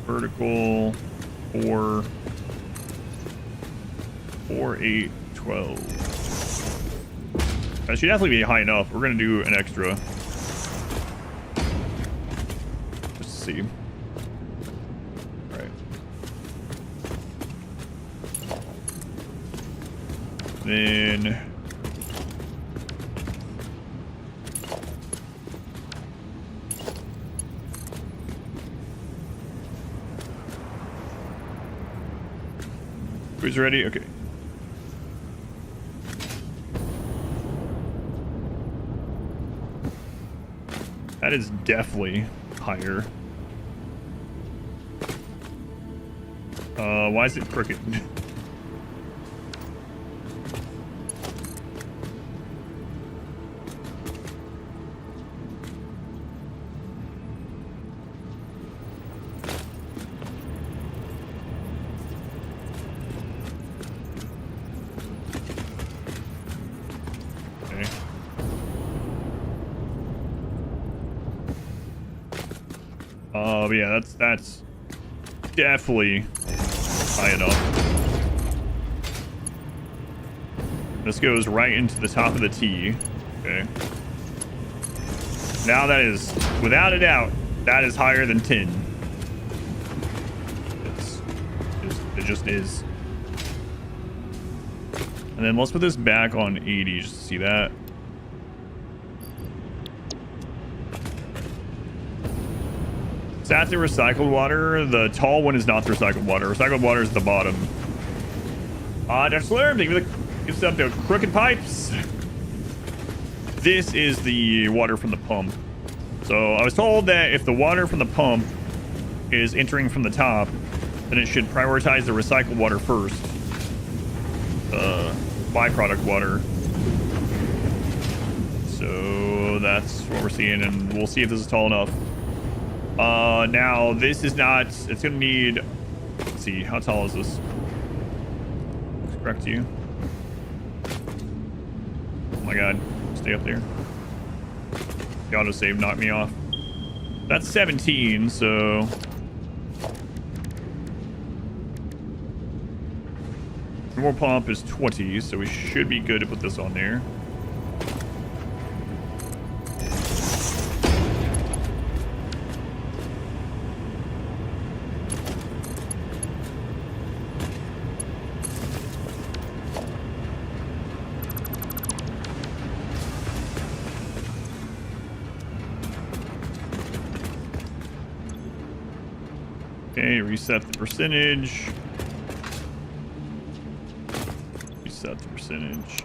vertical 4, 8, 12. That should definitely be high enough. We're gonna do an extra. Just to see. All right. Then. Who's ready? Okay. That is definitely higher. Why is it crooked? But yeah, that's definitely high enough. This goes right into the top of the T. Okay. Now that is, without a doubt, that is higher than 10. It just is. And then let's put this back on 80 just to see that. That's the recycled water. The tall one is not the recycled water. Recycled water is at the bottom. Dr. Slurm, thank you for the gift up to Crooked Pipes. This is the water from the pump. So I was told that if the water from the pump is entering from the top, then it should prioritize the recycled water first. Byproduct water. So that's what we're seeing, and we'll see if this is tall enough. Now this is not, it's gonna need, let's see, how tall is this? Looks correct to you. Oh my god, stay up there. The autosave knocked me off. That's 17, so. More pump is 20, so we should be good to put this on there. Okay, reset the percentage. Reset the percentage.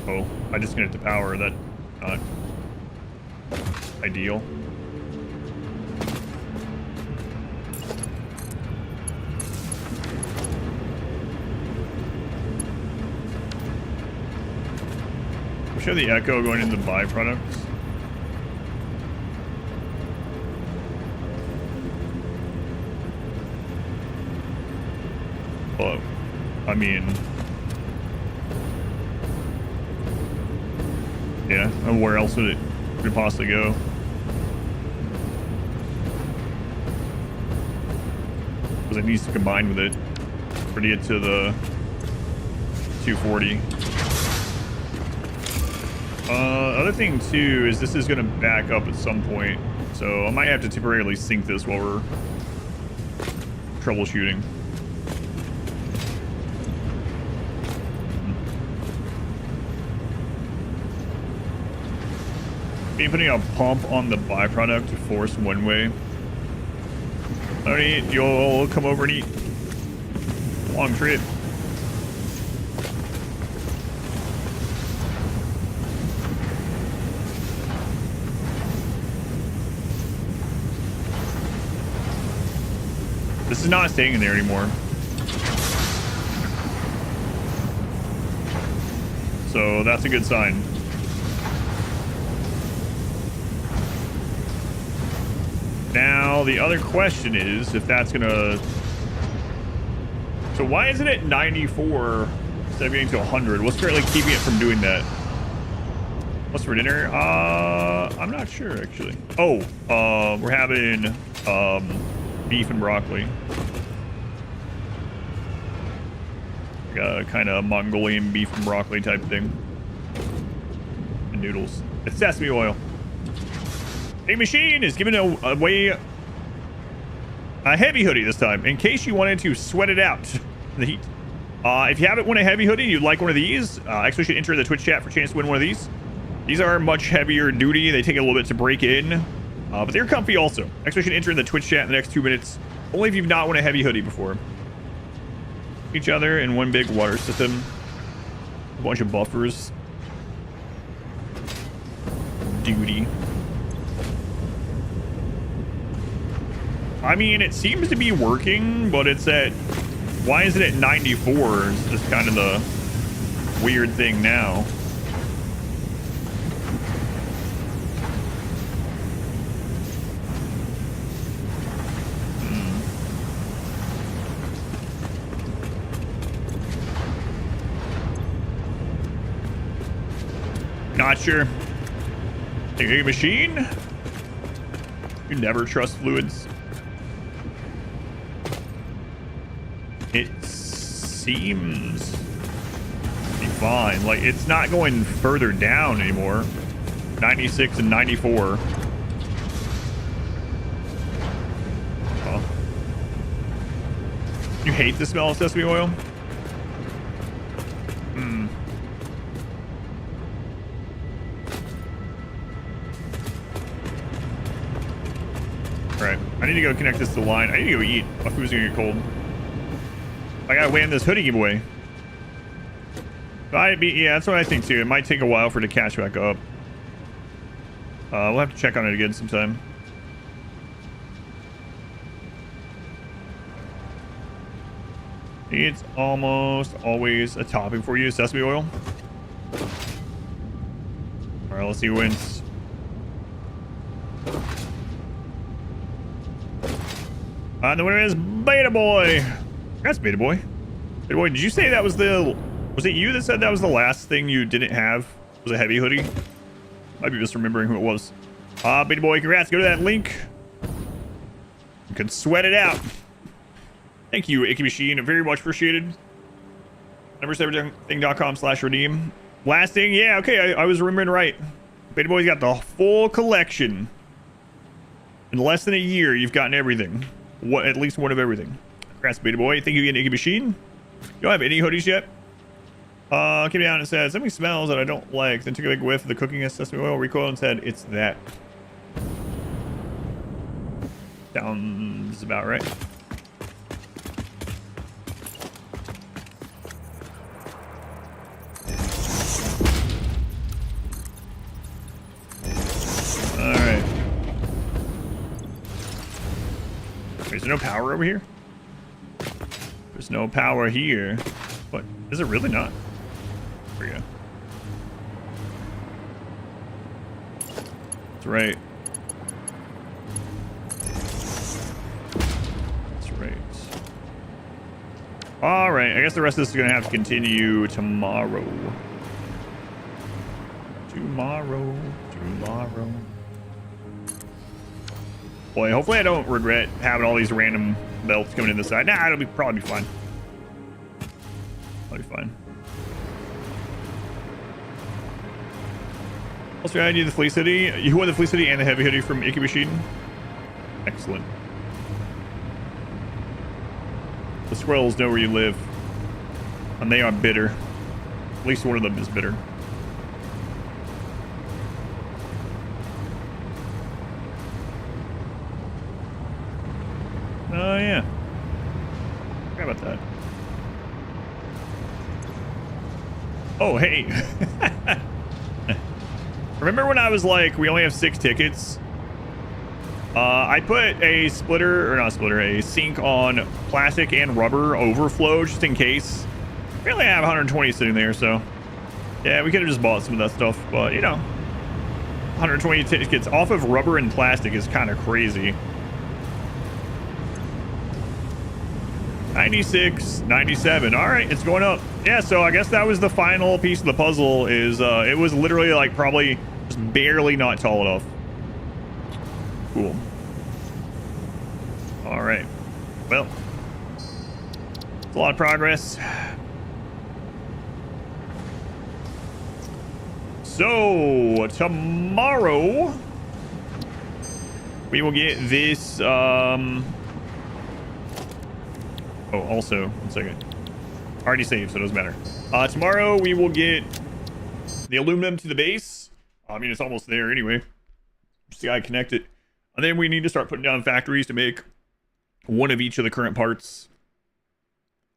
Oh, I disconnected the power. That's not ideal. We'll show the echo going into the byproducts. Well, I mean, Yeah, and where else would it could possibly go? Because it needs to combine with it for to get to the 240. Other thing too is this is going to back up at some point, so I might have to temporarily sync this while we're troubleshooting. Be putting a pump on the byproduct to force one way. All right, you'll come over and eat. Long trip. This is not staying in there anymore. So that's a good sign. Now, the other question is if that's gonna... So why isn't it 94 instead of getting to 100? What's currently keeping it from doing that? What's for dinner? I'm not sure, actually. Oh, we're having beef and broccoli. Got a kind of Mongolian beef and broccoli type thing. And noodles. It's sesame oil. A machine is giving away a heavy hoodie this time, in case you wanted to sweat it out in the heat. If you haven't won a heavy hoodie, you'd like one of these, actually should enter the Twitch chat for a chance to win one of these. These are much heavier duty. They take a little bit to break in, but they're comfy also. Actually should enter in the Twitch chat in the next 2 minutes, only if you've not won a heavy hoodie before. Each other in one big water system. A bunch of buffers. Duty. I mean, it seems to be working, but it's at... Why is it at 94? It's just kind of the weird thing now. Not sure. A machine? You never trust fluids. It seems to be fine. Like, it's not going further down anymore. 96 and 94. Oh. You hate the smell of sesame oil? Hmm. Alright, I need to go connect this to the line. I need to go eat. My food's gonna get cold. I gotta win this hoodie giveaway. Yeah, that's what I think too. It might take a while for it to catch back up. We'll have to check on it again sometime. It's almost always a topping for you, sesame oil. Alright, let's see who wins. And the winner is Beta Boy. That's Beta Boy. Beta Boy, did you say that was the... Was it you that said that was the last thing you didn't have? Was a heavy hoodie? Might be misremembering who it was. Beta Boy, congrats. Go to that link. You can sweat it out. Thank you, Icky Machine. Very much appreciated. Numberseverything.com/redeem. Last thing, yeah, okay, I was remembering right. Beta Boy's got the full collection. In less than a year, you've gotten everything. At least one of everything. Congrats, Beta Boy. Thank you again, Icky Machine. You don't have any hoodies yet? Came down and said, something smells that I don't like. Then took a big whiff of the cooking sesame oil, recoiled and said, it's that. Sounds about right. Alright. Is there no power over here? There's no power here. What? Is it really not? There we go. That's right. That's right. Alright, I guess the rest of this is going to have to continue tomorrow. 2, Tomorrow. Boy, hopefully I don't regret having all these random belts coming in this side. Nah, it'll probably be fine. Probably fine. Also, I need the Flea City. You won the Flea City and the Heavy Hoodie from Ikebushin. Excellent. The squirrels know where you live. And they are bitter. At least one of them is bitter. Oh, yeah. Forgot about that. Oh, hey. Remember when I was like, we only have 6 tickets? I put a a sink on plastic and rubber overflow just in case. Really, I have 120 sitting there, so yeah, we could have just bought some of that stuff, but you know, 120 tickets off of rubber and plastic is kind of crazy. 96, 97. All right, it's going up. Yeah, so I guess that was the final piece of the puzzle. Is it was literally like probably just barely not tall enough. Cool. All right. Well, it's a lot of progress. So tomorrow we will get this. Oh, also, 1 second. Already saved, so it doesn't matter. Tomorrow we will get the aluminum to the base. I mean, it's almost there anyway. Just gotta connect it. And then we need to start putting down factories to make one of each of the current parts.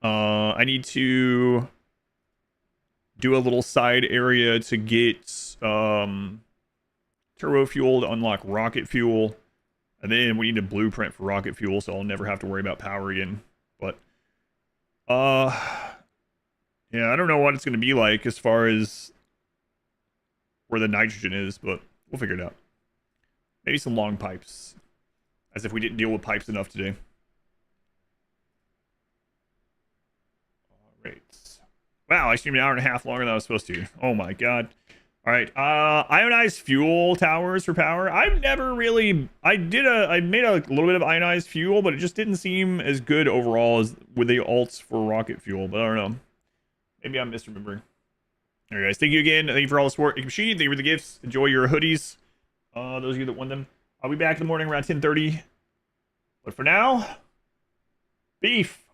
I need to do a little side area to get turbo fuel to unlock rocket fuel. And then we need a blueprint for rocket fuel, so I'll never have to worry about power again. But yeah, I don't know what it's going to be like as far as where the nitrogen is, but we'll figure it out. Maybe some long pipes, as if we didn't deal with pipes enough today. All right. Wow, I streamed an hour and a half longer than I was supposed to. Oh my god. All right. Ionized fuel towers for power. I've never really. I made a little bit of ionized fuel, but it just didn't seem as good overall as with the alts for rocket fuel. But I don't know. Maybe I'm misremembering. All right, guys. Thank you again. Thank you for all the support. Thank you for the gifts. Enjoy your hoodies. Those of you that won them. I'll be back in the morning around 10:30. But for now, beef.